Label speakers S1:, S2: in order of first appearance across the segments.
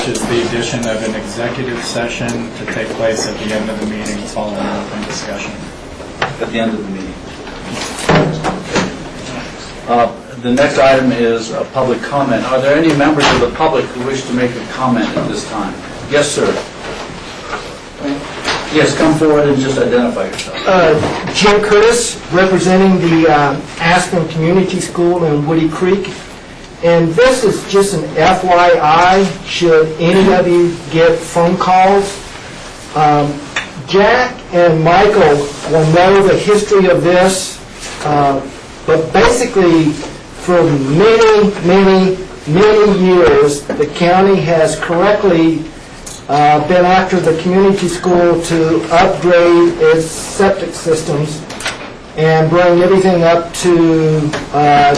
S1: which is the addition of an executive session to take place at the end of the meeting following open discussion.
S2: At the end of the meeting. The next item is a public comment. Are there any members of the public who wish to make a comment at this time? Yes, sir. Yes, come forward and just identify yourself.
S3: Jim Curtis, representing the Aspen Community School in Woody Creek. And this is just an FYI, should any of you get phone calls. Jack and Michael will know the history of this, but basically for many years, the county has correctly been after the community school to upgrade its septic systems and bring everything up to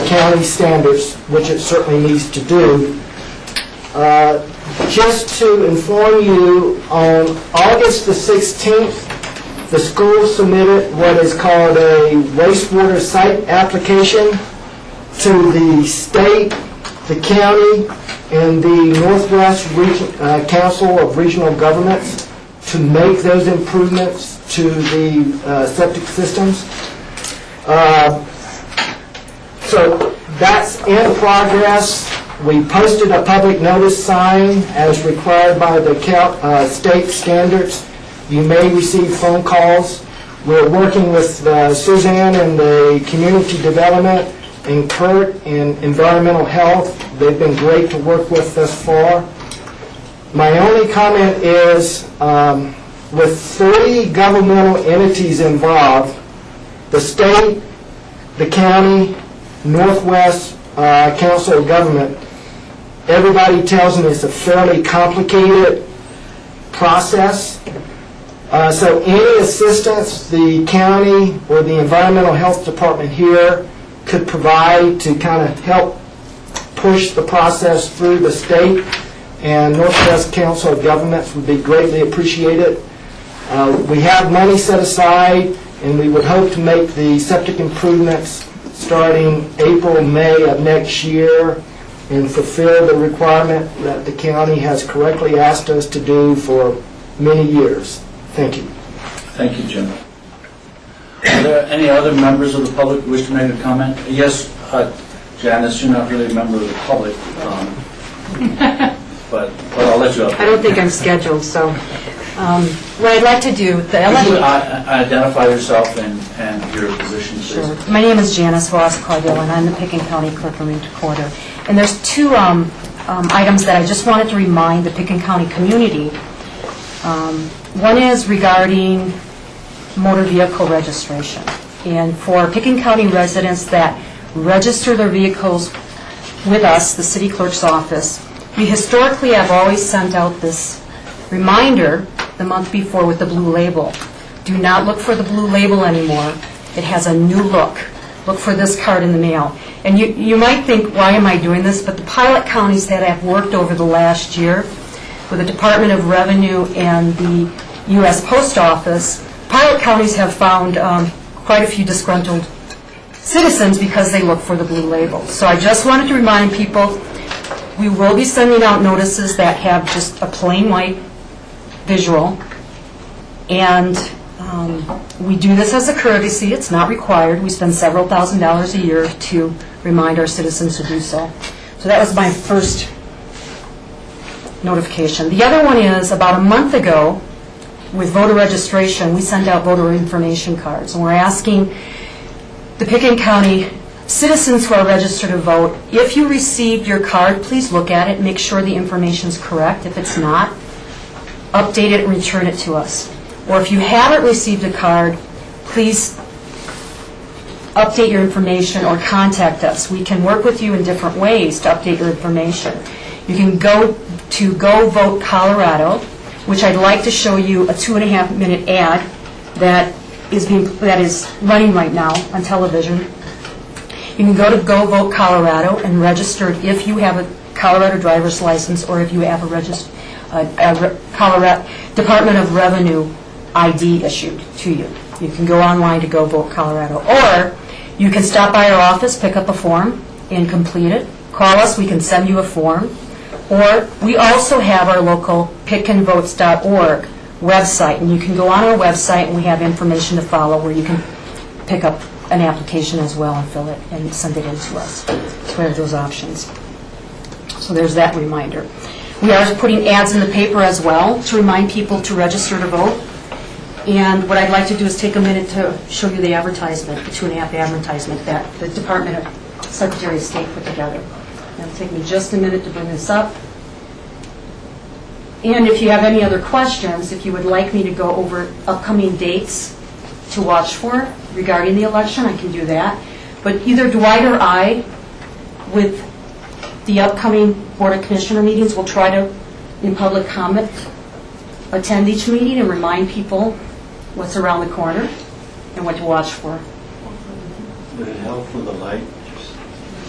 S3: county standards, which it certainly needs to do. Just to inform you, on August the 16th, the school submitted what is called a wastewater site application to the state, the county, and the Northwest Council of Regional Governments to make those improvements to the septic systems. So that's in progress. We posted a public notice sign as required by the state standards. You may receive phone calls. We're working with Suzanne and the Community Development and Kurt in Environmental Health. They've been great to work with thus far. My only comment is, with 30 governmental entities involved, the state, the county, Northwest Council of Government, everybody tells me it's a fairly complicated process. So any assistance the county or the Environmental Health Department here could provide to kind of help push the process through the state and Northwest Council of Governments would be greatly appreciated. We have money set aside, and we would hope to make the septic improvements starting April, May of next year and fulfill the requirement that the county has correctly asked us to do for many years. Thank you.
S2: Thank you, Jim. Are there any other members of the public who wish to make a comment? Yes, Janice, you're not really a member of the public, but I'll let you up.
S4: I don't think I'm scheduled, so what I'd like to do...
S2: Identify yourself and your position, please.
S4: Sure. My name is Janice Voss-Cardell, and I'm the Pickens County Clerk and Recorder. And there's two items that I just wanted to remind the Pickens County community. One is regarding motor vehicle registration. And for Pickens County residents that register their vehicles with us, the city clerk's office, we historically have always sent out this reminder the month before with the blue label. Do not look for the blue label anymore. It has a new look. Look for this card in the mail. And you might think, why am I doing this? But the pilot counties that have worked over the last year with the Department of Revenue and the U.S. Post Office, pilot counties have found quite a few disgruntled citizens because they look for the blue label. So I just wanted to remind people, we will be sending out notices that have just a plain white visual, and we do this as a courtesy. It's not required. We spend several $1,000s a year to remind our citizens to do so. So that was my first notification. The other one is, about a month ago, with voter registration, we send out voter information cards, and we're asking the Pickens County citizens who are registered to vote, if you received your card, please look at it, make sure the information is correct. If it's not, update it and return it to us. Or if you haven't received a card, please update your information or contact us. We can work with you in different ways to update your information. You can go to Go Vote Colorado, which I'd like to show you a 2.5-minute ad that is running right now on television. You can go to Go Vote Colorado and register if you have a Colorado driver's license or if you have a Colorado Department of Revenue ID issued to you. You can go online to Go Vote Colorado. Or you can stop by our office, pick up a form, and complete it. Call us. We can send you a form. Or we also have our local pickandvotes.org website, and you can go on our website and we have information to follow where you can pick up an application as well and fill it and send it in to us. So we have those options. So there's that reminder. We are putting ads in the paper as well to remind people to register to vote. And what I'd like to do is take a minute to show you the advertisement, the 2.5 advertisement that the Department of Secretary of State put together. It'll take me just a minute to bring this up. And if you have any other questions, if you would like me to go over upcoming dates to watch for regarding the election, I can do that. But either Dwight or I, with the upcoming Board of Commissioner meetings, will try to, in public comment, attend each meeting and remind people what's around the corner and what to watch for.
S5: Would it help with the light?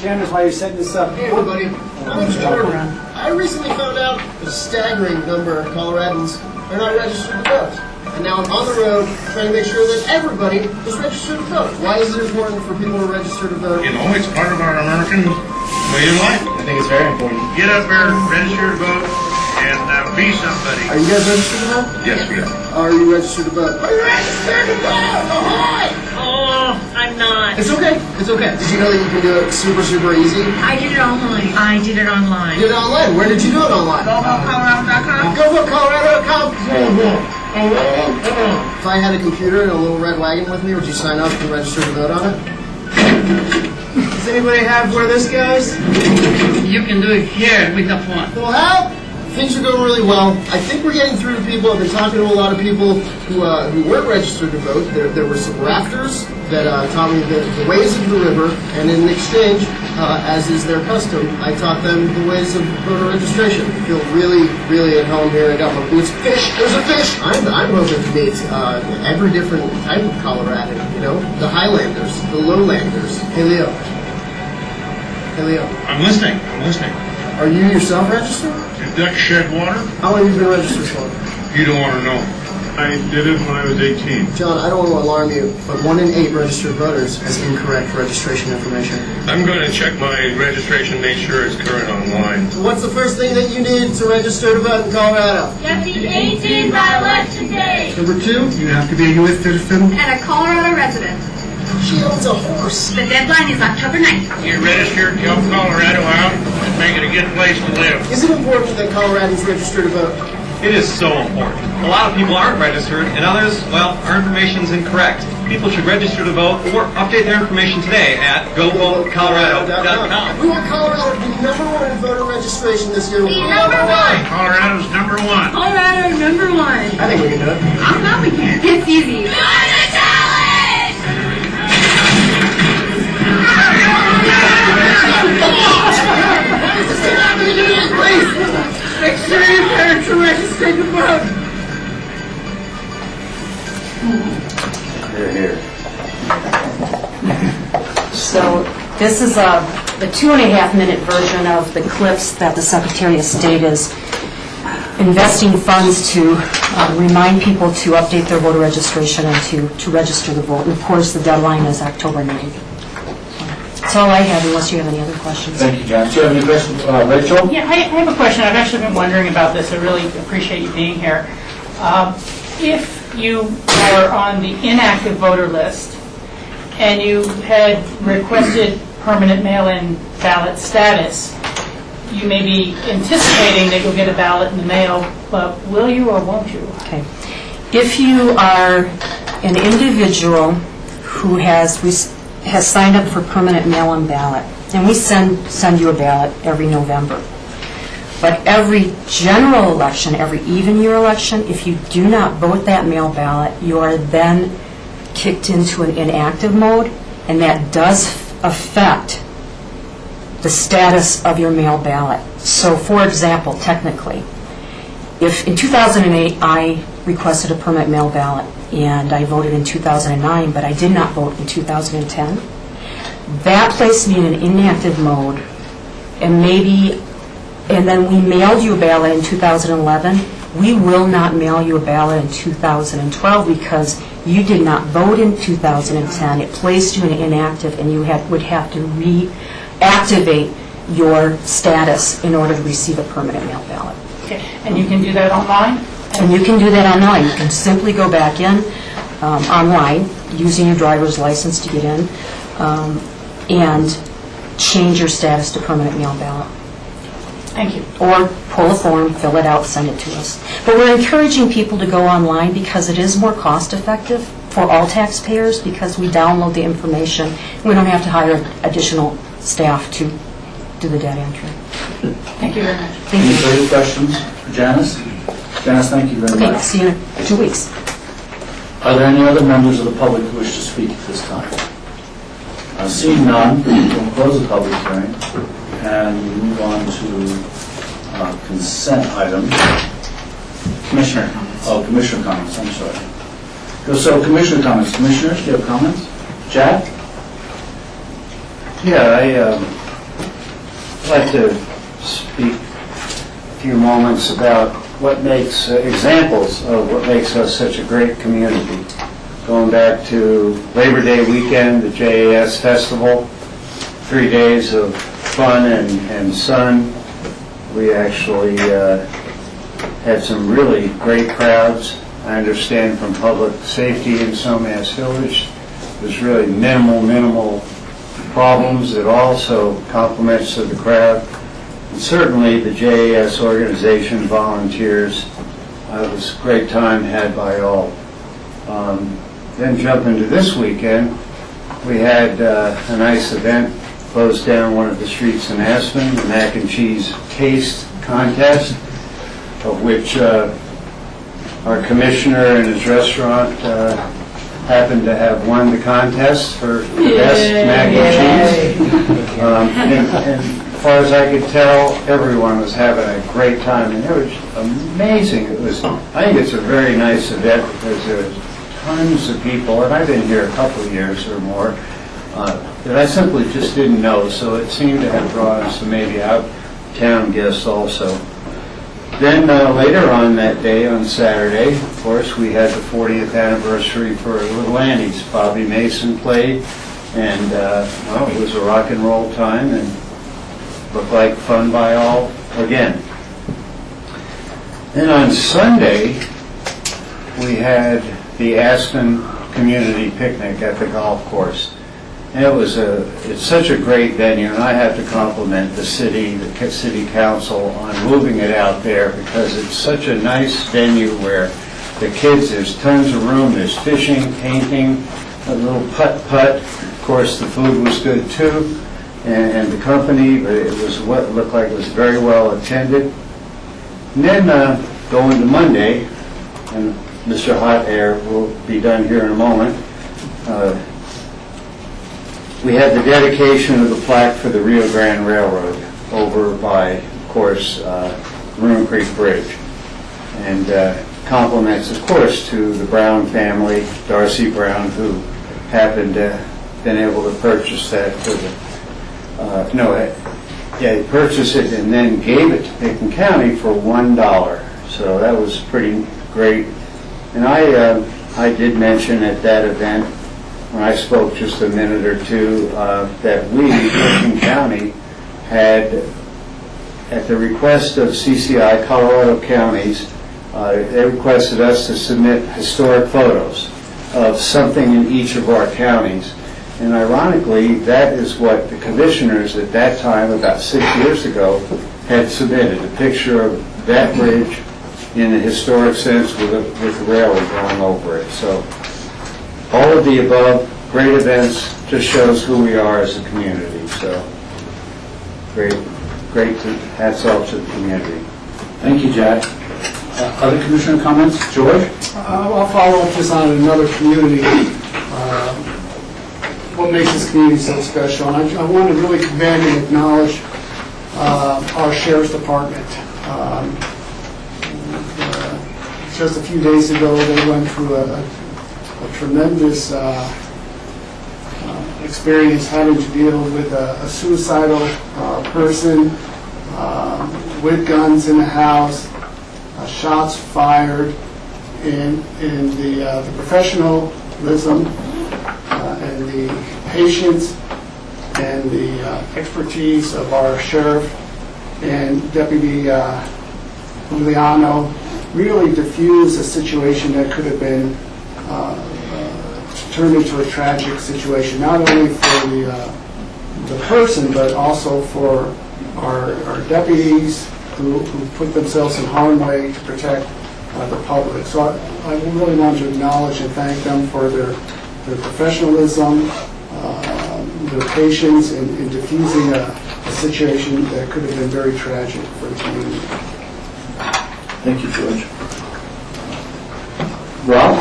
S3: Janice, while you're setting this up,
S6: Hey everybody, my name's Jordan. I recently found out that a staggering number of Coloradans are not registered to vote. And now I'm on the road trying to make sure that everybody is registered to vote. Why is it important for people to register to vote?
S7: You know, it's part of our American way of life.
S1: I think it's very important.
S7: Get up there, register to vote, and be somebody.
S6: Are you guys registered to vote?
S7: Yes, we are.
S6: Are you registered to vote? Are you registered to vote? Ahoy!
S8: Oh, I'm not.
S6: It's okay. It's okay. Did you know that you can do it super, super easy?
S8: I did it online. I did it online.
S6: You did it online. Where did you do it online?
S8: GoVoteColorado.com.
S6: GoVoteColorado.com. If I had a computer and a little red wagon with me, would you sign up and register to vote on it? Does anybody have where this goes?
S8: You can do it here with the phone.
S6: Well, things are going really well. I think we're getting through to people. I've been talking to a lot of people who weren't registered to vote. There were some rafters that taught me the ways of the river, and in exchange, as is their custom, I taught them the ways of voter registration. I feel really, really at home here. I got my boots. Fish! There's a fish! I'm hoping to meet every different type of Colorado, you know? The Highlanders, the Lowlanders. Hey, Leo. Hey, Leo.
S7: I'm listening.
S6: Are you yourself registered?
S7: Did ducks shed water?
S6: How long have you been registered for?
S7: You don't want to know. I did it when I was 18.
S6: John, I don't want to alarm you, but 1 in 8 registered voters has incorrect registration information.
S7: I'm going to check my registration, make sure it's current online.
S6: So what's the first thing that you need to register to vote in Colorado?
S9: You have to be 18 by election day.
S6: Number 2, you have to be a U.S. citizen.
S9: And a Colorado resident.
S6: She owns a horse.
S9: The deadline is October 9th.
S7: Get registered, help Colorado out, and make it a good place to live.
S6: Is it important that Coloradans register to vote?
S10: It is so important. A lot of people aren't registered, and others, well, our information's incorrect. People should register to vote or update their information today at GoVoteColorado.com.
S6: We want Colorado to be #1 in voter registration this year.
S9: Be number 1.
S7: Colorado's number 1.
S9: Colorado number 1.
S6: I think we can do it.
S9: I'm not we can. It's easy. Join the challenge!
S6: Please!
S8: Make sure your parents are registered to vote.
S4: So this is the 2.5-minute version of the clips that the Secretary of State is investing funds to remind people to update their voter registration and to register to vote. And of course, the deadline is October 9th. That's all I have, unless you have any other questions.
S2: Thank you, John. Do you have any questions? Rachel?
S8: Yeah, I have a question. I've actually been wondering about this. I really appreciate you being here. If you are on the inactive voter list and you had requested permanent mail-in ballot status, you may be anticipating that you'll get a ballot in the mail, but will you or won't you?
S4: Okay. If you are an individual who has signed up for permanent mail-in ballot, and we send you a ballot every November. But every general election, every even year election, if you do not vote that mail ballot, you are then kicked into an inactive mode, and that does affect the status of your mail ballot. So, for example, technically, if in 2008 I requested a permanent mail ballot and I voted in 2009, but I did not vote in 2010, that placed me in an inactive mode, and then we mailed you a ballot in 2011. We will not mail you a ballot in 2012 because you did not vote in 2010. It placed you in inactive, and you would have to reactivate your status in order to receive a permanent mail ballot.
S8: Okay, and you can do that online?
S4: And you can do that online. You can simply go back in online, using your driver's license to get in, and change your status to permanent mail ballot.
S8: Thank you.
S4: Or pull a form, fill it out, send it to us. But we're encouraging people to go online because it is more cost-effective for all taxpayers because we download the information. We don't have to hire additional staff to do the data entry.
S8: Thank you very much.
S4: Thank
S2: Any
S4: you.
S2: further questions for Janice? Janice, thank you very
S4: Okay,
S2: much.
S4: see you in 2 weeks.
S2: Are there any other members of the public who wish to speak at this time? Seeing none, we'll close the public hearing and move on to consent items.
S1: Commissioner comments.
S2: Oh, commissioner comments, I'm sorry. So commissioner comments. Commissioners, do you have comments? Jack?
S5: Yeah, I'd like to speak a few moments about what makes, examples of what makes us such a great community. Going back to Labor Day weekend, the JAS Festival, 3 days of fun and sun. We actually had some really great crowds. I understand from public safety in Somass Village, there's really minimal problems. It also compliments to the crowd. And certainly the JAS organization, volunteers, it was a great time had by all. Then jump into this weekend, we had a nice event, closed down one of the streets in Aspen, the mac and cheese taste contest, of which our commissioner and his restaurant happened to have won the contest for the best mac and cheese. And as far as I could tell, everyone was having a great time, and it was amazing. I think it's a very nice event because there's tons of people, and I've been here a couple of years or more, that I simply just didn't know, so it seemed to have drawn some maybe out-of-town guests also. Then later on that day, on Saturday, of course, we had the 40th anniversary for Little Annie's. Bobby Mason played, and well, it was a rock and roll time, and looked like fun by all again. Then on Sunday, we had the Aspen Community Picnic at the golf course. And it's such a great venue, and I have to compliment the city council on moving it out there because it's such a nice venue where the kids, there's tons of room, there's fishing, painting, a little putt-putt. Of course, the food was good too, and the company, but it was what looked like it was very well attended. And then going to Monday, and Mr. Hot Air will be done here in a moment, we had the dedication of the plaque for the Rio Grande Railroad over by, of course, Maroon Creek Bridge. And compliments, of course, to the Brown family, Darcy Brown, who happened to have been able to purchase that for he purchased it and then gave it to Pickens County for $1. So that was pretty great. And I did mention at that event, when I spoke just a minute or two, that we, Pickens County, had, at the request of CCI, Colorado Counties, they requested us to submit historic photos of something in each of our counties. And ironically, that is what the commissioners at that time, about 6 years ago, had submitted, a picture of that bridge in a historic sense with the railroad going over it. So all of the above, great events, just shows who we are as a community. So great hats off to the community.
S2: Thank you, Jack. Other commissioner comments? George?
S11: I'll follow up just on another community, what makes this community so special. And I want to really commend and acknowledge our Sheriff's Department. Just a few days ago, they went through a tremendous experience having to deal with a suicidal person with guns in the house, shots fired, and the professionalism and the patience and the expertise of our sheriff and Deputy Juliano really diffused a situation that could have been turned into a tragic situation, not only for the person, but also for our deputies who put themselves in harm's way to protect the public. So I really want to acknowledge and thank them for their professionalism, their patience in diffusing a situation that could have been very tragic for the community.
S2: Thank you, George. Rob?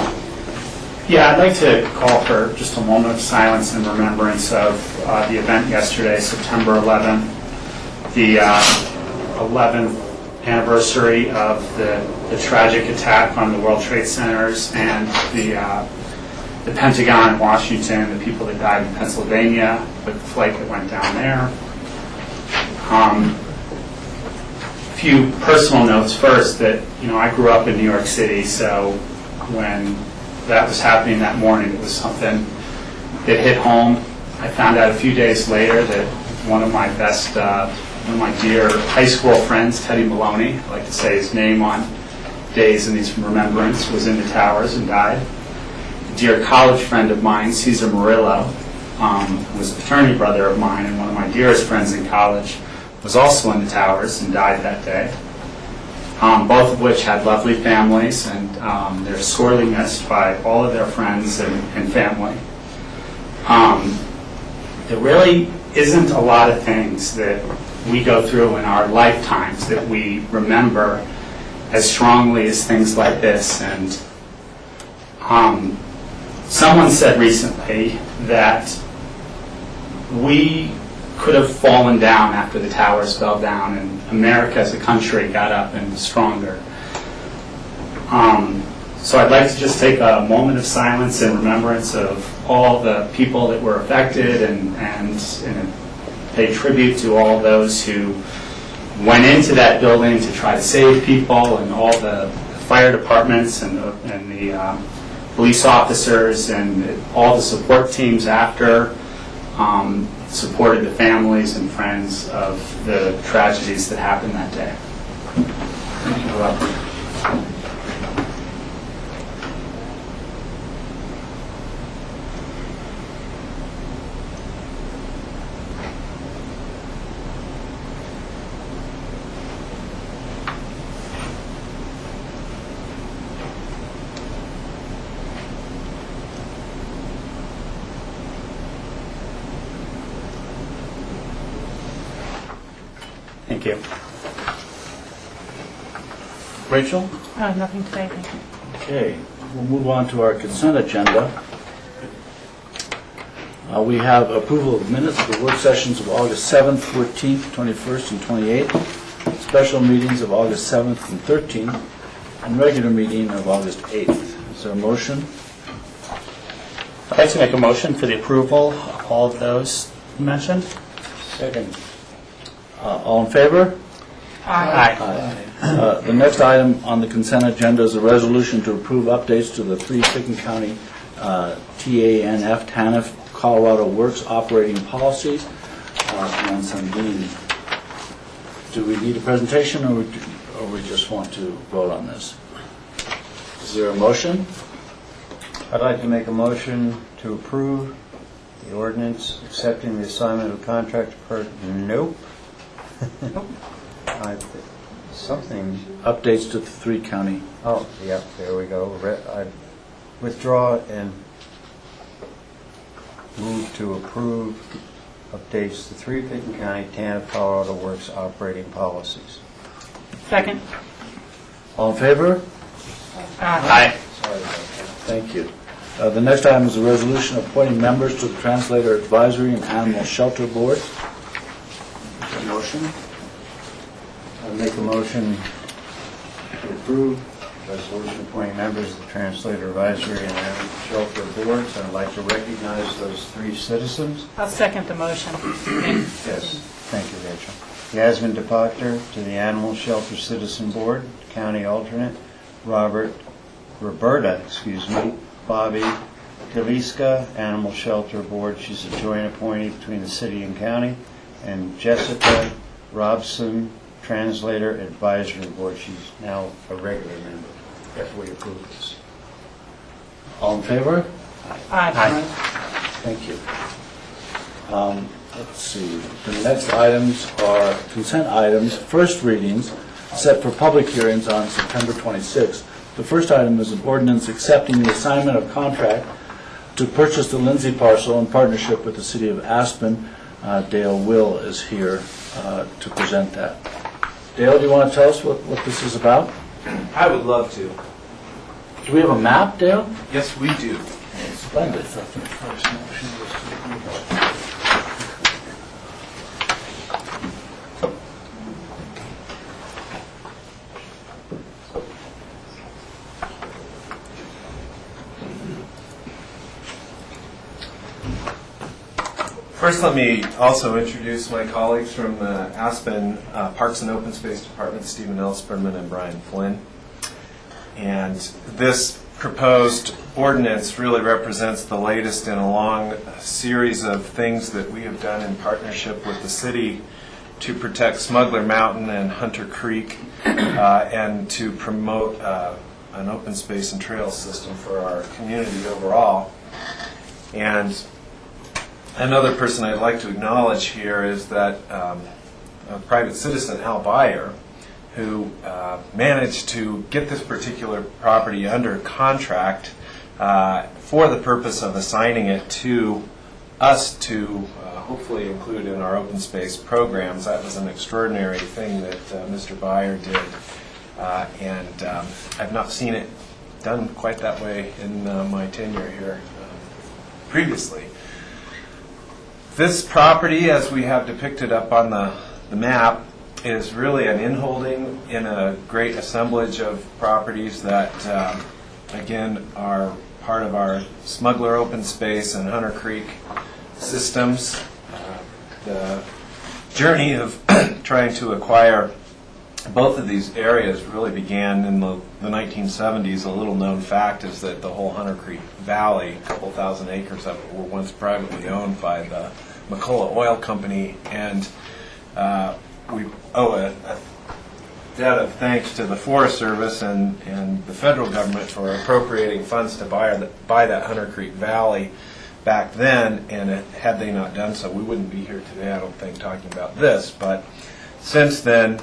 S12: Yeah, I'd like to call for just a moment of silence in remembrance of the event yesterday, September 11th, the 11th anniversary of the tragic attack on the World Trade Centers and the Pentagon in Washington, the people that died in Pennsylvania with the flight that went down there. A few personal notes first that, I grew up in New York City, so when that was happening that morning, it was something that hit home. I found out a few days later that one of my dear high school friends, Teddy Maloney, I like to say his name on days in these remembrance, was in the towers and died. A dear college friend of mine, Cesar Murillo, who was a fraternity brother of mine and one of my dearest friends in college, was also in the towers and died that day. Both of which had lovely families, and they're sorely missed by all of their friends and family. There really isn't a lot of things that we go through in our lifetimes that we remember as strongly as things like this. And someone said recently that we could have fallen down after the towers fell down, and America as a country got up and was stronger. So I'd like to just take a moment of silence in remembrance of all the people that were affected and pay tribute to all those who went into that building to try to save people, and all the fire departments and the police officers and all the support teams after supported the families and friends of the tragedies that happened that day.
S2: Thank you, Rob.
S12: Thank you.
S2: Rachel?
S8: Nothing today, thank you.
S2: Okay, we'll move on to our consent agenda. We have approval of minutes for work sessions of August 7th, 14th, 21st, and 28th, special meetings of August 7th and 13th, and regular meeting of August 8th. Is there a motion?
S12: I'd like to make a motion for the approval of all of those mentioned.
S5: Second.
S2: All in favor?
S12: Aye.
S2: The next item on the consent agenda is a resolution to approve updates to the 3 Picken County TANF Colorado Works operating policies. And Sundin, do we need a presentation, or we just want to vote on this? Is there a motion?
S5: I'd like to make a motion to approve the ordinance accepting the assignment of contract for, nope. Something.
S2: Updates to the 3 county.
S5: Oh, yeah, there we go. I withdraw and move to approve updates to 3 Picken County TANF Colorado Works operating policies.
S8: Second.
S2: All in favor?
S12: Aye.
S5: Sorry about that.
S2: Thank you. The next item is a resolution appointing members to the Translator Advisory and Animal Shelter Board. A motion?
S5: I'll make a motion to approve resolution appointing members of the Translator Advisory and Animal Shelter Boards. I'd like to recognize those 3 citizens.
S8: I'll second the motion.
S5: Yes, thank you, Rachel. Yasmin DePoctor to the Animal Shelter Citizen Board, County Alternate. Roberta, Bobby Deliska, Animal Shelter Board. She's a joint appointee between the city and county. And Jessica Robson, Translator Advisory Board. She's now a regular member, if we approve this.
S2: All in favor?
S8: Aye.
S2: Thank you. Let's see, the next items are consent items, first readings, set for public hearings on September 26th. The first item is an ordinance accepting the assignment of contract to purchase the Lindsay parcel in partnership with the city of Aspen. Dale Will is here to present that. Dale, do you want to tell us what this is about?
S13: I would love to.
S2: Do we have a map, Dale?
S13: Yes, we do.
S2: Splendid.
S13: First, let me also introduce my colleagues from the Aspen Parks and Open Space Department, Stephen Ellsperman and Brian Flynn. And this proposed ordinance really represents the latest in a long series of things that we have done in partnership with the city to protect Smuggler Mountain and Hunter Creek and to promote an open space and trail system for our community overall. And another person I'd like to acknowledge here is that a private citizen, Al Beyer, who managed to get this particular property under contract for the purpose of assigning it to us to hopefully include in our open space programs. That was an extraordinary thing that Mr. Beyer did, and I've not seen it done quite that way in my tenure here previously. This property, as we have depicted up on the map, is really an inholding in a great assemblage of properties that, again, are part of our Smuggler Open Space and Hunter Creek systems. The journey of trying to acquire both of these areas really began in the 1970s. A little known fact is that the whole Hunter Creek Valley, a couple thousand acres of it, were once privately owned by the McCullough Oil Company, and we owe a debt of thanks to the Forest Service and the federal government for appropriating funds to buy that Hunter Creek Valley back then, and had they not done so, we wouldn't be here today, I don't think, talking about this. But since then,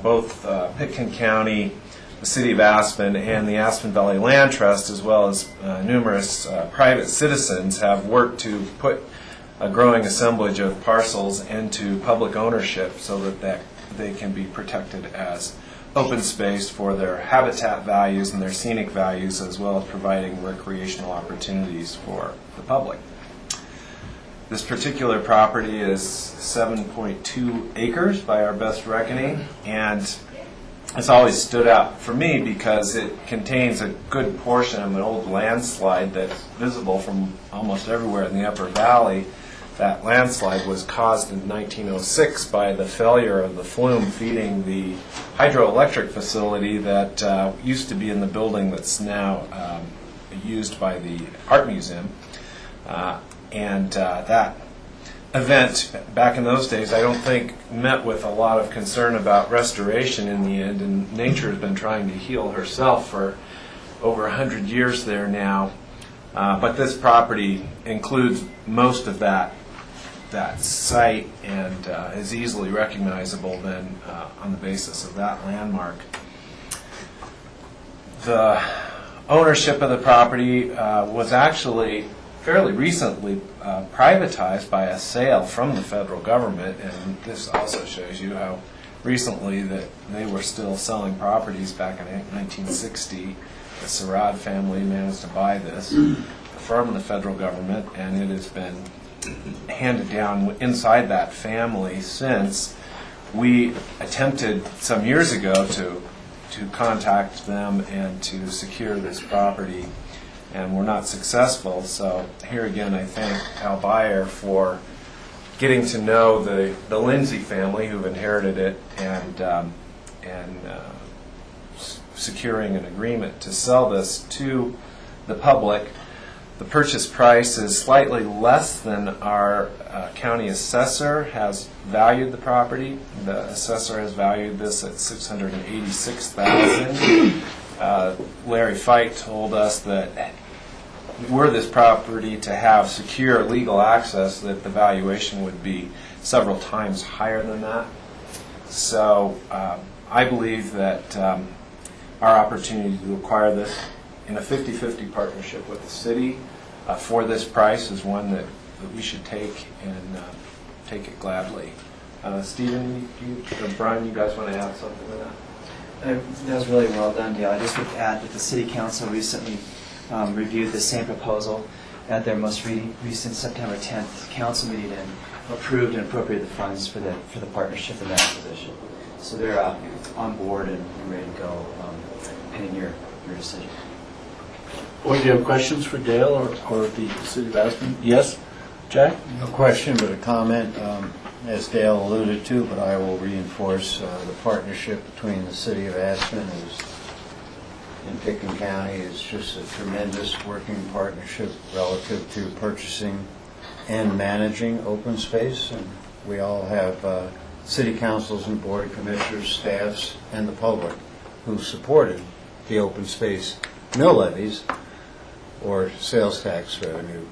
S13: both Pitkin County, the City of Aspen, and the Aspen Valley Land Trust, as well as numerous private citizens, have worked to put a growing assemblage of parcels into public ownership so that they can be protected as open space for their habitat values and their scenic values, as well as providing recreational opportunities for the public. This particular property is 7.2 acres by our best reckoning, and it's always stood out for me because it contains a good portion of an old landslide that's visible from almost everywhere in the upper valley. That landslide was caused in 1906 by the failure of the flume feeding the hydroelectric facility that used to be in the building that's now used by the Art Museum. And that event, back in those days, I don't think met with a lot of concern about restoration in the end, and nature has been trying to heal herself for over 100 years there now. But this property includes most of that site and is easily recognizable then on the basis of that landmark. The ownership of the property was actually fairly recently privatized by a sale from the federal government, and this also shows you how recently that they were still selling properties back in 1960. The Sarad family managed to buy this from the federal government, and it has been handed down inside that family since. We attempted some years ago to contact them and to secure this property, and were not successful. So here again, I thank Al Beyer for getting to know the Lindsay family who've inherited it, and securing an agreement to sell this to the public. The purchase price is slightly less than our county assessor has valued the property. The assessor has valued this at $686,000. Larry Fite told us that were this property to have secure legal access, that the valuation would be several times higher than that. So I believe that our opportunity to acquire this in a 50-50 partnership with the city for this price is one that we should take and take it gladly. Stephen, or Brian, you guys want to add something to that?
S14: That was really well done, Dale. I just would add that the City Council recently reviewed the same proposal at their most recent September 10th council meeting and approved and appropriated the funds for the partnership and that acquisition. So they're on board and ready to go pending your decision.
S2: Or do you have questions for Dale or the City of Aspen? Yes, Jack?
S5: No question, but a comment, as Dale alluded to, but I will reinforce the partnership between the City of Aspen and Pickens County is just a tremendous working partnership relative to purchasing and managing open space. And we all have city councils and board of commissioners, staffs, and the public who supported the open space mill levies or sales tax revenue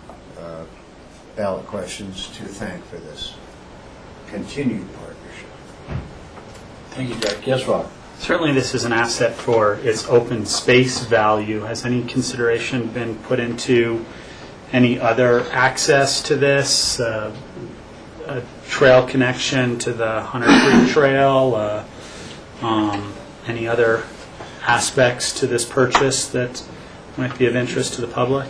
S5: ballot questions to thank for this continued partnership.
S2: Thank you, Jack. Yes, Rob?
S12: Certainly this is an asset for its open space value. Has any consideration been put into any other access to this? A trail connection to the Hunter Creek Trail? Any other aspects to this purchase that might be of interest to the public?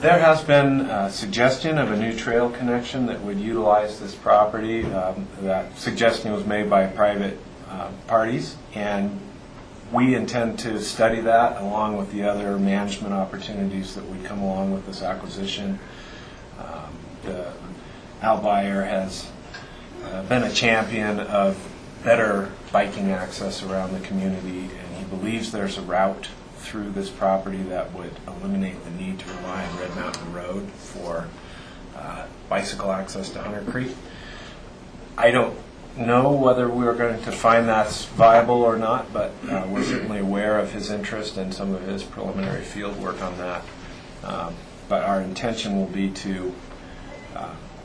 S13: There has been a suggestion of a new trail connection that would utilize this property. That suggestion was made by private parties, and we intend to study that along with the other management opportunities that would come along with this acquisition. The outbuyer has been a champion of better biking access around the community, and he believes there's a route through this property that would eliminate the need to rely on Red Mountain Road for bicycle access to Hunter Creek. I don't know whether we're going to find that's viable or not, but we're certainly aware of his interest and some of his preliminary field work on that. But our intention will be to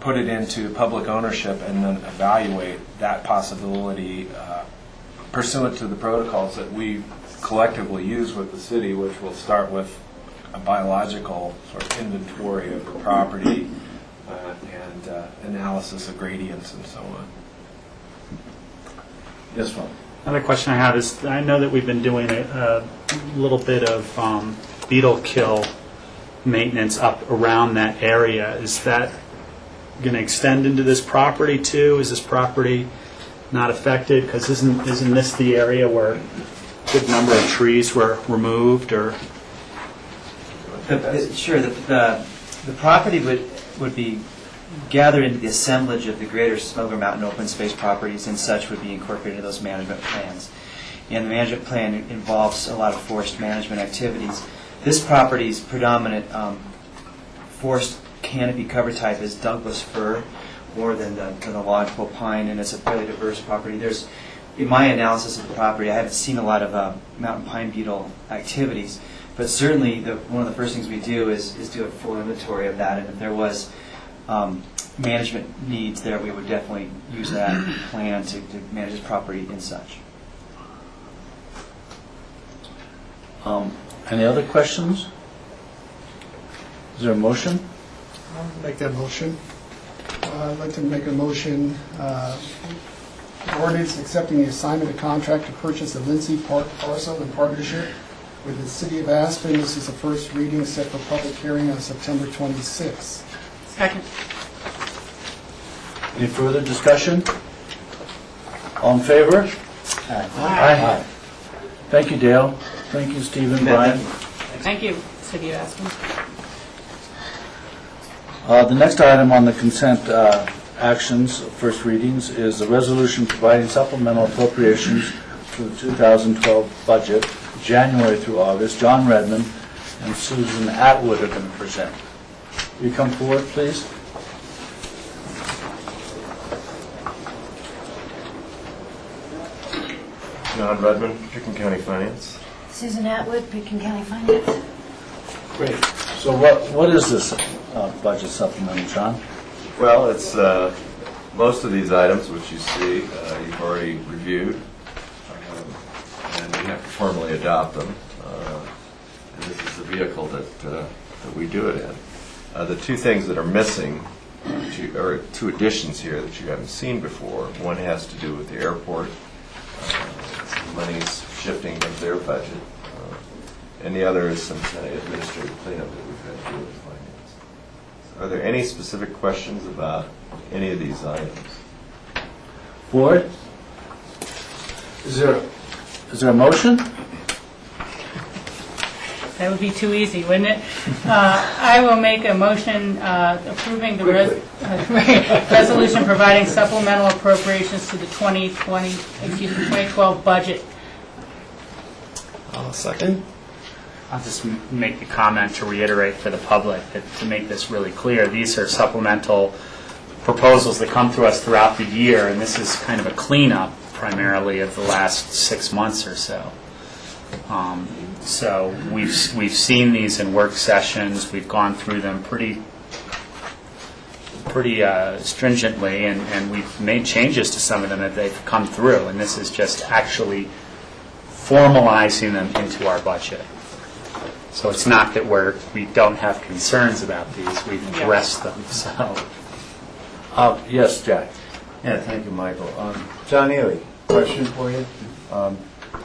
S13: put it into public ownership and then evaluate that possibility pursuant to the protocols that we collectively use with the city, which will start with a biological sort of inventory of the property and analysis of gradients and so on.
S2: Yes, Rob?
S12: Another question I have is, I know that we've been doing a little bit of beetle kill maintenance up around that area. Is that going to extend into this property too? Is this property not affected? Because isn't this the area where a good number of trees were removed? Or
S14: Sure. The property would be gathered into the assemblage of the greater Smoker Mountain open space properties, and such would be incorporated into those management plans. And the management plan involves a lot of forest management activities. This property's predominant forest canopy cover type is Douglas fir, more than the lodgepole pine, and it's a fairly diverse property. There's, in my analysis of the property, I haven't seen a lot of mountain pine beetle activities, but certainly one of the first things we do is do a full inventory of that, and if there was management needs there, we would definitely use that plan to manage this property and such.
S2: Any other questions? Is there a motion?
S11: I'll make that motion. I'd like to make a motion, ordinance accepting the assignment of contract to purchase the Lindsay Park parcel in partnership with the City of Aspen. This is the first reading set for public hearing on September 26th.
S8: Second.
S2: Any further discussion? All in favor? Aye. Thank you, Dale. Thank you, Stephen, Brian.
S8: Thank you, City of Aspen.
S2: The next item on the consent actions, first readings, is the resolution providing supplemental appropriations for the 2012 budget, January through August. John Redmond and Susan Atwood are going to present. Will you come forward, please?
S13: John Redmond, Picken County Finance.
S4: Susan Atwood, Picken County Finance.
S2: Great. So what is this budget supplement, John?
S15: Well, it's most of these items which you see you've already reviewed, and we have to formally adopt them. And this is the vehicle that we do it in. The two things that are missing, or two additions here that you haven't seen before. One has to do with the airport. Money's shifting from their budget, and the other is some kind of administrative cleanup that we've had to do with finance. Are there any specific questions about any of these items?
S2: Board? Is there a motion?
S8: That would be too easy, wouldn't it? I will make a motion approving the resolution providing supplemental appropriations to the 2012 budget.
S1: Second.
S12: I'll just make the comment to reiterate for the public that to make this really clear, these are supplemental proposals that come to us throughout the year, and this is kind of a cleanup primarily of the last 6 months or so. So we've seen these in work sessions. We've gone through them pretty stringently, and we've made changes to some of them as they've come through. And this is just actually formalizing them into our budget. So it's not that we don't have concerns about these. We've addressed them. So
S2: Yes, Jack.
S5: Yeah, thank you, Michael. John Ely, question for you. And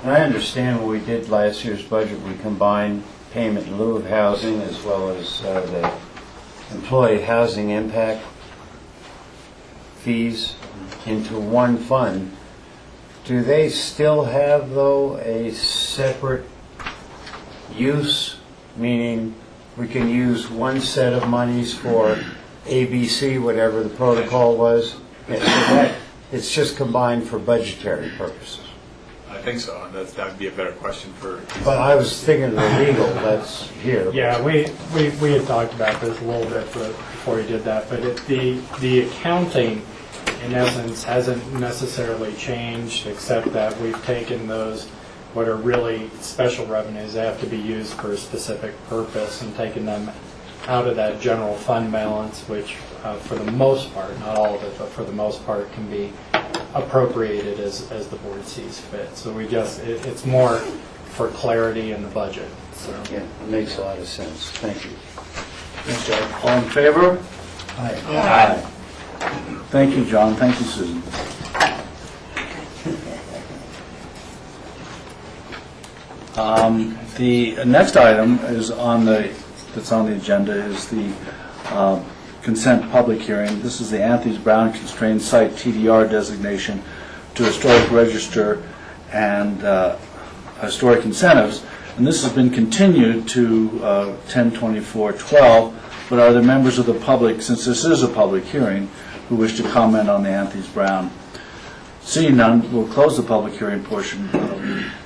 S5: I understand when we did last year's budget, we combined payment in lieu of housing as well as the employee housing impact fees into one fund. Do they still have, though, a separate use, meaning we can use one set of monies for ABC, whatever the protocol was? So that it's just combined for budgetary purposes.
S16: I think so. That would be a better question for.
S5: But I was thinking the legal, that's here.
S1: Yeah, we had talked about this a little bit before we did that, but the accounting, in essence, hasn't necessarily changed, except that we've taken those, what are really special revenues, they have to be used for a specific purpose, and taken them out of that general fund balance, which for the most part, not all of it, but for the most part can be appropriated as the board sees fit. So we just, it's more for clarity in the budget. So.
S5: Yeah, it makes a lot of sense. Thank you.
S2: Thanks, Jack. All in favor?
S5: Aye.
S2: Aye. Thank you, John. Thank you, Susan. The next item is that's on the agenda is the consent public hearing. This is the Anthony's Brown Constrained Site TDR designation to historic register and historic incentives. And this has been continued to 10/24/12. But are there members of the public, since this is a public hearing, who wish to comment on the Anthony's Brown? Seeing none, we'll close the public hearing portion.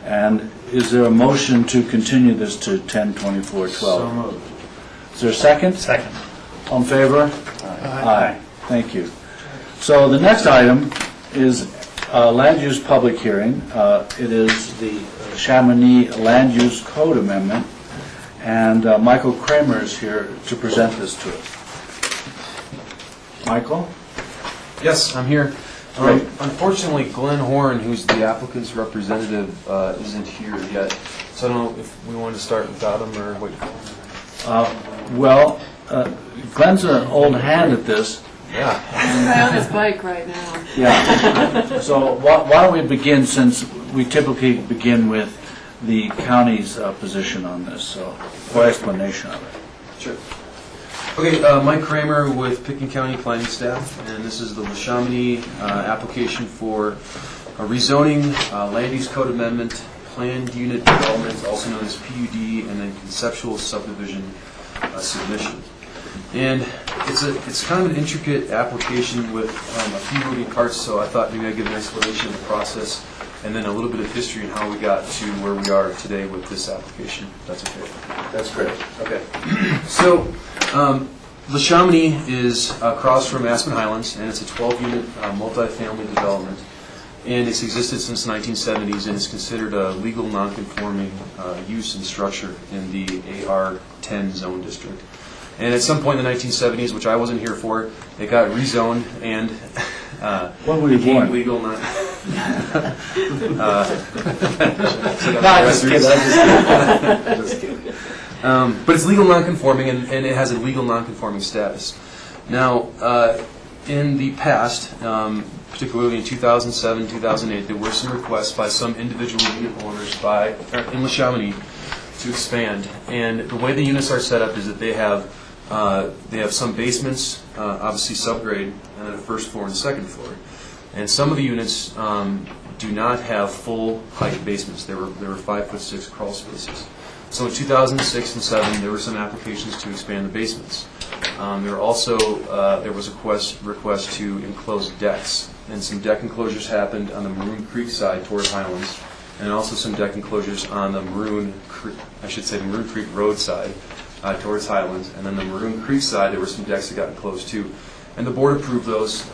S2: And is there a motion to continue this to 10/24/12?
S5: So moved.
S2: Is there a second?
S12: second.
S2: All in favor? Aye. Thank you. So the next item is land use public hearing. It is the Chamonix Land Use Code Amendment, and Michael Kramer is here to present this to us. Michael?
S17: Yes, I'm here.
S2: Great.
S17: Unfortunately, Glenn Horn, who's the applicant's representative, isn't here yet. So I don't know if we want to start without him or wait for him.
S2: Well, Glenn's an old hand at this.
S17: Yeah.
S9: He's on his bike right now.
S2: Yeah. So why don't we begin, since we typically begin with the county's position on this, so, or explanation of it.
S17: Sure. Okay, Mike Kramer with Picken County Planning Staff, and this is the Chamonix application for a rezoning, land use code amendment, planned unit development, also known as PUD, and then conceptual subdivision submission. And it's kind of an intricate application with a few moving parts, so I thought maybe I'd give an explanation of the process and then a little bit of history and how we got to where we are today with this application. That's okay.
S2: That's great. Okay.
S17: So, Chamonix is across from Aspen Highlands, and it's a 12-unit multifamily development. And it's existed since the 1970s, and is considered a legal non-conforming use and structure in the AR10 zone district. And at some point in the 1970s, which I wasn't here for, it got rezoned and
S2: when were you
S17: became
S2: born?
S17: legal non.
S2: Just kidding.
S17: But it's legal non-conforming, and it has a legal non-conforming status. Now, in the past, particularly in 2007, 2008, there were some requests by some individual unit owners in La Chamonix to expand. And the way the units are set up is that they have some basements, obviously subgrade, and then a first floor and second floor. And some of the units do not have full height basements. There were 5'6" crawl spaces. So in 2006 and 2007, there were some applications to expand the basements. There was a request to enclose decks, and some deck enclosures happened on the Maroon Creek side toward Highlands, and also some deck enclosures on the Maroon Creek Road side towards Highlands, and then the Maroon Creek side, there were some decks that got enclosed too. And the board approved those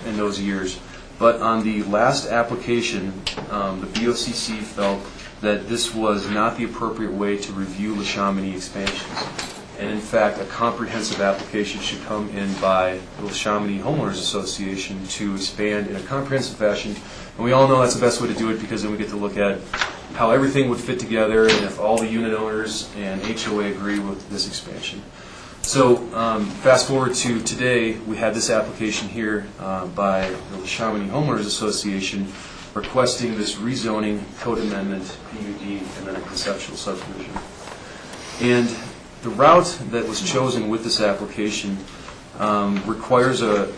S17: in those years. But on the last application, the BOCC felt that this was not the appropriate way to review La Chamonix expansions. And in fact, a comprehensive application should come in by the La Chamonix Homeowners Association to expand in a comprehensive fashion. And we all know that's the best way to do it, because then we get to look at how everything would fit together and if all the unit owners and HOA agree with this expansion. So fast forward to today, we had this application here by the La Chamonix Homeowners Association requesting this rezoning, code amendment, PUD, and then a conceptual subdivision. And the route that was chosen with this application requires a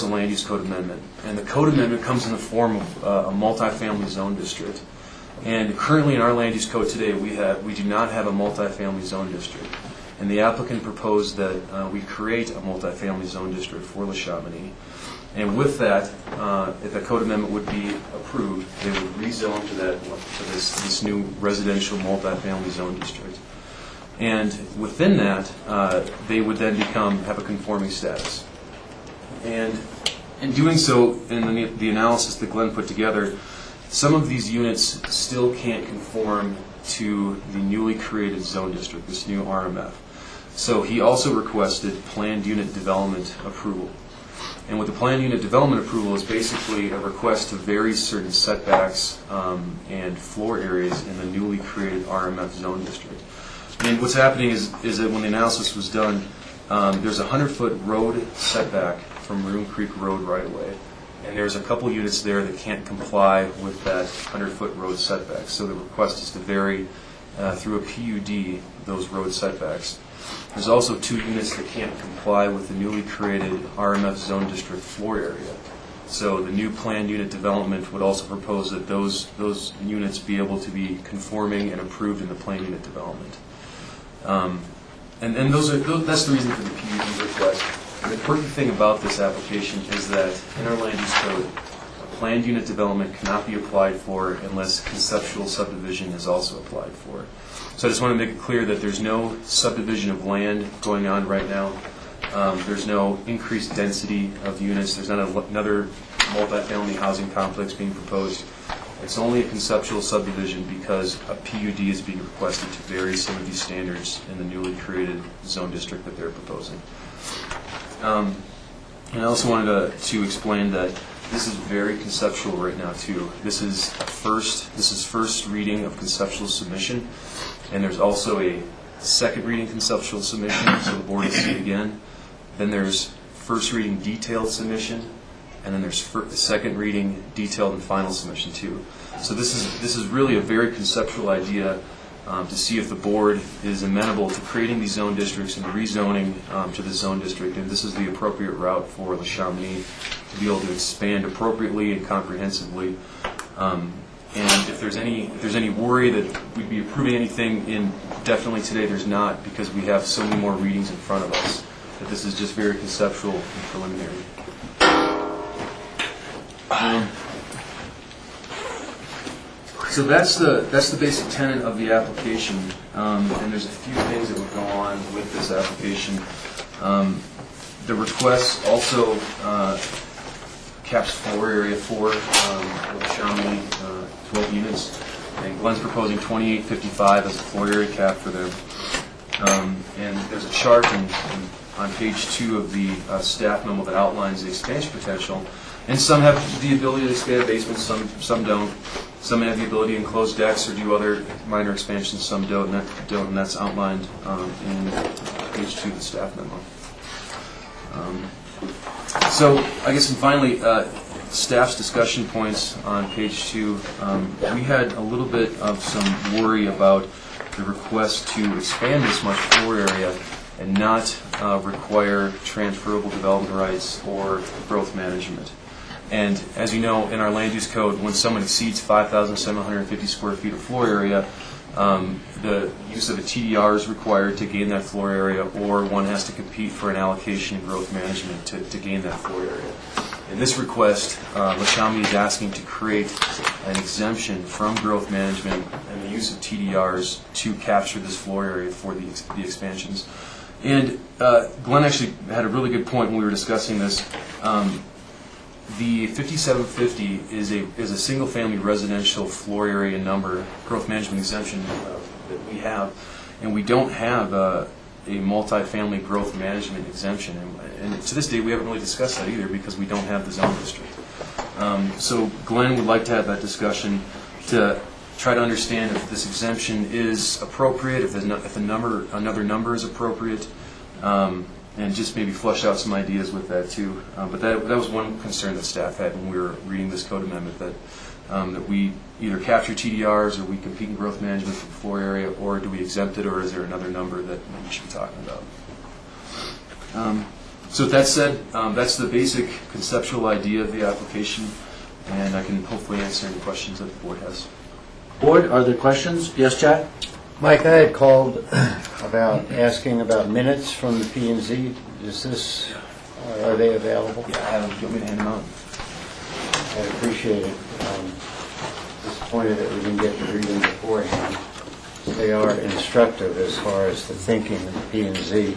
S17: land use code amendment. And the code amendment comes in the form of a multifamily zone district. And currently in our land use code today, we do not have a multifamily zone district. And the applicant proposed that we create a multifamily zone district for La Chamonix. And with that, if the code amendment would be approved, they would rezone to this new residential multifamily zone district. And within that, they would then have a conforming status. And in doing so, in the analysis that Glenn put together, some of these units still can't conform to the newly created zone district, this new RMF. So he also requested planned unit development approval. And what the planned unit development approval is basically a request to vary certain setbacks and floor areas in the newly created RMF zone district. And what's happening is that when the analysis was done, there's a 100-foot road setback from Maroon Creek Road right away. And there's a couple units there that can't comply with that 100-foot road setback. So the request is to vary through a PUD those road setbacks. There's also 2 units that can't comply with the newly created RMF zone district floor area. So the new planned unit development would also propose that those units be able to be conforming and approved in the planned unit development. And that's the reason for the PUD request. And the important thing about this application is that in our land use code, a planned unit development cannot be applied for unless conceptual subdivision is also applied for. So I just want to make it clear that there's no subdivision of land going on right now. There's no increased density of units. There's not another multifamily housing complex being proposed. It's only a conceptual subdivision because a PUD is being requested to vary some of these standards in the newly created zone district that they're proposing. And I also wanted to explain that this is very conceptual right now too. This is first reading of conceptual submission, and there's also a second reading conceptual submission, so the board will see it again. Then there's first reading detailed submission, and then there's second reading detailed and final submission too. So this is really a very conceptual idea to see if the board is amenable to creating these zone districts and rezoning to the zone district, and this is the appropriate route for La Chamonix to be able to expand appropriately and comprehensively. And if there's any worry that we'd be approving anything definitely today there's not, because we have so many more readings in front of us. That this is just very conceptual and preliminary. So that's the basic tenet of the application, and there's a few things that would go on with this application. The request also caps floor area for Chamonix, 12 units, and Glenn's proposing 2855 as a floor area cap for them. And there's a chart on page 2 of the staff memo that outlines the expansion potential. And some have the ability to expand basements, some don't. Some have the ability to enclose decks or do other minor expansions, some don't, and that's outlined in page 2 of the staff memo. So I guess, and finally, staff's discussion points on page 2. We had a little bit of some worry about the request to expand this much floor area and not require transferable development rights or growth management. And as you know, in our land use code, when someone exceeds 5,750 square feet of floor area, the use of a TDR is required to gain that floor area, or one has to compete for an allocation and growth management to gain that floor area. In this request, Chamonix is asking to create an exemption from growth management and the use of TDRs to capture this floor area for the expansions. And Glenn actually had a really good point when we were discussing this. The 5750 is a single-family residential floor area number, growth management exemption that we have, and we don't have a multifamily growth management exemption. And to this day, we haven't really discussed that either because we don't have the zone district. So Glenn would like to have that discussion to try to understand if this exemption is appropriate, if another number is appropriate. And just maybe flush out some ideas with that too. But that was one concern that staff had when we were reading this code amendment, that we either capture TDRs or we compete in growth management for the floor area, or do we exempt it, or is there another number that we should be talking about? So with that said, that's the basic conceptual idea of the application, and I can hopefully answer any questions that the board has.
S5: Board, are there questions? Yes, Jack? Mike, I had called about asking about minutes from the P&Z. Is this, are they available?
S17: Yeah, I have them. Do you want me to hand them out?
S5: I appreciate it. Disappointed that we didn't get to read them beforehand. They are instructive as far as the thinking of the P&Z,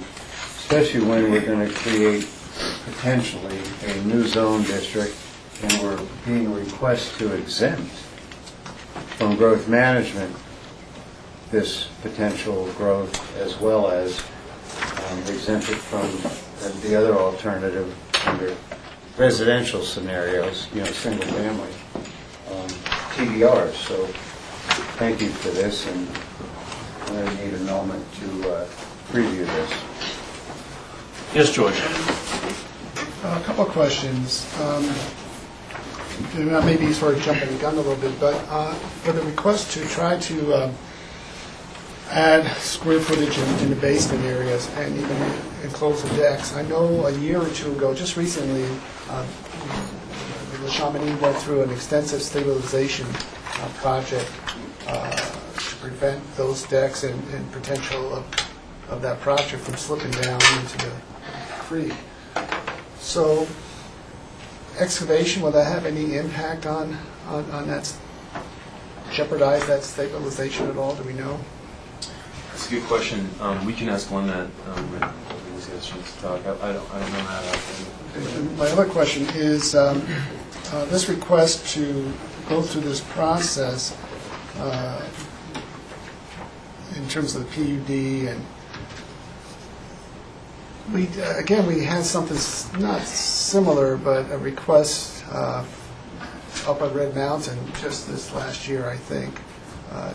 S5: especially when we're going to create potentially a new zone district and we're being requested to exempt from growth management this potential growth, as well as exempt it from the other alternative under residential scenarios, single family TDRs. So thank you for this, and I need a moment to preview this.
S17: Yes, George.
S11: A couple of questions. Maybe sort of jumping the gun a little bit, but for the request to try to add square footage in the basement areas and even enclose the decks. I know a year or two ago, just recently, Chamonix went through an extensive stabilization project to prevent those decks and potential of that project from slipping down into the creek. So excavation, will that have any impact on that, jeopardize that stabilization at all? Do we know?
S17: That's a good question. We can ask Glenn that when he's got a chance to talk. I don't know that.
S11: My other question is this request to go through this process in terms of the PUD, and we had something not similar, but a request up at Red Mountain just this last year, I think,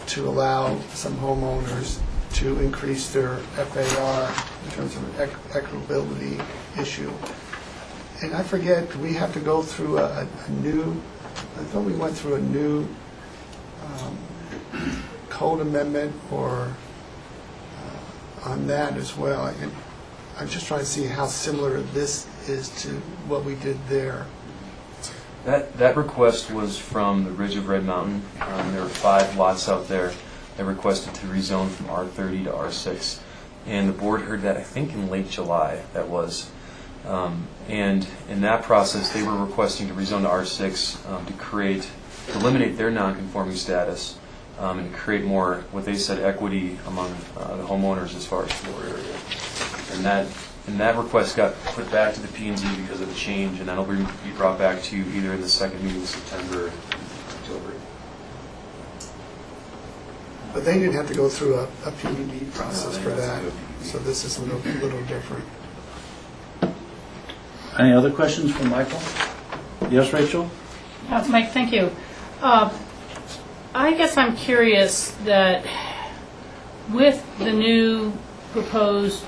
S11: to allow some homeowners to increase their FAR in terms of an equitability issue. And I forget, do we have to go through a new, I thought we went through a new code amendment or on that as well. I'm just trying to see how similar this is to what we did there.
S17: That request was from the ridge of Red Mountain. There were 5 lots out there that requested to rezone from R30 to R6. And the board heard that, I think, in late July, that was. And in that process, they were requesting to rezone to R6 to create eliminate their non-conforming status and create more, what they said, equity among the homeowners as far as floor area. And that request got put back to the P&Z because of the change, and that'll be brought back to you either in the second meeting in September or October.
S11: But they didn't have to go through a PUD process for that, so this is a little different.
S18: Any other questions for Michael? Yes, Rachel?
S8: Mike, thank you. I guess I'm curious that with the new proposed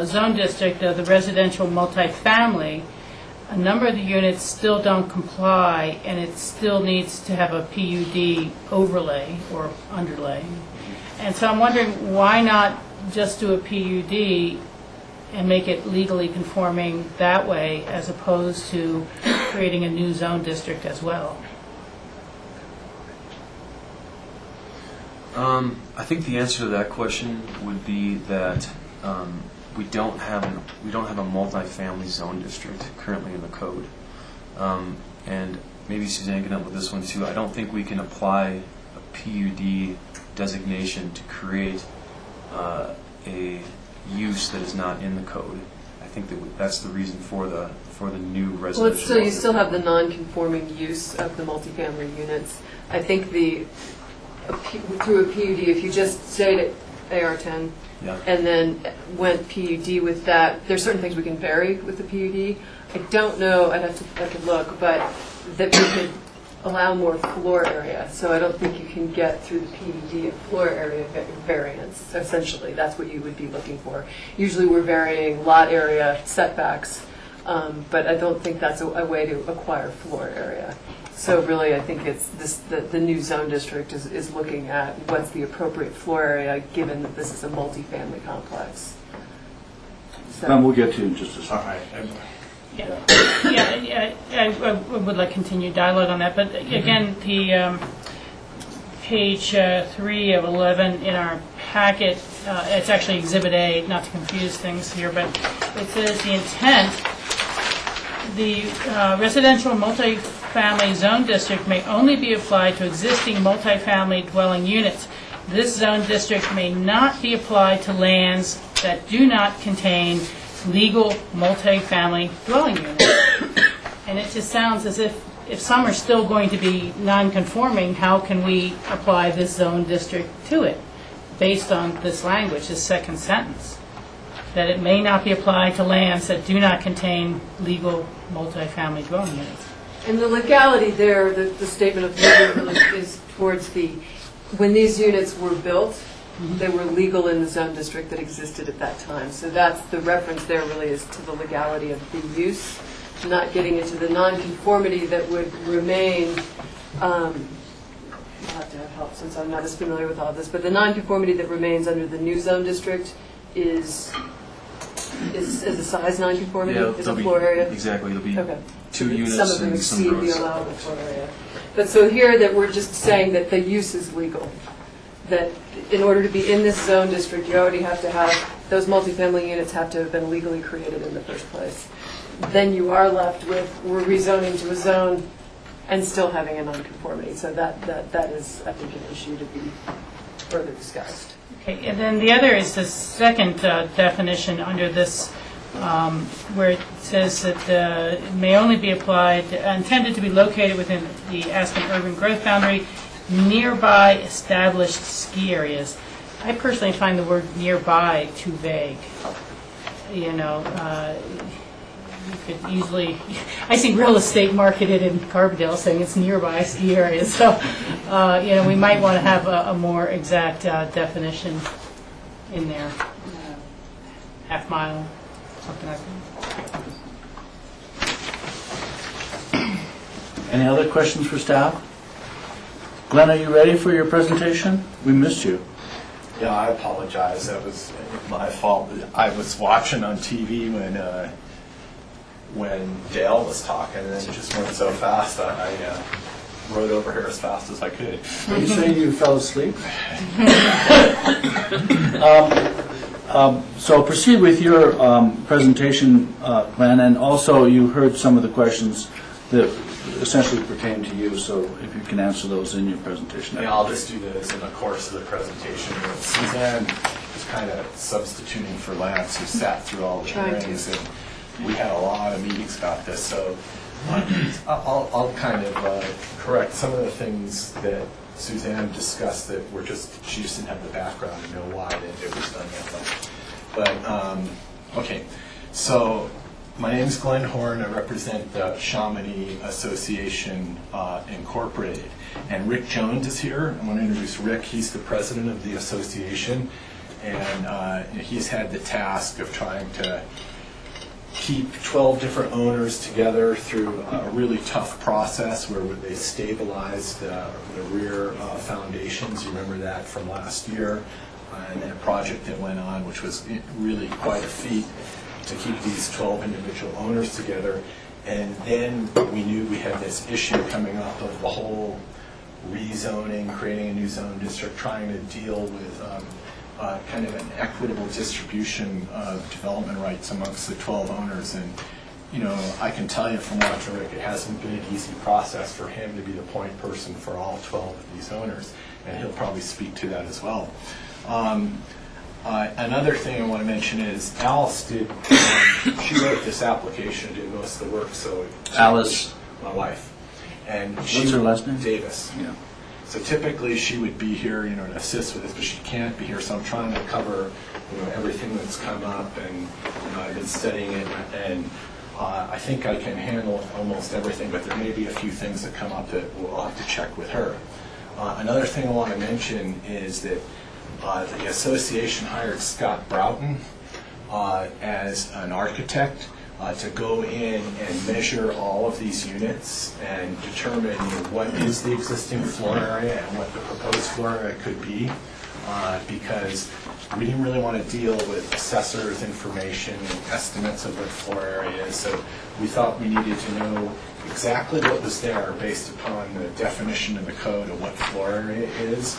S8: zone district of the residential multifamily, a number of the units still don't comply, and it still needs to have a PUD overlay or underlay. And so I'm wondering, why not just do a PUD and make it legally conforming that way, as opposed to creating a new zone district as well?
S17: I think the answer to that question would be that we don't have a multifamily zone district currently in the code, and maybe Suzanne can help with this one too. I don't think we can apply a PUD designation to create a use that is not in the code. I think that's the reason for the new residential.
S19: Well, you still have the non-conforming use of the multifamily units. I think through a PUD, if you just stayed at AR10 and then went PUD with that, there's certain things we can vary with the PUD. I don't know, I could look, but that we could allow more floor area. So I don't think you can get through the PUD a floor area variance. Essentially, that's what you would be looking for. Usually we're varying lot area setbacks, but I don't think that's a way to acquire floor area. So really, I think it's the new zone district is looking at what's the appropriate floor area, given that this is a multifamily complex.
S18: Then we'll get to you in just a second.
S8: All right. I would like continued dialogue on that. But again, the page 3 of 11 in our packet, it's actually Exhibit A, not to confuse things here, but it says the intent, the residential multifamily zone district may only be applied to existing multifamily dwelling units. This zone district may not be applied to lands that do not contain legal multifamily dwelling units. And it just sounds as if some are still going to be non-conforming, how can we apply this zone district to it based on this language, this second sentence, that it may not be applied to lands that do not contain legal multifamily dwelling units.
S19: And the legality there, the statement of legal is towards when these units were built, they were legal in the zone district that existed at that time. So that's the reference there really is to the legality of the use, not getting into the nonconformity that would remain. I'll have to have help since I'm not as familiar with all this, but the nonconformity that remains under the new zone district is a size nonconformity, is a floor area?
S17: Exactly, it'll be
S19: okay.
S17: two units
S19: some of them
S17: and some
S19: exceed
S17: gross.
S19: the allowable floor area. But so here that we're just saying that the use is legal. That in order to be in this zone district, you already have to have, those multifamily units have to have been legally created in the first place. Then you are left with, we're rezoning to a zone and still having a nonconformity. So that is, I think, an issue to be further discussed.
S8: Okay, and then the other is the second definition under this, where it says that it may only be applied, intended to be located within the Aspen urban growth boundary, nearby established ski areas. I personally find the word nearby too vague. You know, you could easily, I see real estate marketed in Carbondale saying it's nearby ski areas. So, you know, we might want to have a more exact definition in there. Half mile, something like that.
S18: Any other questions for staff? Glenn, are you ready for your presentation? We missed you.
S13: Yeah, I apologize. That was my fault. I was watching on TV when Dale was talking, and it just went so fast. I rode over here as fast as I could.
S18: Are you saying you fell asleep? So proceed with your presentation, Glenn, and also you heard some of the questions that essentially pertain to you, so if you can answer those in your presentation.
S20: Yeah, I'll just do this in the course of the presentation. Suzanne is kind of substituting for Lance, who sat through all the hearings, and we had a lot of meetings about this, so I'll kind of correct some of the things that Suzanne discussed that were just, she just didn't have the background to know why it was done that way. But, okay, so my name is Glenn Horn. I represent the Chamonix Association Incorporated. And Rick Jones is here. I want to introduce Rick. He's the president of the association, and he's had the task of trying to keep 12 different owners together through a really tough process where they stabilized the rear foundations. You remember that from last year, and that project that went on, which was really quite a feat to keep these 12 individual owners together. And then we knew we had this issue coming up of the whole rezoning, creating a new zone district, trying to deal with kind of an equitable distribution of development rights amongst the 12 owners. And, you know, I can tell you from watching Rick, it hasn't been an easy process for him to be the point person for all 12 of these owners, and he'll probably speak to that as well. Another thing I want to mention is Alice did, she wrote this application, did most of the work, so.
S18: Alice?
S20: My wife. And
S18: what's her last name?
S20: Davis.
S18: Yeah.
S20: So typically she would be here, you know, to assist with this, but she can't be here, so I'm trying to cover, you know, everything that's come up, and you know, I've been studying it, and I think I can handle almost everything, but there may be a few things that come up that we'll have to check with her. Another thing I want to mention is that the association hired Scott Broughton as an architect to go in and measure all of these units and determine, you know, what is the existing floor area and what the proposed floor area could be, because we didn't really want to deal with assessors' information and estimates of what floor area is, so we thought we needed to know exactly what was there based upon the definition in the code of what floor area is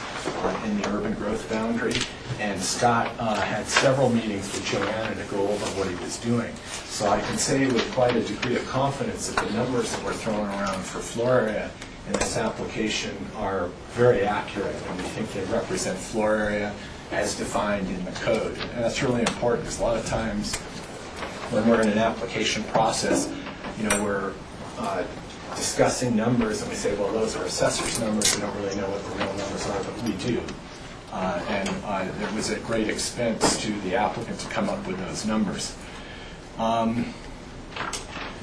S20: in the urban growth boundary. And Scott had several meetings with Joanna to go over what he was doing. So I can say with quite a degree of confidence that the numbers that we're throwing around for floor area in this application are very accurate, and we think they represent floor area as defined in the code. And that's really important, because a lot of times when we're in an application process, you know, we're discussing numbers, and we say, well, those are assessor's numbers. We don't really know what the real numbers are, but we do. And it was at great expense to the applicant to come up with those numbers.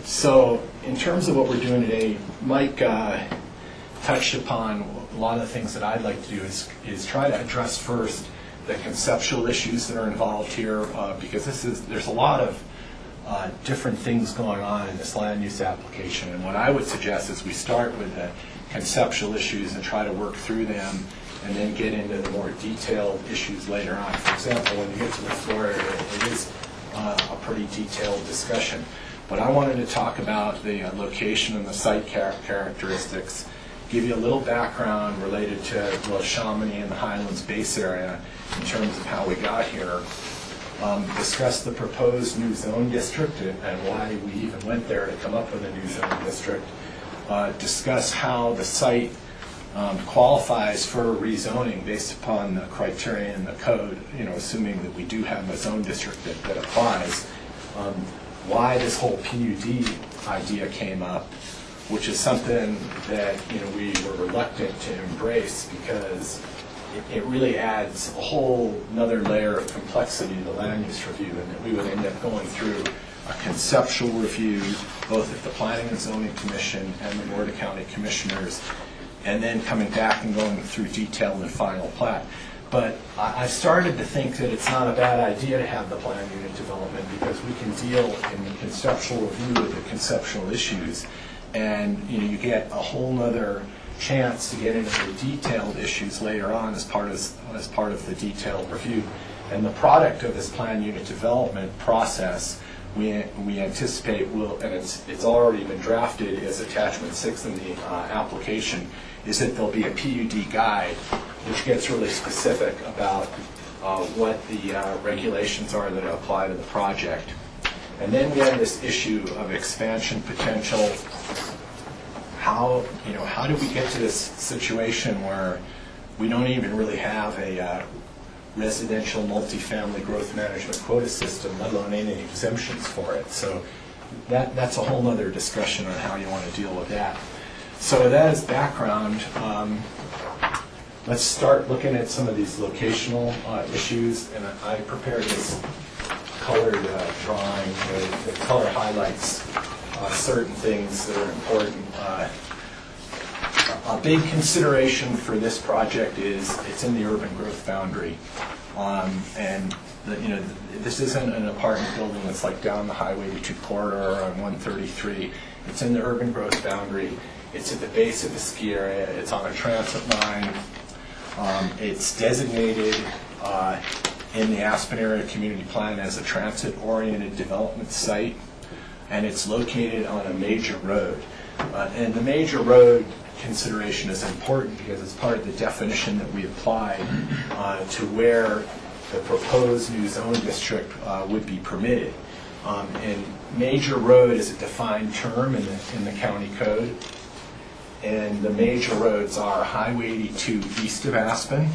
S20: So in terms of what we're doing today, Mike touched upon a lot of the things that I'd like to do is try to address first the conceptual issues that are involved here, because there's a lot of different things going on in this land use application. And what I would suggest is we start with the conceptual issues and try to work through them, and then get into the more detailed issues later on. For example, when you get to the floor area, it is a pretty detailed discussion. But I wanted to talk about the location and the site characteristics, give you a little background related to the Chamonix and the Highlands base area in terms of how we got here, discuss the proposed new zone district and why we even went there to come up with a new zone district, discuss how the site qualifies for rezoning based upon the criteria in the code, you know, assuming that we do have a zone district that applies, why this whole PUD idea came up, which is something that, you know, we were reluctant to embrace because it really adds a whole another layer of complexity to the land use review, and that we would end up going through a conceptual review both at the Planning and Zoning Commission and the Board of County Commissioners, and then coming back and going through detailed and final plat. But I started to think that it's not a bad idea to have the plan unit development, because we can deal in the conceptual review with the conceptual issues, and you know, you get a whole nother chance to get into the detailed issues later on as part of the detailed review. And the product of this plan unit development process, we anticipate will, and it's already been drafted as attachment 6 in the application, is that there'll be a PUD guide which gets really specific about what the regulations are that apply to the project. And then we have this issue of expansion potential how do we get to this situation where we don't even really have a residential multifamily growth management quota system, let alone any exemptions for it. So that's a whole other discussion on how you want to deal with that. So with that as background, let's start looking at some of these locational issues. And I prepared this colored drawing. The color highlights certain things that are important. A big consideration for this project is it's in the urban growth boundary. This isn't an apartment building that's like down the Highway 82 corridor on 133. It's in the urban growth boundary. It's at the base of the ski area. It's on a transit line. It's designated in the Aspen Area Community Plan as a transit-oriented development site, and it's located on a major road. And the major road consideration is important because it's part of the definition that we apply to where the proposed new zone district would be permitted. And major road is a defined term in the county code. And the major roads are Highway 82 east of Aspen,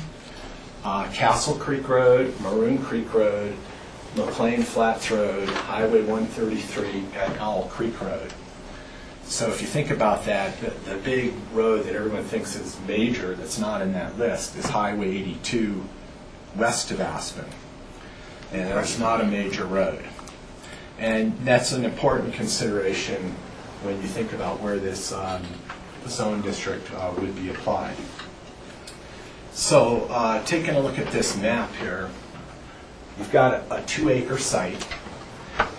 S20: Castle Creek Road, Maroon Creek Road, McLean Flats Road, Highway 133, and Owl Creek Road. So if you think about that, the big road that everyone thinks is major that's not in that list is Highway 82 west of Aspen. And that's not a major road. And that's an important consideration when you think about where this zone district would be applied. So taking a look at this map here, you've got a 2-acre site,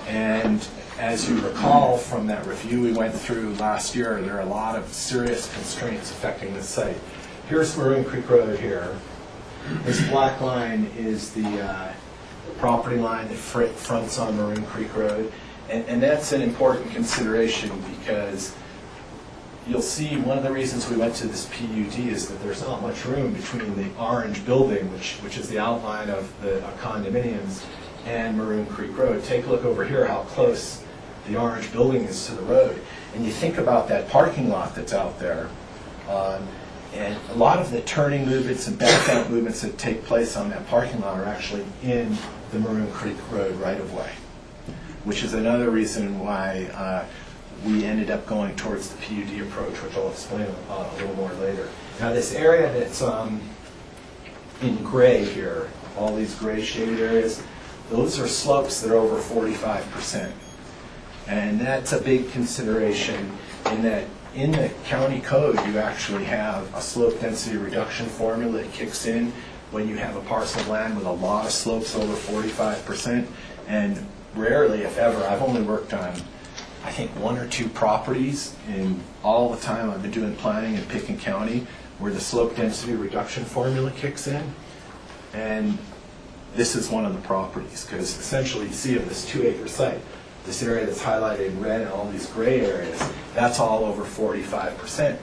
S20: and as you recall from that review we went through last year, there are a lot of serious constraints affecting this site. Here's Maroon Creek Road here. This black line is the property line that fronts on Maroon Creek Road, and that's an important consideration because you'll see one of the reasons we went to this PUD is that there's not much room between the orange building, which is the outline of the condominiums, and Maroon Creek Road. Take a look over here how close the orange building is to the road. And you think about that parking lot that's out there, and a lot of the turning movements and back-out movements that take place on that parking lot are actually in the Maroon Creek Road right-of-way, which is another reason why we ended up going towards the PUD approach, which I'll explain a little more later. Now this area that's in gray here, all these gray shaded areas, those are slopes that are over 45%. And that's a big consideration in that in the county code you actually have a slope density reduction formula that kicks in when you have a parcel of land with a lot of slopes over 45%. And rarely, if ever, I've only worked on I think 1 or 2 properties in all the time I've been doing planning in Pickens County where the slope density reduction formula kicks in. And this is one of the properties because essentially you see of this 2-acre site, this area that's highlighted in red and all these gray areas, that's all over 45%.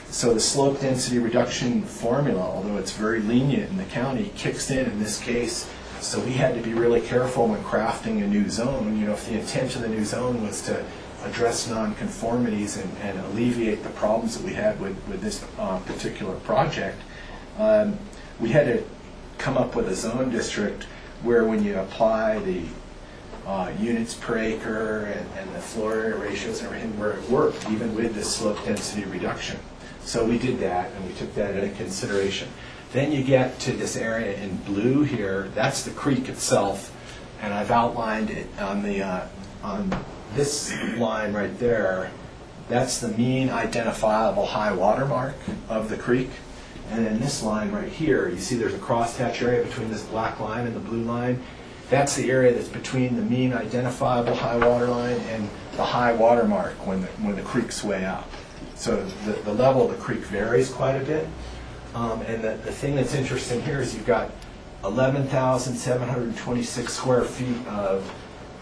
S20: So the slope density reduction formula, although it's very lenient in the county, kicks in this case. So we had to be really careful when crafting a new zone. You know, if the intent of the new zone was to address nonconformities and alleviate the problems that we had with this particular project, we had to come up with a zone district where when you apply the units per acre and the floor area ratios and everything, where it worked, even with this slope density reduction. So we did that, and we took that into consideration. Then you get to this area in blue here. That's the creek itself, and I've outlined it on this line right there. That's the mean identifiable high water mark of the creek. And then this line right here, you see there's a crosshatch area between this black line and the blue line. That's the area that's between the mean identifiable high water line and the high water mark when the creek's way up. So the level of the creek varies quite a bit. And the thing that's interesting here is you've got 11,726 square feet of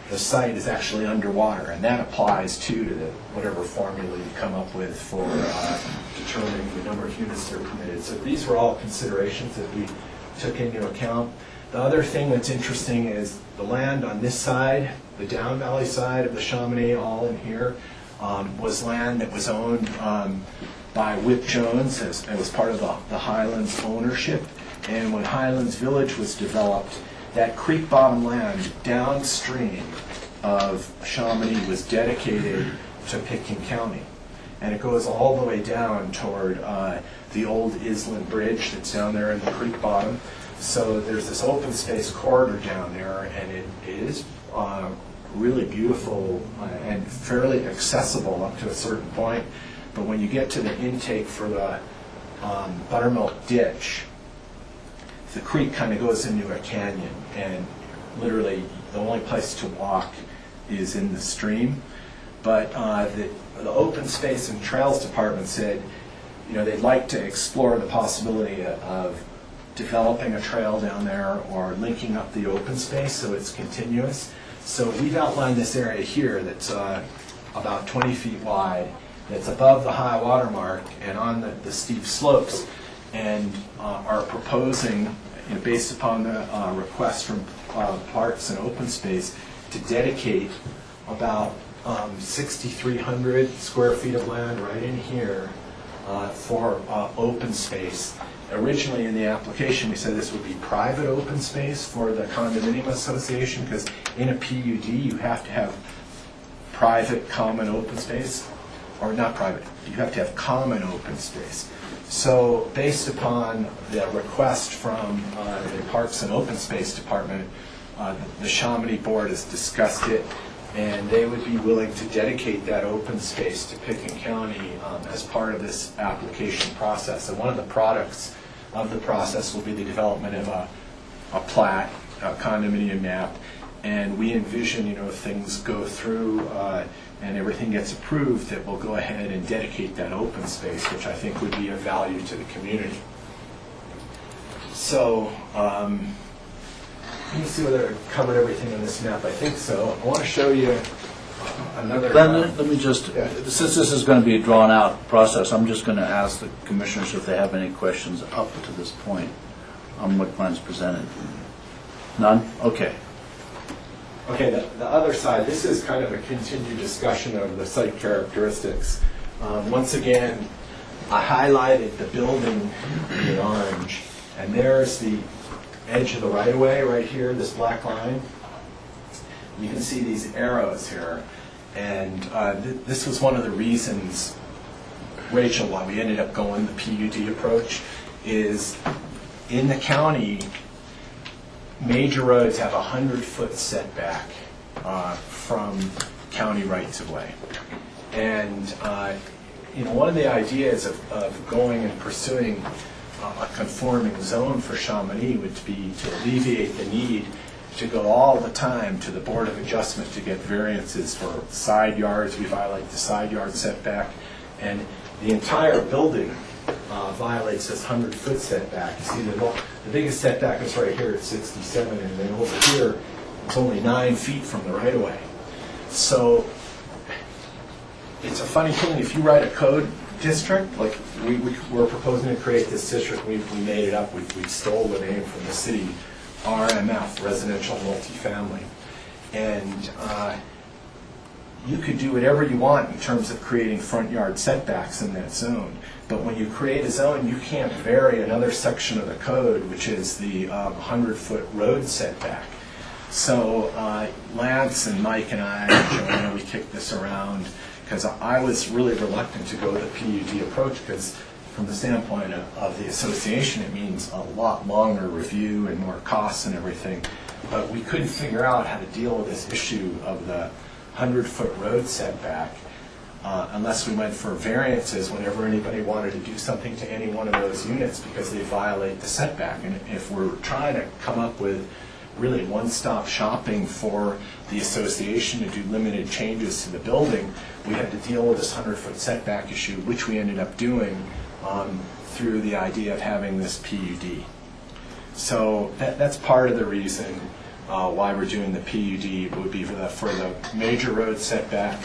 S20: the site is actually underwater, and that applies to whatever formula you come up with for determining the number of units that are permitted. So these were all considerations that we took into account. The other thing that's interesting is the land on this side, the down valley side of the Chamonix, all in here, was land that was owned by Whip Jones. It was part of the Highlands ownership. And when Highlands Village was developed, that creek bottom land downstream of Chamonix was dedicated to Pitkin County. And it goes all the way down toward the old Island Bridge that's down there in the creek bottom. So there's this open space corridor down there, and it is really beautiful and fairly accessible up to a certain point. But when you get to the intake for the Buttermilk Ditch, the creek kind of goes into a canyon, and literally the only place to walk is in the stream. But the Open Space and Trails Department said, they'd like to explore the possibility of developing a trail down there or linking up the open space so it's continuous. So we've outlined this area here that's about 20 feet wide, that's above the high water mark and on the steep slopes, and are proposing, based upon the request from Parks and Open Space, to dedicate about 6,300 square feet of land right in here for open space. Originally in the application, we said this would be private open space for the condominium association, because in a PUD you have to have private common open space, or not private, you have to have common open space. So based upon the request from the Parks and Open Space Department, the Chamonix Board has discussed it, and they would be willing to dedicate that open space to Pitkin County as part of this application process. And one of the products of the process will be the development of a plat, a condominium map, and we envision, if things go through and everything gets approved, that we'll go ahead and dedicate that open space, which I think would be of value to the community. So, let me see whether I covered everything on this map. I think so. I want to show you another...
S18: Then let me just, since this is going to be a drawn-out process, I'm just going to ask the commissioners if they have any questions up to this point on what plans presented. None? Okay.
S20: Okay, the other side, this is kind of a continued discussion of the site characteristics. Once again, I highlighted the building in orange, and there's the edge of the right-of-way right here, this black line. You can see these arrows here, and this was one of the reasons, Rachel, why we ended up going the PUD approach, is in the county, major roads have a 100-foot setback from county rights-of-way. And one of the ideas of going and pursuing a conforming zone for Chamonix would be to alleviate the need to go all the time to the Board of Adjustment to get variances for side yards. We violate the side yard setback, and the entire building violates this 100-foot setback. You see, the biggest setback is right here at 67, and then over here, it's only 9 feet from the right-of-way. So it's a funny thing, if you write a code district, like we're proposing to create this district, we made it up, we stole the name from the city, RMF, Residential Multifamily. And you could do whatever you want in terms of creating front yard setbacks in that zone. But when you create a zone, you can't vary another section of the code, which is the 100-foot road setback. So Lance and Mike and I, Joanna, we kicked this around because I was really reluctant to go the PUD approach, because from the standpoint of the association, it means a lot longer review and more costs and everything. But we couldn't figure out how to deal with this issue of the 100-foot road setback unless we went for variances whenever anybody wanted to do something to any one of those units, because they violate the setback. And if we're trying to come up with really one-stop shopping for the association to do limited changes to the building, we had to deal with this 100-foot setback issue, which we ended up doing through the idea of having this PUD. So that's part of the reason why we're doing the PUD, would be for the major road setback,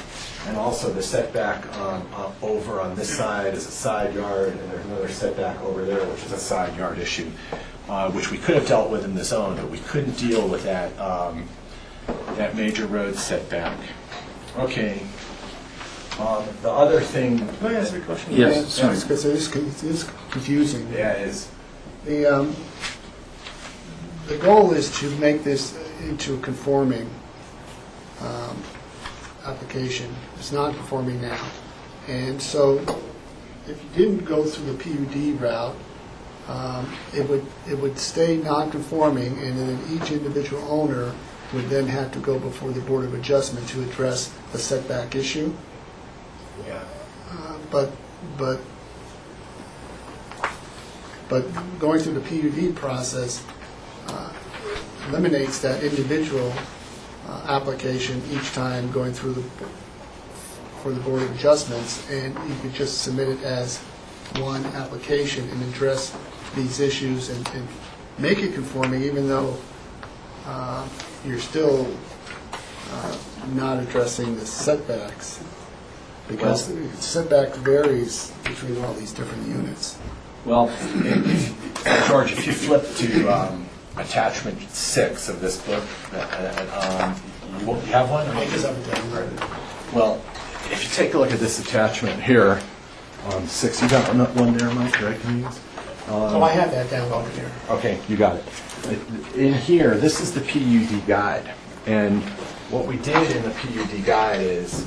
S20: and also the setback over on this side is a side yard, and there's another setback over there, which is a side yard issue, which we could have dealt with in the zone, but we couldn't deal with that major road setback. Okay. The other thing...
S11: Can I ask you a question?
S2: Yes.
S11: Because it is confusing.
S20: Yeah, it is.
S11: The goal is to make this into a conforming application. It's not conforming now. And so if you didn't go through the PUD route, it would stay non-conforming, and then each individual owner would then have to go before the Board of Adjustment to address the setback issue.
S20: Yeah.
S11: But going through the PUD process eliminates that individual application each time going through for the Board of Adjustments, and you could just submit it as one application and address these issues and make it conforming, even though you're still not addressing the setbacks, because the setback varies between all these different units.
S20: Well, George, if you flip to attachment 6 of this book, you have one?
S11: I just have it down.
S20: Well, if you take a look at this attachment here, 6, you got one there, Mike, that I can use?
S11: I have that down over here.
S20: Okay, you got it. In here, this is the PUD guide. And what we did in the PUD guide is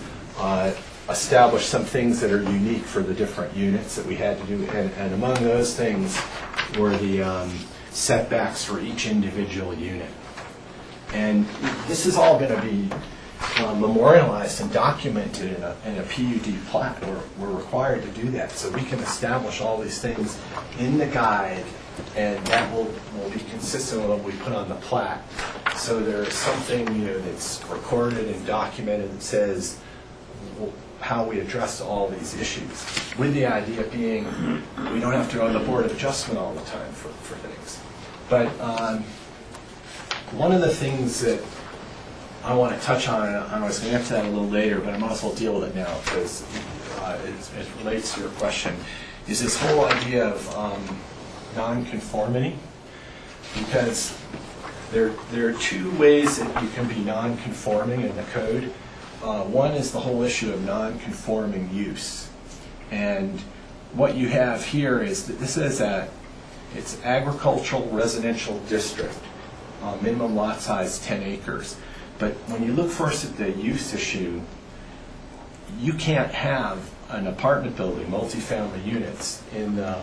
S20: establish some things that are unique for the different units that we had to do. And among those things were the setbacks for each individual unit. And this is all going to be memorialized and documented in a PUD plat. We're required to do that, so we can establish all these things in the guide, and that will be consistent with what we put on the plat. So there's something that's recorded and documented that says how we address all these issues, with the idea being we don't have to go to the Board of Adjustment all the time for things. But one of the things that I want to touch on, and I was going to get to that a little later, but I might as well deal with it now because it relates to your question, is this whole idea of nonconformity. Because there are two ways that you can be nonconforming in the code. One is the whole issue of nonconforming use. And what you have here is that this is it's agricultural residential district, minimum lot size 10 acres. But when you look first at the use issue, you can't have an apartment building, multifamily units, in the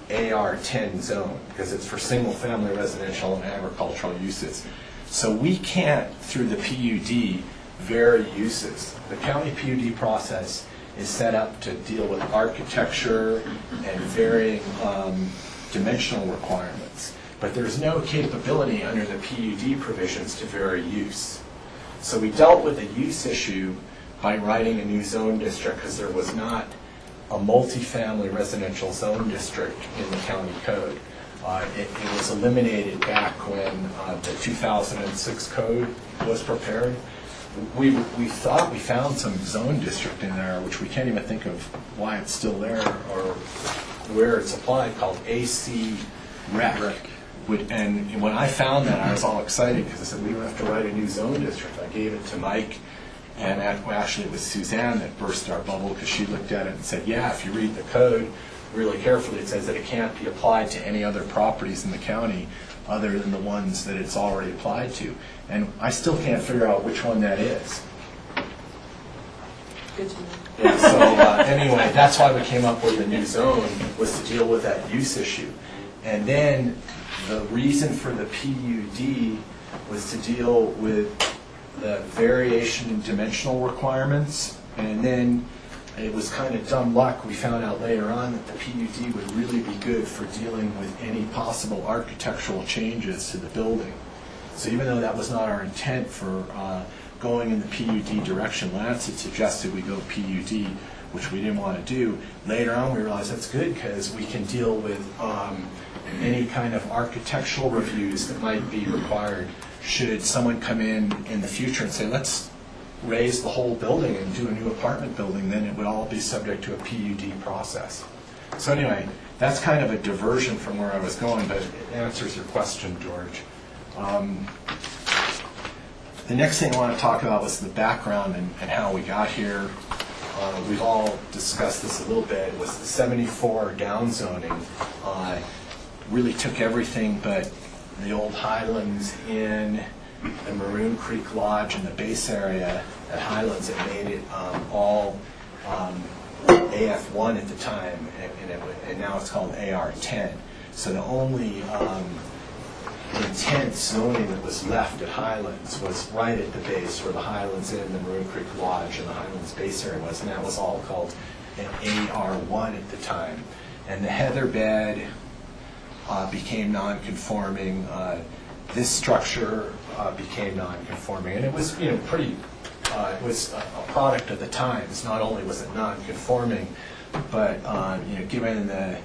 S20: AR10 zone because it's for single-family residential and agricultural uses. So we can't, through the PUD, vary uses. The county PUD process is set up to deal with architecture and varying dimensional requirements. But there's no capability under the PUD provisions to vary use. So we dealt with the use issue by writing a new zone district because there was not a multifamily residential zone district in the county code. It was eliminated back when the 2006 code was prepared. We thought we found some zone district in there, which we can't even think of why it's still there or where it's applied, called AC Rec. And when I found that, I was all excited because I said, we don't have to write a new zone district. I gave it to Mike, and actually it was Suzanne that burst our bubble because she looked at it and said, yeah, if you read the code really carefully, it says that it can't be applied to any other properties in the county other than the ones that it's already applied to. And I still can't figure out which one that is.
S19: Good to know.
S20: Yeah, so anyway, that's why we came up with the new zone, was to deal with that use issue. And then the reason for the PUD was to deal with the variation in dimensional requirements. And then it was kind of dumb luck. We found out later on that the PUD would really be good for dealing with any possible architectural changes to the building. So even though that was not our intent for going in the PUD direction, Lance had suggested we go PUD, which we didn't want to do. Later on we realized that's good because we can deal with any kind of architectural reviews that might be required should someone come in the future and say, let's raise the whole building and do a new apartment building, then it would all be subject to a PUD process. So anyway, that's kind of a diversion from where I was going, but it answers your question, George. The next thing I want to talk about was the background and how we got here. we've all discussed this a little bit, was the 74 downzoning really took everything but the old Highlands Inn, the Maroon Creek Lodge, and the base area at Highlands. It made it all AF1 at the time, and now it's called AR10. So the only intense zoning that was left at Highlands was right at the base where the Highlands Inn, the Maroon Creek Lodge, and the Highlands base area was, and that was all called an AR1 at the time. And the heather bed became non-conforming. This structure became non-conforming, and it was, pretty. It was a product of the times. Not only was it non-conforming, but given the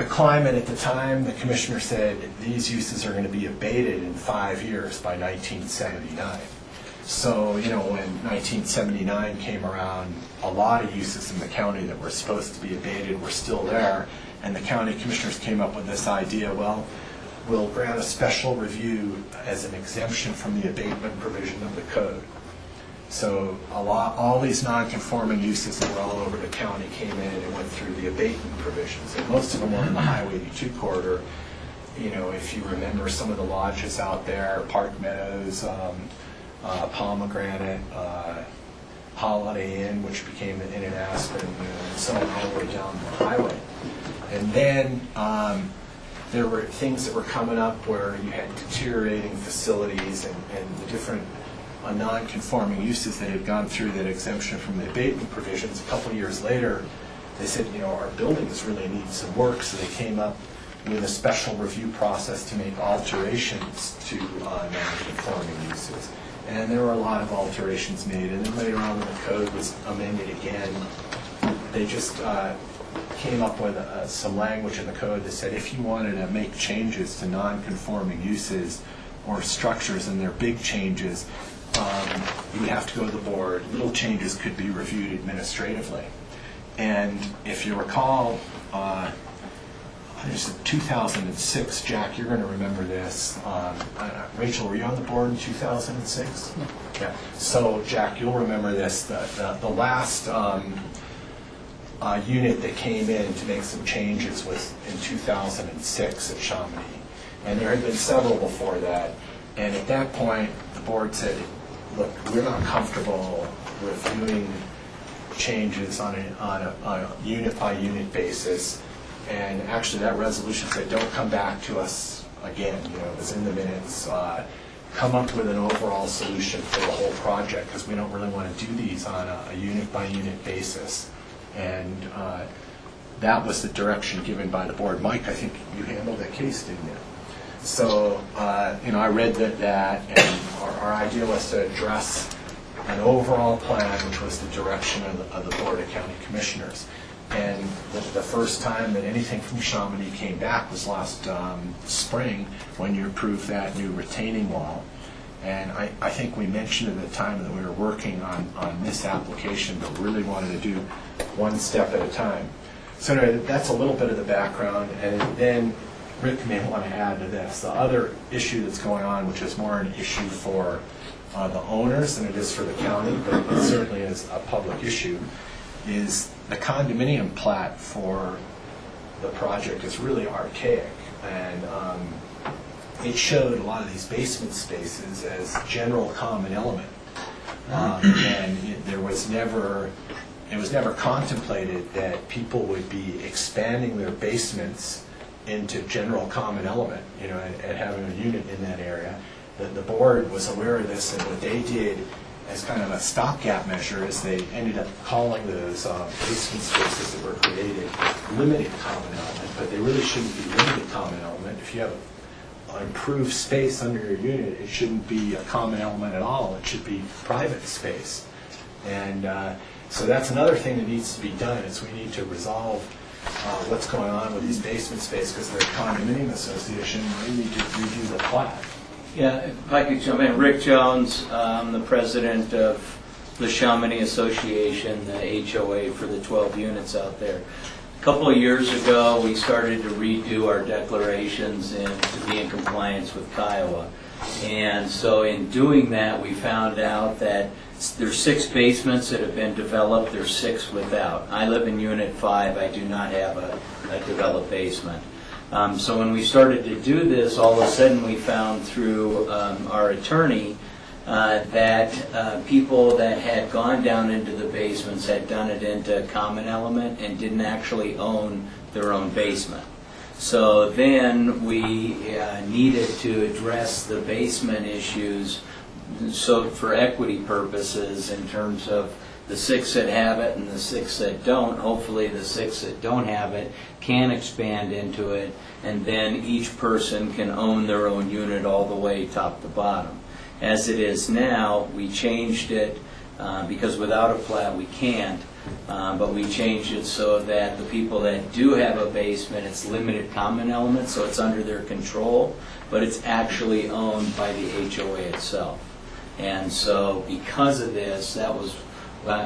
S20: climate at the time, the commissioner said these uses are going to be abated in 5 years by 1979. So, when 1979 came around, a lot of uses in the county that were supposed to be abated were still there, and the county commissioners came up with this idea, well, we'll grant a special review as an exemption from the abatement provision of the code. So all these non-conforming uses that were all over the county came in and went through the abatement provisions, and most of them were in the Highway 82 corridor. If you remember some of the lodges out there, Park Meadows, Pomegranate, Holiday Inn, which became an Inn in Aspen, and so on all the way down the highway. And then there were things that were coming up where you had deteriorating facilities and the different non-conforming uses that had gone through that exemption from the abatement provisions. A couple of years later, they said, our buildings really need some work, so they came up with a special review process to make alterations to non-conforming uses. And there were a lot of alterations made, and then later on when the code was amended again, they just came up with some language in the code that said if you wanted to make changes to non-conforming uses or structures, and they're big changes, you would have to go to the board. Little changes could be reviewed administratively. And if you recall, there's 2006, Jack, you're going to remember this. Rachel, were you on the board in 2006? Yeah. So, Jack, you'll remember this. The last unit that came in to make some changes was in 2006 at Chamonix. And there had been several before that. And at that point, the board said, look, we're not comfortable reviewing changes on a unit-by-unit basis. And actually, that resolution said, don't come back to us again. It was in the minutes. Come up with an overall solution for the whole project, because we don't really want to do these on a unit-by-unit basis. And that was the direction given by the board. Mike, I think you handled that case, didn't you? So, I read that, and our idea was to address an overall plan, which was the direction of the Board of County Commissioners. And the first time that anything from Chamonix came back was last spring, when you approved that new retaining wall. And I think we mentioned at the time that we were working on this application, but really wanted to do one step at a time. So anyway, that's a little bit of the background, and then Rick may want to add to this. The other issue that's going on, which is more an issue for the owners than it is for the county, but it certainly is a public issue, is the condominium plat for the project is really archaic. And it showed a lot of these basement spaces as general common element. And it was never contemplated that people would be expanding their basements into general common element, and having a unit in that area. The board was aware of this, and what they did as kind of a stopgap measure is they ended up calling those basement spaces that were created limited common element, but they really shouldn't be limited common element. If you have an improved space under your unit, it shouldn't be a common element at all. It should be private space. And so that's another thing that needs to be done, is we need to resolve what's going on with these basement space, because they're a condominium association. We need to review the plat.
S21: Yeah, if I could jump in. Rick Jones, I'm the president of the Chamonix Association, the HOA for the 12 units out there. A couple of years ago, we started to redo our declarations and to be in compliance with Kiowa. And so in doing that, we found out that there's 6 basements that have been developed, there's 6 without. I live in Unit 5, I do not have a developed basement. So when we started to do this, all of a sudden we found through our attorney that people that had gone down into the basements had done it into a common element and didn't actually own their own basement. So then we needed to address the basement issues, so for equity purposes, in terms of the 6 that have it and the 6 that don't. Hopefully the 6 that don't have it can expand into it, and then each person can own their own unit all the way top to bottom. As it is now, we changed it because without a plat we can't, but we changed it so that the people that do have a basement, it's limited common element, so it's under their control, but it's actually owned by the HOA itself. And so because of this, that was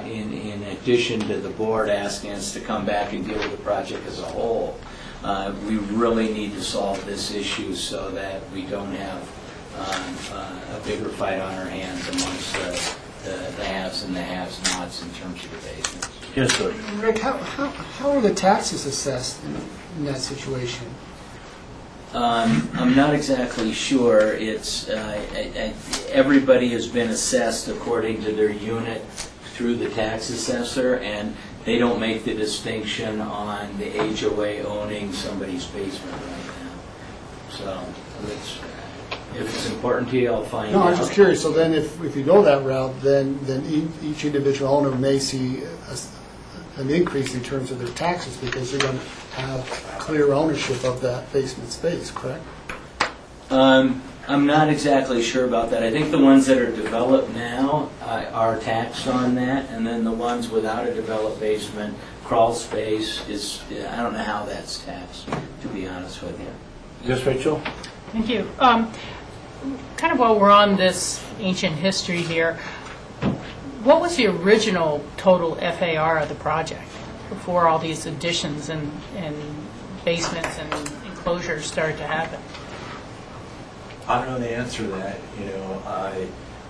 S21: in addition to the board asking us to come back and deal with the project as a whole, we really need to solve this issue so that we don't have a bigger fight on our hands amongst the haves and the have-nots in terms of the basements.
S18: Yes, sir.
S11: Rick, how are the taxes assessed in that situation?
S21: I'm not exactly sure. It's everybody has been assessed according to their unit through the tax assessor, and they don't make the distinction on the HOA owning somebody's basement right now. So if it's important to you, I'll find out.
S11: No, I'm just curious. So then if you go that route, then each individual owner may see an increase in terms of their taxes because they're going to have clear ownership of that basement space, correct?
S21: I'm not exactly sure about that. I think the ones that are developed now are taxed on that, and then the ones without a developed basement, crawl space, I don't know how that's taxed, to be honest with you.
S18: Yes, Rachel?
S8: Thank you. Kind of while we're on this ancient history here, what was the original total FAR of the project before all these additions and basements and enclosures started to happen?
S20: I don't know the answer to that.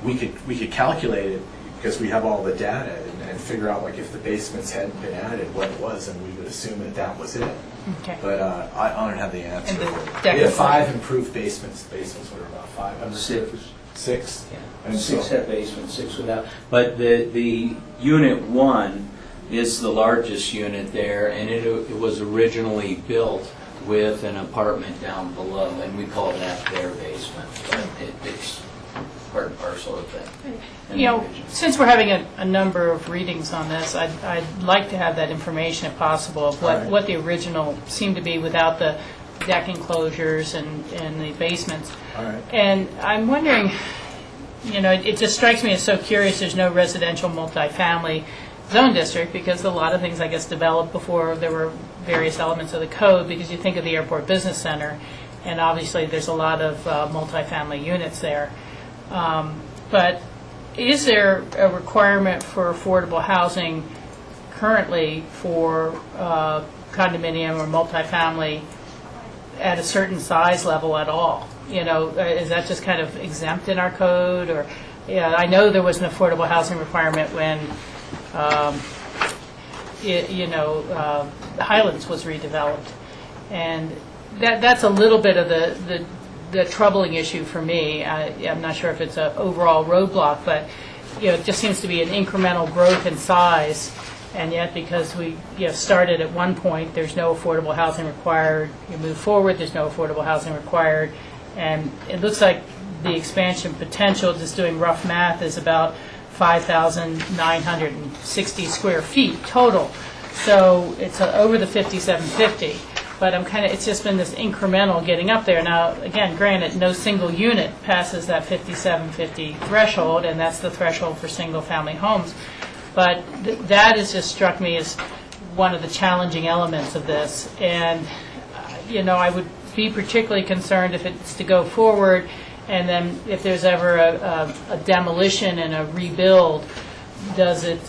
S20: We could calculate it because we have all the data and figure out like if the basements hadn't been added, what it was, and we would assume that was it.
S8: Okay.
S20: But I don't have the answer.
S8: And
S20: We have 5 improved basements. The basements were about 500. 6.
S21: Yeah.
S20: And
S21: 6
S20: so-
S21: have basements, 6 without. But the unit 1 is the largest unit there, and it was originally built with an apartment down below, and we call that their basement. But it's part and parcel of that.
S8: Since we're having a number of readings on this, I'd like to have that information if possible of what the original seemed to be without the deck enclosures and the basements.
S20: All right.
S8: And I'm wondering, it just strikes me as so curious there's no residential multifamily zone district because a lot of things, I guess, developed before there were various elements of the code, because you think of the Airport Business Center, and obviously there's a lot of multifamily units there. But is there a requirement for affordable housing currently for condominium or multifamily at a certain size level at all? Is that just kind of exempt in our code? Or I know there was an affordable housing requirement when Highlands was redeveloped, and that's a little bit of the troubling issue for me. I'm not sure if it's an overall roadblock, but it just seems to be an incremental growth in size, and yet because we started at one point, there's no affordable housing required. You move forward, there's no affordable housing required, and it looks like the expansion potential, just doing rough math, is about 5,960 square feet total. So it's over the 5750. But it's just been this incremental getting up there. Now, again, granted, no single unit passes that 5750 threshold, and that's the threshold for single-family homes. But that has just struck me as one of the challenging elements of this. And, I would be particularly concerned if it's to go forward, and then if there's ever a demolition and a rebuild, does it,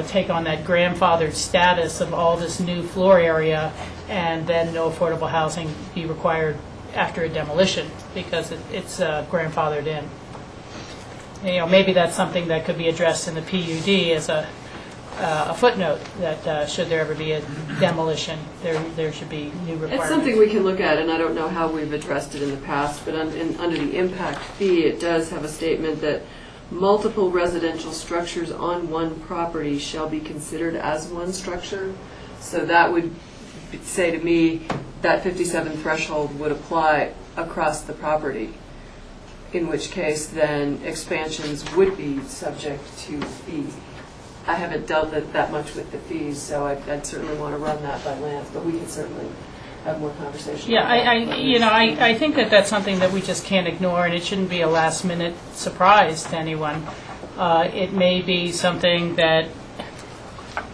S8: take on that grandfathered status of all this new floor area, and then no affordable housing be required after a demolition, because it's grandfathered in. Maybe that's something that could be addressed in the PUD as a footnote, that should there ever be a demolition, there should be new requirements.
S19: It's something we can look at, and I don't know how we've addressed it in the past, but under the impact fee, it does have a statement that multiple residential structures on one property shall be considered as one structure. So that would say to me that 57 threshold would apply across the property, in which case then expansions would be subject to fees. I haven't dealt that much with the fees, so I'd certainly want to run that by Lance, but we can certainly have more conversation.
S8: Yeah, I think that's something that we just can't ignore, and it shouldn't be a last-minute surprise to anyone. It may be something that,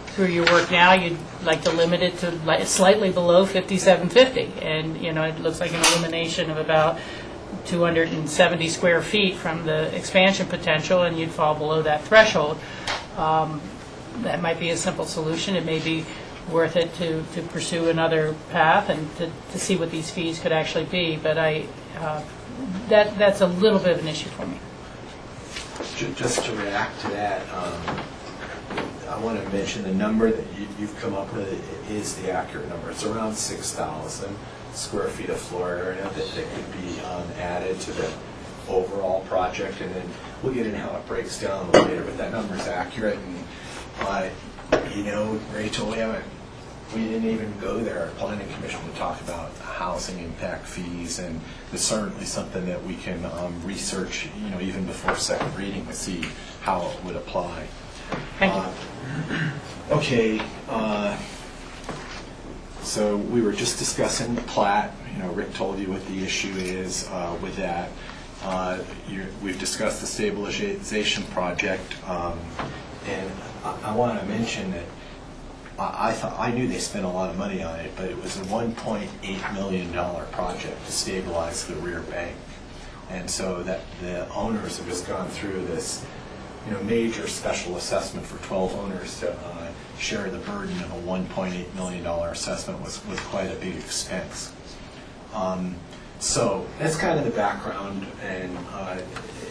S8: through your work now, you'd like to limit it to slightly below 5750, and it looks like an elimination of about 270 square feet from the expansion potential, and you'd fall below that threshold. That might be a simple solution. It may be worth it to pursue another path and to see what these fees could actually be, but that's a little bit of an issue for me.
S3: Just to react to that, I want to mention the number that you've come up with is the accurate number. It's around 6,000 square feet of floor area that could be added to the overall project, and then we'll get into how it breaks down a little later, but that number is accurate. And Rachel, we didn't even go there at Planning Commission to talk about housing impact fees, and it's certainly something that we can research, even before second reading to see how it would apply.
S8: Thank you.
S3: Okay, so we were just discussing the plat. Rick told you what the issue is with that. We've discussed the stabilization project, and I want to mention that I knew they spent a lot of money on it, but it was a $1.8 million project to stabilize the rear bank, and so that the owners have just gone through this, major special assessment for 12 owners to share the burden of a $1.8 million assessment was quite a big expense. So that's kind of the background, and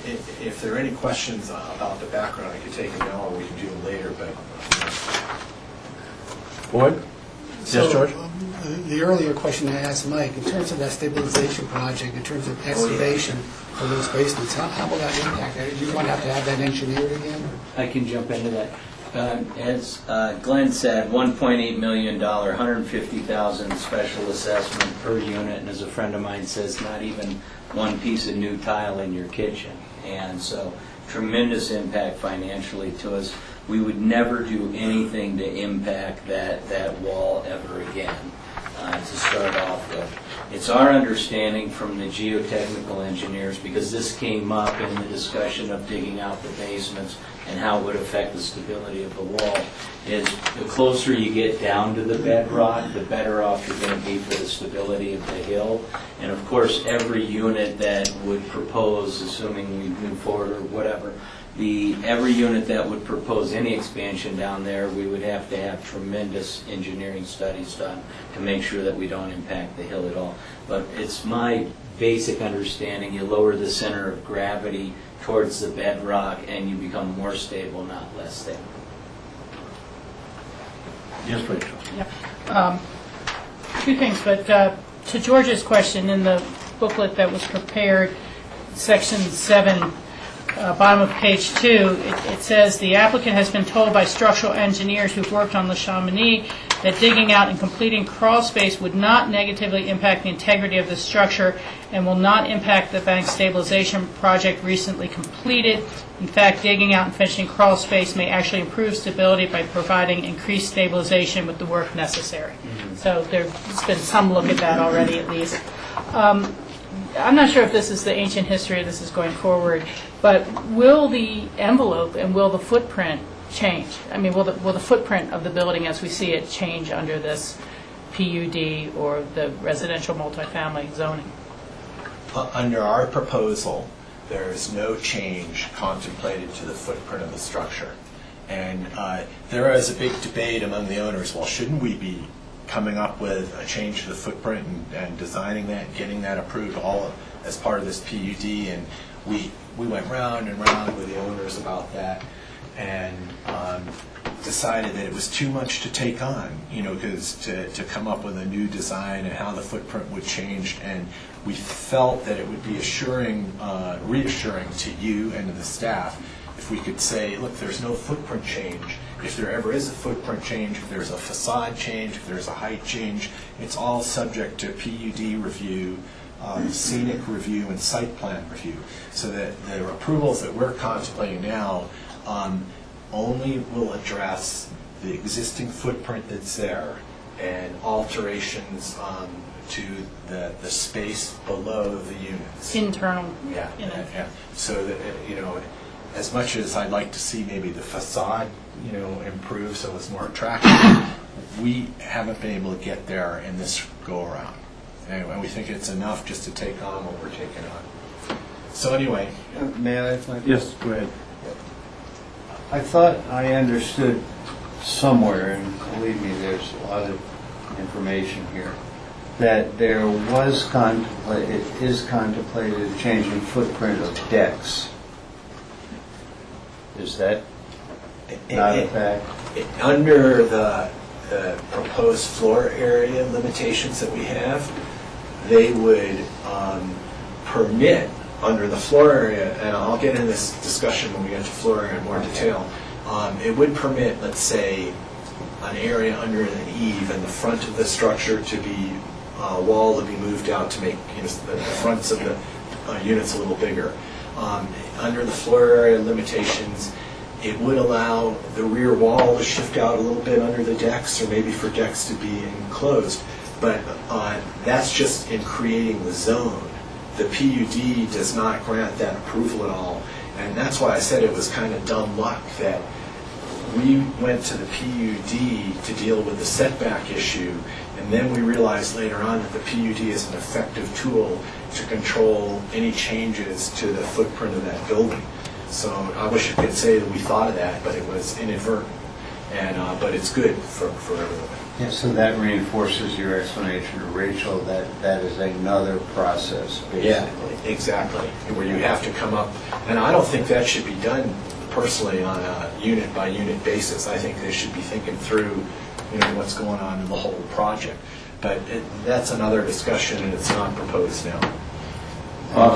S3: if there are any questions about the background, I could take them now, or we can do them later. But
S17: Boyd? Yes, George?
S11: The earlier question I asked Mike, in terms of that stabilization project, in terms of excavation for those basements, how will that impact? Are you going to have that engineered again?
S21: I can jump into that. As Glenn said, $1.8 million, $150,000 special assessment per unit, and as a friend of mine says, not even one piece of new tile in your kitchen. And so tremendous impact financially to us. We would never do anything to impact that wall ever again, to start off with. It's our understanding from the geotechnical engineers, because this came up in the discussion of digging out the basements and how it would affect the stability of the wall, is the closer you get down to the bedrock, the better off you're going to be for the stability of the hill. And of course, every unit that would propose, assuming we move forward or whatever, every unit that would propose any expansion down there, we would have to have tremendous engineering studies done to make sure that we don't impact the hill at all. But it's my basic understanding, you lower the center of gravity towards the bedrock and you become more stable, not less stable.
S17: Yes, Rachel.
S8: Yep. Two things, but to George's question, in the booklet that was prepared, section 7, bottom of page 2, it says the applicant has been told by structural engineers who've worked on the Chamonix that digging out and completing crawl space would not negatively impact the integrity of the structure and will not impact the bank stabilization project recently completed. In fact, digging out and finishing crawl space may actually improve stability by providing increased stabilization with the work necessary. So there's been some look at that already, at least. I'm not sure if this is the ancient history or this is going forward, but will the envelope and will the footprint change? I mean, will the footprint of the building as we see it change under this PUD or the residential multifamily zoning?
S3: Under our proposal, there is no change contemplated to the footprint of the structure. And there is a big debate among the owners, well, shouldn't we be coming up with a change to the footprint and designing that, getting that approved all as part of this PUD. And we went round and round with the owners about that, and decided that it was too much to take on, because to come up with a new design and how the footprint would change. And we felt that it would be reassuring to you and to the staff if we could say, look, there's no footprint change. If there ever is a footprint change, if there's a facade change, if there's a height change, it's all subject to PUD review, scenic review, and site plan review. So that the approvals that we're contemplating now only will address the existing footprint that's there and alterations to the space below the units.
S8: Internal.
S3: Yeah. So that, as much as I'd like to see maybe the facade, improve so it's more attractive, we haven't been able to get there in this go-around. And we think it's enough just to take on what we're taking on. So anyway.
S5: May I?
S17: Yes, go ahead.
S5: I thought I understood somewhere, and believe me, there's a lot of information here, that there was it is contemplated a change in footprint of decks. Is that not a fact?
S3: Under the proposed floor area limitations that we have, they would permit, under the floor area, and I'll get into this discussion when we get to floor area in more detail, it would permit, let's say, an area under an eave and the front of the structure to be wall to be moved out to make the fronts of the units a little bigger. Under the floor area limitations, it would allow the rear wall to shift out a little bit under the decks, or maybe for decks to be enclosed. But that's just in creating the zone. The PUD does not grant that approval at all. And that's why I said it was kind of dumb luck that we went to the PUD to deal with the setback issue, and then we realized later on that the PUD is an effective tool to control any changes to the footprint of that building. So I wish I could say that we thought of that, but it was inadvertent. And but it's good for everyone.
S5: Yeah, so that reinforces your explanation to Rachel that that is another process, basically.
S3: Yeah, exactly. Where you have to come up, and I don't think that should be done personally on a unit by unit basis. I think they should be thinking through, what's going on in the whole project. But that's another discussion, and it's not proposed now.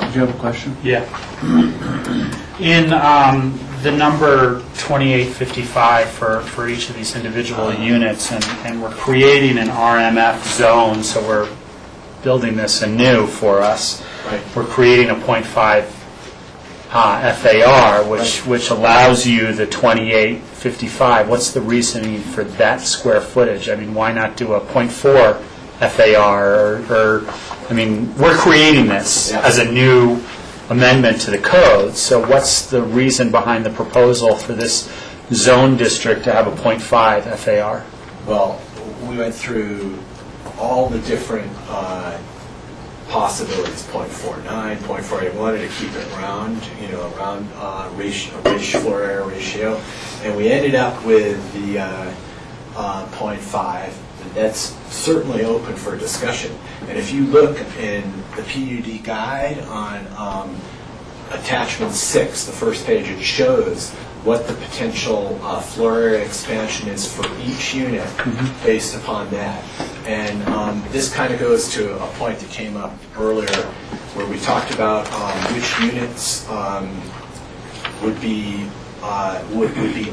S17: Did you have a question?
S12: Yeah. In the number 2855 for each of these individual units, and we're creating an RMF zone, so we're building this anew for us.
S3: Right.
S12: We're creating a 0.5 FAR, which allows you the 2855. What's the reasoning for that square footage? I mean, why not do a 0.4 FAR? We're creating this as a new amendment to the code, so what's the reason behind the proposal for this zone district to have a 0.5 FAR?
S3: Well, we went through all the different possibilities, 0.49, 0.48. We wanted to keep it round, floor area ratio, and we ended up with the 0.5. That's certainly open for discussion. And if you look in the PUD guide on attachment 6, the first page, it shows what the potential floor area expansion is for each unit based upon that. And this kind of goes to a point that came up earlier where we talked about which units would be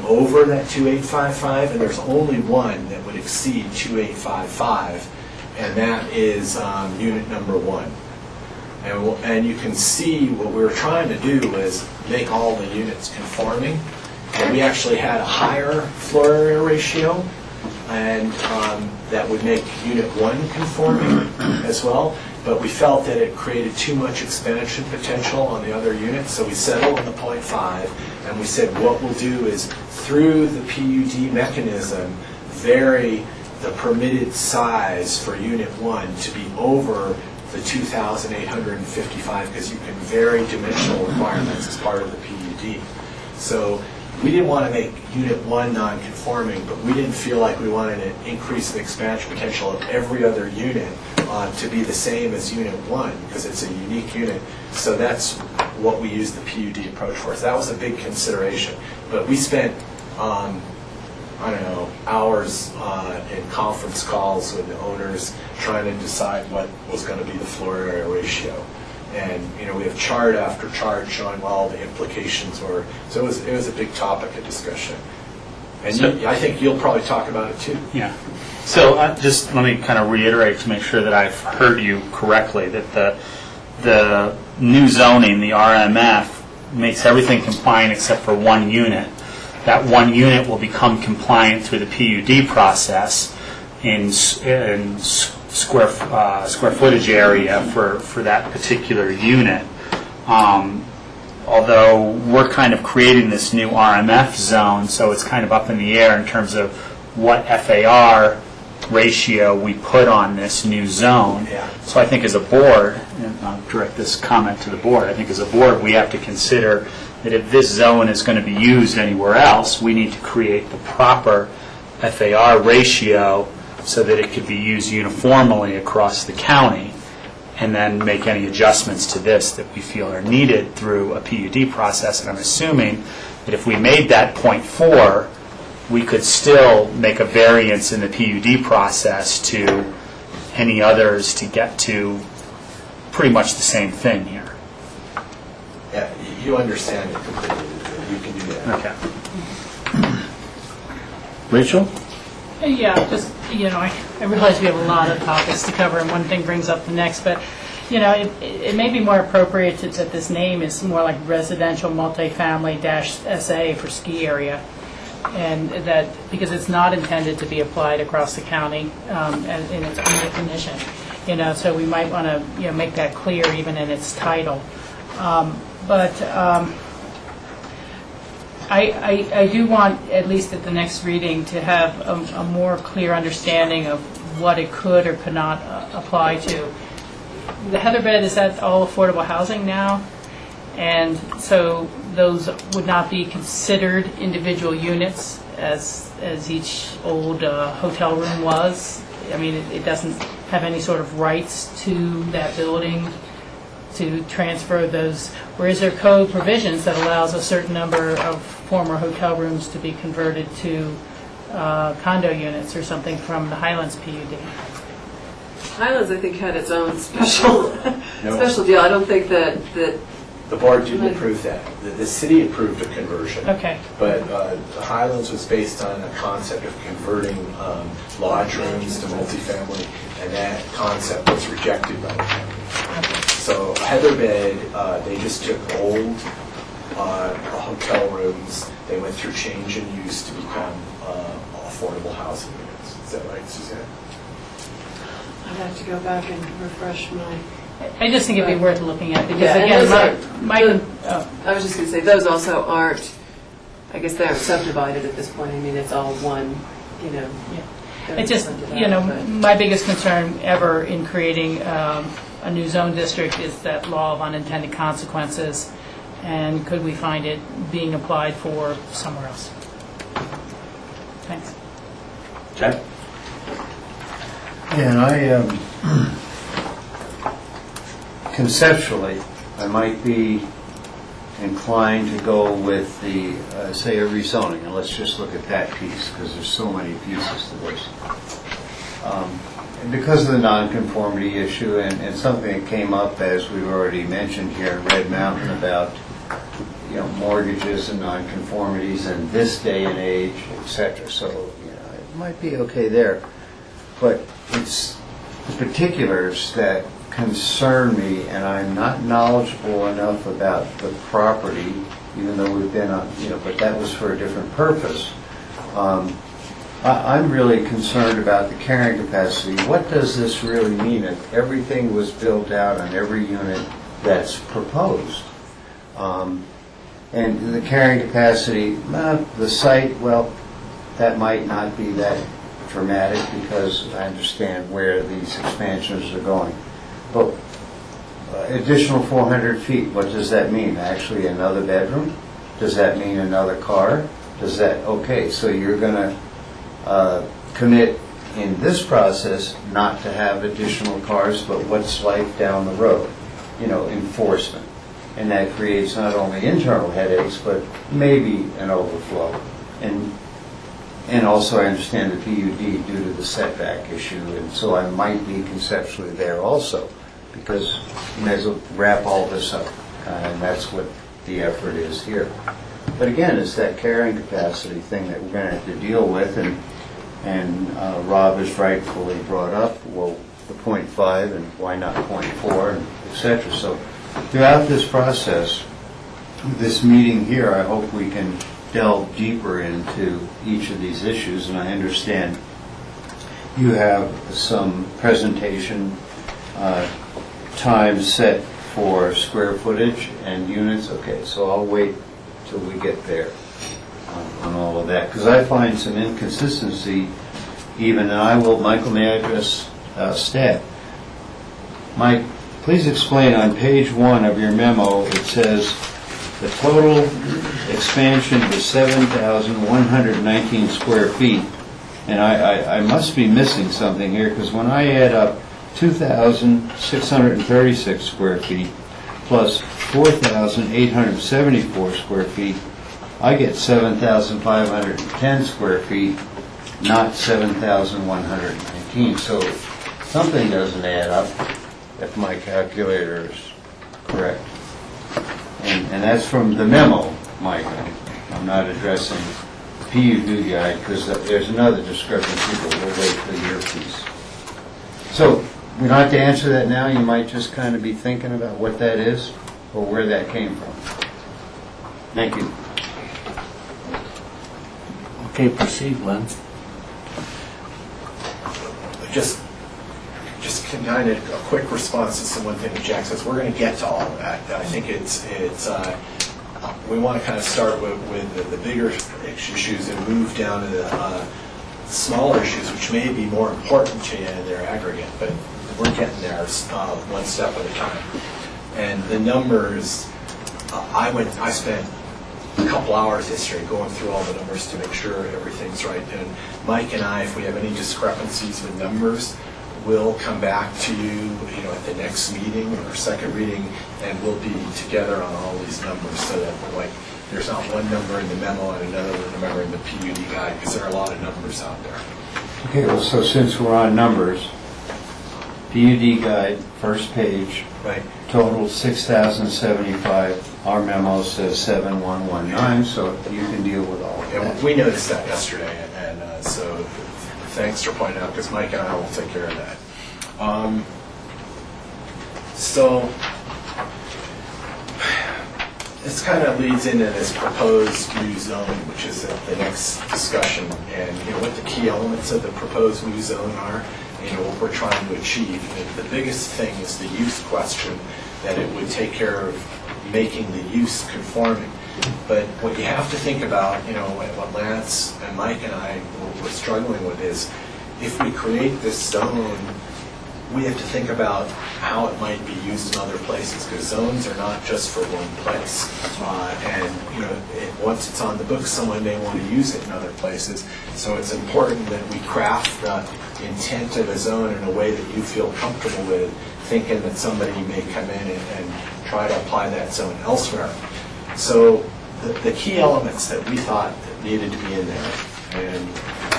S3: over that 2855, and there's only one that would exceed 2855, and that is unit number 1. And you can see what we were trying to do was make all the units conforming, and we actually had a higher floor area ratio, and that would make unit 1 conforming as well. But we felt that it created too much expansion potential on the other units, so we settled on the 0.5, and we said what we'll do is, through the PUD mechanism, vary the permitted size for unit 1 to be over the 2,855, because you can vary dimensional requirements as part of the PUD. So
S20: we didn't want to make Unit 1 non-conforming, but we didn't feel like we wanted to increase the expansion potential of every other unit to be the same as Unit 1, because it's a unique unit. So that's what we used the PUD approach for. So that was a big consideration. But we spent, I don't know, hours in conference calls with the owners trying to decide what was going to be the floor area ratio. And we have chart after chart showing what all the implications were. So it was a big topic of discussion. And I think you'll probably talk about it too.
S12: Yeah. So just let me kind of reiterate to make sure that I've heard you correctly, that the new zoning, the RMF, makes everything compliant except for one unit. That one unit will become compliant through the PUD process in square footage area for that particular unit. Although we're kind of creating this new RMF zone, so it's kind of up in the air in terms of what FAR ratio we put on this new zone.
S20: Yeah.
S12: So I think as a board, and I'll direct this comment to the board, I think as a board we have to consider that if this zone is going to be used anywhere else, we need to create the proper FAR ratio so that it could be used uniformly across the county, and then make any adjustments to this that we feel are needed through a PUD process. And I'm assuming that if we made that 0.4, we could still make a variance in the PUD process to any others to get to pretty much the same thing here.
S20: Yeah, you understand it completely. You can do that.
S12: Okay.
S8: Rachel? Yeah, just, I realize we have a lot of topics to cover, and one thing brings up the next, but, it may be more appropriate that this name is more like residential multifamily -SA for ski area, and that, because it's not intended to be applied across the county in its own definition, so we might want to, make that clear even in its title. I do want, at least at the next reading, to have a more clear understanding of what it could or could not apply to. The Heatherbed, is that all affordable housing now? And so those would not be considered individual units as each old hotel room was? I mean, it doesn't have any sort of rights to that building to transfer those, or is there code provisions that allows a certain number of former hotel rooms to be converted to condo units or something from the Highlands PUD?
S19: Highlands, I think, had its own special deal. I don't think that
S20: the board didn't approve that. The city approved a conversion.
S8: Okay.
S20: But the Highlands was based on a concept of converting lodge rooms to multifamily, and that concept was rejected by the county.
S8: Okay.
S20: So Heatherbed, they just took old hotel rooms, they went through change in use to become affordable housing units. Is that right, Suzanne?
S19: I'd have to go back and refresh my...
S8: I just think it'd be worth looking at, because
S19: Yeah,
S8: again,
S19: I was just going to say, those also aren't, I guess they aren't subdivided at this point. I mean, it's all one,
S8: Yeah. It's just, my biggest concern ever in creating a new zone district is that law of unintended consequences, and could we find it being applied for somewhere else? Thanks.
S12: Jack?
S5: And I, conceptually, I might be inclined to go with the, say, a rezoning, and let's just look at that piece, because there's so many pieces to this. And because of the nonconformity issue, and something that came up, as we've already mentioned here in Red Mountain, about mortgages and nonconformities in this day and age, etc. So it might be okay there, but it's the particulars that concern me, and I'm not knowledgeable enough about the property, even though we've been on, but that was for a different purpose. I'm really concerned about the carrying capacity. What does this really mean if everything was built out on every unit that's proposed? And the carrying capacity, the site, well, that might not be that dramatic because I understand where these expansions are going. But additional 400 feet, what does that mean? Actually another bedroom? Does that mean another car? Does that, okay, so you're going to commit in this process not to have additional cars, but what's like down the road? Enforcement. And that creates not only internal headaches, but maybe an overflow. And also I understand the PUD due to the setback issue, and so I might be conceptually there also, because you may as well wrap all this up, and that's what the effort is here. But again, it's that carrying capacity thing that we're going to have to deal with, and Rob has rightfully brought up, well, the 0.5 and why not 0.4, and et cetera. So throughout this process, this meeting here, I hope we can delve deeper into each of these issues, and I understand you have some presentation time set for square footage and units. Okay, so I'll wait till we get there on all of that, because I find some inconsistency even, and Michael, may I address staff? Mike, please explain on page 1 of your memo, it says the total expansion was 7,119 square feet. And I must be missing something here, because when I add up 2,636 square feet plus 4,874 square feet, I get 7,510 square feet, not 7,119. So something doesn't add up, if my calculator is correct. And that's from the memo, Mike. I'm not addressing PUD guide, because there's another discrepancy, but we'll wait for your piece. So, you don't have to answer that now. You might just kind of be thinking about what that is or where that came from. Thank you.
S18: Okay, proceed, Len.
S3: Just kind of a quick response to some one thing that Jack says. We're going to get to all of that. I think we want to kind of start with the bigger issues and move down to the smaller issues, which may be more important to you in their aggregate, but we're getting there one step at a time. And the numbers, I spent a couple hours yesterday going through all the numbers to make sure everything's right. And Mike and I, if we have any discrepancies with numbers, we'll come back to you, at the next meeting or second reading, and we'll be together on all these numbers, so that there's not one number in the memo and another number in the PUD guide, because there are a lot of numbers out there.
S5: Okay, well, so since we're on numbers, PUD guide, first page,
S3: right,
S5: total 6,075. Our memo says 7,119, so you can deal with all of that.
S3: We noticed that yesterday, and so thanks for pointing out, because Mike and I will take care of that. So this kind of leads into this proposed new zone, which is the next discussion, and what the key elements of the proposed new zone are, what we're trying to achieve. The biggest thing is the use question, that it would take care of making the use conforming. But what you have to think about, what Lance and Mike and I were struggling with is, if we create this zone, we have to think about how it might be used in other places, because zones are not just for one place. Once it's on the books, someone may want to use it in other places. So it's important that we craft the intent of a zone in a way that you feel comfortable with, thinking that somebody may come in and try to apply that zone elsewhere. So the key elements that we thought needed to be in there, and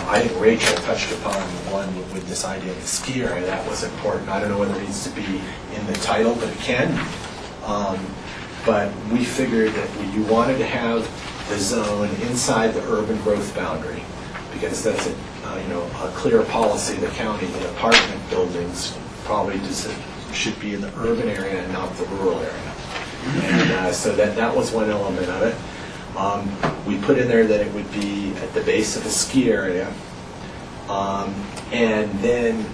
S3: I think Rachel touched upon one with this idea of the ski area. That was important. I don't know whether it needs to be in the title, but it can be. But we figured that you wanted to have the zone inside the urban growth boundary, because that's a clear policy of the county that apartment buildings probably should be in the urban area and not the rural area. And so that was one element of it. We put in there that it would be at the base of a ski area. And then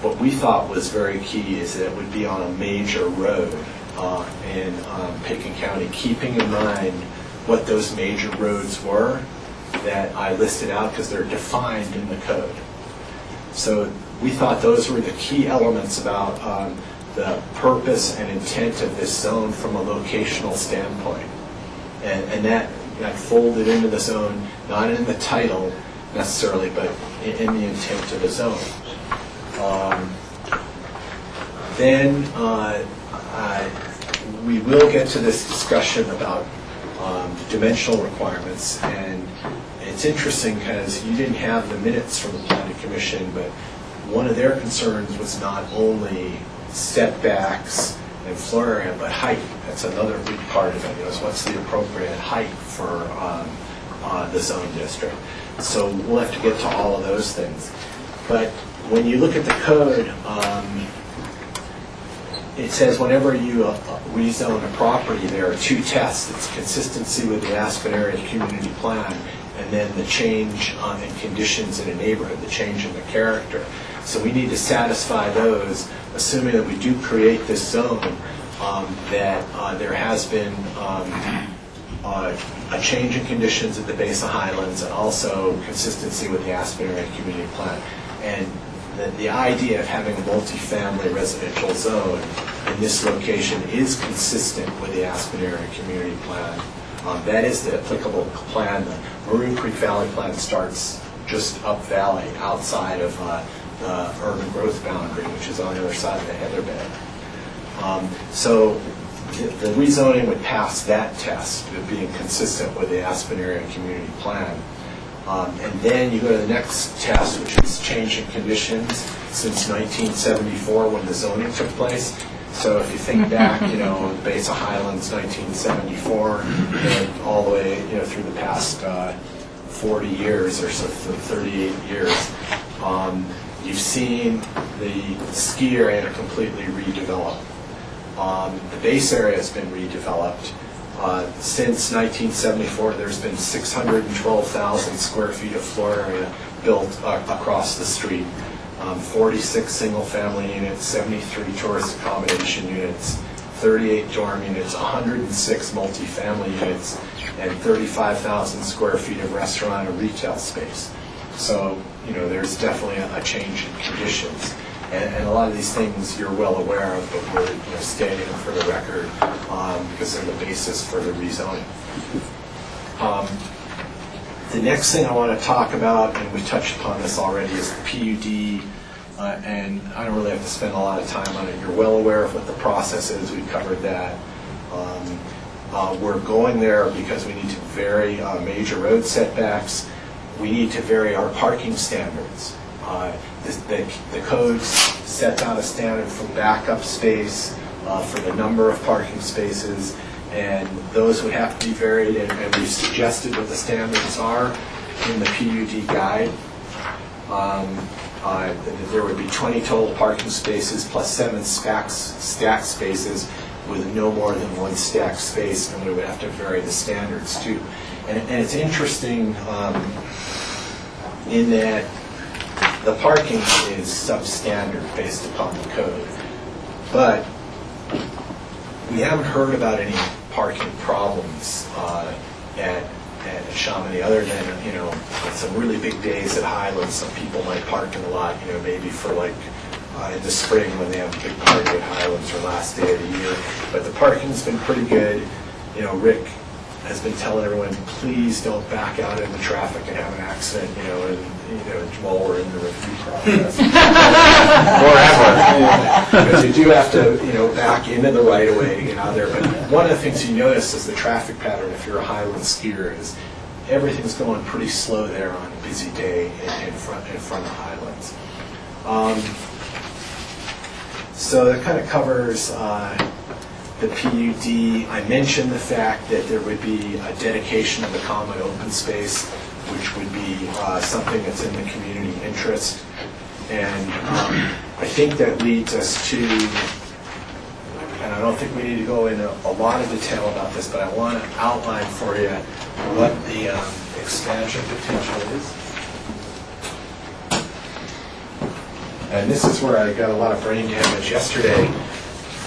S3: what we thought was very key is that it would be on a major road in Pickens County, keeping in mind what those major roads were that I listed out, because they're defined in the code. So we thought those were the key elements about the purpose and intent of this zone from a locational standpoint. And
S20: got folded into the zone, not in the title necessarily, but in the intent of the zone. Then we will get to this discussion about dimensional requirements, and it's interesting because you didn't have the minutes from the Planning Commission, but one of their concerns was not only setbacks and floor area, but height. That's another big part of it. Is what's the appropriate height for the zone district. So we'll have to get to all of those things. But when you look at the code, it says whenever you rezone a property, there are two tests. It's consistency with the Aspen Area Community Plan, and then the change in conditions in a neighborhood, the change in the character. So we need to satisfy those, assuming that we do create this zone, that there has been a change in conditions at the base of Highlands, and also consistency with the Aspen Area Community Plan. And the idea of having a multifamily residential zone in this location is consistent with the Aspen Area Community Plan. That is the applicable plan. The Maroon Creek Valley Plan starts just up valley, outside of the urban growth boundary, which is on the other side of the heather bed. So the rezoning would pass that test of being consistent with the Aspen Area Community Plan. And then you go to the next test, which is change in conditions since 1974 when the zoning took place. So if you think back, the base of Highlands, 1974, and all the way, through the past 40 years or so, 38 years, you've seen the ski area completely redeveloped. The base area has been redeveloped. Since 1974, there's been 612,000 square feet of floor area built across the street. 46 single-family units, 73 tourist accommodation units, 38 dorm units, 106 multifamily units, and 35,000 square feet of restaurant and retail space. So, there's definitely a change in conditions. And a lot of these things you're well aware of, but we're stating them for the record because they're the basis for the rezoning. The next thing I want to talk about, and we touched upon this already, is the PUD. And I don't really have to spend a lot of time on it. You're well aware of what the process is. We covered that. We're going there because we need to vary major road setbacks. We need to vary our parking standards. The code sets out a standard for backup space, for the number of parking spaces, and those would have to be varied, and we've suggested what the standards are in the PUD guide. There would be 20 total parking spaces plus 7 stacked spaces with no more than 1 stacked space, and we would have to vary the standards too. And it's interesting in that the parking is substandard based upon the code, but we haven't heard about any parking problems at Chamonix, other than some really big days at Highlands. Some people might park in the lot, maybe for in the spring when they have a big party at Highlands or last day of the year. But the parking's been pretty good. Rick has been telling everyone, please don't back out into traffic and have an accident, while we're in the review process. Forever. Because you do have to, back into the right of way to get out there. But one of the things you notice is the traffic pattern, if you're a Highland skier, is everything's going pretty slow there on a busy day in front of Highlands. So that kind of covers the PUD. I mentioned the fact that there would be a dedication of the common open space, which would be something that's in the community interest. And I think that leads us to, and I don't think we need to go into a lot of detail about this, but I want to outline for you what the expansion potential is. And this is where I got a lot of brain damage yesterday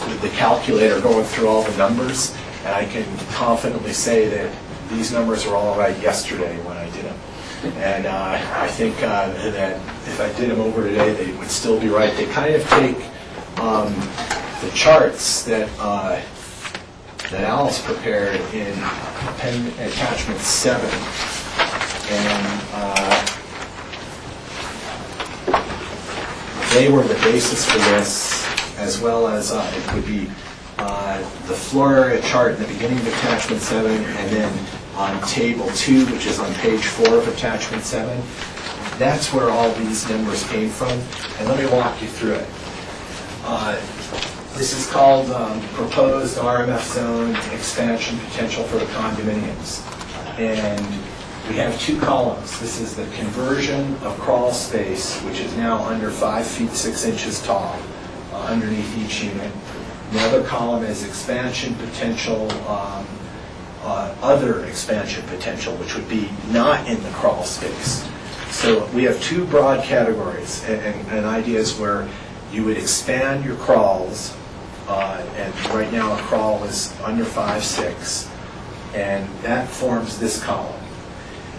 S20: with the calculator going through all the numbers, and I can confidently say that these numbers were all right yesterday when I did them. And I think that if I did them over today, they would still be right. They kind of take the charts that
S3: that Alice prepared in attachment 7. And they were the basis for this, as well as it would be the floor area chart in the beginning of attachment 7, and then on table 2, which is on page 4 of attachment 7. That's where all these numbers came from, and let me walk you through it. This is called proposed RMF zone expansion potential for the condominiums. And we have 2 columns. This is the conversion of crawl space, which is now under 5 feet 6 inches tall underneath each unit. The other column is expansion potential, other expansion potential, which would be not in the crawl space. So we have 2 broad categories and ideas where you would expand your crawls, and right now a crawl is under 5'6", and that forms this column.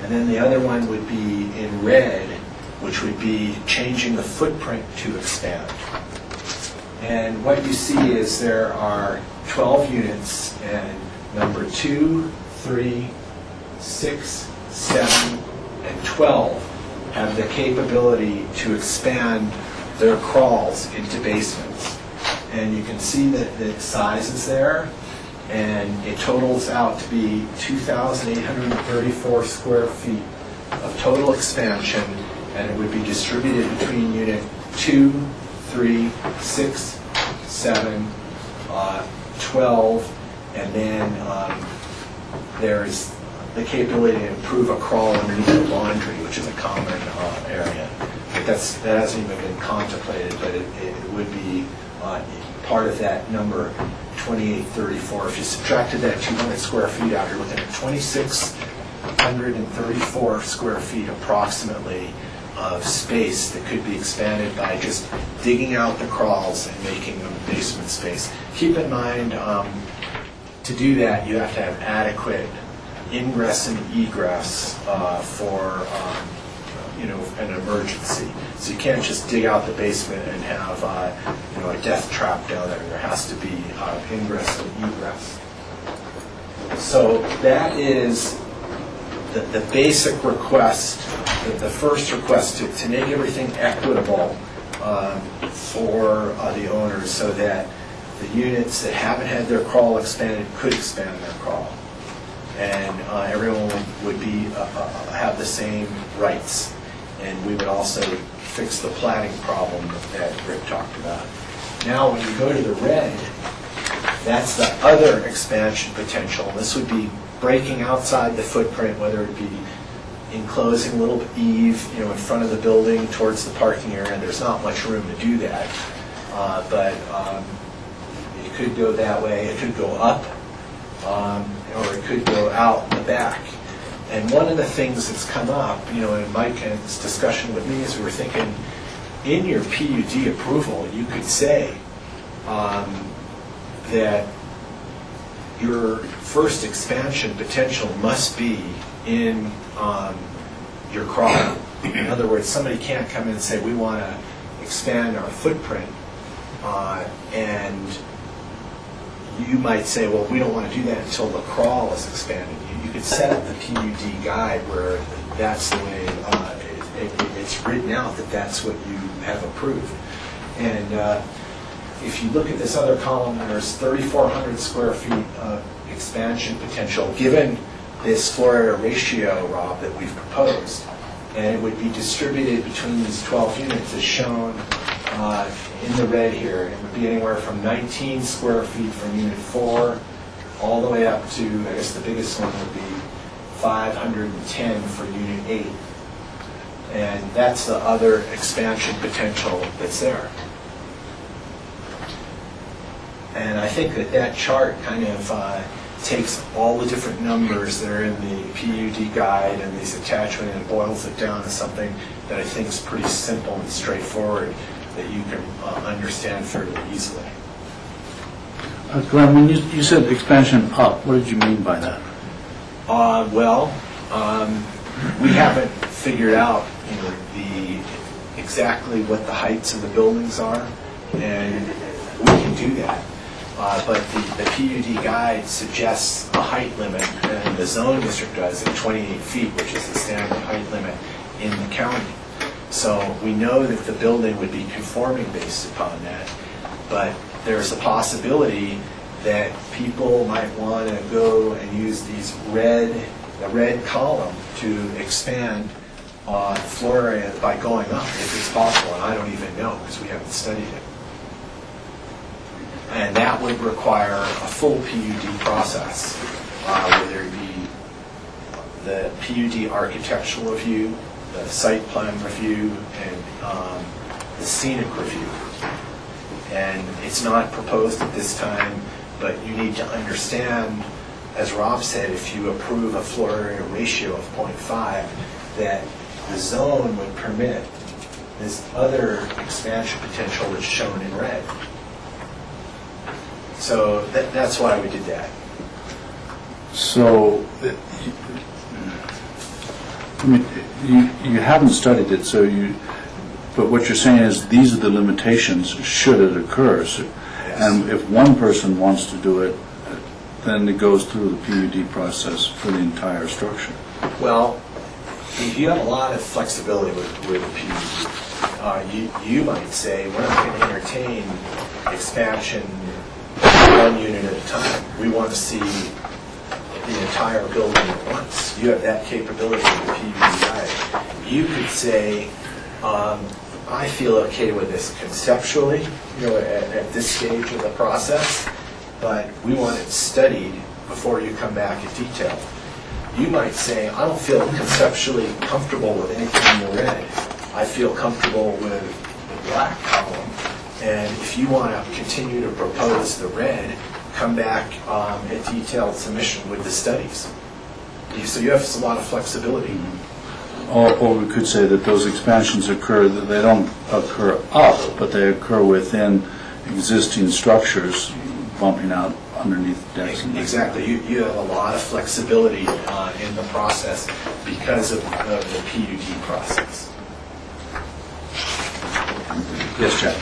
S3: And then the other one would be in red, which would be changing the footprint to expand. And what you see is there are 12 units, and number 2, 3, 6, 7, and 12 have the capability to expand their crawls into basements. And you can see that the size is there, and it totals out to be 2,834 square feet of total expansion, and it would be distributed between unit 2, 3, 6, 7, 12, and then there's the capability to improve a crawl underneath the laundry, which is a common area. But that hasn't even been contemplated, but it would be part of that number, 2834. If you subtracted that 200 square feet out, you're looking at 2,634 square feet approximately of space that could be expanded by just digging out the crawls and making them basement space. Keep in mind, to do that, you have to have adequate ingress and egress for an emergency. So you can't just dig out the basement and have a death trap down there. There has to be ingress and egress. So that is the basic request, the first request to make everything equitable for the owners, so that the units that haven't had their crawl expanded could expand their crawl, and everyone would have the same rights. And we would also fix the platting problem that Rick talked about. Now, when you go to the red, that's the other expansion potential. This would be breaking outside the footprint, whether it be enclosing a little eave, in front of the building towards the parking area. There's not much room to do that, but it could go that way. It could go up, or it could go out in the back. And one of the things that's come up, in Mike and his discussion with me, is we were thinking, in your PUD approval, you could say that your first expansion potential must be in your crawl. In other words, somebody can't come in and say, we want to expand our footprint, and you might say, well, we don't want to do that until the crawl is expanded. You could set up the PUD guide where that's the way it's written out, that that's what you have approved. And if you look at this other column, there's 3,400 square feet of expansion potential, given this floor area ratio, Rob, that we've proposed. And it would be distributed between these 12 units as shown in the red here. It would be anywhere from 19 square feet from unit 4 all the way up to, I guess the biggest one would be 510 for unit 8. And that's the other expansion potential that's there. And I think that chart kind of takes all the different numbers that are in the PUD guide and these attachments and boils it down to something that I think is pretty simple and straightforward that you can understand fairly easily.
S18: Glenn, when you said expansion up, what did you mean by that?
S3: We haven't figured out exactly what the heights of the buildings are, and we can do that. but the PUD guide suggests a height limit, and the zoning district does at 28 feet, which is the standard height limit in the county. So we know that the building would be conforming based upon that, but there's a possibility that people might want to go and use the red column to expand floor area by going up, if it's possible, and I don't even know because we haven't studied it. And that would require a full PUD process, where there'd be the PUD architectural review, the site plan review, and the scenic review. And it's not proposed at this time, but you need to understand, as Rob said, if you approve a floor area ratio of 0.5, that the zone would permit this other expansion potential that's shown in red. So that's why we did that.
S18: So, I mean, you haven't studied it, but what you're saying is these are the limitations should it occur. So, and if one person wants to do it, then it goes through the PUD process for the entire structure.
S3: Well, you have a lot of flexibility with a PUD. You might say, we're not going to entertain expansion one unit at a time. We want to see the entire building at once. You have that capability with the PUD guide. You could say, I feel okay with this conceptually, at this stage of the process, but we want it studied before you come back in detail. You might say, I don't feel conceptually comfortable with anything in the red. I feel comfortable with the black column. And if you want to continue to propose the red, come back at detailed submission with the studies. So you have a lot of flexibility.
S18: Or we could say that those expansions occur, that they don't occur up, but they occur within existing structures, bumping out underneath decks.
S3: Exactly. You have a lot of flexibility in the process because of the PUD process.
S18: Yes, Jack.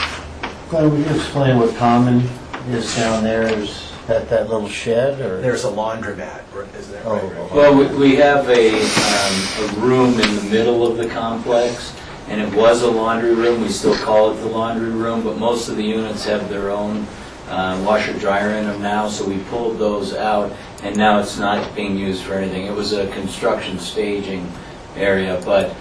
S10: Glenn, will you explain what common is down there? Is that little shed, or?
S3: There's a laundromat, is that right?
S21: Well, we have a room in the middle of the complex, and it was a laundry room. We still call it the laundry room, but most of the units have their own washer dryer in them now, so we pulled those out, and now it's not being used for anything. It was a construction staging area, but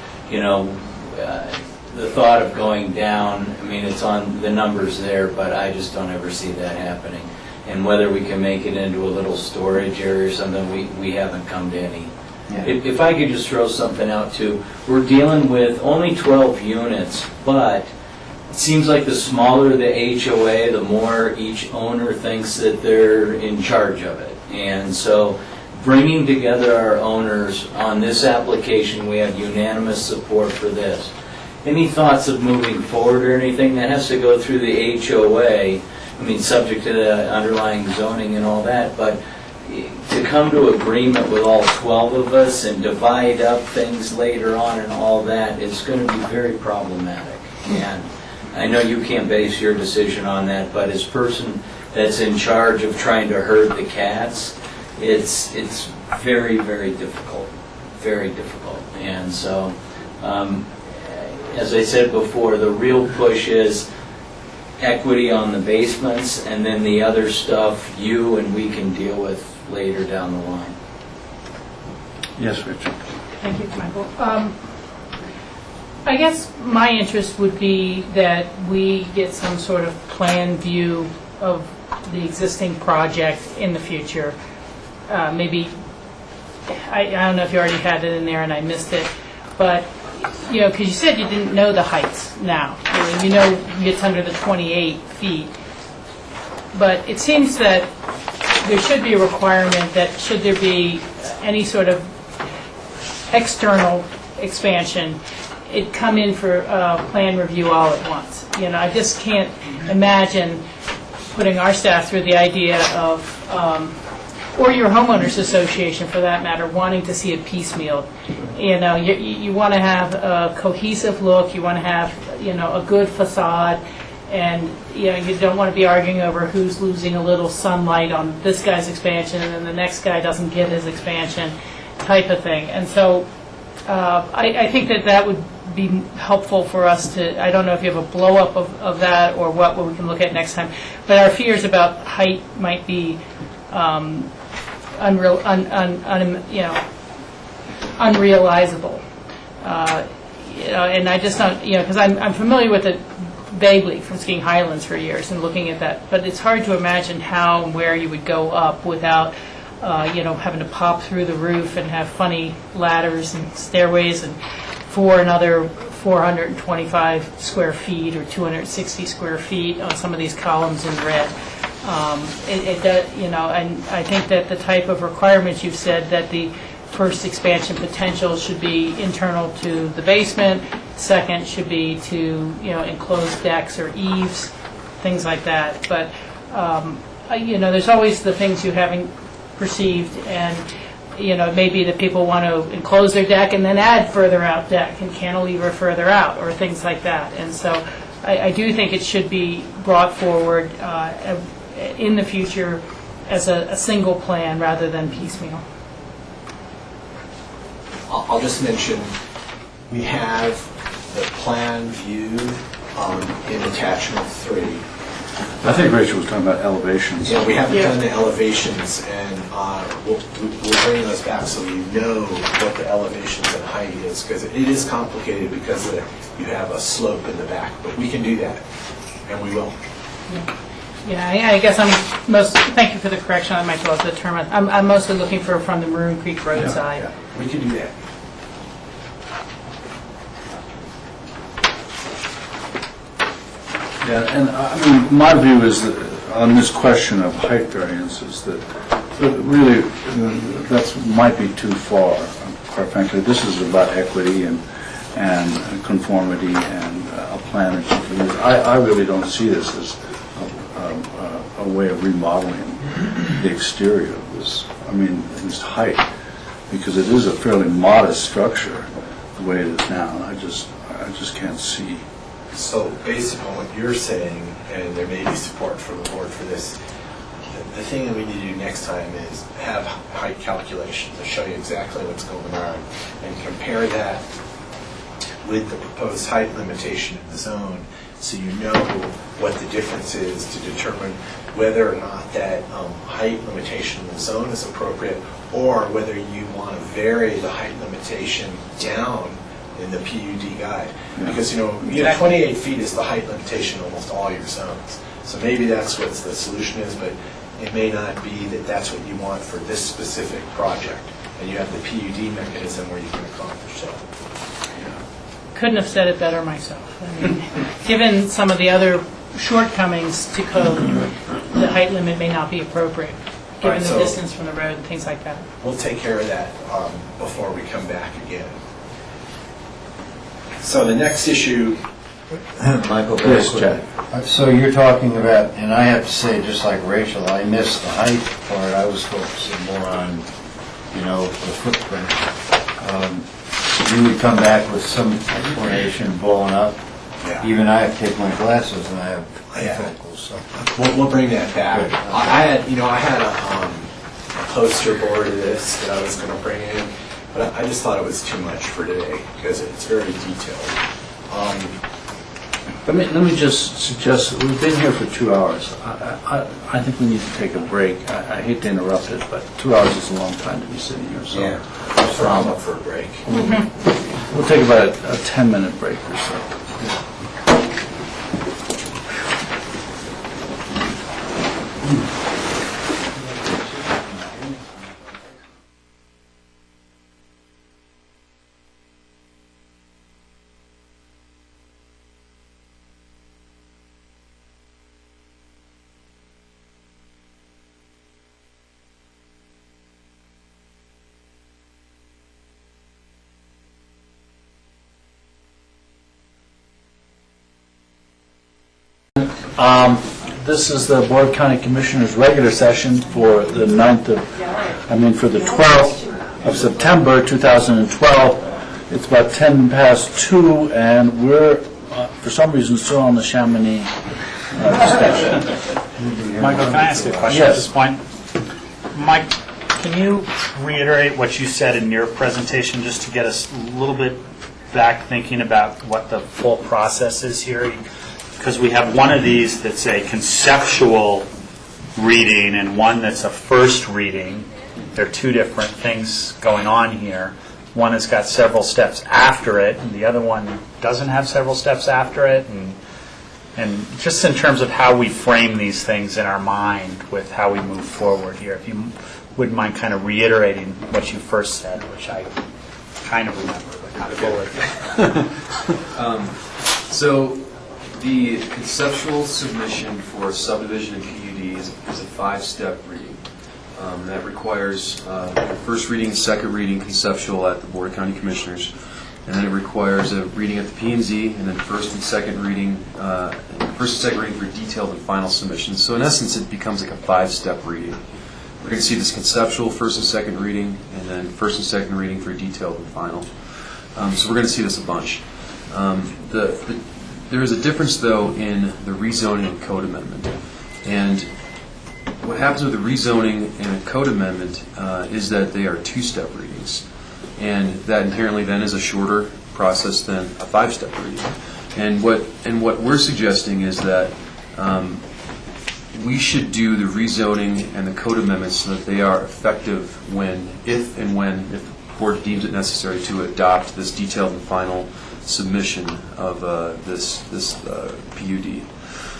S21: the thought of going down, I mean, it's on the numbers there, but I just don't ever see that happening. And whether we can make it into a little storage area or something, we haven't come to any. Yeah. If I could just throw something out too, we're dealing with only 12 units, but it seems like the smaller the HOA, the more each owner thinks that they're in charge of it. And so bringing together our owners on this application, we have unanimous support for this. Any thoughts of moving forward or anything, that has to go through the HOA, I mean, subject to the underlying zoning and all that, but to come to agreement with all 12 of us and divide up things later on and all that is going to be very problematic. And I know you can't base your decision on that, but as person that's in charge of trying to herd the cats, it's very, very difficult, very difficult. And so, as I said before, the real push is equity on the basements, and then the other stuff you and we can deal with later down the line.
S18: Yes, Richard.
S8: Thank you, Michael. I guess my interest would be that we get some sort of plan view of the existing project in the future. Maybe, I don't know if you already had it in there and I missed it, but because you said you didn't know the heights now. You know it's under the 28 feet. But it seems that there should be a requirement that should there be any sort of external expansion, it come in for plan review all at once. I just can't imagine putting our staff through the idea of, or your homeowners association for that matter, wanting to see it piecemeal. You want to have a cohesive look, you want to have a good facade, And, you don't want to be arguing over who's losing a little sunlight on this guy's expansion, and then the next guy doesn't get his expansion, type of thing. And so I think that would be helpful for us to, I don't know if you have a blow-up of that or what we can look at next time, but our fears about height might be unrealizable. And I just don't, because I'm familiar with it vaguely from skiing Highlands for years and looking at that, but it's hard to imagine how and where you would go up without having to pop through the roof and have funny ladders and stairways and for another 425 square feet or 260 square feet on some of these columns in red. It does, and I think that the type of requirements you've said that the first expansion potential should be internal to the basement, second should be to enclosed decks or eaves, things like that. But there's always the things you haven't perceived, and it may be that people want to enclose their deck and then add further out deck and cantilever further out or things like that. And so I do think it should be brought forward in the future as a single plan rather than piecemeal.
S20: I'll just mention, we have the plan viewed in attachment 3.
S18: I think Rachel was talking about elevations.
S20: Yeah, we haven't done the elevations, and we'll bring those back so you know what the elevations and height is, because it is complicated because you have a slope in the back, but we can do that, and we will.
S8: Yeah, I guess thank you for the correction, I might as well the term. I'm mostly looking from the Maroon Creek roadside.
S20: Yeah, we can do that.
S18: Yeah, and my view is that on this question of height variances, that really that might be too far. Quite frankly, this is about equity and conformity and a plan that you can use. I really don't see this as a way of remodeling the exterior of this. This height, because it is a fairly modest structure the way it is now. I just can't see.
S20: So based upon what you're saying, and there may be support from the board for this, the thing that we need to do next time is have height calculations to show you exactly what's going on and compare that with the proposed height limitation in the zone so you know what the difference is to determine whether or not that height limitation in the zone is appropriate or whether you want to vary the height limitation down in the PUD guide. Because 28 feet is the height limitation in almost all your zones. So maybe that's what the solution is, but it may not be that that's what you want for this specific project. And you have the PUD mechanism where you can accomplish that.
S8: Couldn't have said it better myself. Given some of the other shortcomings to code, the height limit may not be appropriate, given the distance from the road and things like that.
S20: We'll take care of that before we come back again. So the next issue,
S5: Michael,
S20: yes,
S5: Jack. So you're talking about, and I have to say, just like Rachel, I missed the height part. I was focusing more on, the footprint. You would come back with some explanation blowing up. Yeah. Even I have to take my glasses and I have bifocals. So
S20: we'll bring that back. I had a poster board of this that I was going to bring in. But I just thought it was too much for today because it's very detailed.
S18: Let me just suggest that we've been here for 2 hours. I think we need to take a break. I hate to interrupt it, but 2 hours is a long time to be sitting here. So
S20: yeah, I'm up for a break.
S18: We'll take about a 10-minute break or so. This is the Board of County Commissioners' regular session for the 12th of September 2012. It's about 10 past 2, and we're for some reason, still on the Chamonix discussion.
S12: Michael, can I ask you a question at this point? Mike, can you reiterate what you said in your presentation just to get us a little bit back thinking about what the full process is here? Because we have one of these that's a conceptual reading and one that's a first reading. There are two different things going on here. One has got several steps after it, and the other one doesn't have several steps after it. And just in terms of how we frame these things in our mind with how we move forward here, if you wouldn't mind kind of reiterating what you first said, which I kind of remember, but not fully.
S17: So the conceptual submission for subdivision and PUD is a 5-step reading. That requires first reading, second reading, conceptual at the Board of County Commissioners, and then it requires a reading at the P&Z, and then first and second reading for detailed and final submissions. So in essence, it becomes like a 5-step reading. We're going to see this conceptual first and second reading, and then first and second reading for detailed and final. So we're going to see this a bunch. There is a difference, though, in the rezoning and code amendment. And what happens with the rezoning and a code amendment is that they are 2-step readings. And that inherently then is a shorter process than a 5-step reading. And what we're suggesting is that we should do the rezoning and the code amendments so that they are effective if the board deems it necessary to adopt this detailed and final submission of this PUD,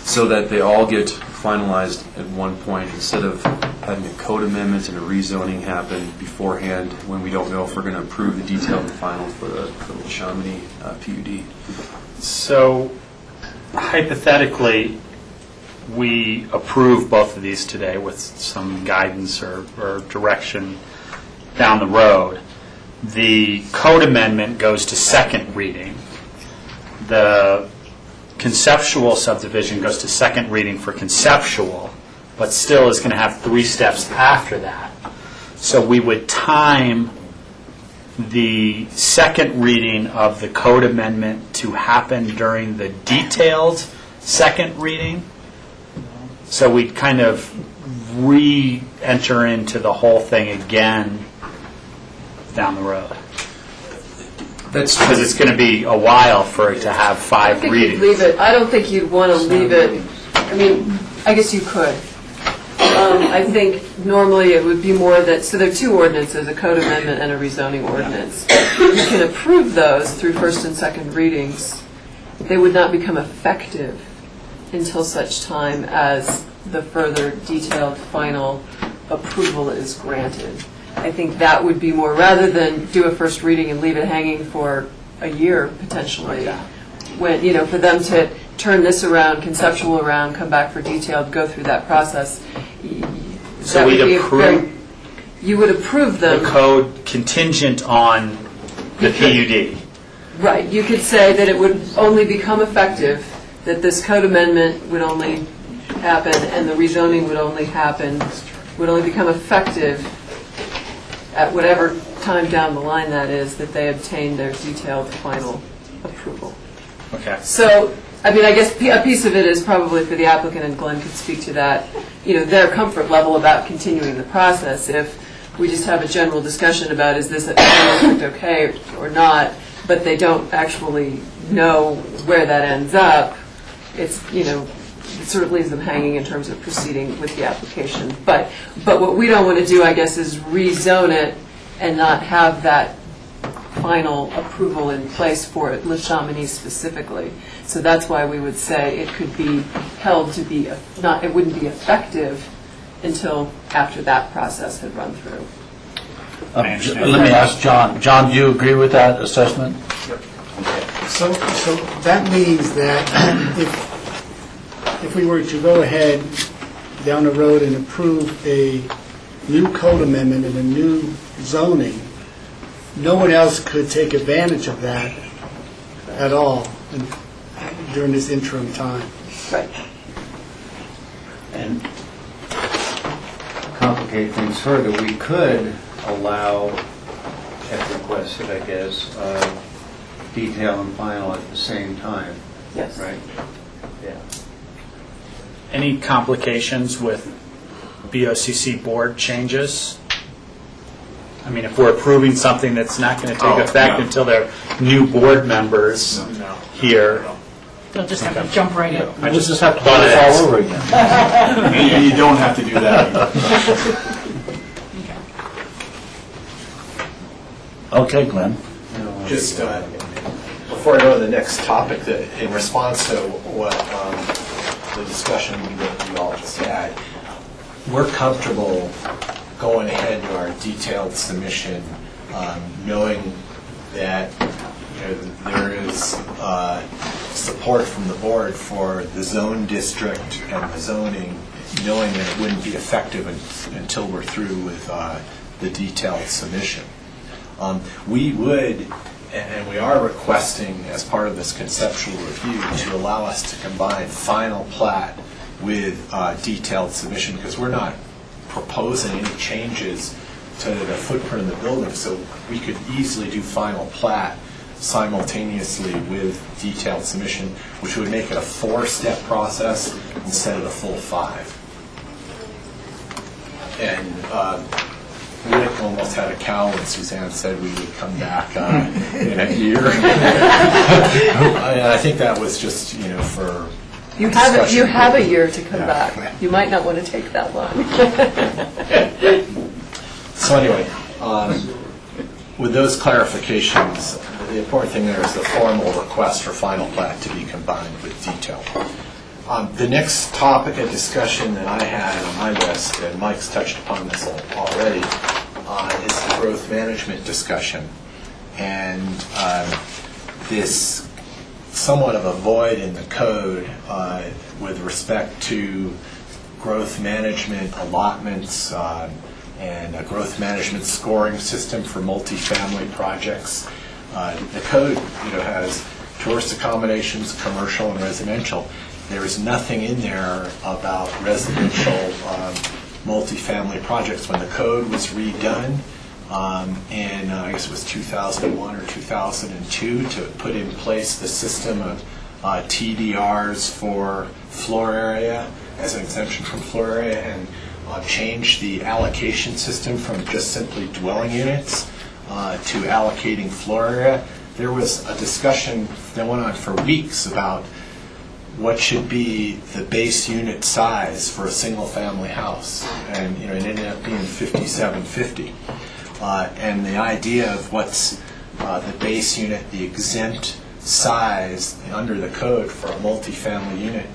S17: so that they all get finalized at one point instead of having a code amendment and a rezoning happen beforehand when we don't know if we're going to approve the detailed and final for the Chamonix PUD.
S12: So hypothetically, we approve both of these today with some guidance or direction down the road. The code amendment goes to second reading. The conceptual subdivision goes to second reading for conceptual, but still is going to have 3 steps after that. So we would time the second reading of the code amendment to happen during the detailed second reading. So we'd kind of re-enter into the whole thing again down the road. That's because it's going to be a while for it to have 5 readings.
S19: Leave it. I don't think you'd want to leave it. I mean, I guess you could. I think normally it would be more that, so there are 2 ordinances, a code amendment and a rezoning ordinance. You can approve those through first and second readings. They would not become effective until such time as the further detailed final approval is granted. I think that would be more, rather than do a first reading and leave it hanging for a year potentially, when, for them to turn this around, conceptual around, come back for detailed, go through that process.
S12: So we'd approve.
S19: You would approve them.
S12: The code contingent on the PUD.
S19: Right. You could say that it would only become effective, that this code amendment would only happen and the rezoning would only become effective at whatever time down the line that is that they obtain their detailed final approval.
S12: Okay.
S19: So, I mean, I guess a piece of it is probably for the applicant, and Glenn could speak to that, their comfort level about continuing the process. If we just have a general discussion about is this okay or not, but they don't actually know where that ends up, it's, it sort of leaves them hanging in terms of proceeding with the application. But what we don't want to do, I guess, is rezone it and not have that final approval in place for Le Chamonix specifically. So that's why we would say it could be held to be it wouldn't be effective until after that process had run through.
S18: Let me ask John. John, do you agree with that assessment?
S11: Yep. So that means that if we were to go ahead down the road and approve a new code amendment and a new zoning, no one else could take advantage of that at all during this interim time.
S19: Right.
S5: And complicate things further, we could allow, if requested, I guess, detail and final at the same time.
S19: Yes.
S14: Right. Yeah.
S12: Any complications with BOCC board changes? I mean, if we're approving something that's not going to take effect until there are new board members here.
S8: They'll just have to jump right in.
S12: I just have to do it all over again.
S20: You don't have to do that.
S18: Okay, Glenn.
S3: Just before I go to the next topic, that in response to what the discussion that you all just had, we're comfortable going ahead to our detailed submission, knowing that there is support from the board for the zone district and the zoning, knowing that it wouldn't be effective until we're through with the detailed submission. We would, and we are requesting as part of this conceptual review to allow us to combine final plat with detailed submission, because we're not proposing any changes to the footprint of the building, so we could easily do final plat simultaneously with detailed submission, which would make it a 4-step process instead of the full 5. And Rick almost had a cow when Suzanne said we would come back in a year. And I think that was just, for
S19: You have a year to come back. You might not want to take that long.
S3: So anyway, with those clarifications, the important thing there is the formal request for final plat to be combined with detail. The next topic of discussion that I had on my list, and Mike's touched upon this already, is the growth management discussion. And this somewhat of a void in the code with respect to growth management allotments and a growth management scoring system for multifamily projects. The code has tourist accommodations, commercial and residential. There is nothing in there about residential multifamily projects. When the code was redone in, I guess it was 2001 or 2002, to put in place the system of TDRs for floor area as an exemption from floor area, and change the allocation system from just simply dwelling units to allocating floor area. There was a discussion that went on for weeks about what should be the base unit size for a single-family house, and it ended up being 5750. And the idea of what's the base unit, the exempt size under the code for a multifamily unit,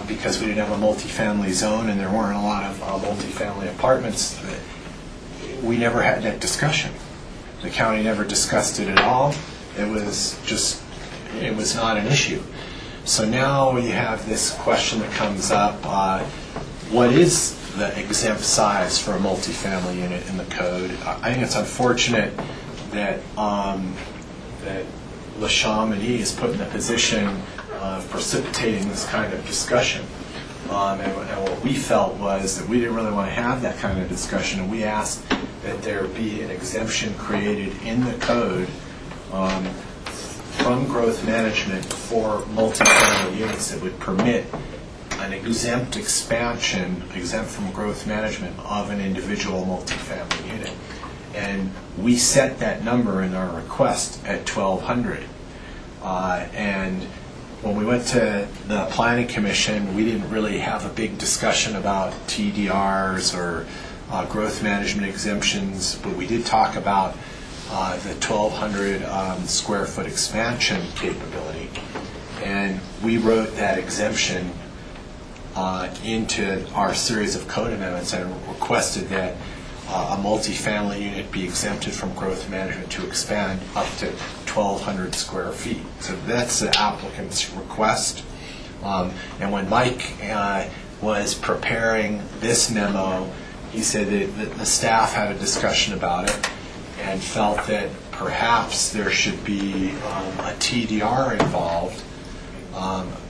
S3: because we didn't have a multifamily zone and there weren't a lot of multifamily apartments, we never had that discussion. The county never discussed it at all. It was not an issue. So now you have this question that comes up, what is the exempt size for a multifamily unit in the code? I think it's unfortunate that that Le Chamonix is put in the position of precipitating this kind of discussion. And what we felt was that we didn't really want to have that kind of discussion, and we asked that there be an exemption created in the code from growth management for multifamily units that would permit an exempt expansion, exempt from growth management, of an individual multifamily unit. And we set that number in our request at 1,200. And when we went to the Planning Commission, we didn't really have a big discussion about TDRs or growth management exemptions, but we did talk about the 1,200 square foot expansion capability. And we wrote that exemption into our series of code amendments and requested that a multifamily unit be exempted from growth management to expand up to 1,200 square feet. So that's the applicant's request. And when Mike was preparing this memo, he said that the staff had a discussion about it and felt that perhaps there should be a TDR involved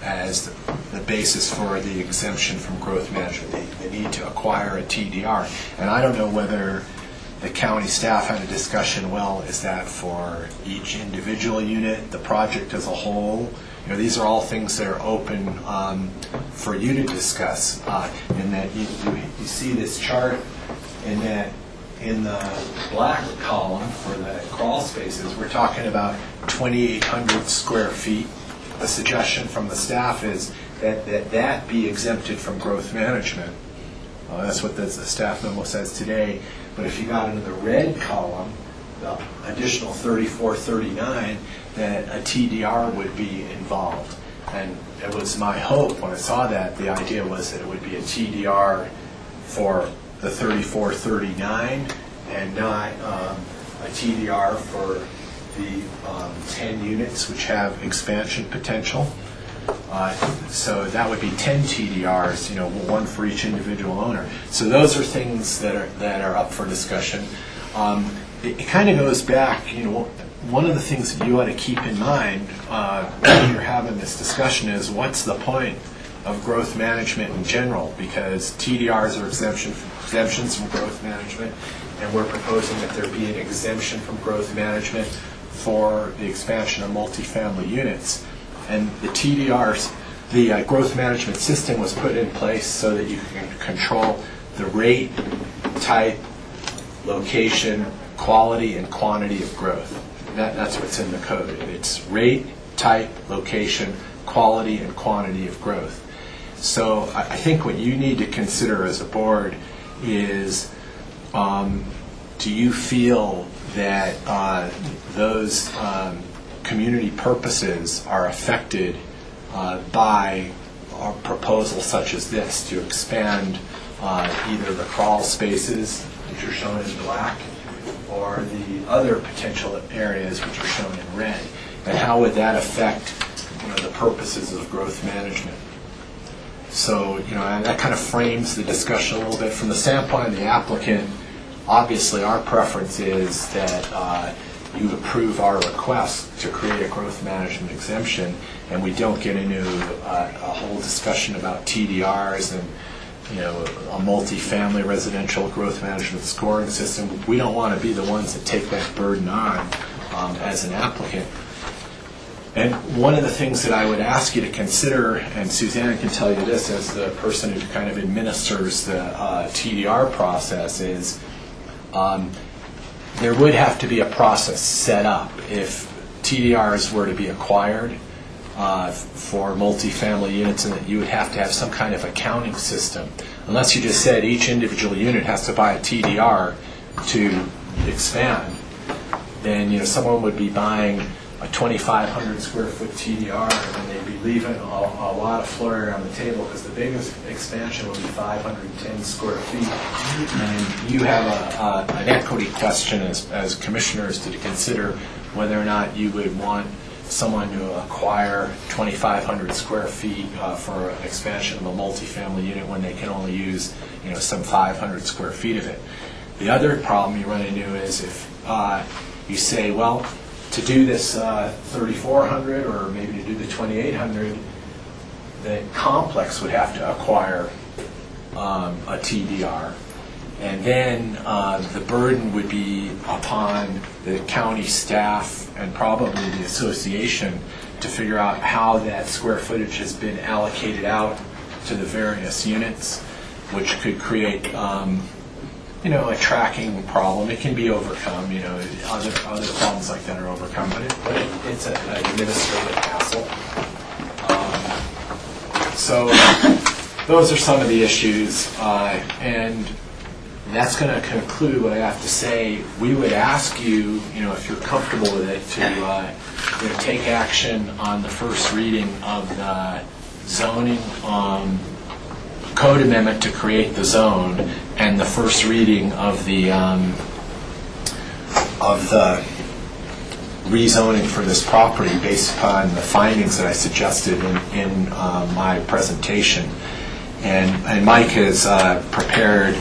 S3: as the basis for the exemption from growth management. They need to acquire a TDR. And I don't know whether the county staff had a discussion, well, is that for each individual unit, the project as a whole? these are all things that are open for you to discuss. In that you see this chart, in that in the black column for the crawl spaces, we're talking about 2,800 square feet. The suggestion from the staff is that be exempted from growth management. That's what the staff memo says today. But if you got into the red column, the additional 3439, that a TDR would be involved. And it was my hope when I saw that, the idea was that it would be a TDR for the 3439 and not a TDR for the 10 units which have expansion potential. So that would be 10 TDRs, one for each individual owner. So those are things that are up for discussion. It kind of goes back, one of the things that you ought to keep in mind when you're having this discussion is what's the point of growth management in general, because TDRs are exemptions from growth management, and we're proposing that there be an exemption from growth management for the expansion of multifamily units. And the TDRs, the growth management system was put in place so that you can control the rate, type, location, quality, and quantity of growth. That's what's in the code. It's rate, type, location, quality, and quantity of growth. So I think what you need to consider as a board is, do you feel that those community purposes are affected by a proposal such as this to expand either the crawl spaces, which are shown in black, or the other potential areas which are shown in red? And how would that affect the purposes of growth management? So, and that kind of frames the discussion a little bit. From the standpoint of the applicant, obviously our preference is that you approve our request to create a growth management exemption, and we don't get into a whole discussion about TDRs and a multi-family residential growth management scoring system. We don't want to be the ones that take that burden on as an applicant. And one of the things that I would ask you to consider, and Suzanne can tell you this as the person who kind of administers the TDR process, is there would have to be a process set up if TDRs were to be acquired for multifamily units, and that you would have to have some kind of accounting system. Unless you just said each individual unit has to buy a TDR to expand, then someone would be buying a 2,500 square foot TDR, and they'd be leaving a lot of floor area on the table, because the biggest expansion would be 510 square feet. And you have an equity question as commissioners to consider whether or not you would want someone to acquire 2,500 square feet for an expansion of a multifamily unit when they can only use some 500 square feet of it. The other problem you run into is if you say, well, to do this 3,400 or maybe to do the 2,800, the complex would have to acquire a TDR. And then the burden would be upon the county staff and probably the association to figure out how that square footage has been allocated out to the various units, which could create a tracking problem. It can be overcome. Other problems like that are overcome, but it's an administrative hassle. So those are some of the issues, and that's going to conclude what I have to say. We would ask you, if you're comfortable with it, to take action on the first reading of the zoning code amendment to create the zone, and the first reading of the rezoning for this property based upon the findings that I suggested in my presentation. And Mike has prepared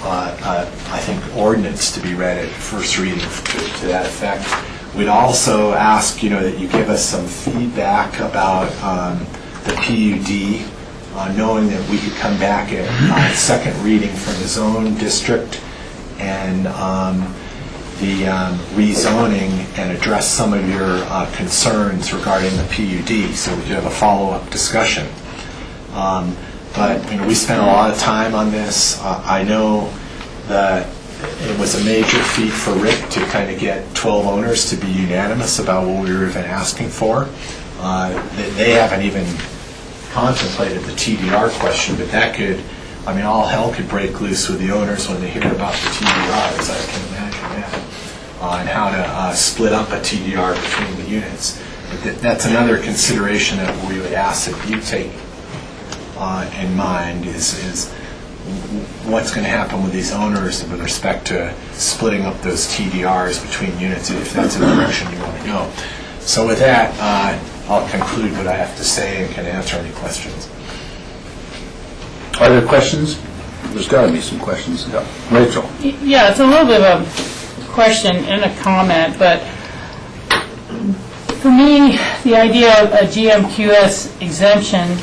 S3: I think, ordinance to be read at first reading to that effect. We'd also ask, that you give us some feedback about the PUD, knowing that we could come back at second reading for the zone district, and the rezoning and address some of your concerns regarding the PUD, so we could have a follow-up discussion. But we spent a lot of time on this. I know that it was a major feat for Rick to kind of get 12 owners to be unanimous about what we were even asking for. They haven't even contemplated the TDR question, but that could, all hell could break loose with the owners when they hear about the TDRs. I can imagine that. And how to split up a TDR between the units. But that's another consideration that we would ask that you take in mind is what's going to happen with these owners with respect to splitting up those TDRs between units if that's the direction you want to go. So with that, I'll conclude what I have to say and can answer any questions.
S18: Are there questions? There's got to be some questions. Yeah. Rachel.
S8: Yeah, it's a little bit of a question and a comment, but for me, the idea of a GMQS exemption,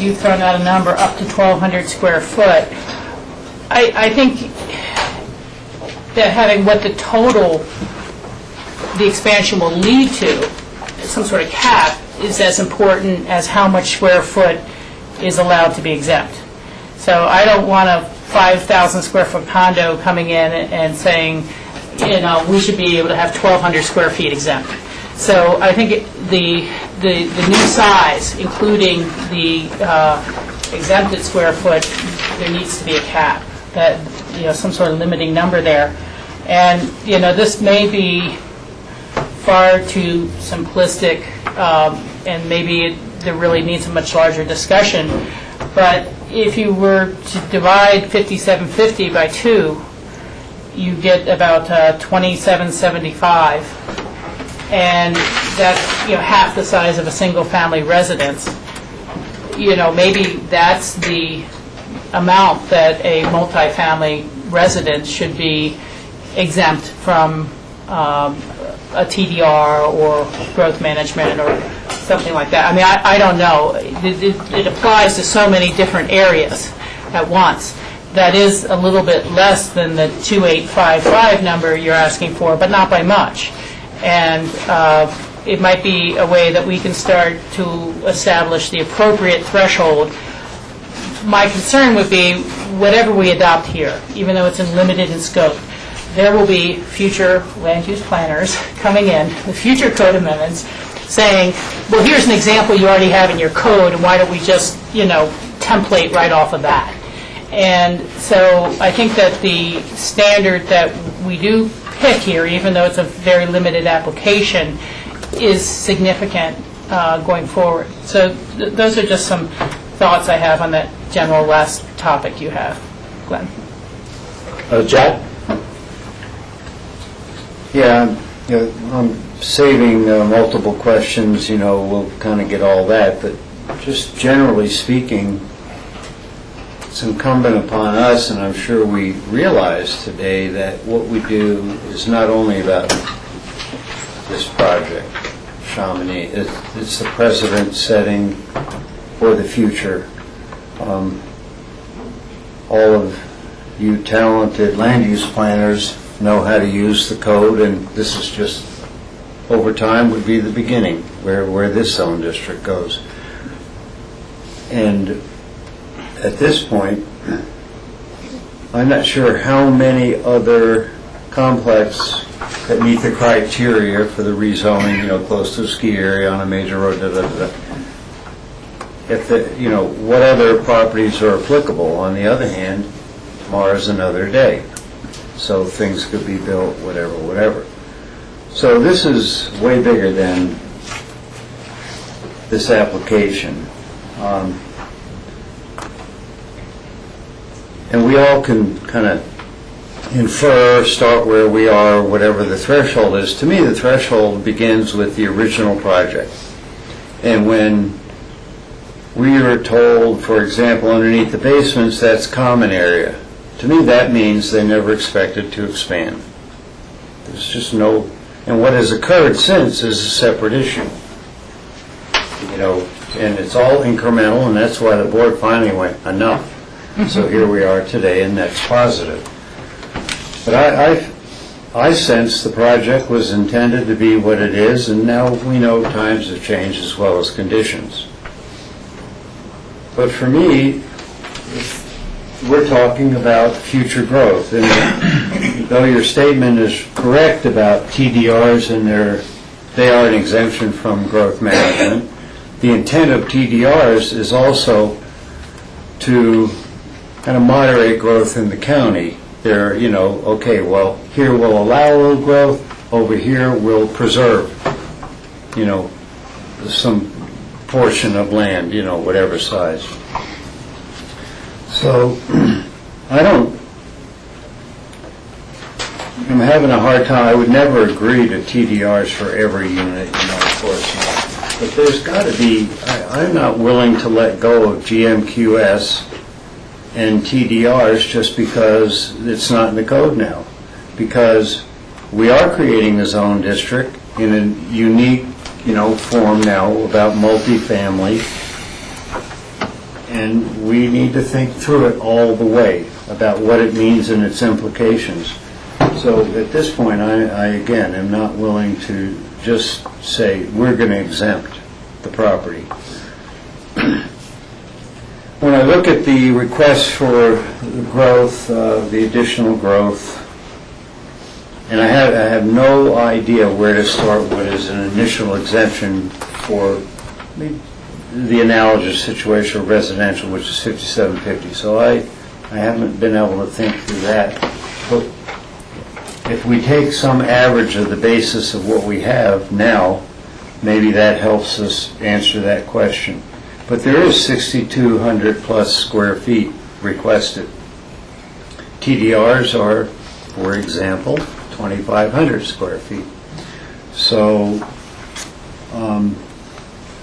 S8: you've thrown out a number up to 1,200 square foot. I think that having what the expansion will lead to, some sort of cap, is as important as how much square foot is allowed to be exempt. So I don't want a 5,000 square foot condo coming in and saying, we should be able to have 1,200 square feet exempt. So I think the new size, including the exempted square foot, there needs to be a cap, that some sort of limiting number there. And this may be far too simplistic, and maybe there really needs a much larger discussion. But if you were to divide 5750 by 2, you get about 2775, and that's half the size of a single-family residence. Maybe that's the amount that a multifamily residence should be exempt from a TDR or growth management or something like that. I don't know. It applies to so many different areas at once. That is a little bit less than the 2855 number you're asking for, but not by much. And it might be a way that we can start to establish the appropriate threshold. My concern would be whatever we adopt here, even though it's limited in scope, there will be future land use planners coming in with future code amendments saying, well, here's an example you already have in your code, and why don't we just, template right off of that? And so I think that the standard that we do pick here, even though it's a very limited application, is significant going forward. So those are just some thoughts I have on that general last topic you have. Glenn.
S5: Jack? Yeah, I'm saving multiple questions, we'll kind of get all that, but just generally speaking, it's incumbent upon us, and I'm sure we realize today, that what we do is not only about this project, Chamonix, it's the precedent setting for the future. All of you talented land use planners know how to use the code, and this is just, over time, would be the beginning where this zone district goes. And at this point, I'm not sure how many other complexes that meet the criteria for the rezoning, close to a ski area on a major road, if what other properties are applicable. On the other hand, tomorrow's another day, so things could be built, whatever. So this is way bigger than this application. And we all can kind of infer, start where we are, whatever the threshold is. To me, the threshold begins with the original project. And when we are told, for example, underneath the basements, that's common area, to me that means they never expected to expand. There's just no, and what has occurred since is a separate issue. And it's all incremental, and that's why the board finally went, enough. So here we are today, and that's positive. But I sense the project was intended to be what it is, and now we know times have changed as well as conditions. But for me, we're talking about future growth. And though your statement is correct about TDRs and they are an exemption from growth management, the intent of TDRs is also to kind of moderate growth in the county. They're, okay, well, here we'll allow a little growth, over here we'll preserve, some portion of land, whatever size. So, I'm having a hard time. I would never agree to TDRs for every unit, of course not. But there's got to be, I'm not willing to let go of GMQS and TDRs just because it's not in the code now. Because we are creating a zone district in a unique, form now about multifamily, and we need to think through it all the way about what it means and its implications. So at this point, I again am not willing to just say we're going to exempt the property. When I look at the request for the growth, the additional growth, and I have no idea where to start what is an initial exemption for the analogous situation of residential, which is 5750. So I haven't been able to think through that. But if we take some average of the basis of what we have now, maybe that helps us answer that question. But there is 6,200 plus square feet requested. TDRs are, for example, 2,500 square feet. So,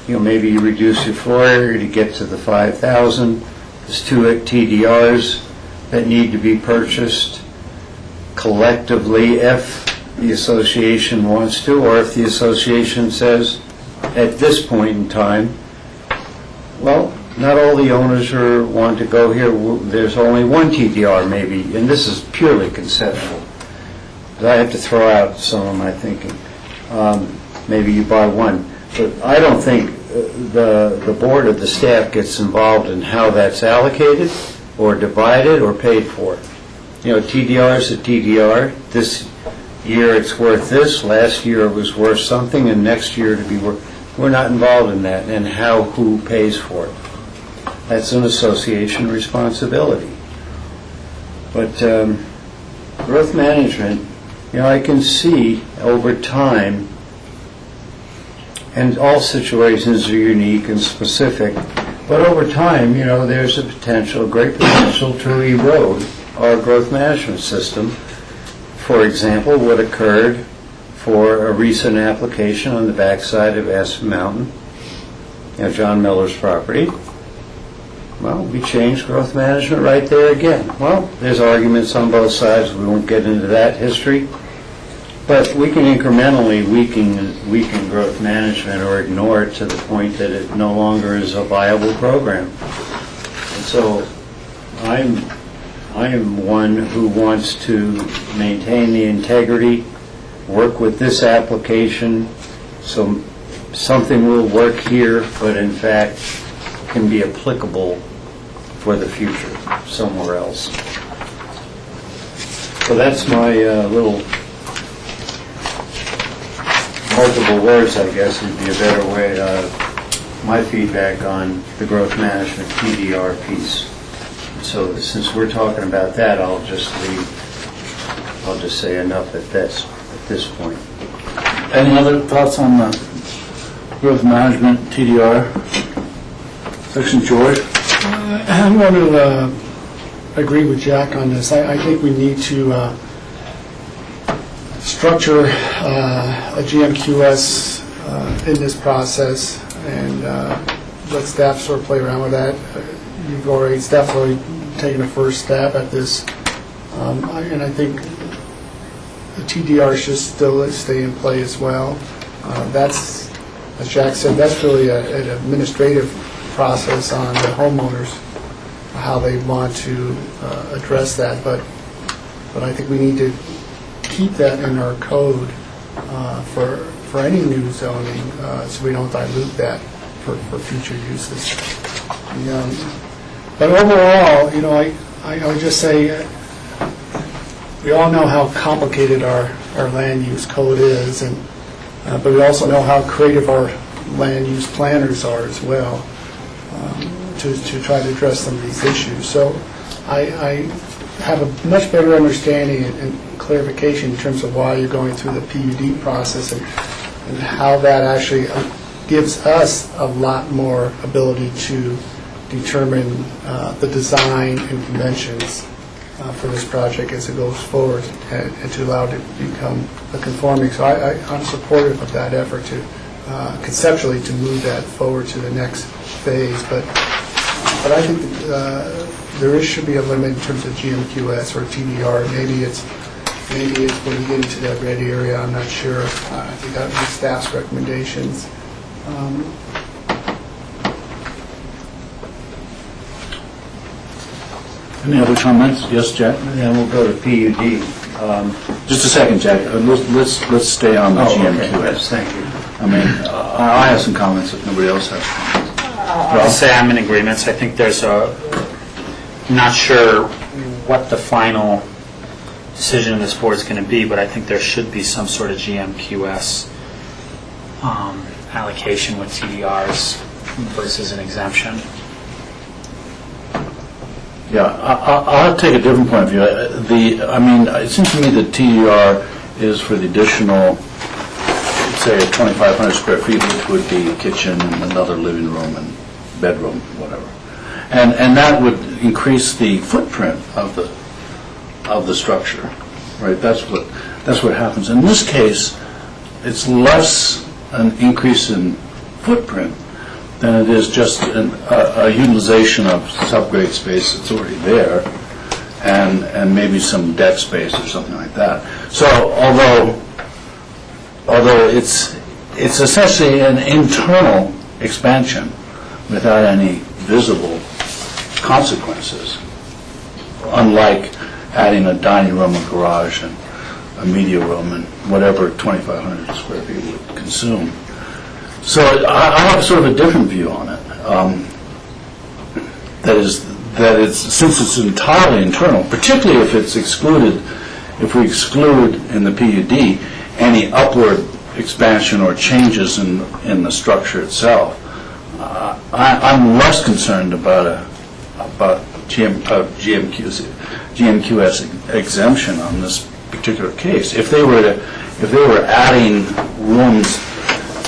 S5: maybe you reduce your floor area to get to the 5,000. There's 2 TDRs that need to be purchased collectively if the association wants to, or if the association says at this point in time, well, not all the owners want to go here. There's only one TDR maybe, and this is purely conceptual. I have to throw out some of my thinking. Maybe you buy one. But I don't think the board or the staff gets involved in how that's allocated or divided or paid for. TDR is a TDR. This year it's worth this, last year it was worth something, and next year to be worth. We're not involved in that, and who pays for it. That's an association responsibility. But growth management, I can see over time, and all situations are unique and specific, but over time, there's a great potential to erode our growth management system. For example, what occurred for a recent application on the backside of Aspen Mountain, John Miller's property. Well, we changed growth management right there again. Well, there's arguments on both sides. We won't get into that history. But we can incrementally weaken growth management or ignore it to the point that it no longer is a viable program. And so I am one who wants to maintain the integrity, work with this application, so something will work here, but in fact can be applicable for the future somewhere else. So that's my little multiple words, I guess, would be a better way, my feedback on the growth management TDR piece. So since we're talking about that, I'll just say enough at this point.
S18: Any other thoughts on the growth management TDR section, George?
S11: I'm going to agree with Jack on this. I think we need to structure a GMQS in this process and let staff sort of play around with that. Staff's already taken a first stab at this, and I think the TDR should still stay in play as well. That's, as Jack said, that's really an administrative process on the homeowners, how they want to address that. But I think we need to keep that in our code for any new zoning, so we don't dilute that for future uses. But overall, I would just say, we all know how complicated our land use code is, but we also know how creative our land use planners are as well, to try to address some of these issues. So I have a much better understanding and clarification in terms of why you're going through the PUD process and how that actually gives us a lot more ability to determine the design and conventions for this project as it goes forward, and to allow it to become a conforming. So I'm supportive of that effort to conceptually to move that forward to the next phase. But I think there should be a limit in terms of GMQS or TDR. Maybe it's when you get into that red area. I'm not sure. I think that would be staff's recommendations.
S18: Any other comments? Yes, Jack?
S5: Then we'll go to PUD.
S18: Just a second, Jack. Let's stay on the GMQS.
S5: Yes, thank you.
S18: I mean, I have some comments if nobody else has comments.
S12: I'll say I'm in agreement. I think there's not sure what the final decision of this board is going to be, but I think there should be some sort of GMQS allocation with TDRs versus an exemption.
S18: Yeah, I'll take a different point of view. It seems to me that TDR is for the additional, say, 2,500 square feet, which would be a kitchen and another living room and bedroom, whatever. And that would increase the footprint of the structure, right? That's what happens. In this case, it's less an increase in footprint than it is just a utilization of subgrade space that's already there, and maybe some deck space or something like that. So although it's essentially an internal expansion without any visible consequences, unlike adding a dining room, a garage, and a media room, and whatever 2,500 square feet would consume. So I have sort of a different view on it. That is, since it's entirely internal, particularly if it's excluded, if we exclude in the PUD any upward expansion or changes in the structure itself, I'm less concerned about GMQS exemption on this particular case. If they were adding rooms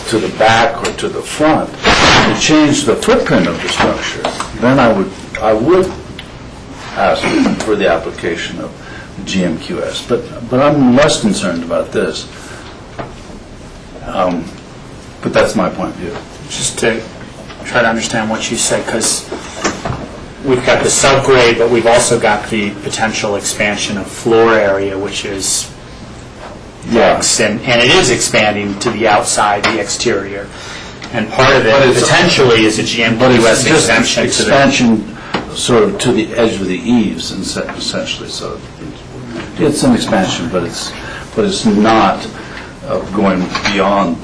S18: to the back or to the front to change the footprint of the structure, then I would ask for the application of GMQS. But I'm less concerned about this. But that's my point of view.
S12: Just to try to understand what you said, because we've got the subgrade, but we've also got the potential expansion of floor area, which is decks, and it is expanding to the outside, the exterior. And part of it potentially is a GMQS exemption.
S18: Expansion sort of to the edge of the eaves, essentially. So it's some expansion, but it's not going beyond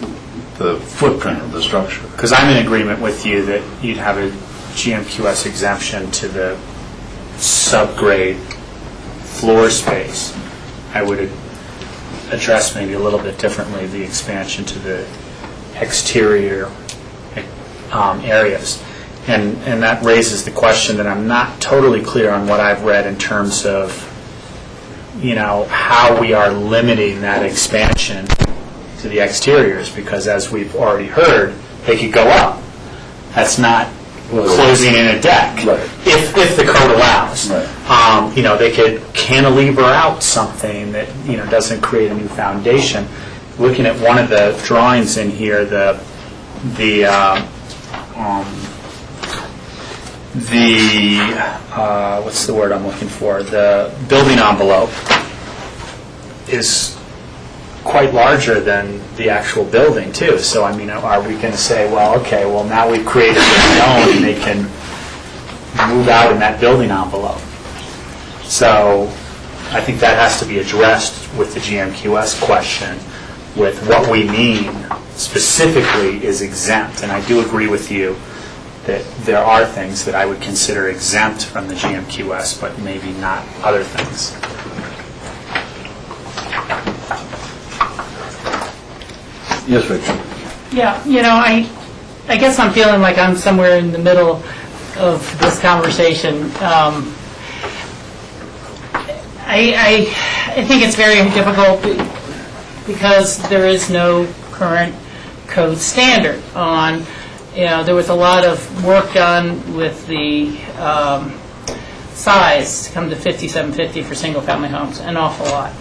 S18: the footprint of the structure.
S12: Because I'm in agreement with you that you'd have a GMQS exemption to the subgrade floor space. I would address maybe a little bit differently the expansion to the exterior areas. And that raises the question that I'm not totally clear on what I've read in terms of, how we are limiting that expansion to the exteriors, because as we've already heard, they could go up. That's not closing in a deck, if the code allows. They could cantilever out something that doesn't create a new foundation. Looking at one of the drawings in here, what's the word I'm looking for? The building envelope is quite larger than the actual building too. So are we going to say, now we've created this zone and they can move out in that building envelope? So I think that has to be addressed with the GMQS question, with what we mean specifically is exempt. And I do agree with you that there are things that I would consider exempt from the GMQS, but maybe not other things.
S18: Yes, Richard.
S8: Yeah, I guess I'm feeling like I'm somewhere in the middle of this conversation. I think it's very difficult because there is no current code standard on, there was a lot of work done with the size to come to 5750 for single-family homes, an awful lot.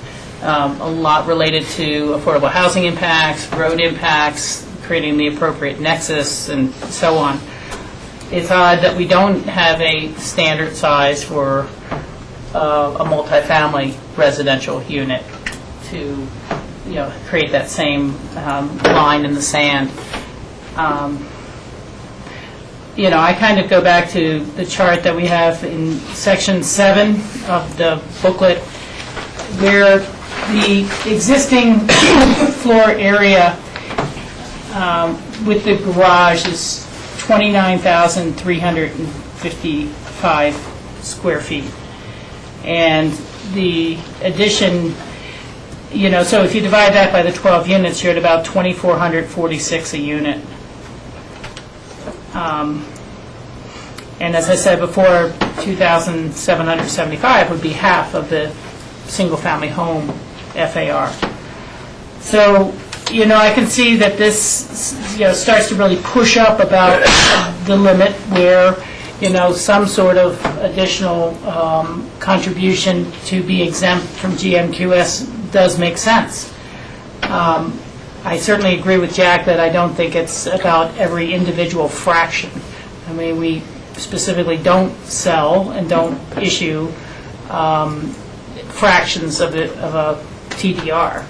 S8: A lot related to affordable housing impacts, road impacts, creating the appropriate nexus, and so on. It's odd that we don't have a standard size for a multifamily residential unit to, create that same line in the sand. I kind of go back to the chart that we have in section 7 of the booklet, where the existing floor area with the garage is 29,355 square feet. And the addition, so if you divide that by the 12 units, you're at about 2,446 a unit. And as I said before, 2,775 would be half of the single-family home FAR. So, I can see that this, starts to really push up about the limit where, some sort of additional contribution to be exempt from GMQS does make sense. I certainly agree with Jack that I don't think it's about every individual fraction. I mean, we specifically don't sell and don't issue fractions of a TDR.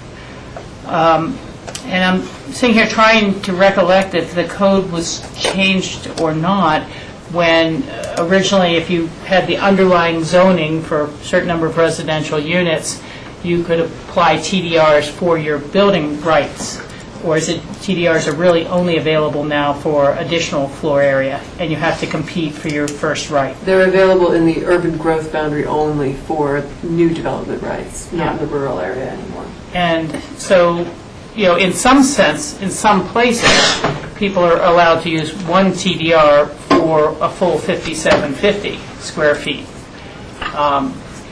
S8: And I'm sitting here trying to recollect if the code was changed or not, when originally, if you had the underlying zoning for a certain number of residential units, you could apply TDRs for your building rights. Or is it TDRs are really only available now for additional floor area, and you have to compete for your first right?
S19: They're available in the urban growth boundary only for new development rights, not in the rural area anymore.
S8: And so, in some sense, in some places, people are allowed to use one TDR for a full 5,750 square feet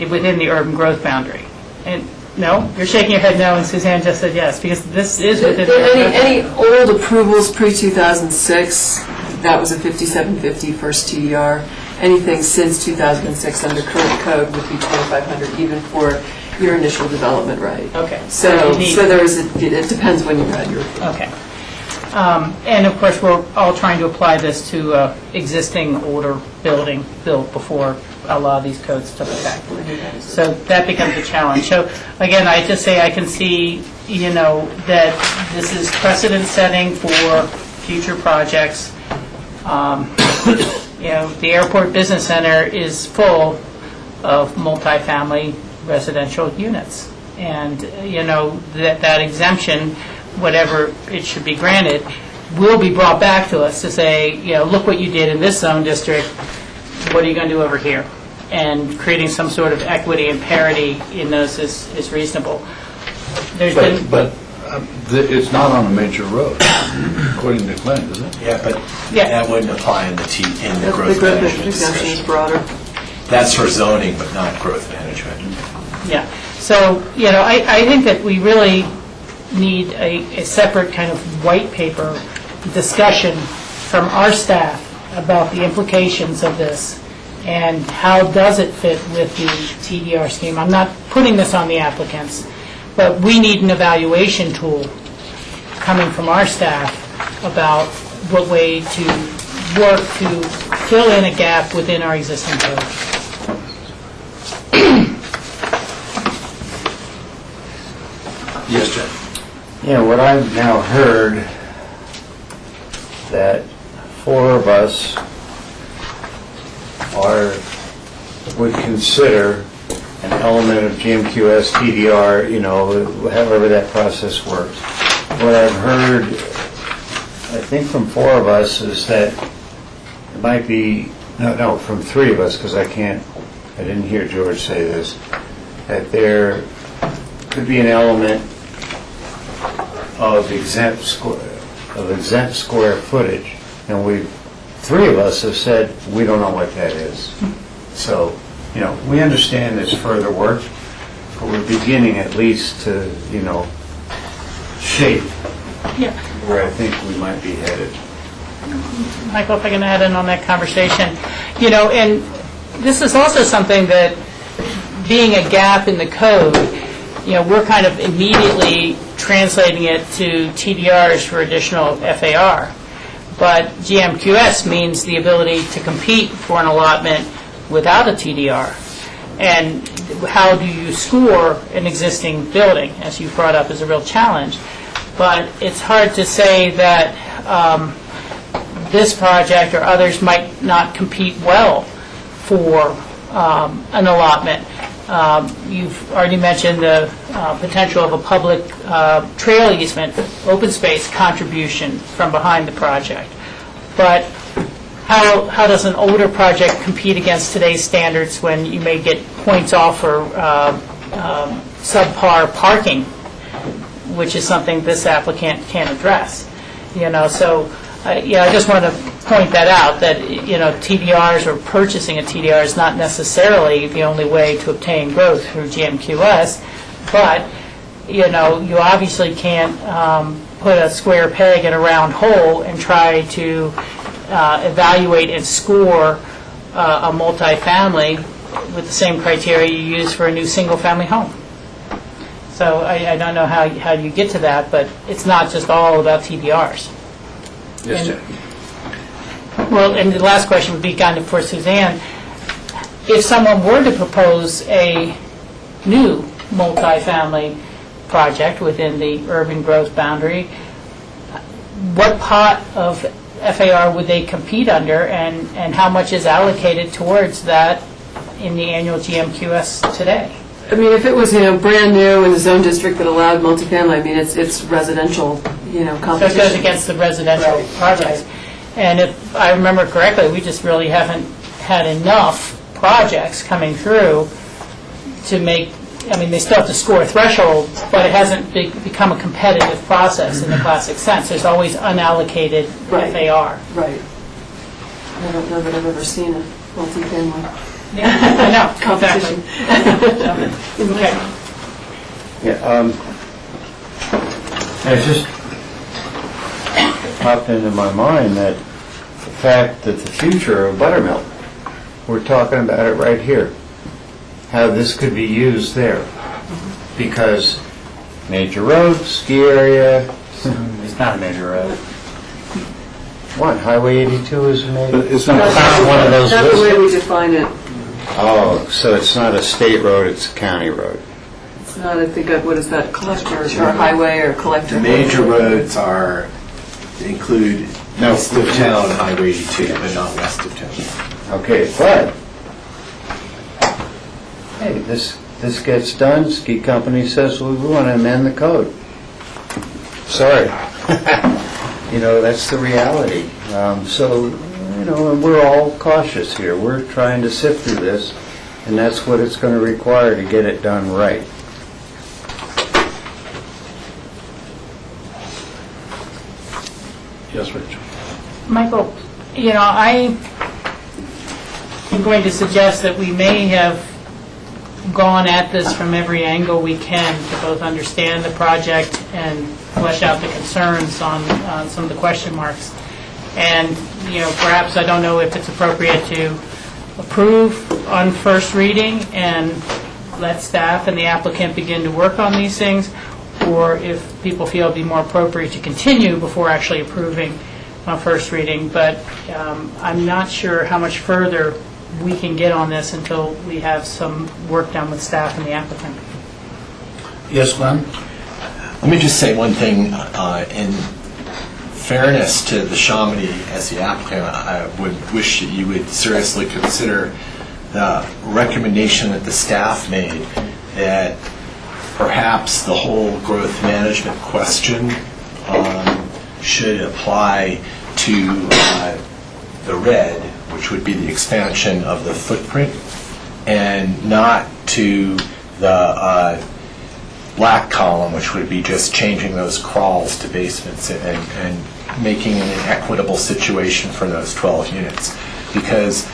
S8: within the urban growth boundary. And no, you're shaking your head no, and Suzanne just said yes, because this is within
S19: any old approvals pre-2006, that was a 5,750 first TDR. Anything since 2006 under current code would be 2,500, even for your initial development right.
S8: Okay.
S19: So it depends when you had your.
S8: Okay. And of course, we're all trying to apply this to existing older building built before a lot of these codes took effect. So that becomes a challenge. So again, I just say I can see, that this is precedent setting for future projects. The airport business center is full of multifamily residential units. And, that exemption, whatever it should be granted, will be brought back to us to say, look what you did in this zone district, what are you going to do over here? And creating some sort of equity and parity in those is reasonable.
S18: But it's not on a major road, according to Glenn, is it?
S3: Yeah, but that wouldn't apply in the growth management
S19: exemption is
S3: discussion.
S19: broader.
S3: That's for zoning, but not growth management.
S8: Yeah. So, I think that we really need a separate kind of white paper discussion from our staff about the implications of this and how does it fit with the TDR scheme. I'm not putting this on the applicants, but we need an evaluation tool coming from our staff about what way to work to fill in a gap within our existing code.
S18: Yes, Jeff.
S5: Yeah, what I've now heard, that 4 of us would consider an element of GMQS, TDR, however that process works. What I've heard, I think from 4 of us, is that it might be, no, from 3 of us, because I didn't hear George say this, that there could be an element of exempt square footage, and 3 of us have said we don't know what that is. So, we understand there's further work, but we're beginning at least to, shape where I think we might be headed.
S8: Michael, if I can add in on that conversation, and this is also something that, being a gap in the code, we're kind of immediately translating it to TDRs for additional FAR. But GMQS means the ability to compete for an allotment without a TDR. And how do you score an existing building, as you brought up, is a real challenge. But it's hard to say that this project or others might not compete well for an allotment. You've already mentioned the potential of a public trail easement, open space contribution from behind the project. But how does an older project compete against today's standards when you may get points off for subpar parking, which is something this applicant can't address? So I just want to point that out, that TDRs or purchasing a TDR is not necessarily the only way to obtain growth through GMQS, but you obviously can't put a square peg in a round hole and try to evaluate and score a multifamily with the same criteria you use for a new single-family home. So I don't know how you get to that, but it's not just all about TDRs.
S18: Yes, Jack.
S8: Well, and the last question would be kind of for Suzanne. If someone were to propose a new multifamily project within the urban growth boundary, what pot of FAR would they compete under, and how much is allocated towards that in the annual GMQS today?
S19: I mean, if it was, brand new in a zone district that allowed multifamily, I mean, it's residential, competition.
S8: So it goes against the residential projects. And if I remember correctly, we just really haven't had enough projects coming through to make, they still have to score a threshold, but it hasn't become a competitive process in the classic sense. There's always unallocated FAR.
S19: Right. I don't know that I've ever seen a multifamily.
S8: Yeah, I know, competition. Okay.
S5: Yeah, it just popped into my mind that the fact that the future of buttermilk, we're talking about it right here, how this could be used there. Because major road, ski area, it's not a major road. What, Highway 82 is a major?
S18: It's not
S5: one of those
S19: Not the way we
S5: listed?
S19: define it.
S5: Oh, so it's not a state road, it's a county road.
S19: It's not, I think, what is that, collector or highway or collector?
S3: Major roads include east of town, Highway 82, but not west of town.
S5: Okay, but, hey, this gets done, ski company says, well, we want to amend the code. Sorry. That's the reality. And we're all cautious here. We're trying to sift through this, and that's what it's going to require to get it done right.
S18: Yes, Rachel.
S8: Michael, I am going to suggest that we may have gone at this from every angle we can to both understand the project and flesh out the concerns on some of the question marks. And, perhaps I don't know if it's appropriate to approve on first reading and let staff and the applicant begin to work on these things, or if people feel it would be more appropriate to continue before actually approving on first reading. But I'm not sure how much further we can get on this until we have some work done with staff and the applicant.
S18: Yes, Glenn?
S3: Let me just say one thing. In fairness to the Chamonix as the applicant, I would wish that you would seriously consider the recommendation that the staff made that perhaps the whole growth management question should apply to the red, which would be the expansion of the footprint, and not to the black column, which would be just changing those crawls to basements and making it an equitable situation for those 12 units. Because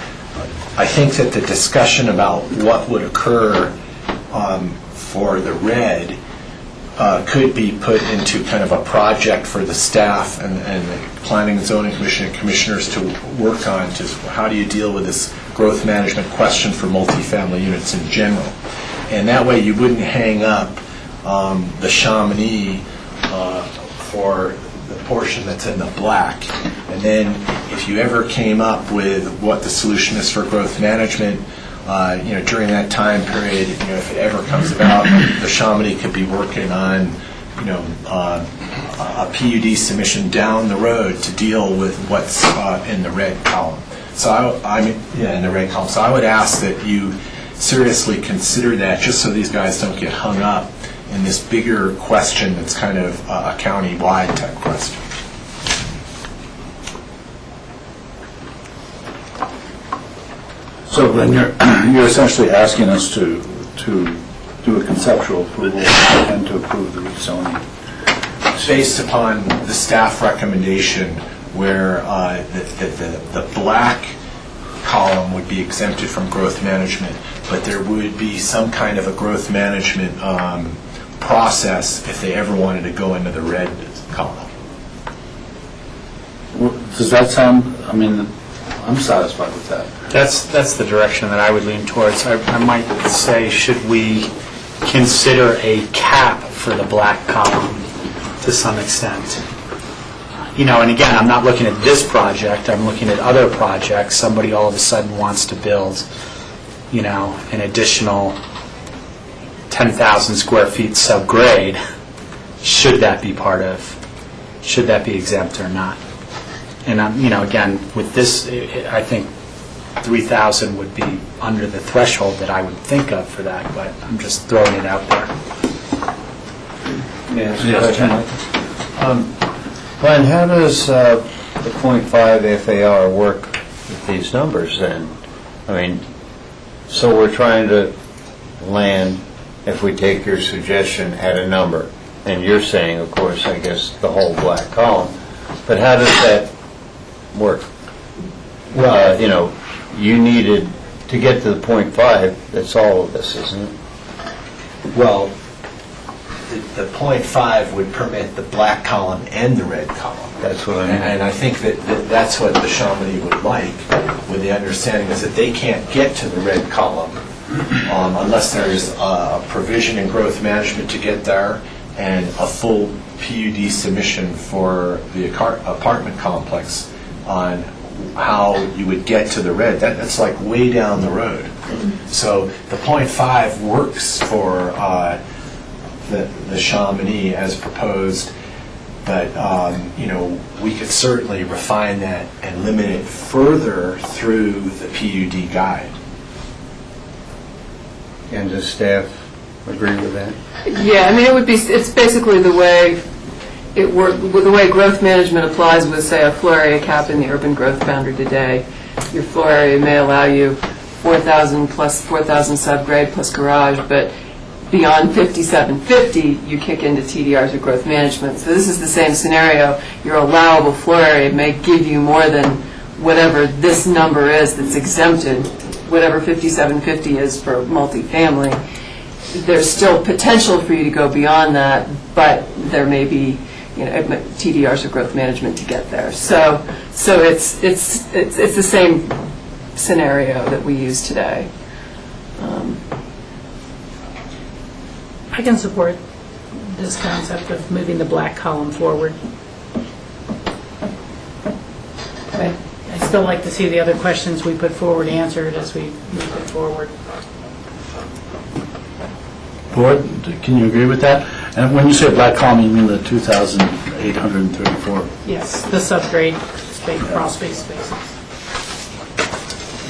S3: I think that the discussion about what would occur for the red could be put into kind of a project for the staff and the Planning and Zoning Commission and commissioners to work on, to how do you deal with this growth management question for multifamily units in general. And that way you wouldn't hang up the Chamonix for the portion that's in the black. And then if you ever came up with what the solution is for growth management, during that time period, if it ever comes about, the Chamonix could be working on, a PUD submission down the road to deal with what's in the red column. So in the red column. So I would ask that you seriously consider that, just so these guys don't get hung up in this bigger question that's kind of a county-wide type question.
S18: So then you're essentially asking us to do a conceptual approval and to approve the rezoning.
S3: Based upon the staff recommendation where the black column would be exempted from growth management, but there would be some kind of a growth management process if they ever wanted to go into the red column.
S18: Does that sound, I'm satisfied with that.
S12: That's the direction that I would lean towards. I might say, should we consider a cap for the black column to some extent? And again, I'm not looking at this project, I'm looking at other projects. Somebody all of a sudden wants to build, an additional 10,000 square feet subgrade. Should that be exempt or not? And again, with this, I think 3,000 would be under the threshold that I would think of for that, but I'm just throwing it out there.
S5: Glenn, how does the .5 FAR work with these numbers then? So we're trying to land, if we take your suggestion, at a number. And you're saying, of course, I guess, the whole black column. But how does that work? Well, you needed to get to the .5, that's all of this, isn't it?
S3: Well, the .5 would permit the black column and the red column.
S5: That's what I mean.
S3: And I think that's what the Chamonix would like, with the understanding is that they can't get to the red column unless there's a provision in growth management to get there and a full PUD submission for the apartment complex on how you would get to the red. That's like way down the road. So the .5 works for the Chamonix as proposed, but we could certainly refine that and limit it further through the PUD guide.
S5: And does staff agree with that?
S19: Yeah, it's basically the way it works, with the way growth management applies with, say, a floor area cap in the urban growth boundary today. Your floor area may allow you 4,000 plus 4,000 subgrade plus garage, but beyond 5750, you kick into TDRs or growth management. So this is the same scenario. Your allowable floor area may give you more than whatever this number is that's exempted, whatever 5750 is for multifamily. There's still potential for you to go beyond that, but there may be TDRs or growth management to get there. So it's the same scenario that we use today.
S8: I can support this concept of moving the black column forward. But I still like to see the other questions we put forward answered as we move it forward.
S18: Board, can you agree with that? And when you say black column, you mean the 2,834?
S8: Yes, the subgrade space, crawl space spaces.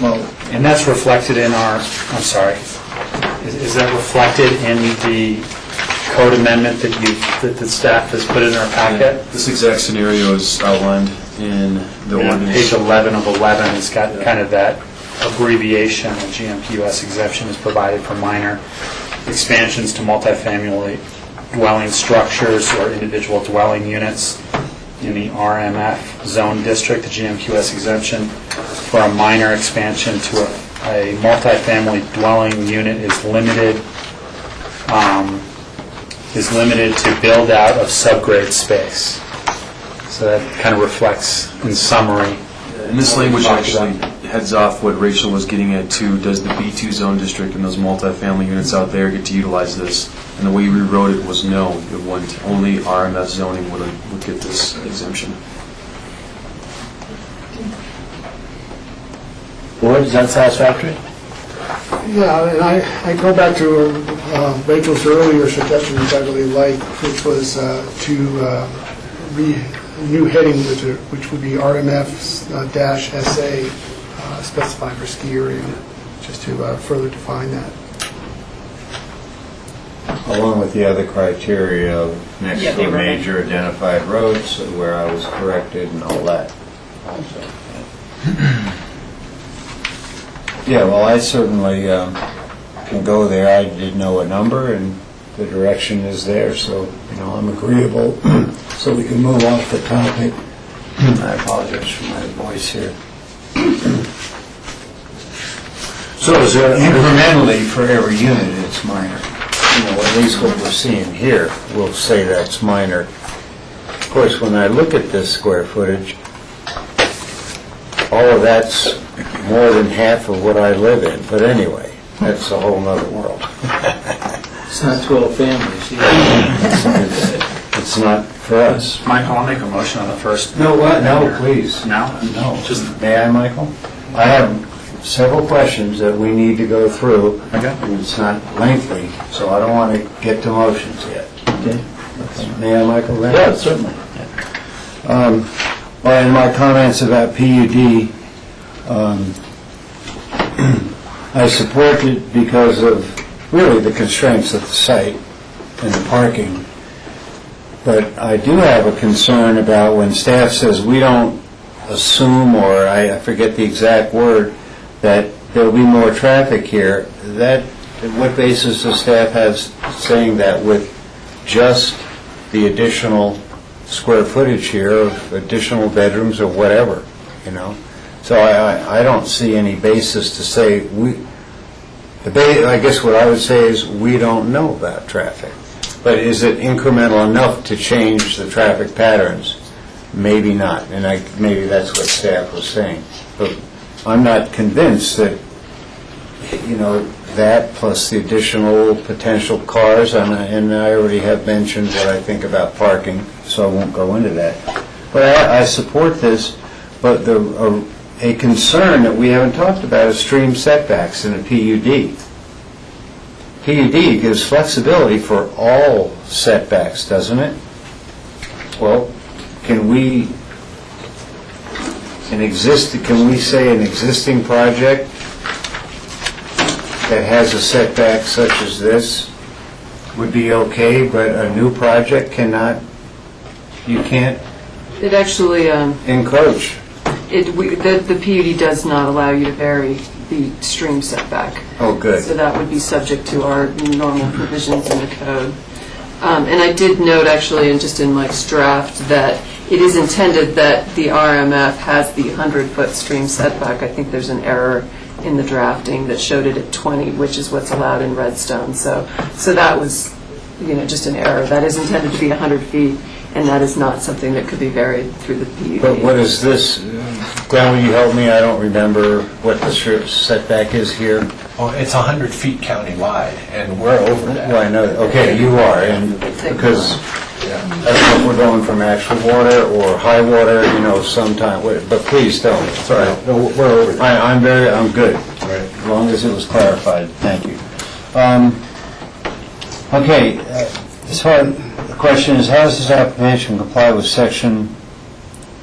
S12: And that's reflected in our, I'm sorry, is that reflected in the code amendment that the staff has put in our packet?
S17: This exact scenario is outlined in the ordinance.
S12: Page 11 of 11, it's got kind of that abbreviation. The GMPUS exemption is provided for minor expansions to multifamily dwelling structures or individual dwelling units in the RMF zone district. The GMQS exemption for a minor expansion to a multifamily dwelling unit is limited to build out of subgrade space. So that kind of reflects, in summary.
S17: And this language actually heads off what Rachel was getting at too. Does the B2 zone district and those multifamily units out there get to utilize this? And the way we wrote it was no, it wouldn't. Only RMF zoning would get this exemption.
S10: Board, is that satisfactory?
S11: Yeah, and I go back to Rachel's earlier suggestion, which I really liked, which was new heading, which would be RMF-SA, specified for ski area, just to further define that.
S5: Along with the other criteria of next to a major identified roads, where I was corrected and all that. Also. Yeah, well, I certainly can go there. I didn't know a number, and the direction is there, so I'm agreeable. So we can move off the topic. I apologize for my voice here. So is there incrementally for every unit it's minor? At least what we're seeing here, we'll say that's minor. Of course, when I look at this square footage, all of that's more than half of what I live in. But anyway, that's a whole other world.
S21: It's not 12 families.
S5: It's not for us.
S12: Michael, I'll make a motion on the first.
S5: No, what? No, please.
S12: No?
S5: No. May I, Michael? I have several questions that we need to go through.
S12: Okay.
S5: And it's not lengthy, so I don't want to get to motions yet. Okay. May I, Michael?
S10: Yeah, certainly.
S5: Well, in my comments about PUD, I support it because of really the constraints of the site and the parking. But I do have a concern about when staff says we don't assume, or I forget the exact word, that there'll be more traffic here. What basis does staff have saying that with just the additional square footage here of additional bedrooms or whatever, So I don't see any basis to say I guess what I would say is we don't know about traffic. But is it incremental enough to change the traffic patterns? Maybe not, and maybe that's what staff was saying. But I'm not convinced that, that plus the additional potential cars, and I already have mentioned what I think about parking, so I won't go into that. But I support this, but a concern that we haven't talked about is stream setbacks in a PUD. PUD gives flexibility for all setbacks, doesn't it? Well, can we say an existing project that has a setback such as this would be okay, but a new project cannot? You can't?
S19: It actually...
S5: encroach.
S19: The PUD does not allow you to vary the stream setback.
S5: Oh, good.
S19: So that would be subject to our normal provisions in the code. And I did note, actually, and just in Mike's draft, that it is intended that the RMF has the 100-foot stream setback. I think there's an error in the drafting that showed it at 20, which is what's allowed in Redstone. So that was, just an error. That is intended to be 100 feet, and that is not something that could be varied through the PUD.
S5: But what is this? Glenn, will you help me? I don't remember what the setback is here.
S3: Well, it's 100 feet countywide, and we're over that.
S5: Well, I know. Okay, you are, and because that's what we're going from actual water or high water, sometime. But please don't. Sorry, we're over. I'm good. Right. As long as it was clarified. Thank you. Okay. The question is, how does this application comply with section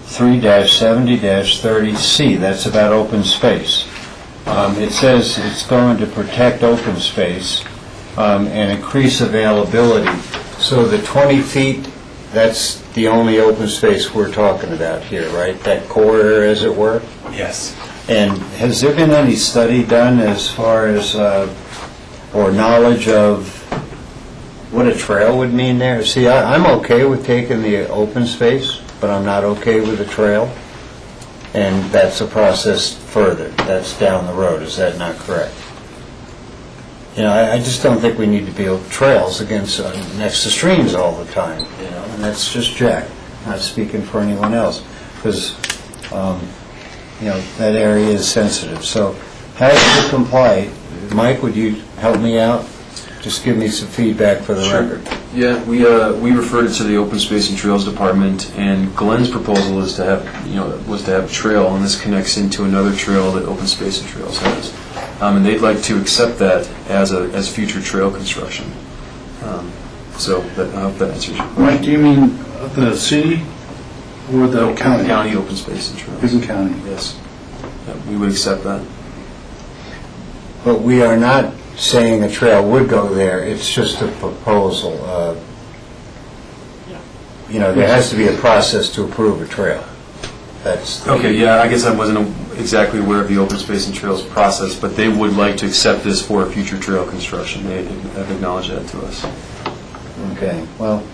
S5: 3-70-30C? That's about open space. It says it's going to protect open space and increase availability. So the 20 feet, that's the only open space we're talking about here, right? That corridor, as it were?
S3: Yes.
S5: And has there been any study done as far as, or knowledge of what a trail would mean there? See, I'm okay with taking the open space, but I'm not okay with the trail. And that's a process further. That's down the road. Is that not correct? You know, I just don't think we need to build trails against next to streams all the time. You know, and that's just Jack, not speaking for anyone else, because you know, that area is sensitive. So, how does it comply? Mike, would you help me out? Just give me some feedback for the record.
S17: Yeah, we referred it to the Open Space and Trails Department, and Glenn's proposal is to have, was to have a trail, and this connects into another trail that Open Space and Trails has. And they'd like to accept that as future trail construction. So I hope that answers your question.
S18: Mike, do you mean the city or the county?
S17: County Open Space and Trails.
S18: Picken County.
S17: Yes. Yeah, we would accept that.
S5: But we are not saying a trail would go there. It's just a proposal. You know, there has to be a process to approve a trail. That's
S17: okay. Yeah, I guess I wasn't exactly aware of the Open Space and Trails process, but they would like to accept this for future trail construction. They have acknowledged that to us.
S5: Okay. Well,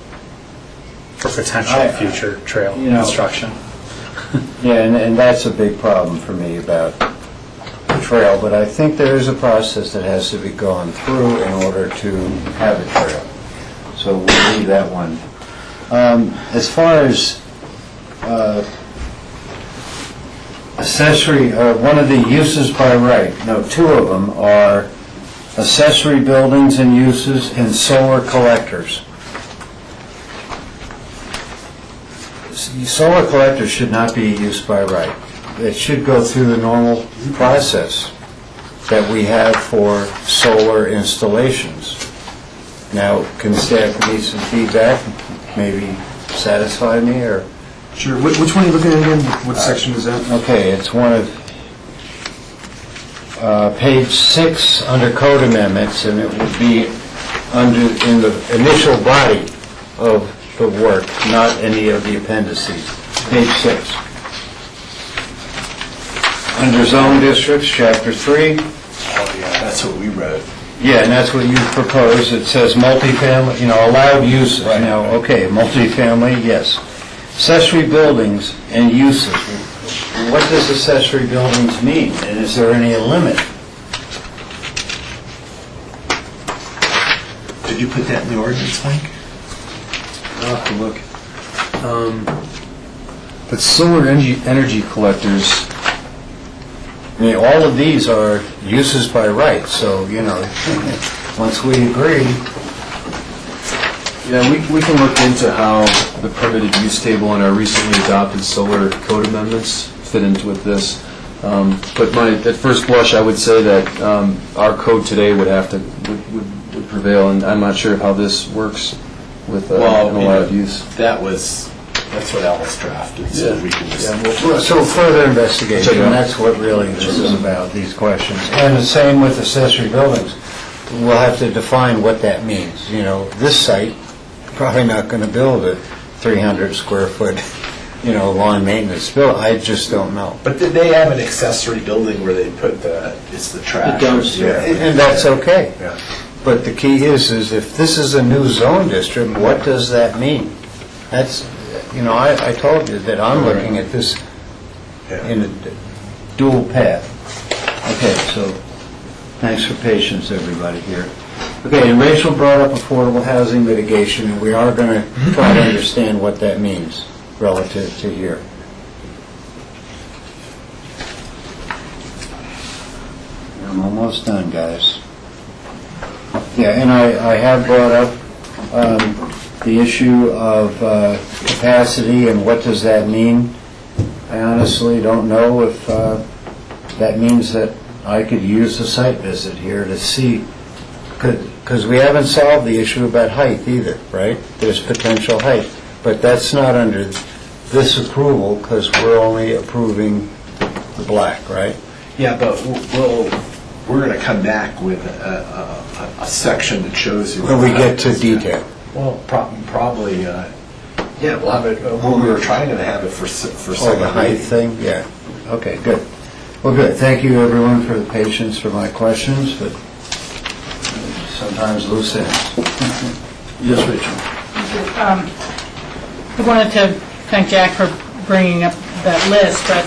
S12: For potential future trail construction.
S5: Yeah, and that's a big problem for me about the trail, but I think there is a process that has to be gone through in order to have a trail. So we'll leave that one. As far as accessory, one of the uses by right, no, two of them are accessory buildings and uses and solar collectors. Solar collectors should not be used by right. It should go through the normal process that we have for solar installations. Now, can staff give me some feedback, maybe satisfy me, or?
S17: Sure. Which one are you looking at again? What section is that?
S5: Okay, it's one of page 6 under code amendments, and it would be in the initial body of the work, not any of the appendices. Page 6. Under zone districts, chapter 3.
S3: Oh, yeah, that's what we wrote.
S5: Yeah, and that's what you proposed. It says multifamily, allowed uses.
S3: Right.
S5: Now, okay, multifamily, yes. Accessory buildings and uses. What does accessory buildings mean? And is there any limit?
S3: Did you put that in the ordinance, Mike?
S17: I'll have to look. But solar energy collectors,
S5: I mean, all of these are uses by right, so, once we agree.
S17: yeah, we can look into how the permitted use table in our recently adopted solar code amendments fit into with this. But at first blush, I would say that our code today would prevail, and I'm not sure how this works with an allowed use.
S3: That's what Alice drafted, so we can just...
S5: So further investigation, and that's what really this is about, these questions. And the same with accessory buildings. We'll have to define what that means. This site, probably not going to build a 300 square foot, lawn maintenance building. I just don't know.
S3: But did they have an accessory building where they put it's the trash?
S5: The dumpster. And that's okay.
S3: Yeah.
S5: But the key is if this is a new zone district, what does that mean? That's, I told you that I'm looking at this in a dual path. Okay, so thanks for patience, everybody here. Okay, and Rachel brought up affordable housing mitigation, and we are going to try to understand what that means relative to here. I'm almost done, guys. Yeah, and I have brought up the issue of capacity and what does that mean. I honestly don't know if that means that I could use a site visit here to see, because we haven't solved the issue about height either, right? There's potential height, but that's not under this approval because we're only approving the black, right?
S3: Yeah, but we're going to come back with a section that shows you.
S5: When we get to detail.
S3: Well, probably, yeah, we'll have it, we were trying to have it for second
S5: the height
S3: reading.
S5: thing? Yeah. Okay, good. Well, good. Thank you, everyone, for the patience for my questions, but sometimes loose ends.
S18: Yes, Rachel.
S8: I wanted to thank Jack for bringing up that list, but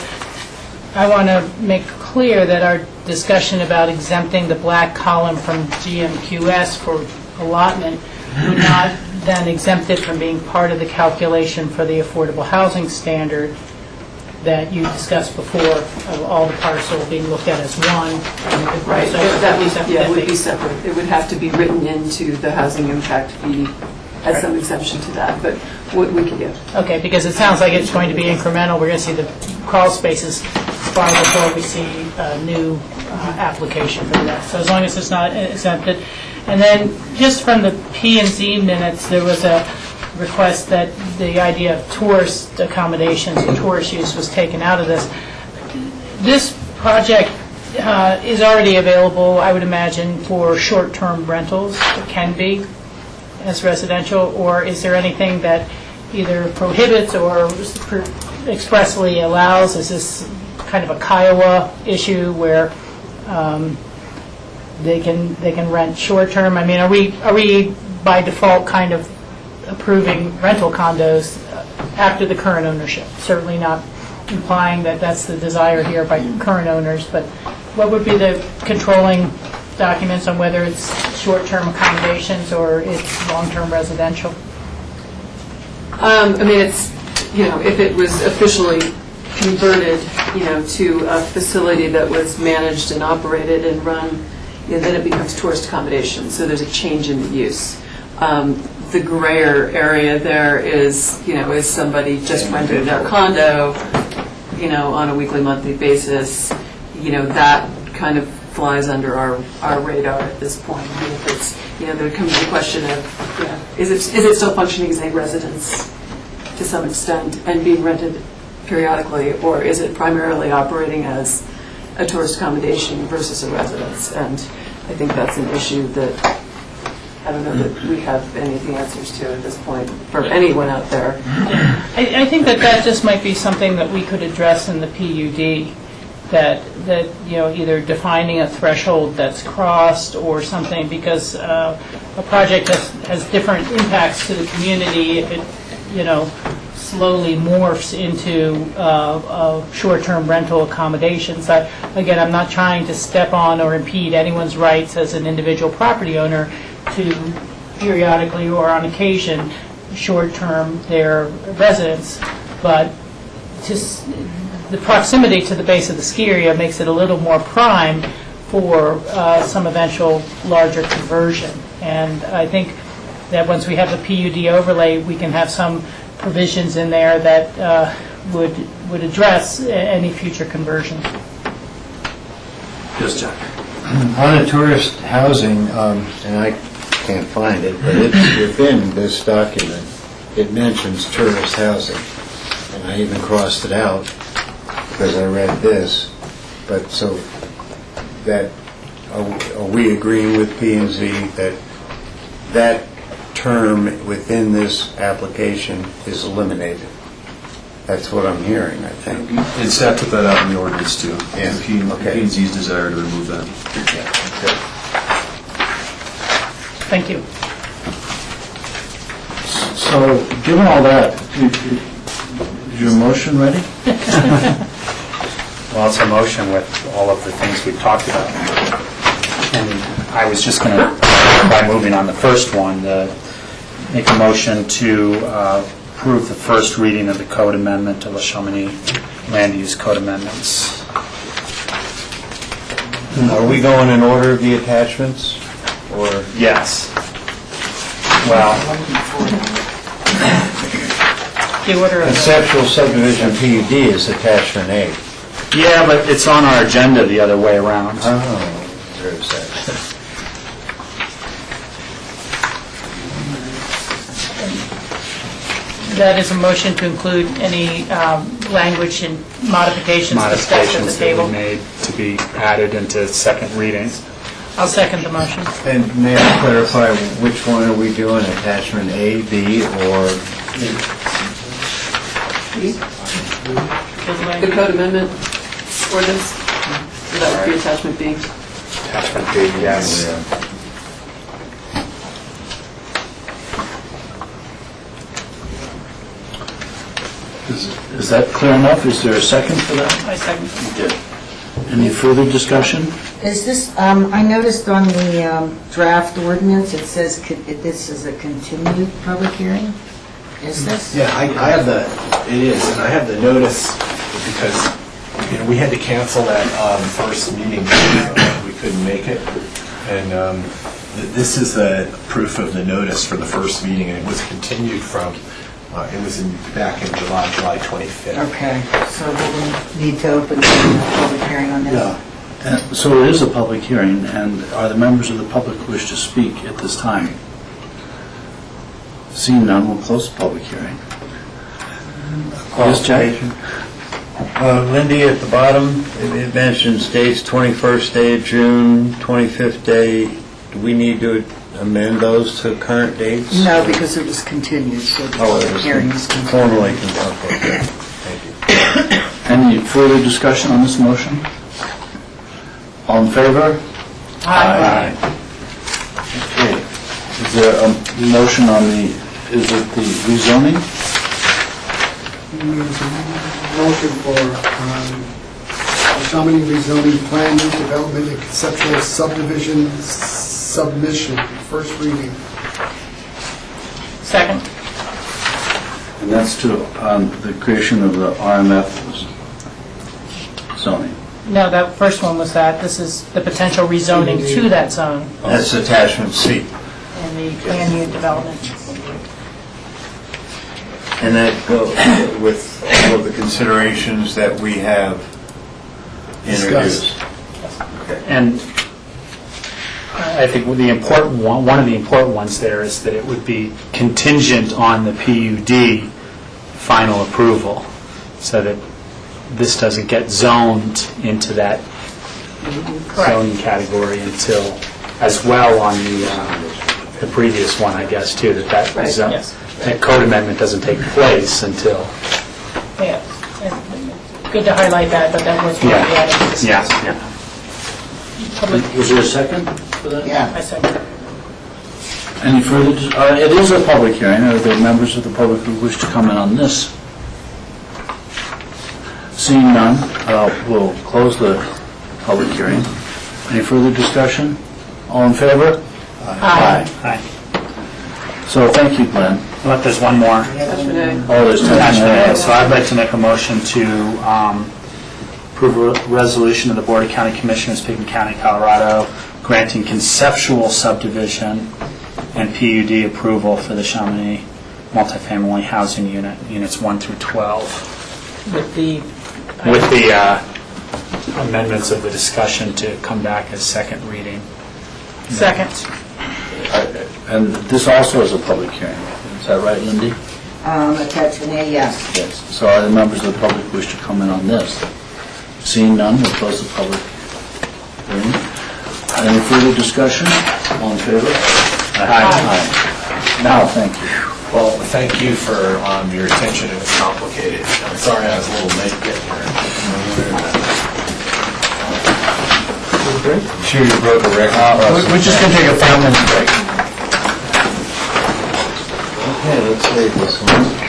S8: I want to make clear that our discussion about exempting the black column from GMQS for allotment would not then exempt it from being part of the calculation for the affordable housing standard that you discussed before, of all the parcels being looked at as one.
S19: Right,
S8: So
S19: that would be separate. It would have to be written into the housing impact fee as some exemption to that, but we can do.
S8: Okay, because it sounds like it's going to be incremental. We're going to see the crawl spaces far before we see a new application for that. So as long as it's not exempted. And then just from the P&Z minutes, there was a request that the idea of tourist accommodations and tourist use was taken out of this. This project is already available, I would imagine, for short-term rentals. It can be as residential, or is there anything that either prohibits or expressly allows? Is this kind of a Kiowa issue where they can rent short-term? I mean, are we by default kind of approving rental condos after the current ownership? Certainly not implying that that's the desire here by current owners, but what would be the controlling documents on whether it's short-term accommodations or it's long-term residential?
S19: I mean, it's, if it was officially converted, to a facility that was managed and operated and run, then it becomes tourist accommodation, so there's a change in the use. The grayer area there is, is somebody just renting their condo, on a weekly, monthly basis, that kind of flies under our radar at this point. If it's, there comes the question of, is it still functioning as a residence to some extent and being rented periodically, or is it primarily operating as a tourist accommodation versus a residence? And I think that's an issue that I don't know that we have any of the answers to at this point for anyone out there.
S8: I think that just might be something that we could address in the PUD, that either defining a threshold that's crossed or something, because a project has different impacts to the community if it slowly morphs into short-term rental accommodations. Again, I'm not trying to step on or impede anyone's rights as an individual property owner to periodically or on occasion short-term their residence, but just the proximity to the base of the ski area makes it a little more prime for some eventual larger conversion. And I think that once we have the PUD overlay, we can have some provisions in there that would address any future conversion.
S18: Yes, Jack.
S5: On the tourist housing, and I can't find it, but it's within this document. It mentions tourist housing, and I even crossed it out because I read this. But so that are we agreeing with P&Z that that term within this application is eliminated? That's what I'm hearing, I think.
S17: And staff put that out in the ordinance too.
S5: Yeah. Okay.
S17: P&Z's desire to remove that.
S5: Okay.
S8: Thank you.
S18: So, given all that, is your motion ready?
S12: Well, it's a motion with all of the things we've talked about. And I was just going to, by moving on the first one, make a motion to approve the first reading of the code amendment to the Chamonix land use code amendments.
S5: Are we going in order of the attachments? Or
S12: yes. Well,
S8: the order of
S5: conceptual subdivision PUD is attachment A.
S12: yeah, but it's on our agenda the other way around.
S5: Oh, there's that.
S8: That is a motion to include any language and modifications discussed at the
S12: Modifications that
S8: table.
S12: we made to be added into second readings.
S8: I'll second the motion.
S10: And may I clarify, which one are we doing, attachment A, B, or?
S19: The code amendment ordinance, that would be attachment B.
S12: Attachment B, yes.
S18: Is that clear enough? Is there a second for that?
S8: I second.
S18: You did. Any further discussion?
S7: Is this, I noticed on the draft ordinance, it says this is a continued public hearing? Is this?
S3: Yeah, I have it is, and I have the notice because, we had to cancel that first meeting because we couldn't make it. And this is the proof of the notice for the first meeting, and it was continued from, it was back in July 25th.
S7: Okay, so we'll need to open the public hearing on this?
S18: Yeah. So it is a public hearing, and are the members of the public who wish to speak at this time? Seeing none, we'll close the public hearing. Yes, Jack?
S10: Lindy, at the bottom, it mentions dates, 21st day of June, 25th day. Do we need to amend those to current dates?
S7: No, because it was continued, so the public hearing is continued.
S10: Formally continued. Okay. Thank you.
S18: Any further discussion on this motion? All in favor?
S8: Aye.
S18: Okay. Is there a motion on is it the rezoning?
S11: Motion for Chamonix rezoning plan, new development and conceptual subdivision submission, first reading.
S8: Second.
S18: And that's to the creation of the RMF zoning.
S8: No, that first one was that. This is the potential rezoning to that zone
S10: That's attachment C.
S8: and the plan unit development.
S10: And that goes with all of the considerations that we have introduced.
S12: And I think the important one of the important ones there is that it would be contingent on the PUD final approval, so that this doesn't get zoned into that zoning category until, as well on the previous one, I guess, too, that zone.
S8: Yes.
S12: That code amendment doesn't take place until...
S8: Yeah. Good to highlight that, but that was one of the items.
S12: Yes.
S18: Was there a second for that?
S7: Yeah.
S8: I second.
S18: Any further, it is a public hearing. Are there members of the public who wish to comment on this? Seeing none, we'll close the public hearing. Any further discussion? All in favor?
S8: Aye.
S12: Aye.
S18: So thank you, Glenn.
S12: Well, there's one more.
S19: Attachment A.
S18: Oh, there's
S12: Attachment A.
S18: attachment
S12: So I'd like to make a motion to approve a resolution of the Board of County Commissioners, Pickens County, Colorado, granting conceptual subdivision and PUD approval for the Chamonix multifamily housing units 1 through 12.
S8: With the
S12: Amendments of the discussion to come back as second reading.
S8: second.
S18: And this also is a public hearing. Is that right, Lindy?
S7: Attachment A, yes.
S18: Yes. So are the members of the public who wish to comment on this? Seeing none, we'll close the public hearing. Any further discussion? All in favor? Aye. Now, thank you.
S3: Well, thank you for your attention. It was complicated. I'm sorry I was a little late getting here.
S10: Sure you broke a record.
S18: We're just going to take a 5-minute break.
S10: Okay, let's save this one.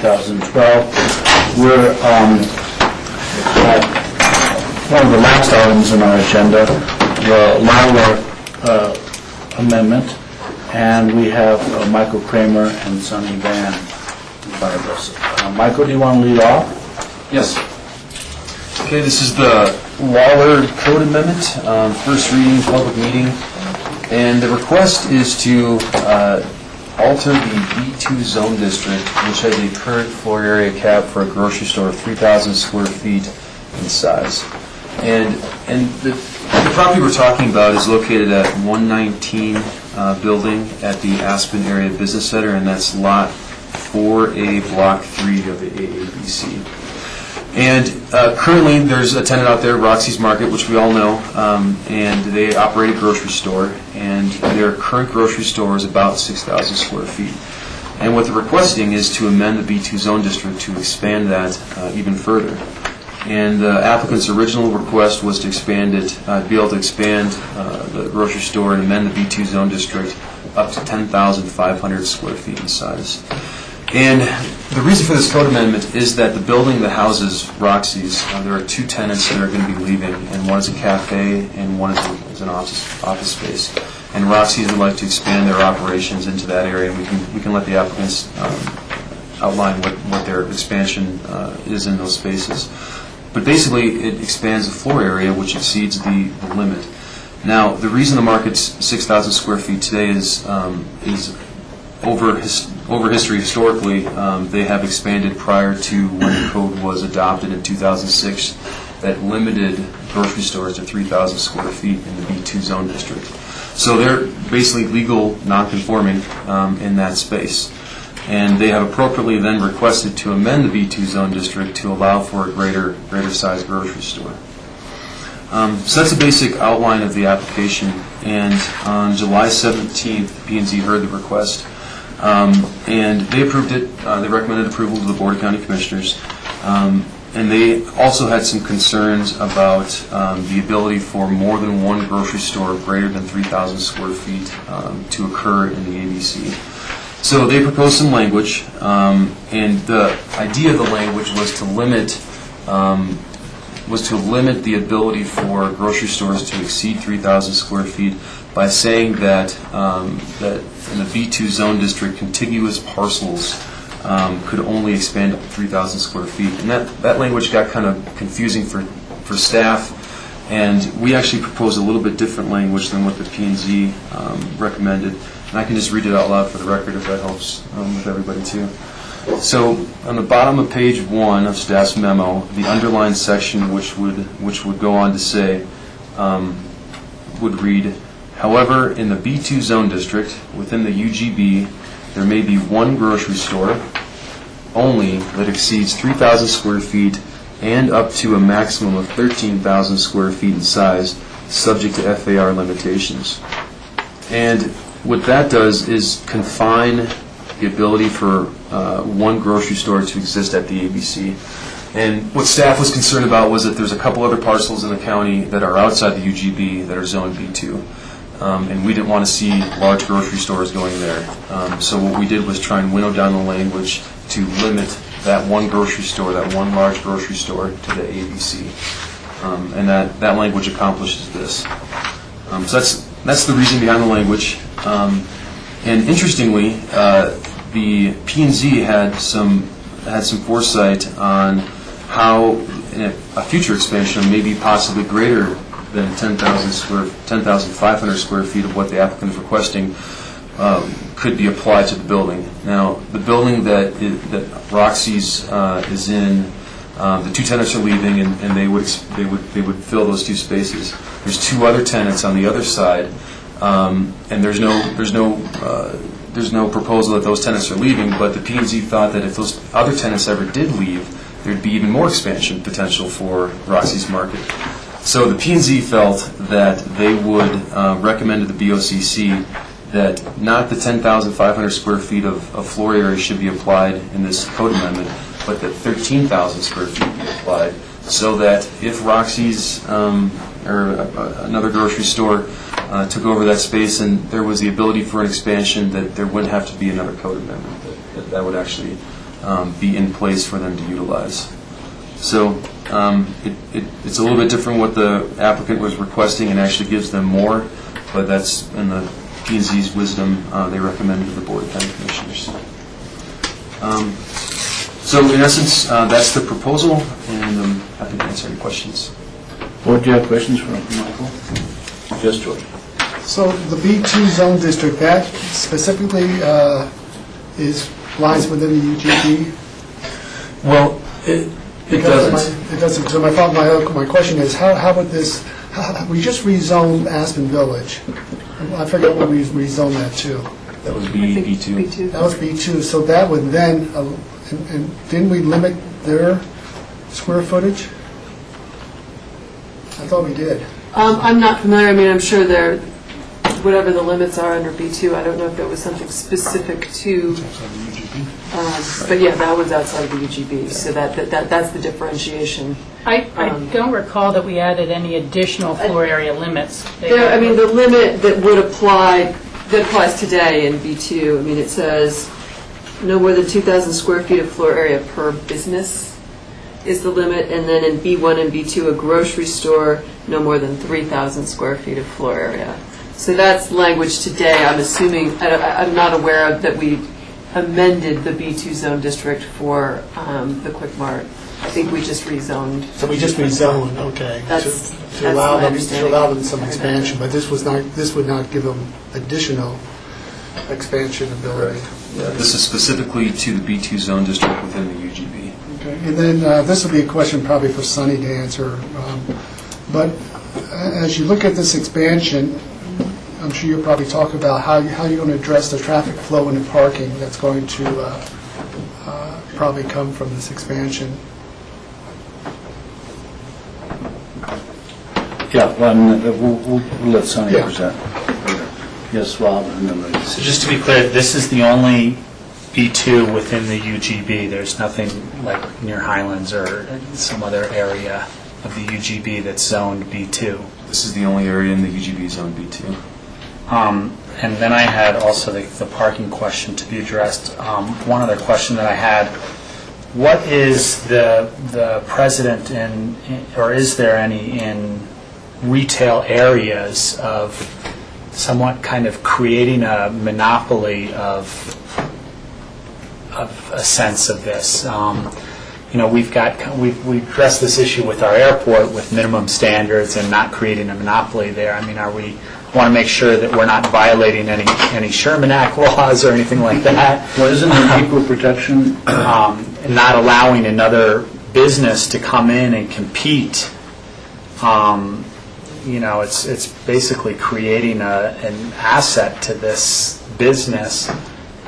S18: 2012. We're at one of the last items in our agenda, the Lawler amendment, and we have Michael Kramer and Sonny Van in front of us. Michael, do you want to lead off?
S17: Yes. Okay, this is the Lawler Code Amendment, first reading, public meeting, and the request is to alter the B2 zone district, which has a current floor area cap for a grocery store of 3,000 square feet in size. And the property we're talking about is located at 119 building at the Aspen Area Business Center, and that's Lot 4A, Block 3 of the AABC. And currently, there's a tenant out there, Roxy's Market, which we all know, and they operate a grocery store, and their current grocery store is about 6,000 square feet. And what they're requesting is to amend the B2 zone district to expand that even further. And the applicant's original request was to expand it, be able to expand the grocery store and amend the B2 zone district up to 10,500 square feet in size. And the reason for this code amendment is that the building that houses Roxy's, there are two tenants that are going to be leaving, and one is a cafe and one is an office space. And Roxy's would like to expand their operations into that area, and we can let the applicants outline what their expansion is in those spaces. But basically, it expands the floor area, which exceeds the limit. Now, the reason the market's 6,000 square feet today is over history. Historically, they have expanded prior to when the code was adopted in 2006 that limited grocery stores to 3,000 square feet in the B2 zone district. So they're basically legal non-conforming in that space. And they have appropriately then requested to amend the B2 zone district to allow for a greater size grocery store. So that's a basic outline of the application. And on July 17th, P&Z heard the request, and they approved it. They recommended approval to the Board of County Commissioners. And they also had some concerns about the ability for more than one grocery store greater than 3,000 square feet to occur in the ABC. So they proposed some language, and the idea of the language was to limit the ability for grocery stores to exceed 3,000 square feet by saying that that in the B2 zone district, contiguous parcels could only expand up to 3,000 square feet. And that language got kind of confusing for staff, and we actually proposed a little bit different language than what the P&Z recommended. And I can just read it out loud for the record if that helps with everybody too. So on the bottom of page 1 of staff's memo, the underlined section which would go on to say, would read, however, in the B2 zone district, within the UGB, there may be one grocery store only that exceeds 3,000 square feet and up to a maximum of 13,000 square feet in size, subject to FAR limitations. And what that does is confine the ability for one grocery store to exist at the ABC. And what staff was concerned about was that there's a couple other parcels in the county that are outside the UGB that are zoned B2. And we didn't want to see large grocery stores going there. So what we did was try and winnow down the language to limit that one grocery store, that one large grocery store, to the ABC. And that language accomplishes this. So that's the reason behind the language. And interestingly, the P&Z had some foresight on how a future expansion may be possibly greater than 10,500 square feet of what the applicant is requesting could be applied to the building. Now, the building that Roxy's is in, the two tenants are leaving, and they would fill those two spaces. There's two other tenants on the other side, and there's no proposal that those tenants are leaving. But the P&Z thought that if those other tenants ever did leave, there'd be even more expansion potential for Roxy's Market. So the P&Z felt that they would recommend to the BOCC that not the 10,500 square feet of floor area should be applied in this code amendment, but that 13,000 square feet be applied, so that if Roxy's or another grocery store took over that space and there was the ability for an expansion, that there wouldn't have to be another code amendment, that would actually be in place for them to utilize. So it's a little bit different what the applicant was requesting, and actually gives them more, but that's in the P&Z's wisdom. They recommended to the Board of County Commissioners. So in essence, that's the proposal, and I'm happy to answer any questions.
S18: Board, do you have questions for Michael? Yes, George.
S11: So the B2 zone district, that specifically lies within the UGB?
S17: Well, it doesn't.
S11: It doesn't. So my question is, how would this, we just rezoned Aspen Village. I forget what we rezoned that to.
S17: That would be B2.
S11: That was B2. So that would then, and didn't we limit their square footage? I thought we did.
S19: I'm not familiar. I mean, I'm sure they're, whatever the limits are under B2, I don't know if that was something specific to, but yeah, that was outside of the UGB, so that's the differentiation.
S8: I don't recall that we added any additional floor area limits.
S19: I mean, the limit that would apply, that applies today in B2, I mean, it says no more than 2,000 square feet of floor area per business is the limit, and then in B1 and B2, a grocery store, no more than 3,000 square feet of floor area. So that's language today. I'm assuming, I'm not aware of that we amended the B2 zone district for the Quick Mart. I think we just rezoned.
S11: So we just rezoned, okay, to allow them some expansion, but this would not give them additional expansion ability.
S17: Yeah, this is specifically to the B2 zone district within the UGB.
S11: Okay, and then this will be a question probably for Sunny to answer, but as you look at this expansion, I'm sure you'll probably talk about how you're going to address the traffic flow and the parking that's going to probably come from this expansion.
S18: Yeah, we'll let Sonny present. Yes, Rob, and then Ray.
S12: So just to be clear, this is the only B2 within the UGB. There's nothing like near Highlands or some other area of the UGB that's zoned B2.
S17: This is the only area in the UGB zone B2.
S12: And then I had also the parking question to be addressed. One other question that I had, what is the precedent in, or is there any in retail areas of somewhat kind of creating a monopoly of a sense of this? You know, we've addressed this issue with our airport with minimum standards and not creating a monopoly there. I mean, want to make sure that we're not violating any Sherman Act laws or anything like that.
S18: Well, isn't there equal protection?
S12: And not allowing another business to come in and compete. You know, it's basically creating an asset to this business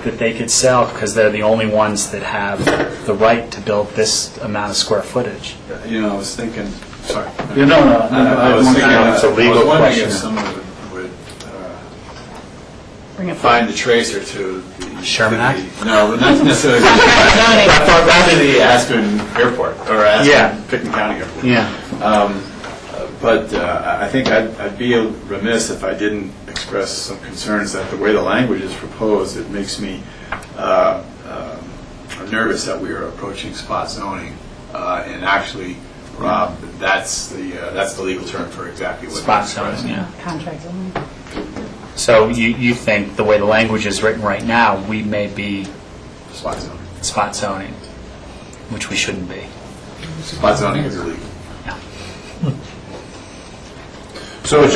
S12: that they could sell because they're the only ones that have the right to build this amount of square footage.
S16: You know, I was thinking, sorry.
S18: You know,
S16: I was thinking
S12: it's a legal question.
S16: If someone would find the tracer to the
S12: Sherman Act?
S16: No, not necessarily. Not to the Aspen Airport or Aspen Pickens County Airport.
S12: Yeah.
S16: But I think I'd be remiss if I didn't express some concerns that the way the language is proposed, it makes me nervous that we are approaching spot zoning. And actually, Rob, that's the legal term for exactly what
S12: spot zoning. Yeah.
S8: Contract zoning.
S12: So you think the way the language is written right now, we may be
S16: spot zoning,
S12: which we shouldn't be.
S16: Spot zoning is illegal.
S18: So,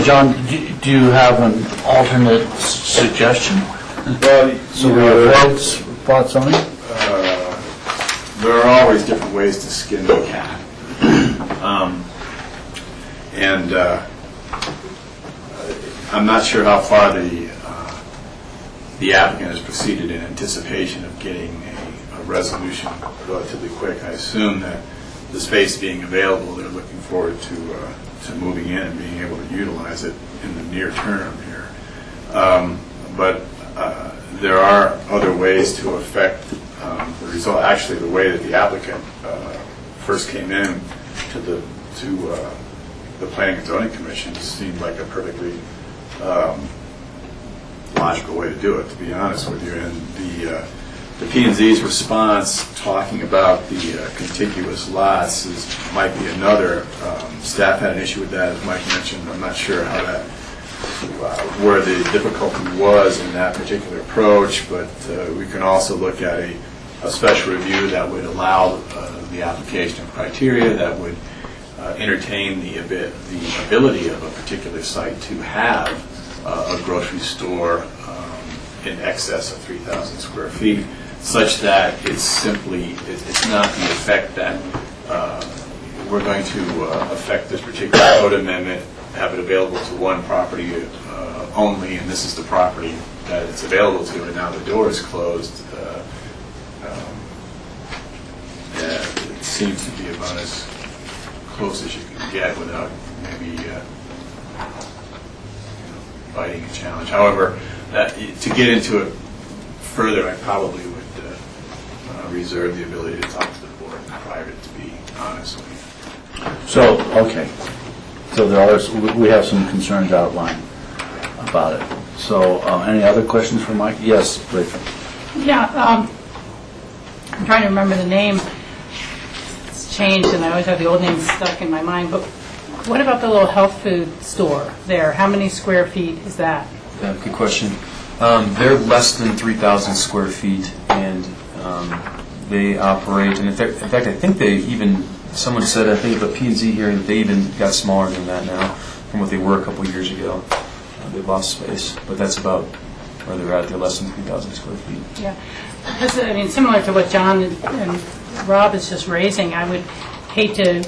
S18: John, do you have an alternate suggestion?
S16: Well,
S18: so we avoid spot zoning?
S16: There are always different ways to skin the cat. And I'm not sure how far the applicant has proceeded in anticipation of getting a resolution relatively quick. I assume that the space being available, they're looking forward to moving in and being able to utilize it in the near term here. But there are other ways to affect the result. Actually, the way that the applicant first came in to the Planning and Zoning Commission seemed like a perfectly logical way to do it, to be honest with you. And the P&Z's response talking about the contiguous lots might be another. Staff had an issue with that, as Mike mentioned. I'm not sure how that, where the difficulty was in that particular approach, but we can also look at a special review that would allow the application of criteria that would entertain the ability of a particular site to have a grocery store in excess of 3,000 square feet, such that it's not the effect that we're going to affect this particular code amendment, have it available to one property only, and this is the property that it's available to, and now the door is closed. It seems to be about as close as you can get without maybe fighting a challenge. However, to get into it further, I probably would reserve the ability to talk to the board in private, to be honest with you.
S18: So, okay. So we have some concerns outlined about it. So, any other questions for Mike? Yes, Rachel.
S8: Yeah, I'm trying to remember the name. It's changed, and I always have the old name stuck in my mind. But what about the little health food store there? How many square feet is that?
S17: Yeah, good question. They're less than 3,000 square feet, and they operate, and in fact, I think they even, someone said, I think at the P&Z hearing, they even got smaller than that now from what they were a couple of years ago. They've lost space, but that's about where they're at. They're less than 3,000 square feet.
S8: Yeah, because, I mean, similar to what John and Rob is just raising, I would hate to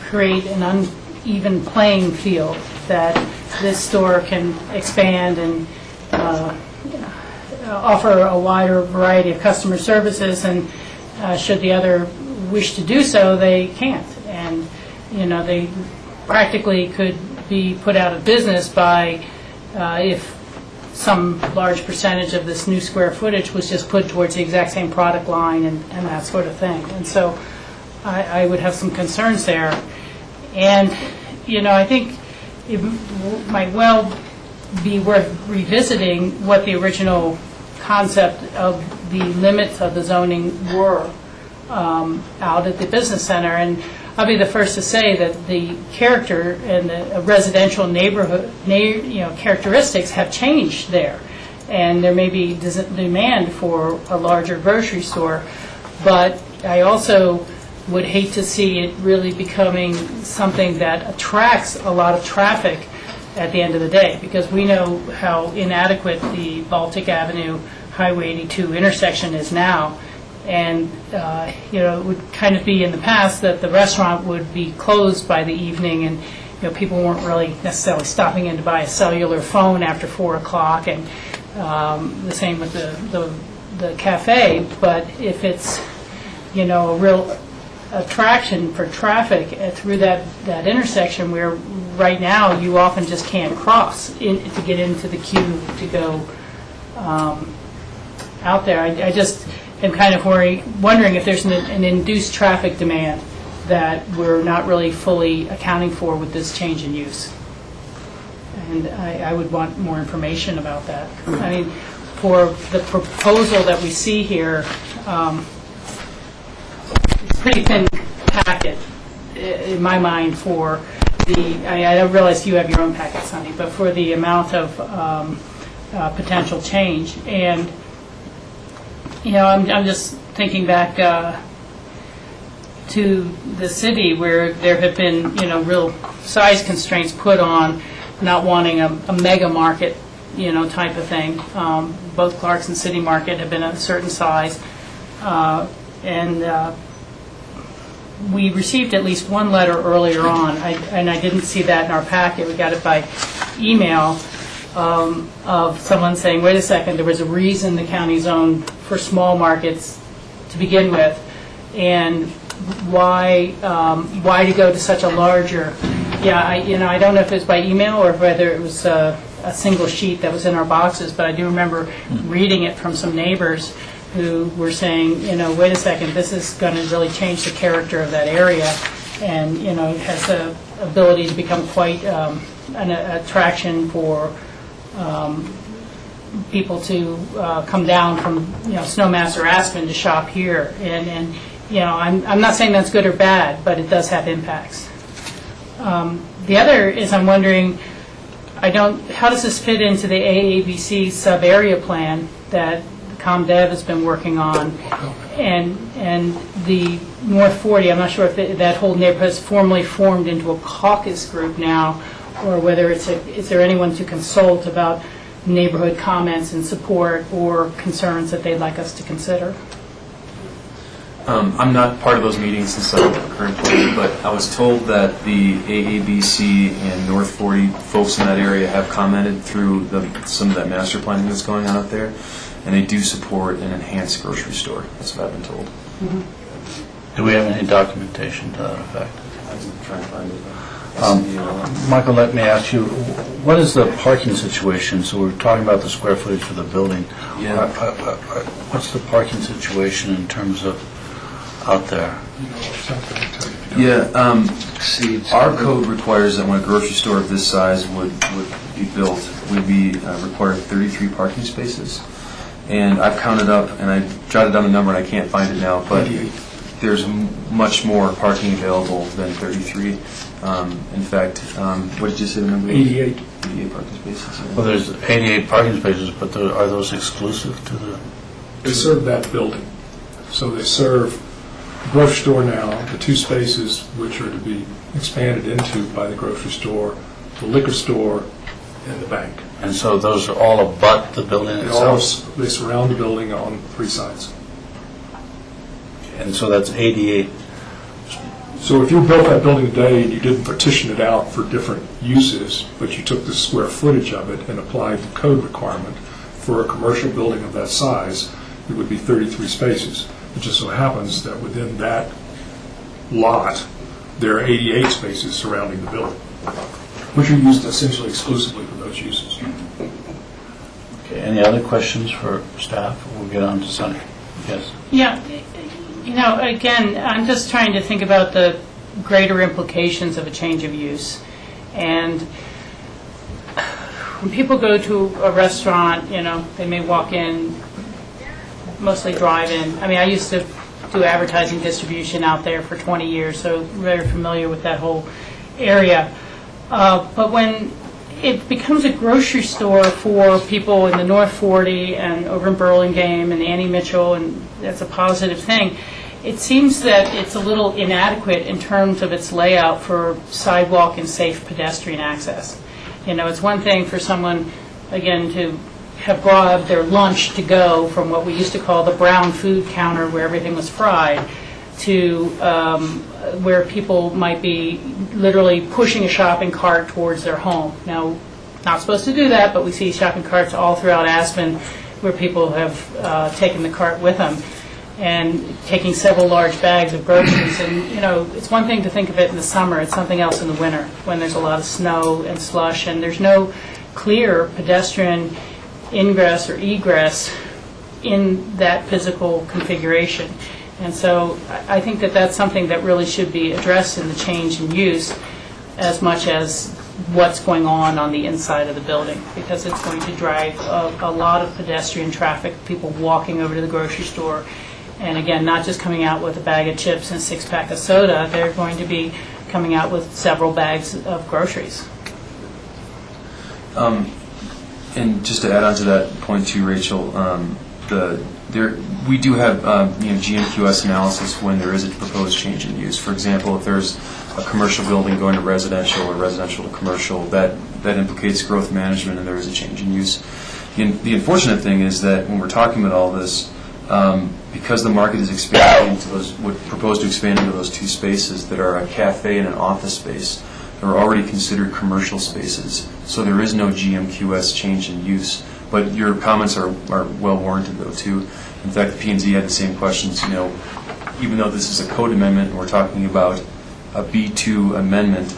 S8: create an uneven playing field that this store can expand and offer a wider variety of customer services, and should the other wish to do so, they can't. And, they practically could be put out of business by if some large percentage of this new square footage was just put towards the exact same product line and that sort of thing. And so I would have some concerns there. And, I think it might well be worth revisiting what the original concept of the limits of the zoning were out at the business center. And I'll be the first to say that the character and the residential neighborhood, characteristics have changed there. And there may be demand for a larger grocery store. But I also would hate to see it really becoming something that attracts a lot of traffic at the end of the day, because we know how inadequate the Baltic Avenue Highway 82 intersection is now. And, it would kind of be in the past that the restaurant would be closed by the evening, and, people weren't really necessarily stopping in to buy a cellular phone after 4 o'clock, and the same with the cafe. But if it's, a real attraction for traffic through that intersection, where right now you often just can't cross to get into the queue to go out there. I just am kind of wondering if there's an induced traffic demand that we're not really fully accounting for with this change in use. And I would want more information about that. I mean, for the proposal that we see here, it's a pretty thin packet in my mind for I don't realize you have your own packet, Sunny, but for the amount of potential change. And, I'm just thinking back to the city where there have been, real size constraints put on not wanting a mega market, type of thing. Both Clarkson City Market have been a certain size. And we received at least one letter earlier on, and I didn't see that in our packet. We got it by email of someone saying, wait a second, there was a reason the county zoned for small markets to begin with, and why to go to such a larger? I don't know if it was by email or whether it was a single sheet that was in our boxes, but I do remember reading it from some neighbors who were saying, wait a second, this is going to really change the character of that area, and it has the ability to become quite an attraction for people to come down from, Snowmass or Aspen to shop here. And I'm not saying that's good or bad, but it does have impacts. The other is I'm wondering, how does this fit into the AABC sub-area plan that ComDev has been working on? And the North 40, I'm not sure if that whole neighborhood has formally formed into a caucus group now, or whether is there anyone to consult about neighborhood comments and support or concerns that they'd like us to consider?
S17: I'm not part of those meetings since I'm the current employee, but I was told that the AABC and North 40 folks in that area have commented through some of that master planning that's going on out there, and they do support an enhanced grocery store. That's what I've been told.
S18: Mm-hmm. Do we have any documentation to that effect?
S17: I'm trying to find it.
S18: Michael, let me ask you, what is the parking situation? So we're talking about the square footage for the building.
S17: Yeah.
S18: What's the parking situation in terms of out there?
S17: Yeah, our code requires that when a grocery store of this size would be built, would be required 33 parking spaces. And I've counted up, and I jotted down the number, and I can't find it now, but there's much more parking available than 33. In fact, what did you say the number?
S11: 88.
S17: 88 parking spaces. Yeah.
S18: Well, there's 88 parking spaces, but are those exclusive to the...
S6: They serve that building. So they serve the grocery store now, the two spaces which are to be expanded into by the grocery store, the liquor store, and the bank.
S18: And so those are all abut the building itself?
S6: They surround the building on three sides.
S18: And so that's 88.
S6: So if you built that building today and you didn't partition it out for different uses, but you took the square footage of it and applied the code requirement for a commercial building of that size, it would be 33 spaces. It just so happens that within that lot, there are 88 spaces surrounding the building, which are used essentially exclusively for those uses.
S18: Okay, any other questions for staff? We'll get on to Sunny. Yes.
S8: Yeah. Again, I'm just trying to think about the greater implications of a change of use. And when people go to a restaurant, they may walk in, mostly drive-in. I mean, I used to do advertising distribution out there for 20 years, so very familiar with that whole area. But when it becomes a grocery store for people in the North 40 and over in Burlingame and Annie Mitchell, and that's a positive thing, it seems that it's a little inadequate in terms of its layout for sidewalk and safe pedestrian access. It's one thing for someone, again, to have brought their lunch to go from what we used to call the brown food counter where everything was fried to where people might be literally pushing a shopping cart towards their home. Now, not supposed to do that, but we see shopping carts all throughout Aspen where people have taken the cart with them and taking several large bags of groceries. And, it's one thing to think of it in the summer. It's something else in the winter when there's a lot of snow and slush and there's no clear pedestrian ingress or egress in that physical configuration. And so I think that that's something that really should be addressed in the change in use as much as what's going on the inside of the building, because it's going to drive a lot of pedestrian traffic, people walking over to the grocery store. And again, not just coming out with a bag of chips and a six-pack of soda, they're going to be coming out with several bags of groceries.
S17: And just to add on to that point too, Rachel, we do have GMQS analysis when there is a proposed change in use. For example, if there's a commercial building going to residential or residential to commercial, that implicates growth management and there is a change in use. The unfortunate thing is that when we're talking about all this, because the market is expanding into would propose to expand into those two spaces that are a cafe and an office space, they're already considered commercial spaces. So there is no GMQS change in use. But your comments are well warranted, though, too. In fact, the P&Z had the same questions. Even though this is a code amendment and we're talking about a B2 amendment,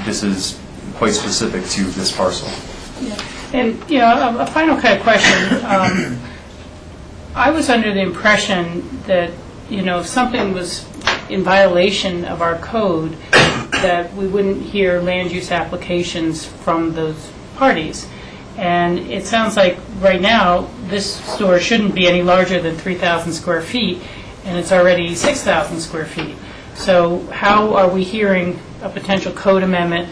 S17: this is quite specific to this parcel.
S8: Yeah. And, a final kind of question. I was under the impression that, if something was in violation of our code, that we wouldn't hear land use applications from those parties. And it sounds like right now, this store shouldn't be any larger than 3,000 square feet, and it's already 6,000 square feet. So how are we hearing a potential code amendment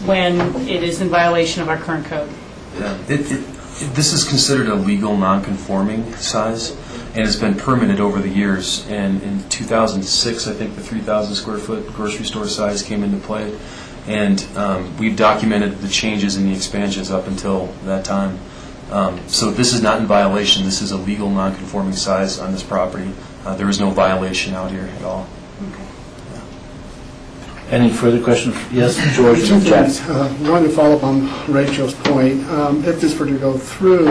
S8: when it is in violation of our current code?
S17: Yeah. This is considered a legal non-conforming size, and it's been permitted over the years. And in 2006, I think the 3,000 square foot grocery store size came into play. And we've documented the changes and the expansions up until that time. So this is not in violation. This is a legal non-conforming size on this property. There is no violation out here at all.
S2: Any further questions? Yes, George
S11: Two
S2: and Jack.
S11: things. One, to follow up on Rachel's point, if this were to go through,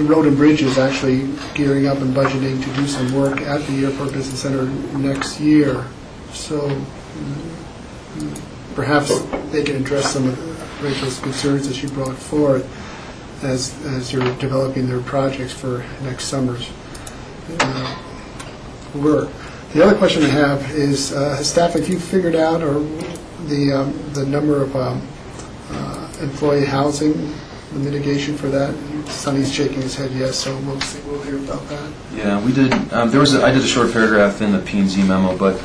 S11: Road and Bridge is actually gearing up and budgeting to do some work at the Airport Business Center next year. So perhaps they can address some of Rachel's concerns that she brought forth as you're developing their projects for next summer's work. The other question I have is, staff, if you figured out or the number of employee housing, the mitigation for that? Sonny's shaking his head yes, so we'll hear about that.
S17: Yeah, we did. I did a short paragraph in the P&Z memo, but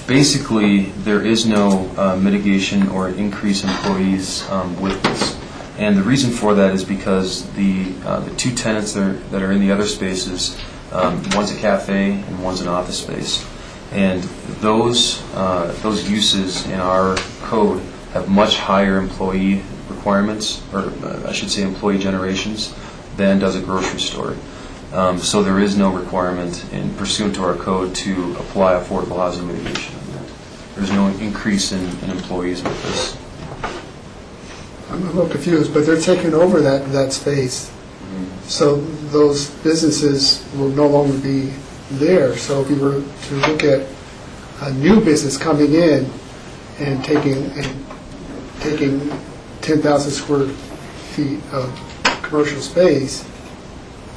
S17: basically there is no mitigation or increase in employees with this. And the reason for that is because the two tenants that are in the other spaces, one's a cafe and one's an office space. And those uses in our code have much higher employee requirements, or I should say employee generations, than does a grocery store. So there is no requirement in pursuant to our code to apply affordable housing mitigation on that. There's no increase in employees with this.
S11: I'm a little confused, but they're taking over that space. So those businesses will no longer be there. So if you were to look at a new business coming in and taking 10,000 square feet of commercial space,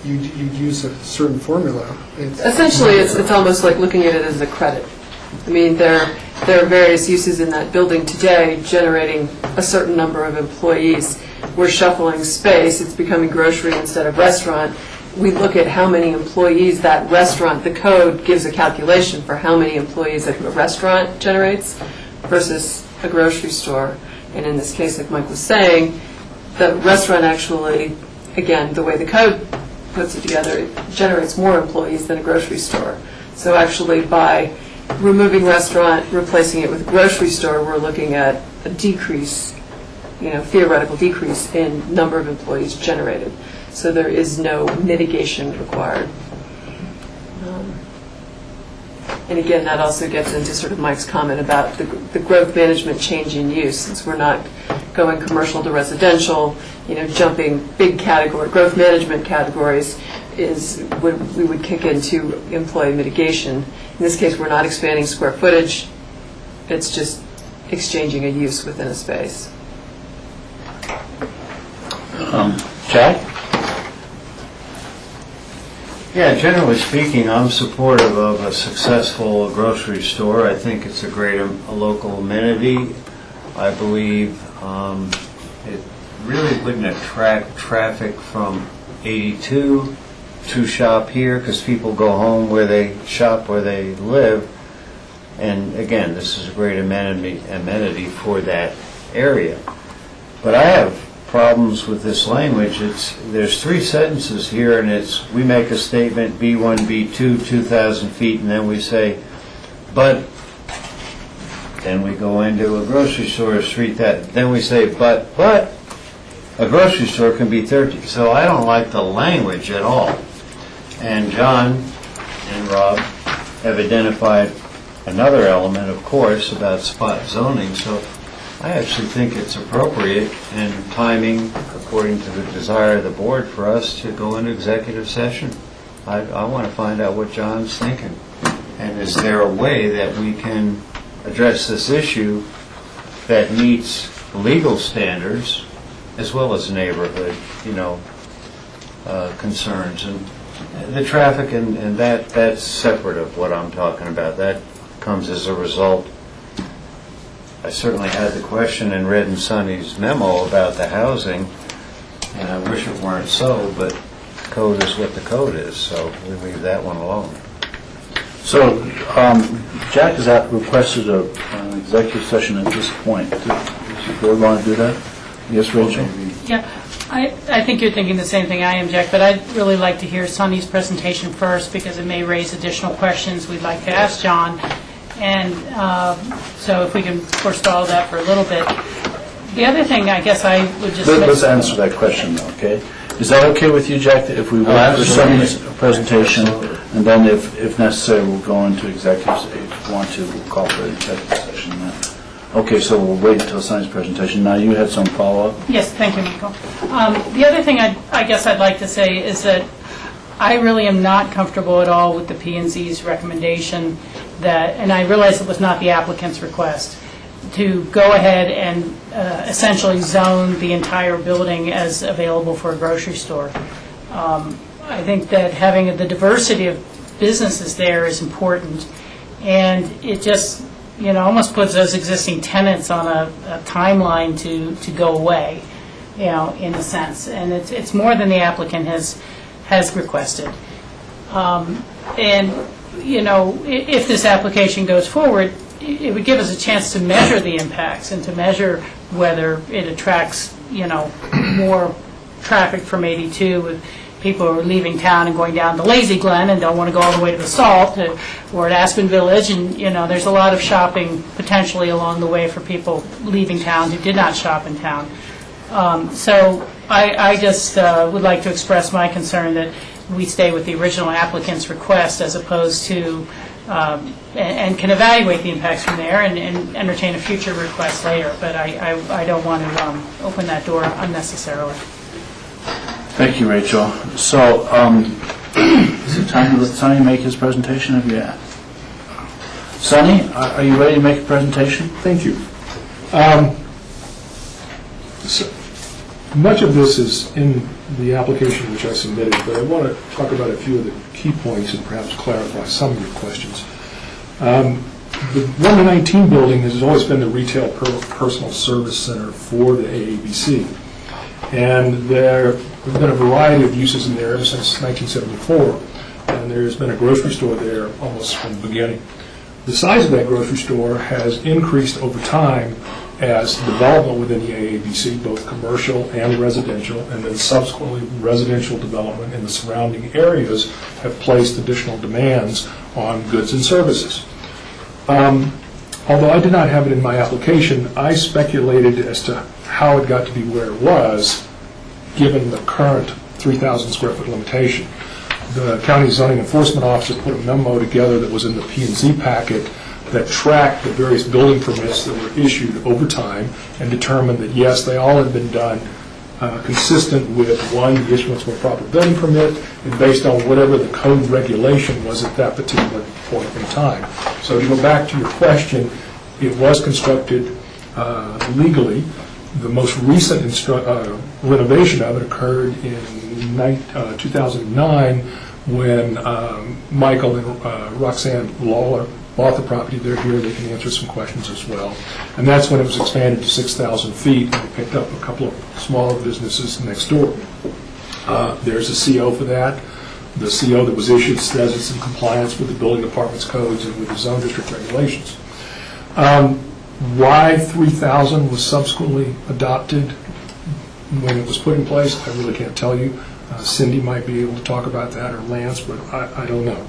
S11: you'd use a certain formula.
S19: Essentially, it's almost like looking at it as a credit. I mean, there are various uses in that building today generating a certain number of employees. We're shuffling space. It's becoming grocery instead of restaurant. We look at how many employees that restaurant, the code gives a calculation for how many employees a restaurant generates versus a grocery store. And in this case, like Mike was saying, the restaurant actually, again, the way the code puts it together, it generates more employees than a grocery store. So actually by removing restaurant, replacing it with grocery store, we're looking at a decrease, theoretical decrease in number of employees generated. So there is no mitigation required. And again, that also gets into sort of Mike's comment about the growth management change in use, since we're not going commercial to residential, jumping big category, growth management categories we would kick into employee mitigation. In this case, we're not expanding square footage, it's just exchanging a use within a space.
S2: Jack?
S5: Yeah, generally speaking, I'm supportive of a successful grocery store. I think it's a great local amenity. I believe it really wouldn't attract traffic from 82 to shop here, because people go home where they shop, where they live. And again, this is a great amenity for that area. But I have problems with this language. There's three sentences here, and we make a statement, B1, B2, 2,000 feet, and then we say, but, then we go into a grocery store is 3,000, then we say, but, a grocery store can be 30. So I don't like the language at all. And John and Rob have identified another element, of course, about spot zoning. So I actually think it's appropriate and timing, according to the desire of the board, for us to go into executive session. I want to find out what John's thinking. And is there a way that we can address this issue that meets legal standards as well as neighborhood, concerns? And the traffic and that's separate of what I'm talking about. That comes as a result
S10: I certainly had the question and read in Sonny's memo about the housing, and I wish it weren't so, but code is what the code is, so we leave that one alone.
S18: So, Jack has requested an executive session at this point. Does the board want to do that? Yes, Rachel?
S8: Yeah, I think you're thinking the same thing I am, Jack, but I'd really like to hear Sonny's presentation first because it may raise additional questions we'd like to ask John. And so if we can forestall that for a little bit. The other thing I guess I would just...
S18: Let's answer that question, though, okay? Is that okay with you, Jack, if we wait for Sonny's presentation, and then if necessary, we'll go into executive, if you want to, we'll call for an executive session then. Okay, so we'll wait until Sonny's presentation. Now, you had some follow-up?
S8: Yes, thank you, Michael. The other thing I guess I'd like to say is that I really am not comfortable at all with the P&Z's recommendation that, and I realize it was not the applicant's request, to go ahead and essentially zone the entire building as available for a grocery store. I think that having the diversity of businesses there is important, and it just, almost puts those existing tenants on a timeline to go away, in a sense. And it's more than the applicant has requested. And, if this application goes forward, it would give us a chance to measure the impacts and to measure whether it attracts, more traffic from 82 with people who are leaving town and going down to Lazy Glen and don't want to go all the way to the Salt or at Aspen Village. And, there's a lot of shopping potentially along the way for people leaving town who did not shop in town. So I just would like to express my concern that we stay with the original applicant's request as opposed to and can evaluate the impacts from there and entertain a future request later. But I don't want to open that door unnecessarily.
S18: Thank you, Rachel. So, is it time to let Sonny make his presentation? Sonny, are you ready to make a presentation?
S6: Thank you. So much of this is in the application which I submitted, but I want to talk about a few of the key points and perhaps clarify some of your questions. The 119 building has always been the retail personal service center for the AABC. And there have been a variety of uses in there since 1974, and there's been a grocery store there almost from the beginning. The size of that grocery store has increased over time as development within the AABC, both commercial and residential, and then subsequently residential development in the surrounding areas have placed additional demands on goods and services. Although I did not have it in my application, I speculated as to how it got to be where it was, given the current 3,000 square foot limitation. The county zoning enforcement officer put a memo together that was in the P&Z packet that tracked the various building permits that were issued over time and determined that, yes, they all had been done consistent with, one, the issuance of a proper building permit, and based on whatever the code regulation was at that particular point in time. So to go back to your question, it was constructed legally. The most recent renovation of it occurred in 2009 when Michael and Roxanne Lawler bought the property. They're here. They can answer some questions as well. And that's when it was expanded to 6,000 feet, and we picked up a couple of smaller businesses next door. There's a CO for that. The CO that was issued says it's in compliance with the building department's codes and with the zone district regulations. Why 3,000 was subsequently adopted when it was put in place, I really can't tell you. Cindy might be able to talk about that, or Lance, but I don't know.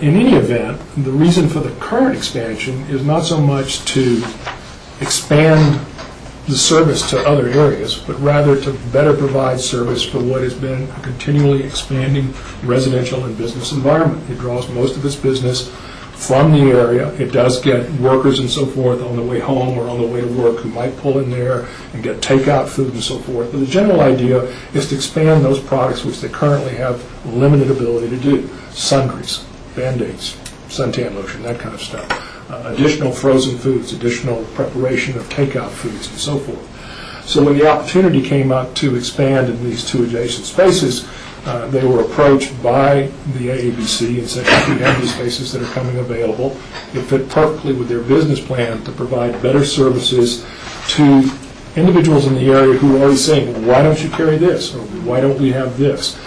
S6: In any event, the reason for the current expansion is not so much to expand the service to other areas, but rather to better provide service for what has been a continually expanding residential and business environment. It draws most of its business from the area. It does get workers and so forth on the way home or on the way to work who might pull in there and get takeout food and so forth. But the general idea is to expand those products which they currently have limited ability to do. Sundries, Band-Aids, suntan lotion, that kind of stuff. Additional frozen foods, additional preparation of takeout foods and so forth. So when the opportunity came up to expand in these two adjacent spaces, They were approached by the AABC and said, we have these spaces that are coming available. It fit perfectly with their business plan to provide better services to individuals in the area who are already saying, well, why don't you carry this, or why don't we have this?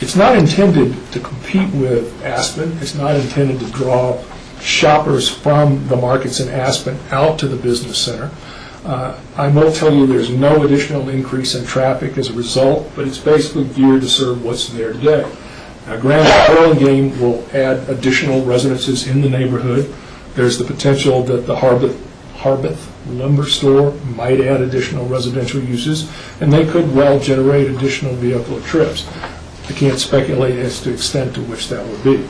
S6: It's not intended to compete with Aspen. It's not intended to draw shoppers from the markets in Aspen out to the business center. I will tell you there's no additional increase in traffic as a result, but it's basically geared to serve what's there today. Now, granted, Burlingame will add additional residences in the neighborhood. There's the potential that the Harbeth lumber store might add additional residential uses, and they could well generate additional vehicle trips. I can't speculate as to the extent to which that would be.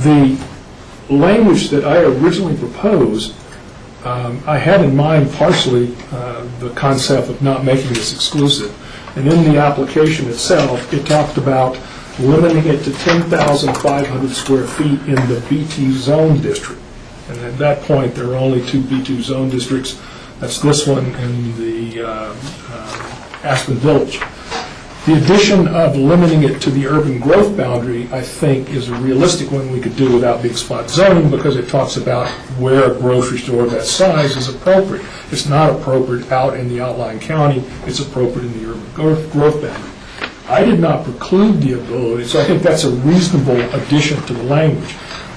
S6: The language that I originally proposed, I had in mind partially the concept of not making this exclusive. And in the application itself, it talked about limiting it to 10,500 square feet in the B2 zone district. And at that point, there are only two B2 zone districts. That's this one and the Aspen Village. The addition of limiting it to the urban growth boundary, I think, is a realistic one we could do without big spot zoning, because it talks about where a grocery store of that size is appropriate. It's not appropriate out in the outlying county. It's appropriate in the urban growth boundary. I did not preclude the ability, so I think that's a reasonable addition to the language.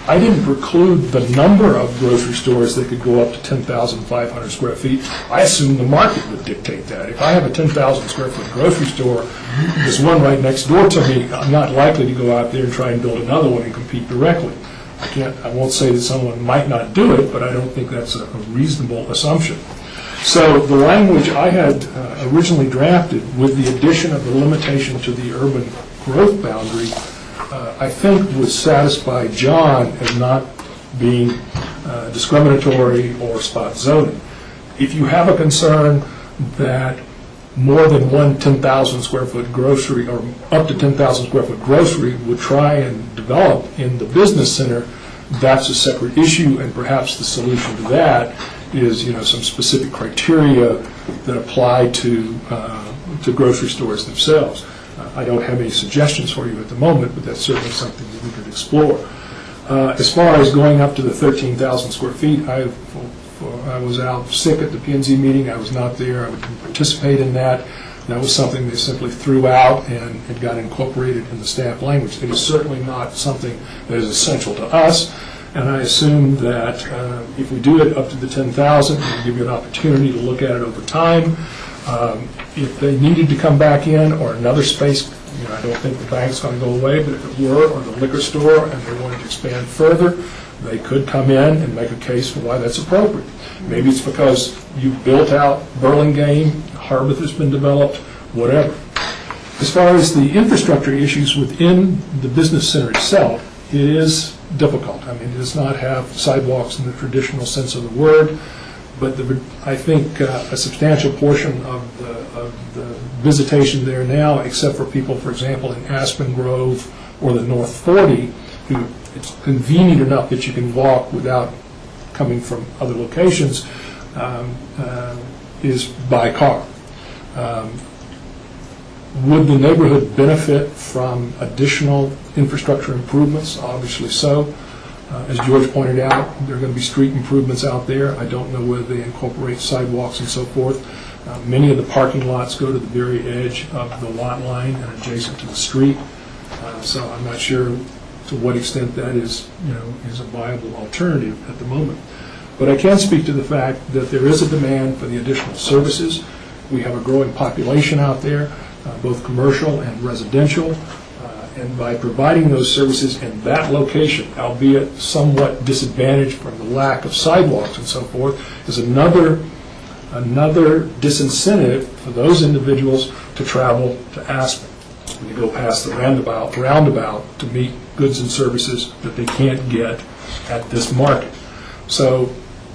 S6: I didn't preclude the number of grocery stores that could go up to 10,500 square feet. I assumed the market would dictate that. If I have a 10,000 square foot grocery store, there's one right next door to me, I'm not likely to go out there and try and build another one and compete directly. I won't say that someone might not do it, but I don't think that's a reasonable assumption. So the language I had originally drafted with the addition of the limitation to the urban growth boundary, I think would satisfy John as not being discriminatory or spot zoning. If you have a concern that more than one 10,000 square foot grocery or up to 10,000 square foot grocery would try and develop in the business center, that's a separate issue, and perhaps the solution to that is some specific criteria that apply to grocery stores themselves. I don't have any suggestions for you at the moment, but that's certainly something that we could explore. As far as going up to the 13,000 square feet, I was out sick at the P&Z meeting. I was not there. I didn't participate in that. That was something they simply threw out, and it got incorporated in the staff language. It is certainly not something that is essential to us, and I assume that if we do it up to the 10,000, we'll give you an opportunity to look at it over time. If they needed to come back in, or another space, I don't think the bank's going to go away, but if it were, or the liquor store, and they wanted to expand further, they could come in and make a case for why that's appropriate. Maybe it's because you've built out Burlingame, Harbeth has been developed, whatever. As far as the infrastructure issues within the business center itself, it is difficult. I mean, it does not have sidewalks in the traditional sense of the word, but I think a substantial portion of the visitation there now, except for people, for example, in Aspen Grove or the North 40, who it's convenient enough that you can walk without coming from other locations, is by car. Would the neighborhood benefit from additional infrastructure improvements? Obviously so. As George pointed out, there are going to be street improvements out there. I don't know whether they incorporate sidewalks and so forth. Many of the parking lots go to the very edge of the lot line and adjacent to the street. So I'm not sure to what extent that is a viable alternative at the moment. But I can speak to the fact that there is a demand for the additional services. We have a growing population out there, both commercial and residential. And by providing those services in that location, albeit somewhat disadvantaged from the lack of sidewalks and so forth, is another disincentive for those individuals to travel to Aspen. When you go past the roundabout to meet goods and services that they can't get at this market. So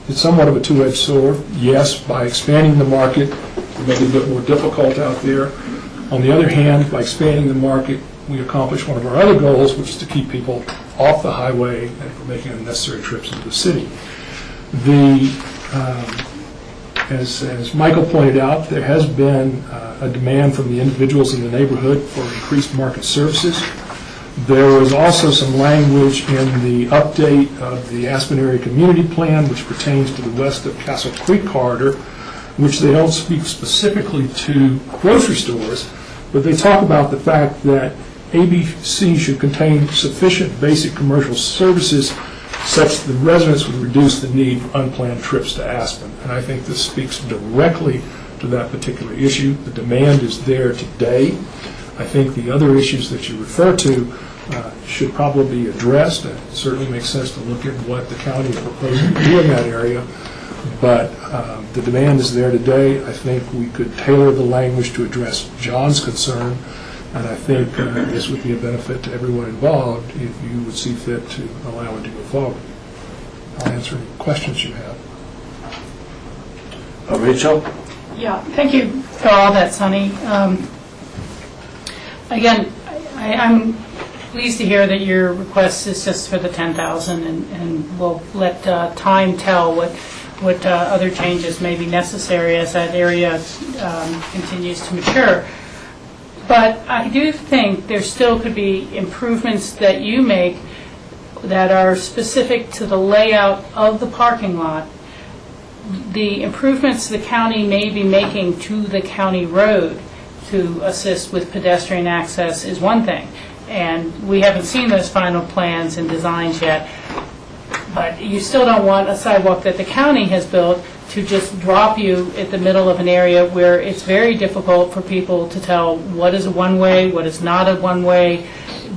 S6: it's somewhat of a two-edged sword. Yes, by expanding the market, we make it a bit more difficult out there. On the other hand, by expanding the market, we accomplish one of our other goals, which is to keep people off the highway and for making unnecessary trips into the city. as Michael pointed out, there has been a demand from the individuals in the neighborhood for increased market services. There was also some language in the update of the Aspen Area Community Plan, which pertains to the west of Castle Creek corridor, which they don't speak specifically to grocery stores, but they talk about the fact that ABC should contain sufficient basic commercial services such that the residents would reduce the need for unplanned trips to Aspen. And I think this speaks directly to that particular issue. The demand is there today. I think the other issues that you refer to should probably be addressed. It certainly makes sense to look at what the county is proposing to do in that area. But the demand is there today. I think we could tailor the language to address John's concern, and I think this would be a benefit to everyone involved if you would see fit to allow it to go forward. I'll answer any questions you have.
S18: Rachel?
S8: Yeah, thank you for all that, Sonny. Again, I'm pleased to hear that your request is just for the 10,000, and we'll let time tell what other changes may be necessary as that area continues to mature. But I do think there still could be improvements that you make that are specific to the layout of the parking lot. The improvements the county may be making to the county road to assist with pedestrian access is one thing, and we haven't seen those final plans and designs yet. But you still don't want a sidewalk that the county has built to just drop you at the middle of an area where it's very difficult for people to tell what is a one-way, what is not a one-way,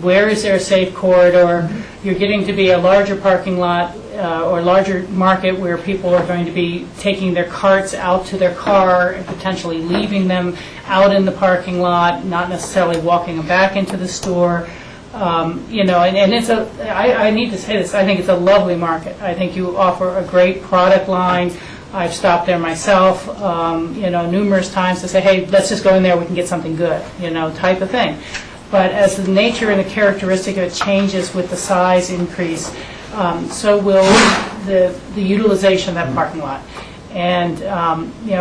S8: where is there a safe corridor. You're getting to be a larger parking lot or larger market where people are going to be taking their carts out to their car and potentially leaving them out in the parking lot, not necessarily walking them back into the store. And it's I need to say this, I think it's a lovely market. I think you offer a great product line. I've stopped there myself, numerous times to say, hey, let's just go in there, we can get something good, type of thing. But as the nature and the characteristic of it changes with the size increase, so will the utilization of that parking lot. And,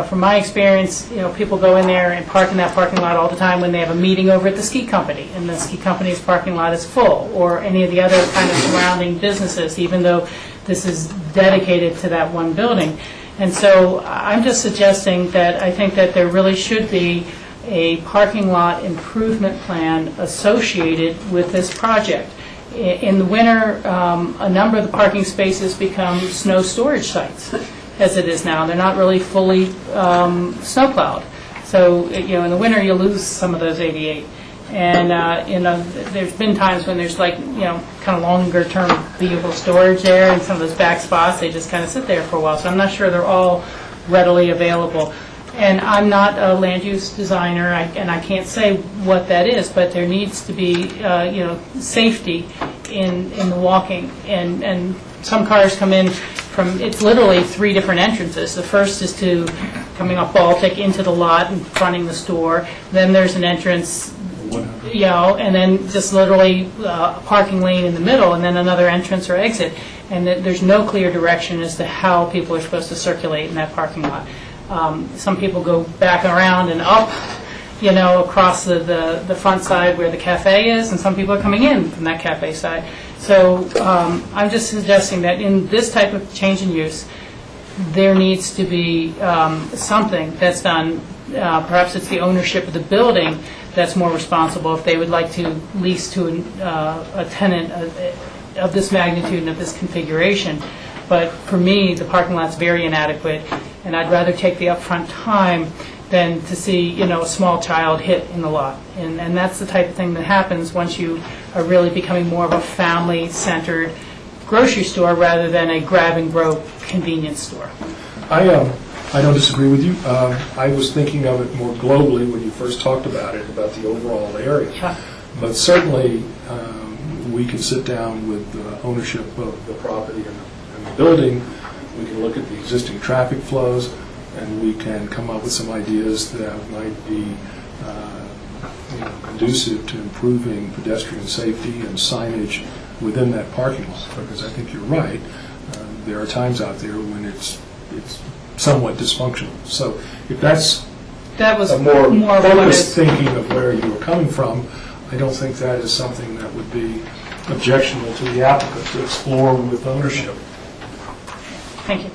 S8: from my experience, people go in there and park in that parking lot all the time when they have a meeting over at the ski company, and the ski company's parking lot is full, or any of the other kind of surrounding businesses, even though this is dedicated to that one building. And so I'm just suggesting that I think that there really should be a parking lot improvement plan associated with this project. In the winter, a number of the parking spaces become snow storage sites, as it is now. They're not really fully snowplowed. So, in the winter, you lose some of those 88. And, there's been times when there's kind of longer-term vehicle storage there, and some of those back spots, they just kind of sit there for a while. So I'm not sure they're all readily available. And I'm not a land use designer, and I can't say what that is, but there needs to be, safety in the walking. And some cars come in from, it's literally 3 different entrances. The first is to coming off Baltic into the lot and fronting the store. Then there's an entrance, and then just literally a parking lane in the middle, and then another entrance or exit. And there's no clear direction as to how people are supposed to circulate in that parking lot. Some people go back around and up, across the front side where the cafe is, and some people are coming in from that cafe side. So I'm just suggesting that in this type of change in use, there needs to be something that's done. Perhaps it's the ownership of the building that's more responsible if they would like to lease to a tenant of this magnitude and of this configuration. But for me, the parking lot's very inadequate, and I'd rather take the upfront time than to see, a small child hit in the lot. And that's the type of thing that happens once you are really becoming more of a family-centered grocery store rather than a grab-and-go convenience store.
S6: I don't disagree with you. I was thinking of it more globally when you first talked about it, about the overall area.
S8: Sure.
S6: But certainly, we can sit down with ownership of the property and the building. We can look at the existing traffic flows, and we can come up with some ideas that might be conducive to improving pedestrian safety and signage within that parking lot. Because I think you're right. There are times out there when it's somewhat dysfunctional. So if that's
S8: That was
S6: a more
S8: more of what
S6: focused
S8: it-
S6: thinking of where you were coming from, I don't think that is something that would be objectionable to the applicant to explore with ownership.
S8: Thank you.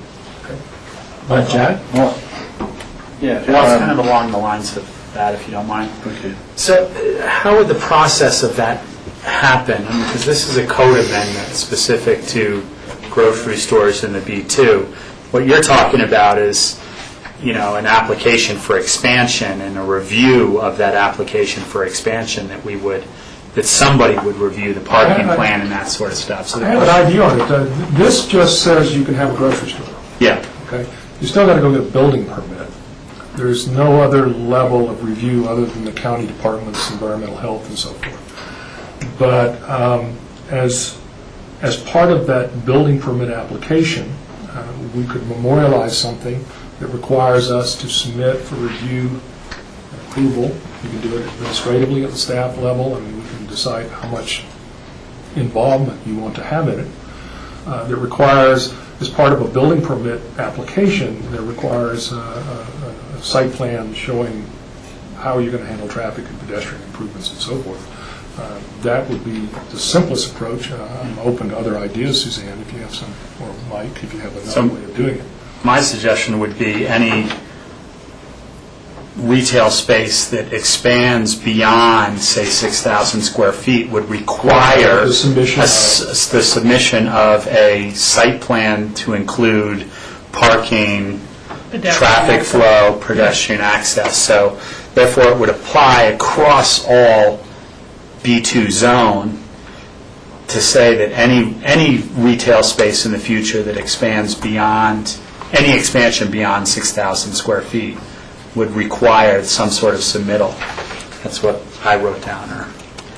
S6: Jack?
S5: Yeah.
S4: Well, it's kind of along the lines of that, if you don't mind.
S18: Okay.
S4: So how would the process of that happen? I mean, because this is a code amendment specific to grocery stores in the B2. What you're talking about is, you know, an application for expansion and a review of that application for expansion that somebody would review the parking plan and that sort of stuff. So
S6: I have an idea on it. This just says you can have a grocery store.
S4: Yeah.
S6: Okay? You still got to go get a building permit. There's no other level of review other than the county department's environmental health and so forth. But as part of that building permit application, we could memorialize something that requires us to submit for review and approval. We can do it administratively at the staff level, and we can decide how much involvement you want to have in it. That requires, as part of a building permit application, that requires a site plan showing how you're going to handle traffic and pedestrian improvements and so forth. That would be the simplest approach. I'm open to other ideas, Suzanne, if you have some, or Mike, if you have another way of doing it.
S12: My suggestion would be any retail space that expands beyond, say, 6,000 square feet would require
S6: The submission
S12: the submission of a site plan to include parking, traffic flow, pedestrian access. So therefore, it would apply across all B2 zone to say that any retail space in the future that expands beyond, any expansion beyond 6,000 square feet would require some sort of submittal. That's what I wrote down.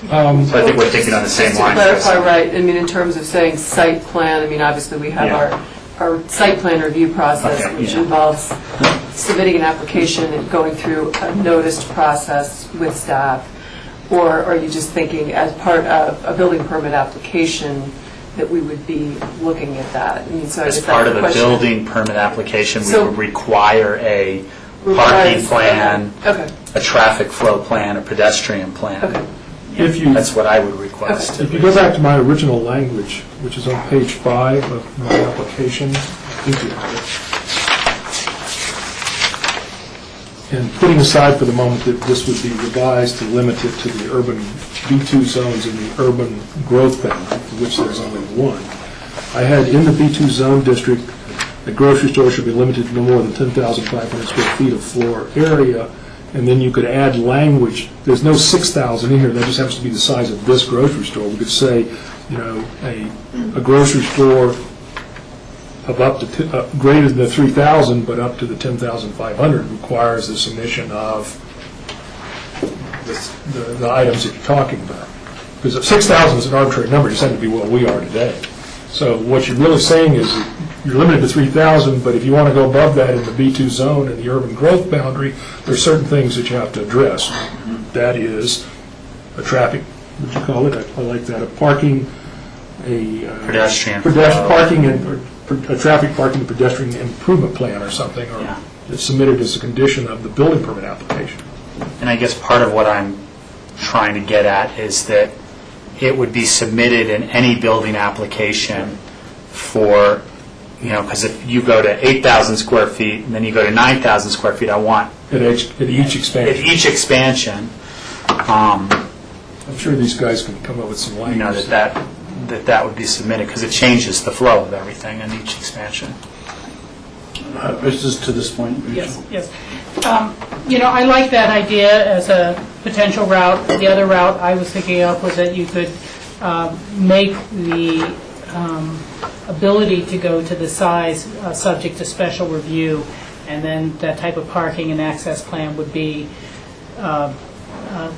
S12: So I think we're thinking on the same line.
S19: Just to clarify, right, I mean, in terms of saying site plan, I mean, obviously we have our site plan review process, which involves submitting an application and going through a noticed process with staff. Or are you just thinking as part of a building permit application that we would be looking at that? I mean, so
S12: As part of a building permit application, we would require a parking plan, a traffic flow plan, a pedestrian plan. That's what I would request.
S6: If you go back to my original language, which is on page 5 of my application, I think you have it. And putting aside for the moment that this would be revised to limit it to the urban B2 zones and the urban growth boundary, of which there's only one, I had in the B2 zone district, the grocery store should be limited to no more than 10,500 square feet of floor area, and then you could add language. There's no 6,000 in here, that just happens to be the size of this grocery store. We could say, you know, a grocery store of up to greater than the 3,000, but up to the 10,500 requires the submission of the items that you're talking about. Because if 6,000 is an arbitrary number, you said to be what we are today. So what you're really saying is that you're limited to 3,000, but if you want to go above that in the B2 zone and the urban growth boundary, there are certain things that you have to address. That is a traffic, what you call it, I like that, a parking,
S12: Pedestrian
S6: parking and a traffic parking and pedestrian improvement plan or something, or it's submitted as a condition of the building permit application.
S12: And I guess part of what I'm trying to get at is that it would be submitted in any building application for, you know, because if you go to 8,000 square feet and then you go to 9,000 square feet, I want
S6: at each expansion.
S12: At each expansion,
S6: I'm sure these guys can come up with some language.
S12: You know, that would be submitted because it changes the flow of everything in each expansion.
S18: Is this to this point?
S8: Yes, yes. You know, I like that idea as a potential route. The other route I was thinking of was that you could make the ability to go to the size subject to special review, and then that type of parking and access plan would be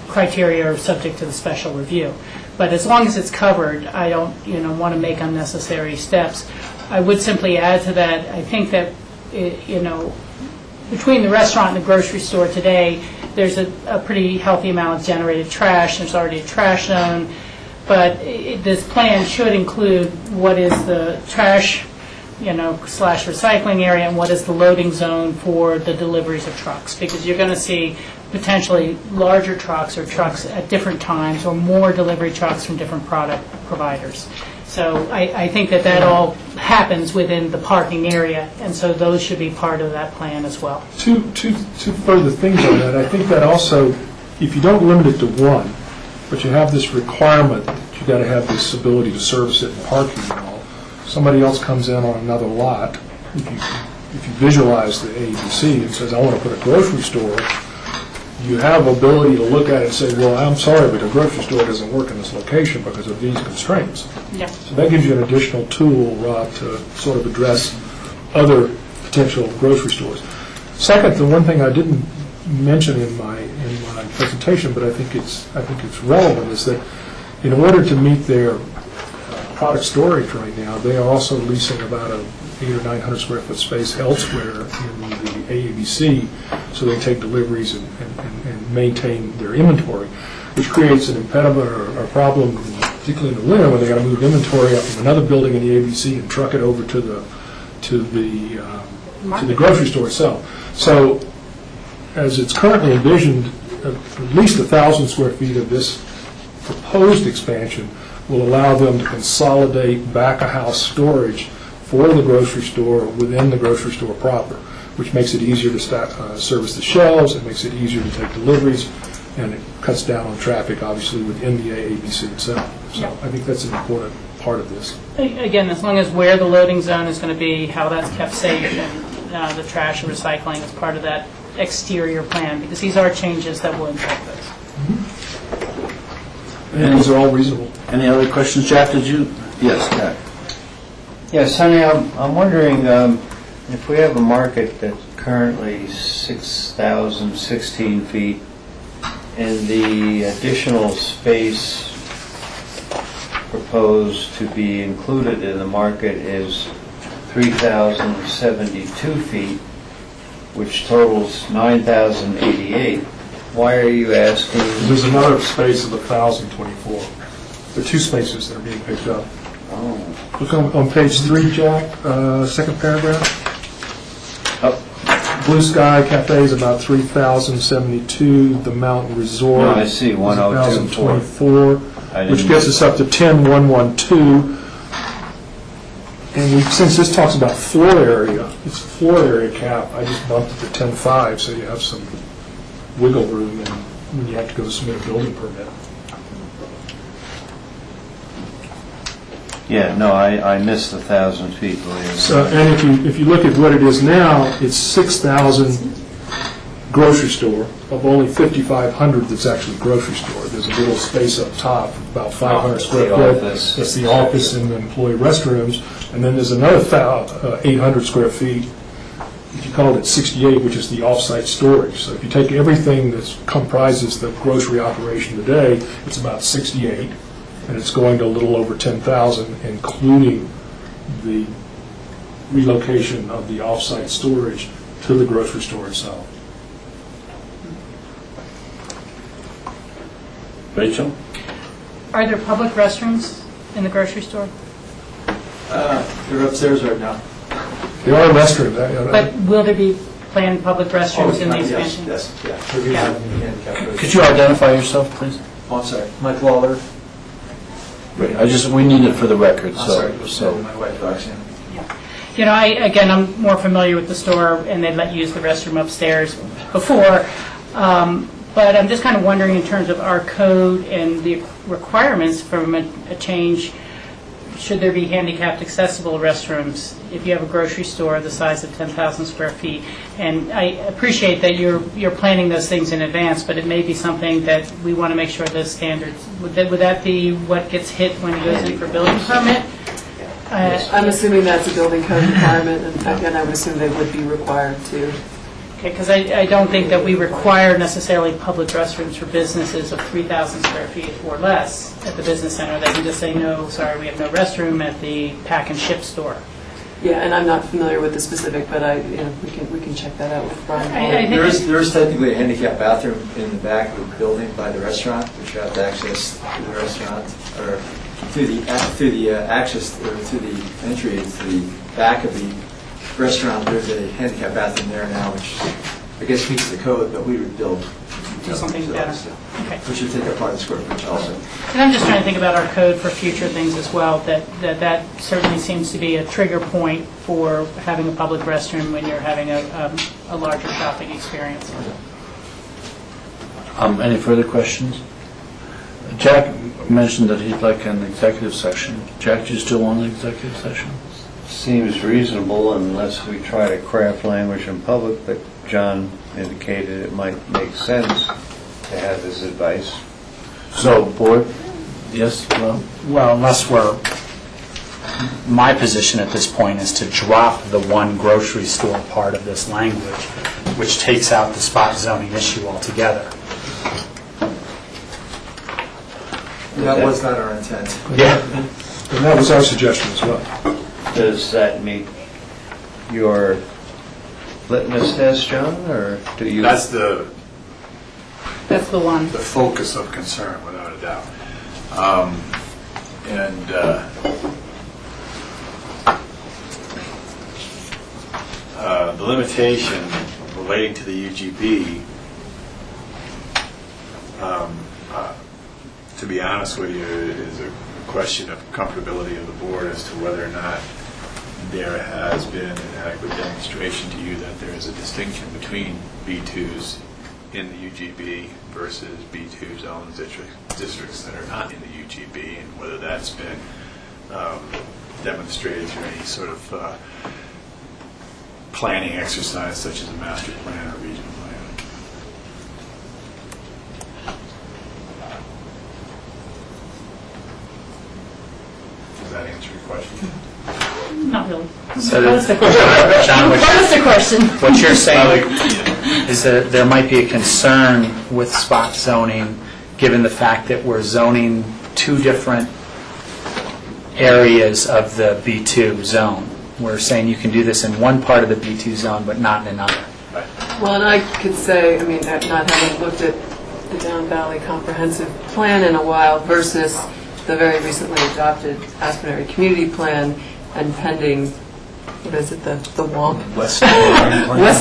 S8: criteria or subject to the special review. But as long as it's covered, I don't, you know, want to make unnecessary steps. I would simply add to that, I think that, you know, between the restaurant and the grocery store today, there's a pretty healthy amount of generated trash. There's already a trash zone. But this plan should include what is the trash slash recycling area, and what is the loading zone for the deliveries of trucks? Because you're going to see potentially larger trucks or trucks at different times, or more delivery trucks from different product providers. So I think that all happens within the parking area, and so those should be part of that plan as well.
S6: Two further things on that. I think that also, if you don't limit it to one, but you have this requirement that you got to have this ability to service it in parking and all, somebody else comes in on another lot, if you visualize the ABC and says, I want to put a grocery store, you have ability to look at it and say, well, I'm sorry, but the grocery store doesn't work in this location because of these constraints.
S8: Yeah.
S6: So that gives you an additional tool, Rob, to sort of address other potential grocery stores. Second, the one thing I didn't mention in my presentation, but I think it's relevant, is that in order to meet their product storage right now, they are also leasing about a 800 or 900 square foot space elsewhere in the AABC, so they take deliveries and maintain their inventory, which creates an impediment or a problem, particularly in the winter when they got to move inventory up from another building in the ABC and truck it over to the grocery store itself. So, as it's currently envisioned, at least 1,000 square feet of this proposed expansion will allow them to consolidate back-of-house storage for the grocery store within the grocery store proper, which makes it easier to service the shelves, it makes it easier to take deliveries, and it cuts down on traffic, obviously, within the AABC itself. So I think that's an important part of this.
S8: Again, as long as where the loading zone is going to be, how that's kept safe, and the trash and recycling is part of that exterior plan, because these are changes that will impact those.
S6: And these are all reasonable.
S18: Any other questions, Jack? Did you? Yes, Jack.
S10: Yes, Sonny, I'm wondering if we have a market that's currently 6,016 feet, and the additional space proposed to be included in the market is 3,072 feet, which totals 9,088. Why are you asking?
S6: There's another space of 1,024. There are two spaces that are being picked up.
S10: Oh.
S6: Look on page 3, Jack, second paragraph. Blue Sky Cafe is about 3,072. The Mountain Resort
S10: No, I see,
S6: is
S10: 1,024.
S6: 1,024, which gets us up to 10,112. And since this talks about floor area, it's floor area cap, I just bumped it to 10.5, so you have some wiggle room and when you have to go submit a building permit.
S10: Yeah, no, I missed the 1,000 feet.
S6: So, and if you look at what it is now, it's 6,000 grocery store of only 5,500 that's actually grocery store. There's a little space up top, about 500 square foot. That's the office and the employee restrooms. And then there's another 800 square feet, if you called it 68, which is the off-site storage. So if you take everything that comprises the grocery operation today, it's about 68, and it's going to a little over 10,000, including the relocation of the off-site storage to the grocery store itself.
S18: Rachel?
S8: Are there public restrooms in the grocery store?
S14: They're upstairs right now.
S6: There are restrooms.
S8: But will there be planned public restrooms in the expansion?
S14: Yes, yeah.
S18: Could you identify yourself, please?
S14: Oh, I'm sorry. Mike Lawler.
S18: Right. We need it for the record,
S14: So my wife, Roxanne.
S8: You know, I'm more familiar with the store, and they let you use the restroom upstairs before. But I'm just kind of wondering, in terms of our code and the requirements from a change, should there be handicapped accessible restrooms if you have a grocery store the size of 10,000 square feet? And I appreciate that you're planning those things in advance, but it may be something that we want to make sure those standards, would that be what gets hit when it goes in for building permit?
S19: I'm assuming that's a building code requirement, and again, I would assume they would be required to.
S8: Okay, because I don't think that we require necessarily public restrooms for businesses of 3,000 square feet or less at the business center. They can just say, no, sorry, we have no restroom at the pack and ship store.
S19: Yeah, and I'm not familiar with the specific, but we can check that out with Brian.
S14: There is technically a handicap bathroom in the back of the building by the restaurant, which you have to access the restaurant or through the access, or through the entry into the back of the restaurant, there's a handicap bathroom there now, which I guess meets the code, but we would build
S8: Do something better. Okay.
S14: which would take up part of the square footage also.
S8: And I'm just trying to think about our code for future things as well, that certainly seems to be a trigger point for having a public restroom when you're having a larger shopping experience.
S18: Any further questions? Jack mentioned that he'd like an executive session. Jack, do you still want an executive session?
S10: Seems reasonable unless we try to craft language in public, but John indicated it might make sense to have his advice.
S18: So, board, yes, Rob?
S4: Well, my position at this point is to drop the one grocery store part of this language, which takes out the spot zoning issue altogether.
S14: That was not our intent.
S4: Yeah.
S6: And that was our suggestion as well.
S10: Does that meet your litmus test, John, or do you?
S16: That's the
S8: one.
S16: The focus of concern, without a doubt. The limitation relating to the UGB, to be honest with you, is a question of comfortability of the board as to whether or not there has been an adequate demonstration to you that there is a distinction between B2s in the UGB versus B2 zones districts that are not in the UGB, and whether that's been demonstrated through any sort of planning exercise such as a master plan or regional plan. Does that answer your question?
S8: Not really.
S4: So
S8: What was the question?
S4: John,
S8: What was the question?
S4: What you're saying is that there might be a concern with spot zoning, given the fact that we're zoning two different areas of the B2 zone. We're saying you can do this in one part of the B2 zone, but not in another.
S19: Well, and I could say, I mean, not having looked at the Down Valley Comprehensive Plan in a while versus the very recently adopted Aspen Area Community Plan and pending, what is it, the WOMP? West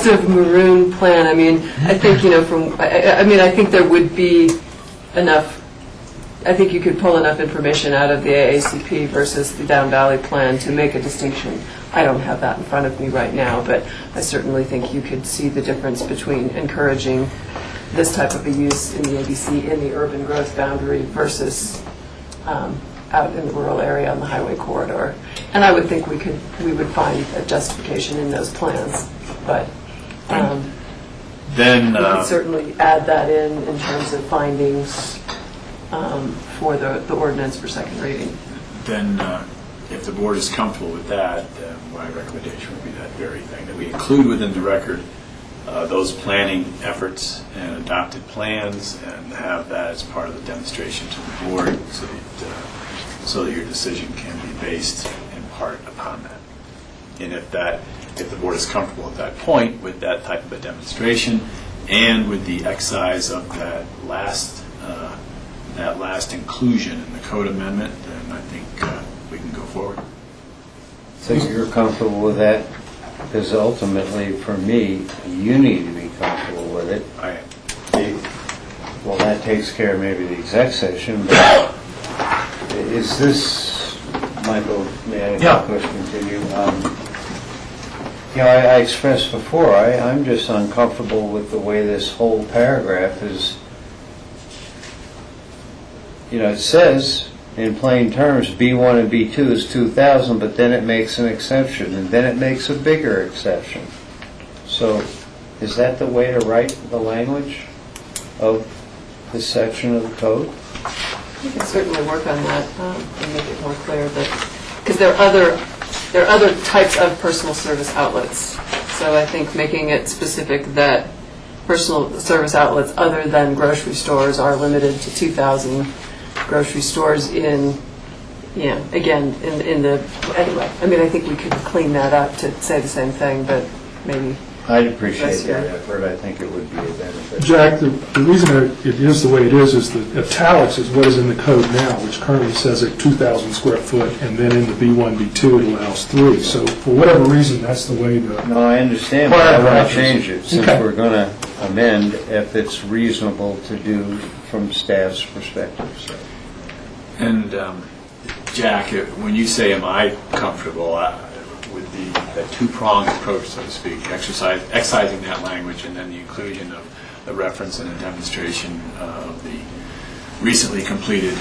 S19: of Maroon Plan. I mean, I think, I think there would be enough, I think you could pull enough information out of the AACP versus the Down Valley Plan to make a distinction. I don't have that in front of me right now, but I certainly think you could see the difference between encouraging this type of a use in the ABC in the urban growth boundary versus out in the rural area on the highway corridor. And I would think we would find a justification in those plans, but
S16: then
S19: we could certainly add that in terms of findings for the ordinance for second reading.
S16: Then if the board is comfortable with that, then my recommendation would be that very thing, that we include within the record those planning efforts and adopted plans, and have that as part of the demonstration to the board, so that your decision can be based in part upon that. And if the board is comfortable at that point with that type of a demonstration and with the excise of that last inclusion in the code amendment, then I think we can go forward.
S10: So you're comfortable with that? Because ultimately, for me, you need to be comfortable with it.
S16: I am.
S10: Well, that takes care of maybe the exec session, but is this, Michael, may I have a question to you? I expressed before, I'm just uncomfortable with the way this whole paragraph is. It says in plain terms B1 and B2 is 2,000, but then it makes an exception, and then it makes a bigger exception. So is that the way to write the language of this section of the code?
S19: You can certainly work on that and make it more clear because there are other types of personal service outlets. So I think making it specific that personal service outlets other than grocery stores are limited to 2,000 grocery stores in the, anyway. I mean, I think we could clean that up to say the same thing, but maybe
S10: I'd appreciate that effort. I think it would be a benefit.
S6: Jack, the reason it is the way it is the italics is what is in the code now, which currently says at 2,000 square foot, and then in the B1, B2, it allows 3. So for whatever reason, that's the way the...
S10: No, I understand, but I want
S6: Paragraph
S10: to change it, since
S6: Okay.
S10: we're going to amend if it's reasonable to do from staff's perspective. So.
S16: And Jack, when you say, am I comfortable with the two-pronged approach, so to speak, excising that language and then the inclusion of the reference and a demonstration of the recently completed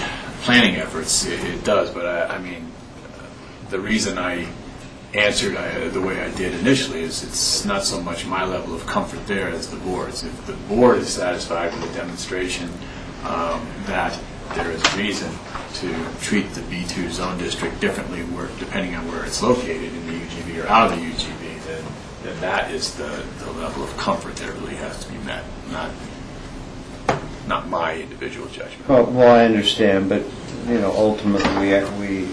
S16: planning efforts, it does. But I mean, the reason I answered the way I did initially is it's not so much my level of comfort there as the board's. If the board is satisfied with the demonstration that there is reason to treat the B2 zone district differently depending on where it's located in the UGB or out of the UGB, then that is the level of comfort that really has to be met, not my individual judgment.
S10: Well, I understand, but ultimately we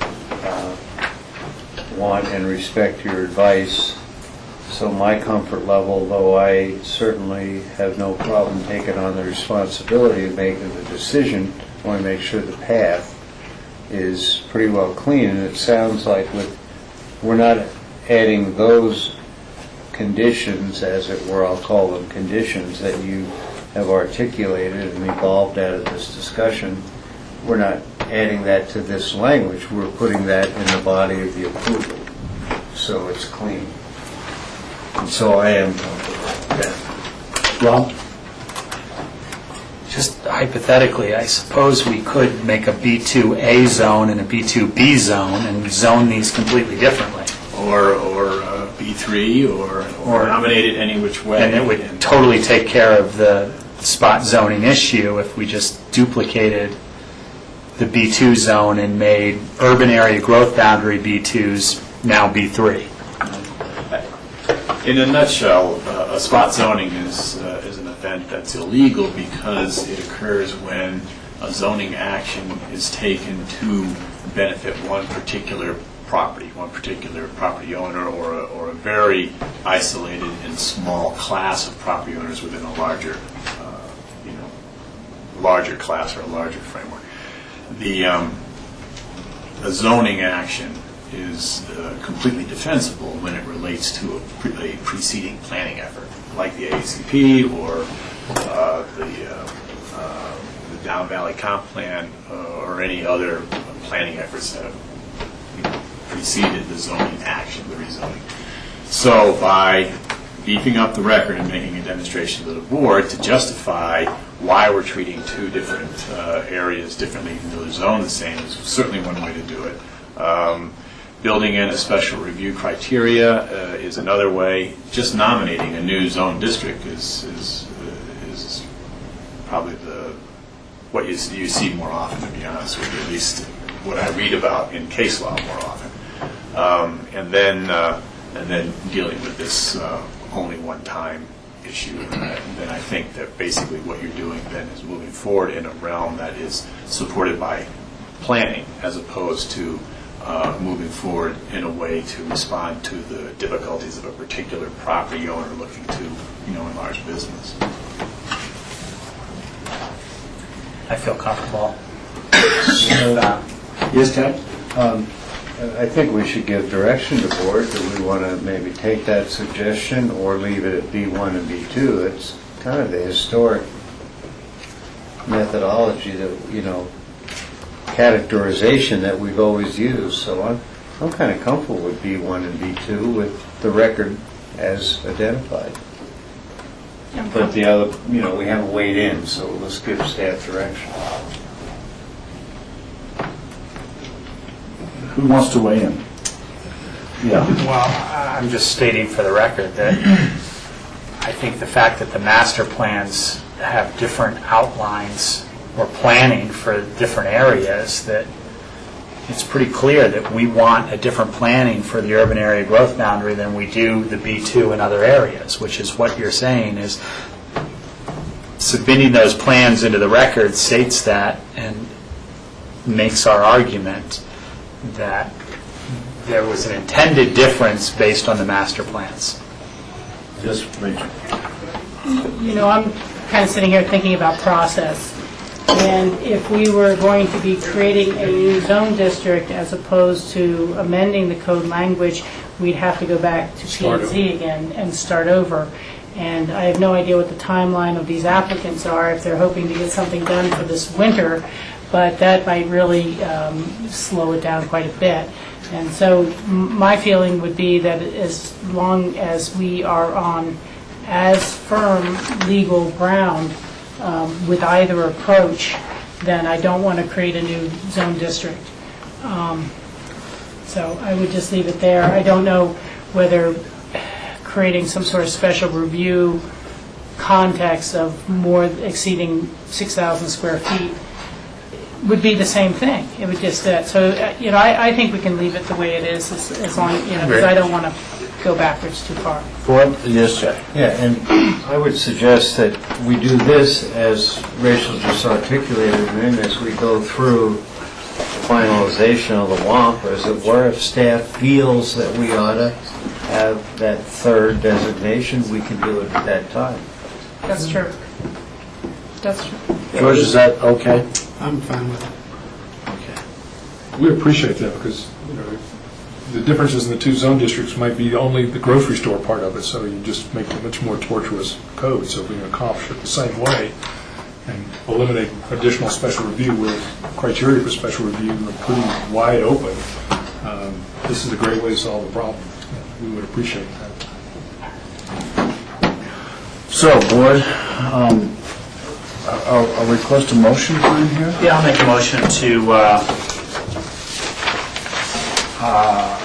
S10: want and respect your advice. So my comfort level, though I certainly have no problem taking on the responsibility of making the decision, I want to make sure the path is pretty well clean. And it sounds like we're not adding those conditions, as it were, I'll call them conditions, that you have articulated and evolved out of this discussion. We're not adding that to this language. We're putting that in the body of the approval, so it's clean. And so I am comfortable with that.
S4: Well, just hypothetically, I suppose we could make a B2A zone and a B2B zone and zone these completely differently.
S16: Or B3 or nominate it any which way.
S4: And it would totally take care of the spot zoning issue if we just duplicated the B2 zone and made urban area growth boundary B2s now B3.
S16: In a nutshell, a spot zoning is an event that's illegal because it occurs when a zoning action is taken to benefit one particular property owner, or a very isolated and small class of property owners within a larger class or a larger framework. The zoning action is completely defensible when it relates to a preceding planning effort, like the ACP or the Down Valley Comp Plan or any other planning efforts that have preceded the zoning action, the rezoning. So by beefing up the record and making a demonstration to the board to justify why we're treating two different areas differently, even though they're zoned the same, is certainly one way to do it. Building in a special review criteria is another way. Just nominating a new zone district is probably what you see more often, to be honest with you, at least what I read about in case law more often. And then dealing with this only one-time issue. And then I think that basically what you're doing then is moving forward in a realm that is supported by planning, as opposed to moving forward in a way to respond to the difficulties of a particular property owner looking to, enlarge business.
S4: I feel comfortable.
S10: Yes, Ted? I think we should give direction to the board. Do we want to maybe take that suggestion or leave it at B1 and B2? It's kind of the historic methodology that, categorization that we've always used. So I'm kind of comfortable with B1 and B2 with the record as identified. But the other, we haven't weighed in, so let's give staff direction.
S18: Who wants to weigh in? Yeah.
S4: Well, I'm just stating for the record that I think the fact that the master plans have different outlines or planning for different areas, that it's pretty clear that we want a different planning for the urban area growth boundary than we do the B2 and other areas, which is what you're saying is submitting those plans into the record states that and makes our argument that there was an intended difference based on the master plans.
S2: Yes, Rachel.
S8: You know, I'm kind of sitting here thinking about process. And if we were going to be creating a new zone district as opposed to amending the code language, we'd have to go back to P&Z again and start over. And I have no idea what the timeline of these applicants are, if they're hoping to get something done for this winter, but that might really slow it down quite a bit. And so my feeling would be that as long as we are on as firm legal ground with either approach, then I don't want to create a new zone district. So I would just leave it there. I don't know whether creating some sort of special review context of more exceeding 6,000 square feet would be the same thing. It would just that. So, you know, I think we can leave it the way it is as long, you know, because I don't want to go backwards too far.
S2: Ford? Yes, Jack.
S10: Yeah, and I would suggest that we do this, as Rachel just articulated, and as we go through finalization of the WAMP, as it were, if staff feels that we ought to have that third designation, we can do it at that time.
S8: That's true. That's true.
S2: George, is that okay?
S11: I'm fine with it.
S6: We appreciate that because, you know, the differences in the two zone districts might be only the grocery store part of it, so you just make a much more tortuous code. So if we can accomplish it the same way and eliminate additional special review where criteria for special review are pretty wide open, this is a great way to solve the problem. We would appreciate that.
S2: So, board, I'll request a motion in here.
S4: Yeah, I'll make a motion to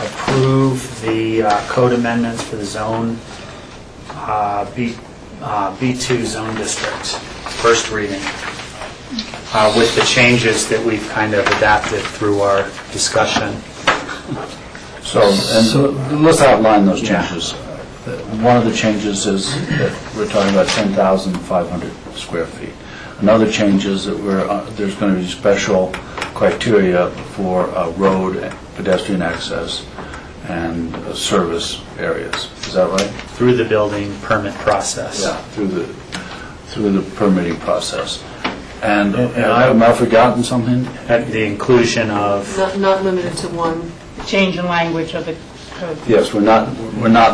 S4: approve the code amendments for the zone B2 zone district, first reading, with the changes that we've kind of adapted through our discussion.
S2: So let's outline those changes. One of the changes is that we're talking about 10,500 square feet. Another change is that there's going to be special criteria for road, pedestrian access, and service areas. Is that right?
S4: Through the building permit process.
S2: Yeah, through the permitting process. And have I forgotten something?
S4: At the inclusion of...
S19: Not limited to one.
S8: Change in language of the code.
S2: Yes, we're not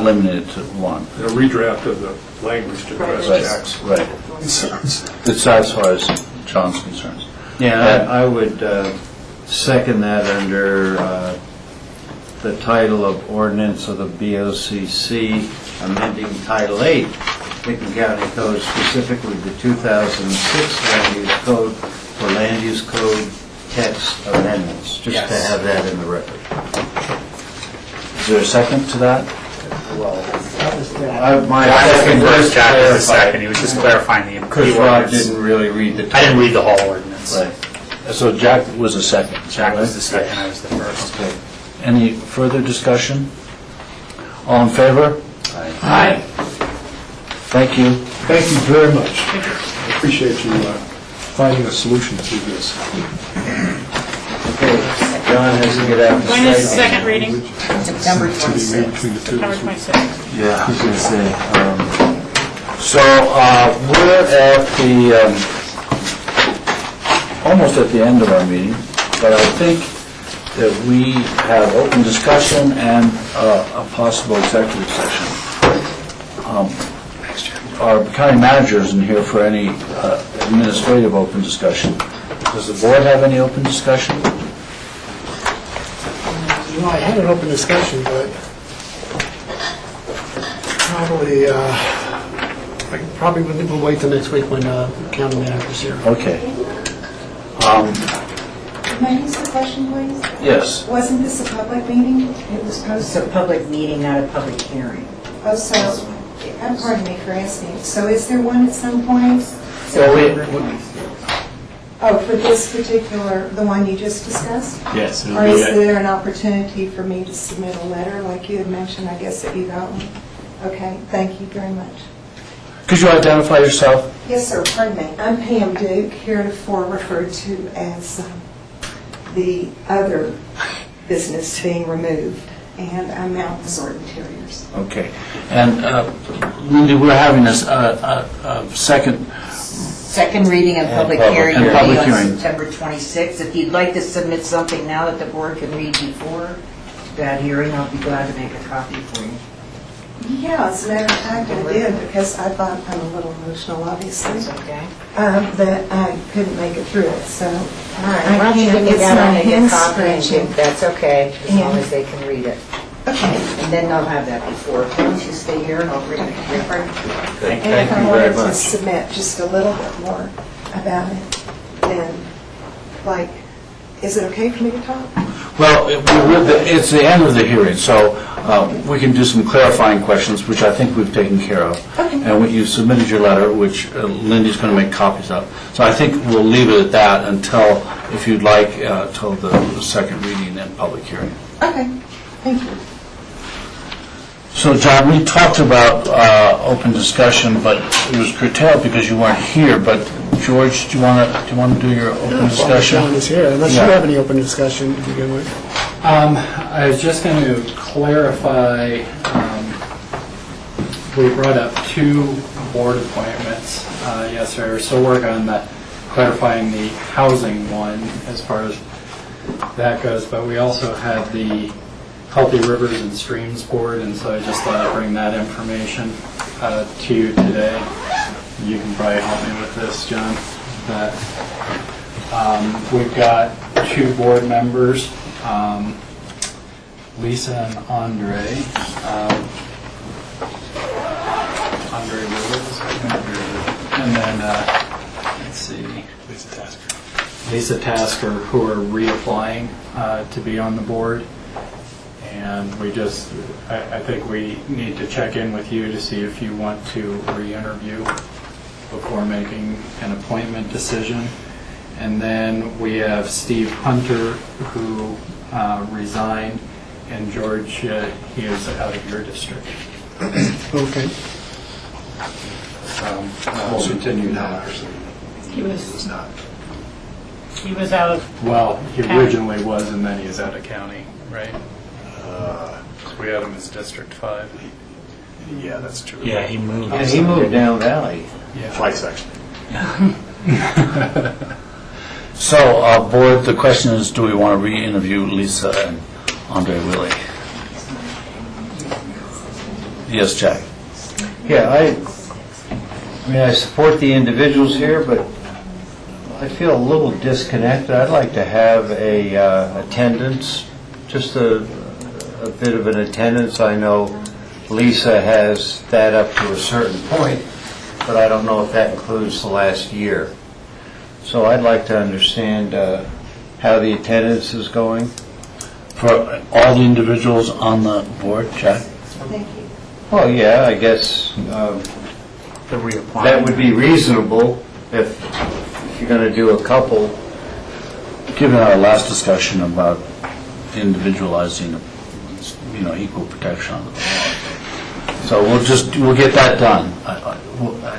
S2: limited to one.
S6: A redraft of the language to address Jack's concerns.
S2: That satisfies John's concerns.
S10: Yeah, I would second that under the title of ordinance of the BOCC, amending Title 8, Pickens County Code, specifically the 2006 Land Use Code for Land Use Code text amendments, just to have that in the record.
S2: Is there a second to that?
S10: My
S4: second first, Jack was the second. He was just clarifying the
S10: Because Rob didn't really read the...
S4: I didn't read the whole ordinance.
S2: Right. So Jack was the second.
S4: Jack was the second, I was the first.
S2: Okay. Any further discussion? All in favor?
S8: Aye.
S2: Thank you.
S6: Thank you very much. I appreciate you finding a solution to this.
S10: John has to get out.
S8: When is the second reading?
S7: September
S6: To be made between the two.
S8: September 26th.
S2: Yeah, I was going to say. So we're at the, almost at the end of our meeting, but I think that we have open discussion and a possible executive session. Our county manager isn't here for any administrative open discussion. Does the board have any open discussion?
S11: You know, I had an open discussion, but probably we'll wait till next week when the county manager's here.
S2: Okay.
S15: May I ask a question, please?
S2: Yes.
S15: Wasn't this a public meeting?
S7: It was posted a public meeting, not a public hearing.
S15: Oh, so, pardon me for asking. So is there one at some point? Oh, for this particular, the one you just discussed?
S12: Yes.
S15: Or is there an opportunity for me to submit a letter like you had mentioned? I guess that you got one. Okay, thank you very much.
S2: Could you identify yourself?
S15: Yes, sir, pardon me. I'm Pam Duke, heretofore referred to as the other business being removed and mountain resort interiors.
S18: Okay. And Lindy, we're having a second
S7: reading and public hearing
S18: and
S7: will
S18: public
S7: be on
S18: hearing.
S7: September 26th. If you'd like to submit something now that the board can read before that hearing, I'll be glad to make a copy for you.
S15: Yeah, as a matter of fact, I did, because I thought, I'm a little emotional, obviously.
S7: That's okay.
S15: That I couldn't make it through it, so.
S7: All right, why don't you give me
S15: It's
S7: that,
S15: my
S7: I'll make a
S15: hand
S7: copy, and
S15: scratching.
S7: that's okay, as long
S15: And-
S7: as they can read it.
S15: Okay.
S7: And then they'll have that before. Why don't you stay here and I'll bring it.
S18: Thank
S15: And if I
S18: you very
S15: wanted to
S18: much.
S15: submit just a little bit more about it, then, like, is it okay for me to talk?
S18: Well, it's the end of the hearing, so we can do some clarifying questions, which I think we've taken care of.
S15: Okay.
S18: And you submitted your letter, which Lindy's going to make copies of. So I think we'll leave it at that until, if you'd like, till the second reading and public hearing.
S15: Okay, thank you.
S18: So, John, we talked about open discussion, but it was curtailed because you weren't here. But George, do you want to do your open discussion?
S11: John is here, unless you have any open discussion to begin with.
S1: I was just going to clarify, we brought up 2 board appointments yesterday. We're still working on clarifying the housing one as far as that goes, but we also have the Healthy Rivers and Streams Board, and so I just thought I'd bring that information to you today. You can probably help me with this, John. That we've got 2 board members, Lisa and Andre. Andre Rivers, and then let's see, Lisa Tasker, who are reapplying to be on the board. And I think we need to check in with you to see if you want to re-interview before making an appointment decision. And then we have Steve Hunter, who resigned, and George, he is out of your district.
S11: Okay.
S1: We'll continue now.
S8: He was not. He was out of.
S1: Well, he
S8: county.
S1: originally was, and then he is out of county, right? We had him as District 5.
S3: Yeah, that's true.
S4: Yeah, he moved.
S10: Yeah, he moved down valley.
S1: Yeah.
S3: Twice, actually.
S18: So, board, the question is, do we want to re-interview Lisa and Andre Willie? Yes, Jack.
S10: Yeah, I mean, I support the individuals here, but I feel a little disconnected. I'd like to have a attendance, just a bit of an attendance. I know Lisa has that up to a certain point, but I don't know if that includes the last year. So I'd like to understand how the attendance is going.
S18: For all the individuals on the board, Jack?
S15: Thank you.
S10: Well, yeah, I guess that would be reasonable if you're going to do a couple.
S18: Given our last discussion about individualizing, equal protection on the board. So we'll get that done.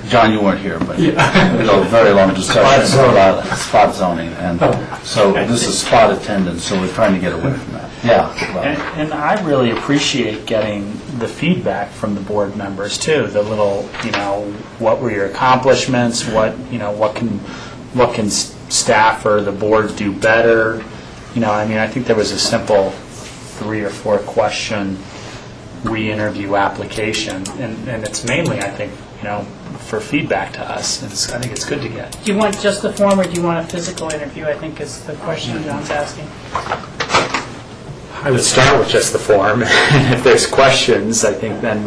S18: John, you weren't here, but we had a very long discussion about spot zoning, and so this is spot attendance, so we're trying to get away from that. Yeah. Well.
S4: And I really appreciate getting the feedback from the board members too. The little, what were your accomplishments? What can staff or the board do better? I think there was a simple 3 or 4 question re-interview application, and it's mainly, I think, for feedback to us. I think it's good to get.
S8: Do you want just the form, or do you want a physical interview, I think is the question John's asking.
S4: I would start with just the form, and if there's questions, I think then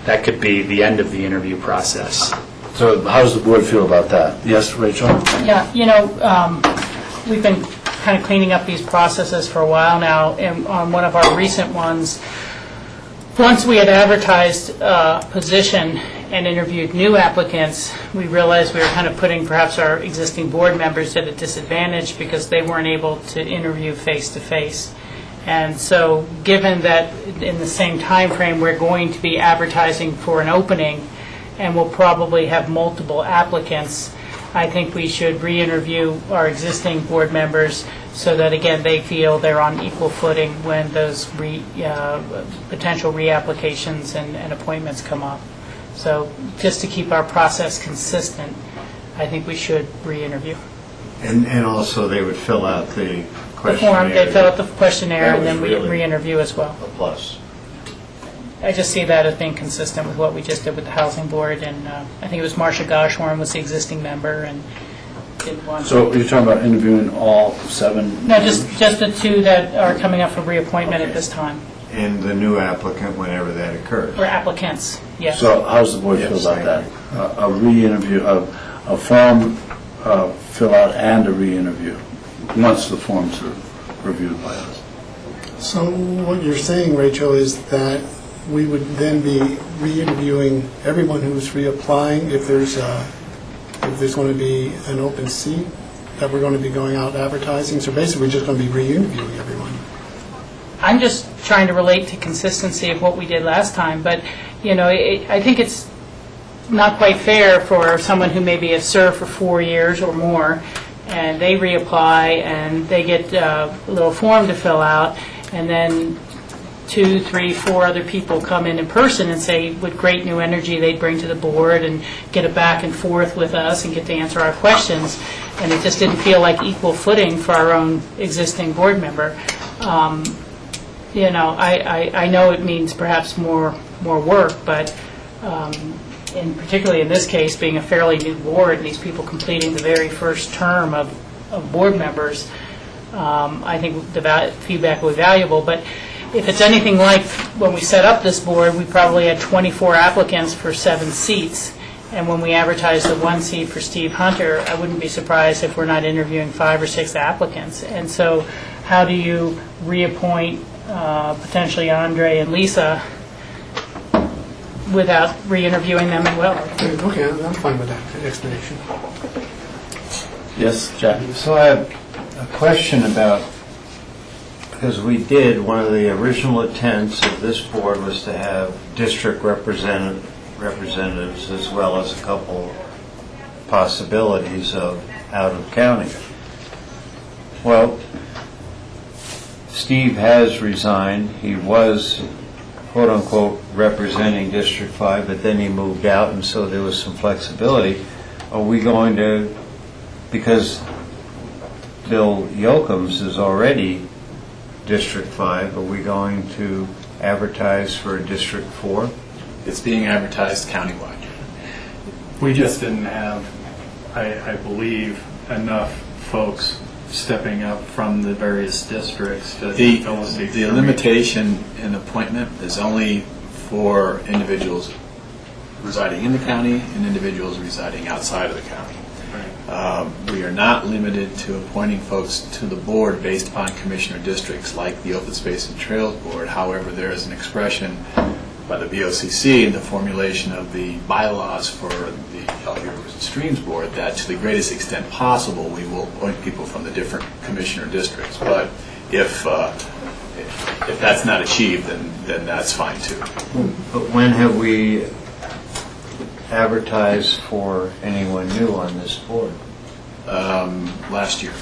S4: that could be the end of the interview process.
S18: So how does the board feel about that? Yes, Rachel?
S8: Yeah, we've been kind of cleaning up these processes for a while now, and on one of our recent ones, once we had advertised a position and interviewed new applicants, we realized we were kind of putting perhaps our existing board members at a disadvantage because they weren't able to interview face-to-face. And so given that in the same time frame we're going to be advertising for an opening and we'll probably have multiple applicants, I think we should re-interview our existing board members so that, again, they feel they're on equal footing when those potential reapplications and appointments come up. So just to keep our process consistent, I think we should re-interview.
S10: And also, they would fill out the
S8: The
S10: questionnaire.
S8: form, they fill out the questionnaire,
S10: That
S8: and then
S10: was
S8: we
S10: really
S8: re-interview as well.
S10: A plus.
S8: I just see that as being consistent with what we just did with the Housing Board, and I think it was Marcia Goshorn was the existing member, and didn't want...
S18: So you're talking about interviewing all 7?
S8: No, just the 2 that are coming up for reappointment at this time,
S10: And the new applicant whenever that occurs.
S8: or applicants, yes.
S18: So how does the board feel about that? A re-interview, a form fill out and a re-interview, once the forms are reviewed by us.
S11: So what you're saying, Rachel, is that we would then be re-interviewing everyone who's reapplying if there's going to be an open seat that we're going to be going out advertising. So basically, we're just going to be re-interviewing everyone.
S8: I'm just trying to relate to consistency of what we did last time, but, you know, I think it's not quite fair for someone who maybe has served for 4 years or more, and they reapply, and they get a little form to fill out, and then 2, 3, 4 other people come in person and say what great new energy they'd bring to the board and get it back and forth with us and get to answer our questions. And it just didn't feel like equal footing for our own existing board member. You know, I know it means perhaps more work, but and particularly in this case, being a fairly new board and these people completing the very first term of board members, I think the feedback will be valuable. But if it's anything like when we set up this board, we probably had 24 applicants for 7 seats. And when we advertised the 1 seat for Steve Hunter, I wouldn't be surprised if we're not interviewing 5 or 6 applicants. And so how do you reappoint potentially Andre and Lisa without re-interviewing them as well?
S11: Okay, I'm fine with that explanation.
S18: Yes, Jack?
S10: So I have a question about, because we did, one of the original intents of this board was to have district representatives as well as a couple possibilities of out of county. Well, Steve has resigned. He was, quote unquote, representing District 5, but then he moved out, and so there was some flexibility. Are we going to, because Bill Yocums is already District 5, are we going to advertise for District 4?
S20: It's being advertised countywide.
S1: We just didn't have, I believe, enough folks stepping up from the various districts to fill a seat.
S20: The limitation in appointment is only for individuals residing in the county and individuals residing outside of the county. We are not limited to appointing folks to the board based upon commissioner districts like the Open Space and Trails Board. However, there is an expression by the BOCC in the formulation of the bylaws for the Healthy Rivers and Streams Board that to the greatest extent possible we will appoint people from the different commissioner districts. But if that's not achieved, then that's fine too.
S10: But when have we advertised for anyone new on this board?
S20: Last year.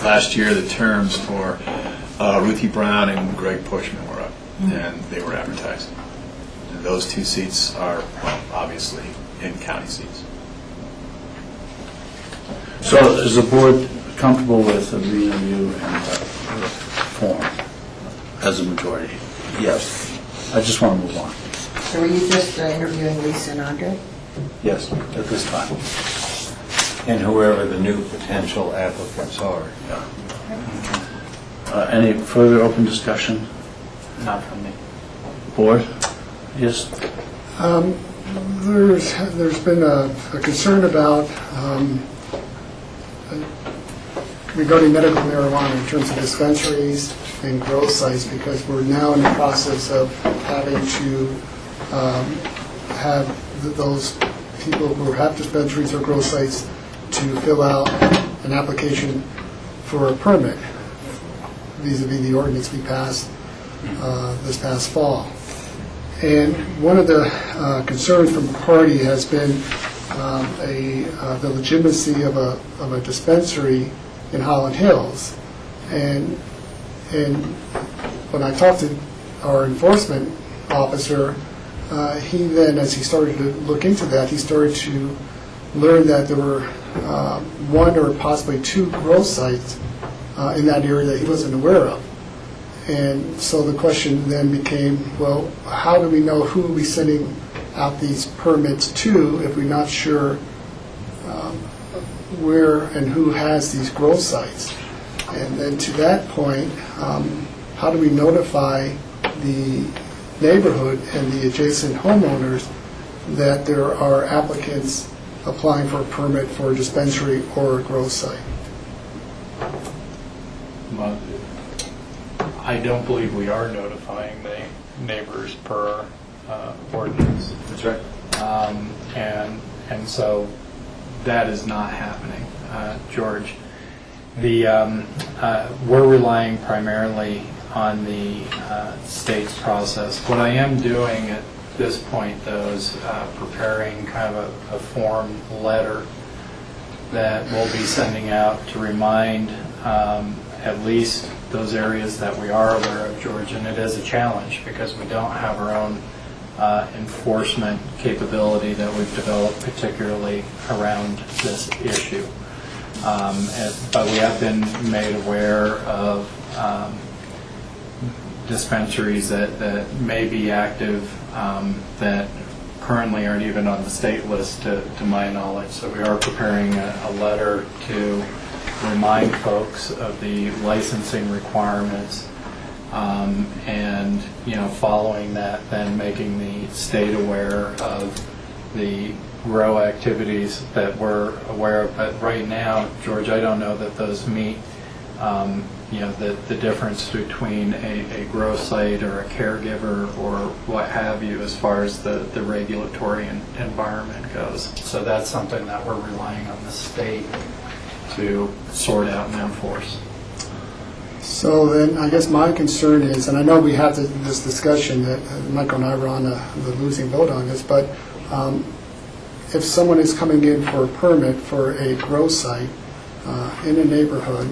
S20: Last year the terms for Ruthie Brown and Greg Pushman were up, and they were advertised. And those 2 seats are, well, obviously in county seats.
S18: So is the board comfortable with a re-interview and form as a majority? Yes. I just want to move on.
S7: So were you just interviewing Lisa and Andre?
S18: Yes, at this time.
S10: And whoever the new potential applicants are.
S18: Any further open discussion?
S8: Not from me.
S18: Board? Yes?
S11: There's been a concern about regarding medical marijuana in terms of dispensaries and grow sites, because we're now in the process of having to have those people who have dispensaries or grow sites to fill out an application for a permit vis-a-vis the ordinance we passed this past fall. And one of the concerns from the party has been the legitimacy of a dispensary in Holland Hills. And when I talked to our enforcement officer, he then, as he started to look into that, he started to learn that there were one or possibly two grow sites in that area that he wasn't aware of. And so the question then became, well, how do we know who are we sending out these permits to if we're not sure where and who has these grow sites? And then to that point, how do we notify the neighborhood and the adjacent homeowners that there are applicants applying for a permit for a dispensary or a grow site?
S1: Well, I don't believe we are notifying the neighbors per ordinance.
S17: That's right.
S1: And so that is not happening, George. We're relying primarily on the state's process. What I am doing at this point, though, is preparing kind of a form letter that we'll be sending out to remind at least those areas that we are aware of, George, and it is a challenge because we don't have our own enforcement capability that we've developed, particularly around this issue. But we have been made aware of dispensaries that may be active that currently aren't even on the state list, to my knowledge. So we are preparing a letter to remind folks of the licensing requirements, and following that, then making the state aware of the grow activities that we're aware of. But right now, George, I don't know that those meet the difference between a grow site or a caregiver or what have you as far as the regulatory environment goes. So that's something that we're relying on the state to sort out and enforce.
S11: So then I guess my concern is, and I know we had this discussion that Michael and I were on the losing vote on this, but if someone is coming in for a permit for a grow site in a neighborhood,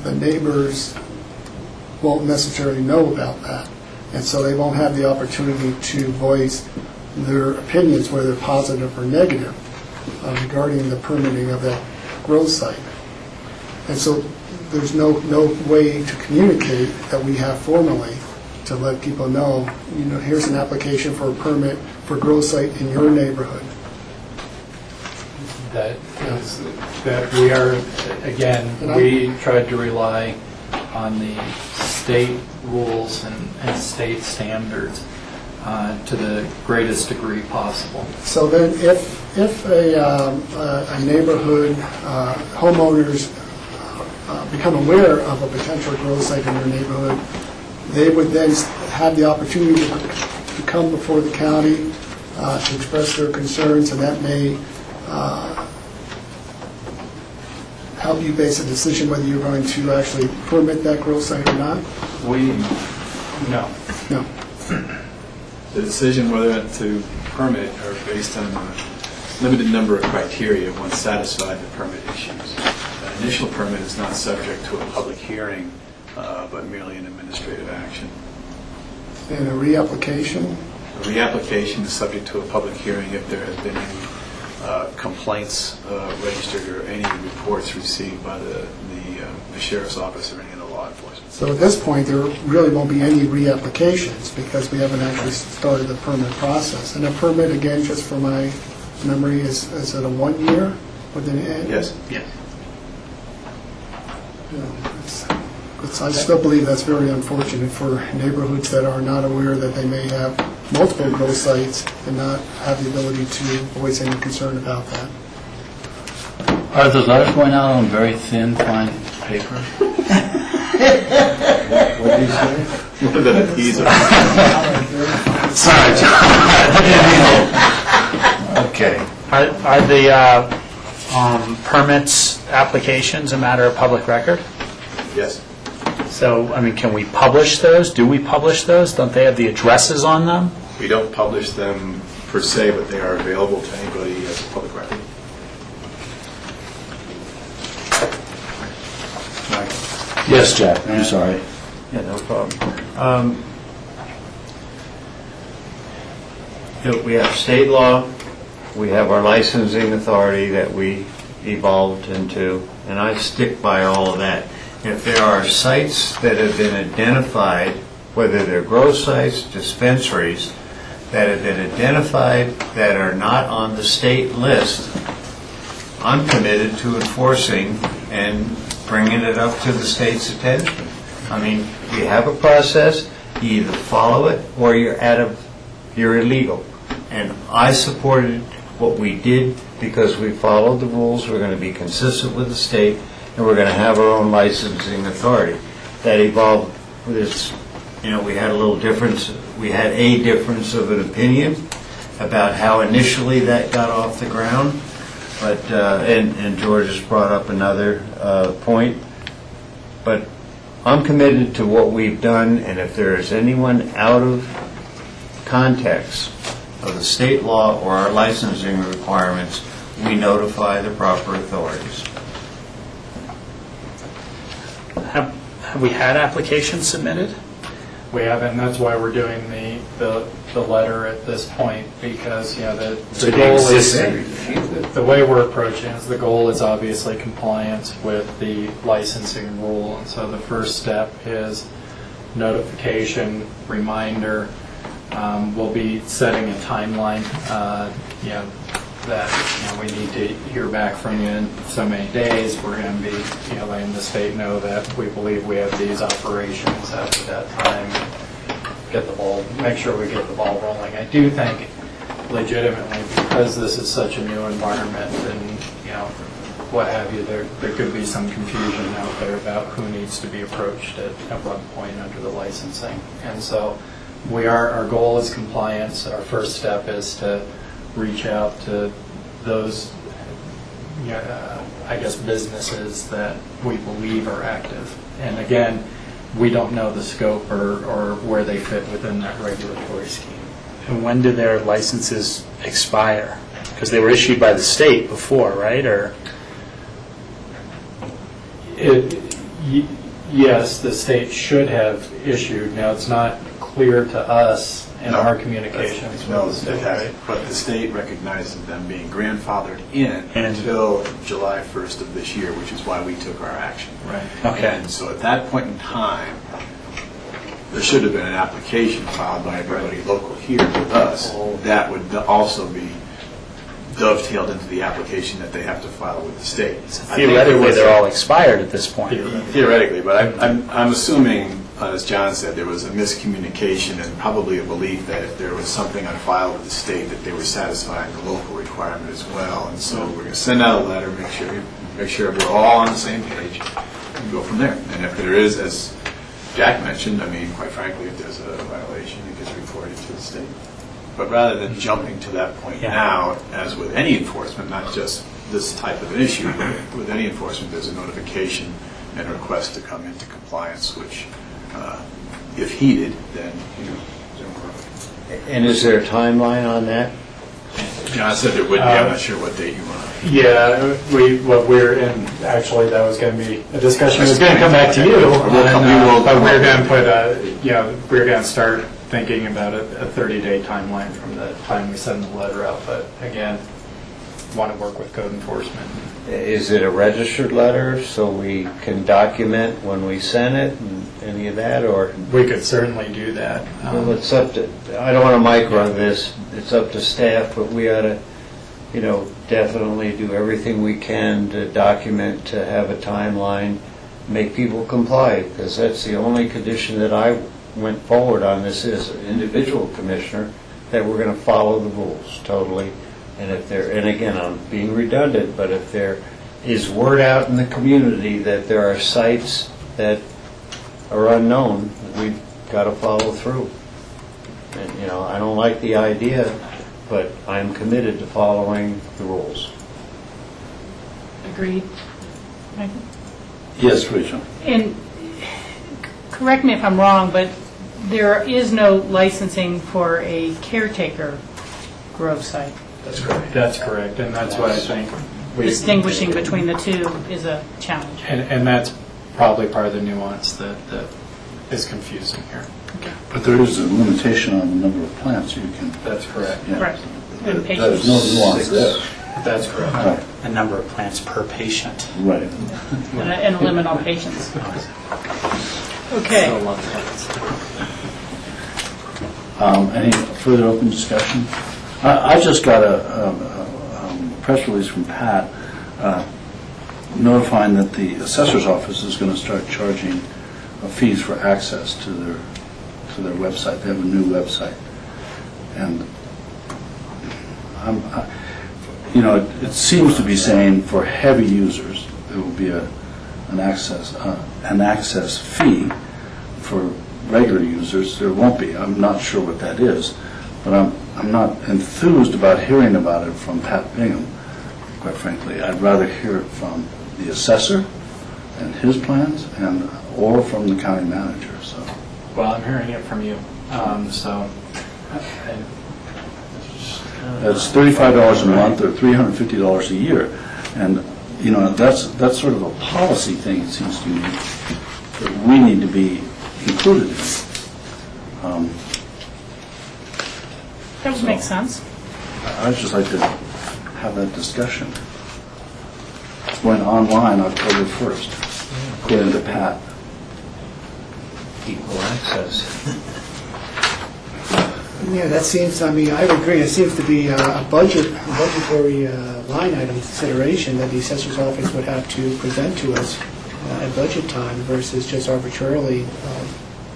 S11: the neighbors won't necessarily know about that. And so they won't have the opportunity to voice their opinions, whether positive or negative, regarding the permitting of that grow site. And so there's no way to communicate that we have formally to let people know, here's an application for a permit for grow site in your neighborhood.
S1: That we are, again, we tried to rely on the state rules and state standards to the greatest degree possible.
S11: So then if a neighborhood homeowners become aware of a potential grow site in their neighborhood, they would then have the opportunity to come before the county to express their concerns, and that may help you base a decision whether you're going to actually permit that grow site or not?
S1: No.
S16: The decision whether to permit are based on a limited number of criteria once satisfied the permit issues. An initial permit is not subject to a public hearing, but merely an administrative action.
S11: And a reapplication?
S16: A reapplication is subject to a public hearing if there have been any complaints registered or any reports received by the sheriff's office or any other law enforcement.
S11: So at this point, there really won't be any reapplications because we haven't actually started the permit process. And a permit, again, just for my memory, is it a 1 year within it?
S16: Yes. Yes.
S11: I still believe that's very unfortunate for neighborhoods that are not aware that they may have multiple grow sites and not have the ability to voice any concern about that.
S21: Are the letters going out on very thin, fine paper?
S16: What did he say? What did a teaser?
S21: Sorry, John.
S4: Okay. Are the permits applications a matter of public record?
S16: Yes.
S4: So, I mean, can we publish those? Do we publish those? Don't they have the addresses on them?
S16: We don't publish them per se, but they are available to anybody as a public record.
S2: Yes, Jack, I'm sorry.
S10: Yeah, no problem. We have state law, we have our licensing authority that we evolved into, and I stick by all of that. If there are sites that have been identified, whether they're grow sites, dispensaries, that have been identified that are not on the state list, I'm committed to enforcing and bringing it up to the state's attention. I mean, you have a process, you either follow it or you're illegal. And I supported what we did because we followed the rules. We're going to be consistent with the state, and we're going to have our own licensing authority. That evolved with this, we had a little difference. We had a difference of an opinion about how initially that got off the ground. But and George has brought up another point. But I'm committed to what we've done, and if there is anyone out of context of the state law or our licensing requirements, we notify the proper authorities.
S4: Have we had applications submitted?
S1: We haven't, and that's why we're doing the letter at this point, because, the goal is, the way we're approaching is, the goal is obviously compliance with the licensing rule, and so the first step is notification, reminder. We'll be setting a timeline, that we need to hear back from you in so many days. We're going to be letting the state know that we believe we have these operations after that time. Make sure we get the ball rolling. I do think, legitimately, because this is such a new environment and what have you, there could be some confusion out there about who needs to be approached at what point under the licensing. And so our goal is compliance. Our first step is to reach out to those, businesses that we believe are active. And again, we don't know the scope or where they fit within that regulatory scheme.
S4: And when do their licenses expire? Because they were issued by the state before, right? Or
S1: yes, the state should have issued. Now, it's not clear to us in our communications with the state, right?
S16: But the state recognizes them being grandfathered in until July 1st of this year, which is why we took our action.
S1: Right.
S4: Okay.
S16: And so at that point in time, there should have been an application filed by everybody local here with us. That would also be dovetailed into the application that they have to file with the state.
S4: Theoretically, they're all expired at this point.
S16: Theoretically, but I'm assuming, as John said, there was a miscommunication and probably a belief that if there was something on file with the state, that they were satisfying the local requirement as well. And so we're going to send out a letter, make sure we're all on the same page, and go from there. And if there is, as Jack mentioned, quite frankly, if there's a violation, it gets reported to the state. But rather than jumping to that point now, as with any enforcement, not just this type of issue, but with any enforcement, there's a notification and a request to come into compliance, which, if heeded, then,
S10: And is there a timeline on that?
S16: John said there would be. I'm not sure what date you want.
S1: Yeah, we're in, actually, that was going to be a discussion. It was going to come back to you. But we're going to put, we're going to start thinking about a 30-day timeline from the time we send the letter out. But again, want to work with code enforcement.
S10: Is it a registered letter so we can document when we send it and any of that, or?
S1: We could certainly do that.
S10: Well, it's up to, I don't want to micro this, it's up to staff, but we ought to, definitely do everything we can to document, to have a timeline, make people comply, because that's the only condition that I went forward on this as an individual commissioner, that we're going to follow the rules totally. And if there, and again, I'm being redundant, but if there is word out in the community that there are sites that are unknown, we've got to follow through. And, I don't like the idea, but I'm committed to following the rules.
S8: Agreed. Michael?
S18: Yes, Rachel.
S8: And correct me if I'm wrong, but there is no licensing for a caretaker grow site.
S1: That's correct. That's correct, and that's why I think
S8: Distinguishing between the two is a challenge.
S1: And that's probably part of the nuance that is confusing here.
S18: But there is a limitation on the number of plants you can.
S1: That's correct.
S18: Yeah.
S8: Correct. And
S18: There's no nuance there.
S1: That's correct.
S18: Right.
S4: The number of plants per patient.
S18: Right.
S8: And a limit on patients. Okay.
S18: Any further open discussion? I just got a press release from Pat notifying that the assessor's office is going to start charging fees for access to their website. They have a new website, and it seems to be saying for heavy users there will be an access fee. For regular users, there won't be. I'm not sure what that is, but I'm not enthused about hearing about it from Pat Bingham, quite frankly. I'd rather hear it from the assessor and his plans, or from the county manager. So,
S1: Well, I'm hearing it from you, so.
S18: it's $35 a month or $350 a year, and that's sort of a policy thing. It seems to me that we need to be included in.
S8: That would make sense.
S18: I'd just like to have that discussion. It's going online October 1st, according to Pat.
S10: Equal access.
S11: Yeah, that seems, I would agree, it seems to be a budgetary line item consideration that the assessor's office would have to present to us at budget time versus just arbitrarily.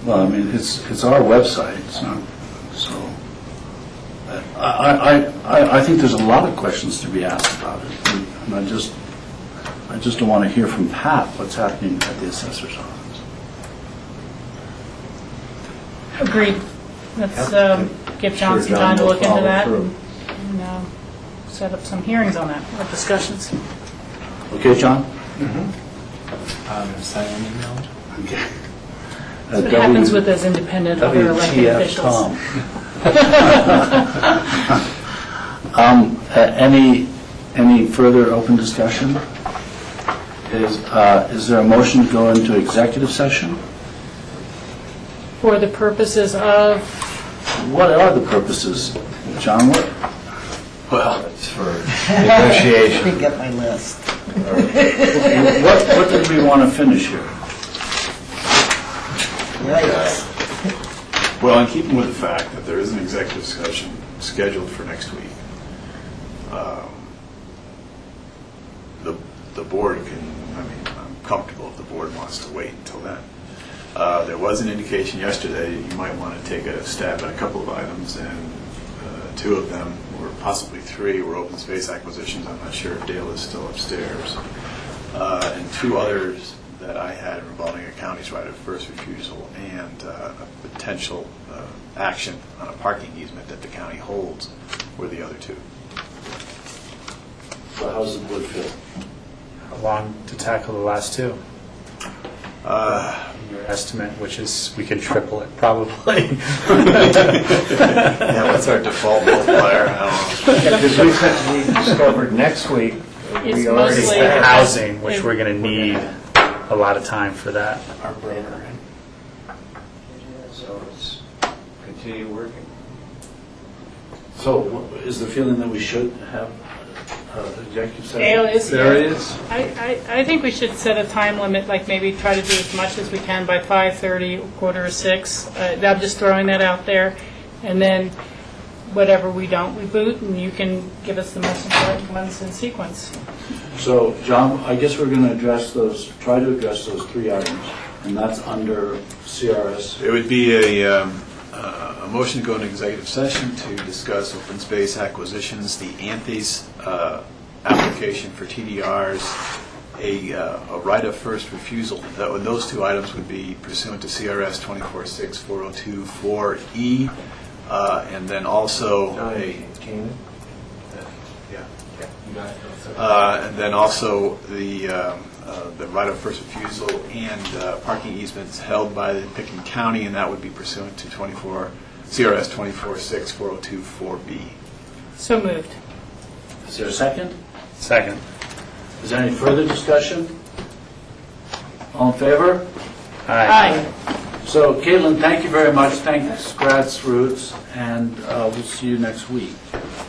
S18: Well, it's our website, so I think there's a lot of questions to be asked about it, and I just don't want to hear from Pat what's happening at the assessor's office.
S8: Agreed. Let's give John some time to look into that and set up some hearings on that, or discussions.
S18: Okay, John?
S1: Send an email.
S18: Okay.
S8: That's what happens with those independent other elected officials.
S18: Any further open discussion? Is there a motion to go into executive session?
S8: For the purposes of?
S18: What are the purposes, John?
S10: Well, it's for negotiation.
S7: Let me get my list.
S18: What did we want to finish here?
S16: Well, in keeping with the fact that there is an executive session scheduled for next week, the board I'm comfortable if the board wants to wait until then. There was an indication yesterday you might want to take a stab at a couple of items, and two of them, or possibly three, were open space acquisitions. I'm not sure if Dale is still upstairs. And two others that I had involving a county's right of first refusal and a potential action on a parking easement that the county holds were the other two.
S18: So how's the board feel?
S4: How long to tackle the last two? Your estimate, which is we can triple it probably.
S16: Yeah, what's our default multiplier? I don't know.
S10: Because we discovered next week, we already
S8: mostly
S10: have
S4: Housing, which we're going to need a lot of time for that.
S1: Our broker.
S10: So it's continue working.
S18: So is the feeling that we should have executive session?
S8: Dale is
S18: There
S8: here.
S18: it is.
S8: I think we should set a time limit, like maybe try to do as much as we can by 5:30, 5:45. I'm just throwing that out there. And then whatever we don't, we boot, and you can give us the most important ones in sequence.
S18: So, John, I guess we're going to try to address those three items, and that's under CRS.
S16: It would be a motion to go into executive session to discuss open space acquisitions, the ANTHES application for TDRs, a right of first refusal. Those two items would be pursuant to CRS 246402-4E, and then also and then also the the right of first refusal and parking easements held by the Pickens County, and that would be pursuant to CRS 24-6-4024B.
S8: So moved.
S2: Is there a second?
S12: Second.
S2: Is there any further discussion? All in favor?
S8: Aye.
S2: So Caitlin, thank you very much. Thanks, Grassroots, and we'll see you next week.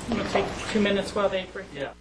S8: We'll take 2 minutes while they break.
S2: Yeah.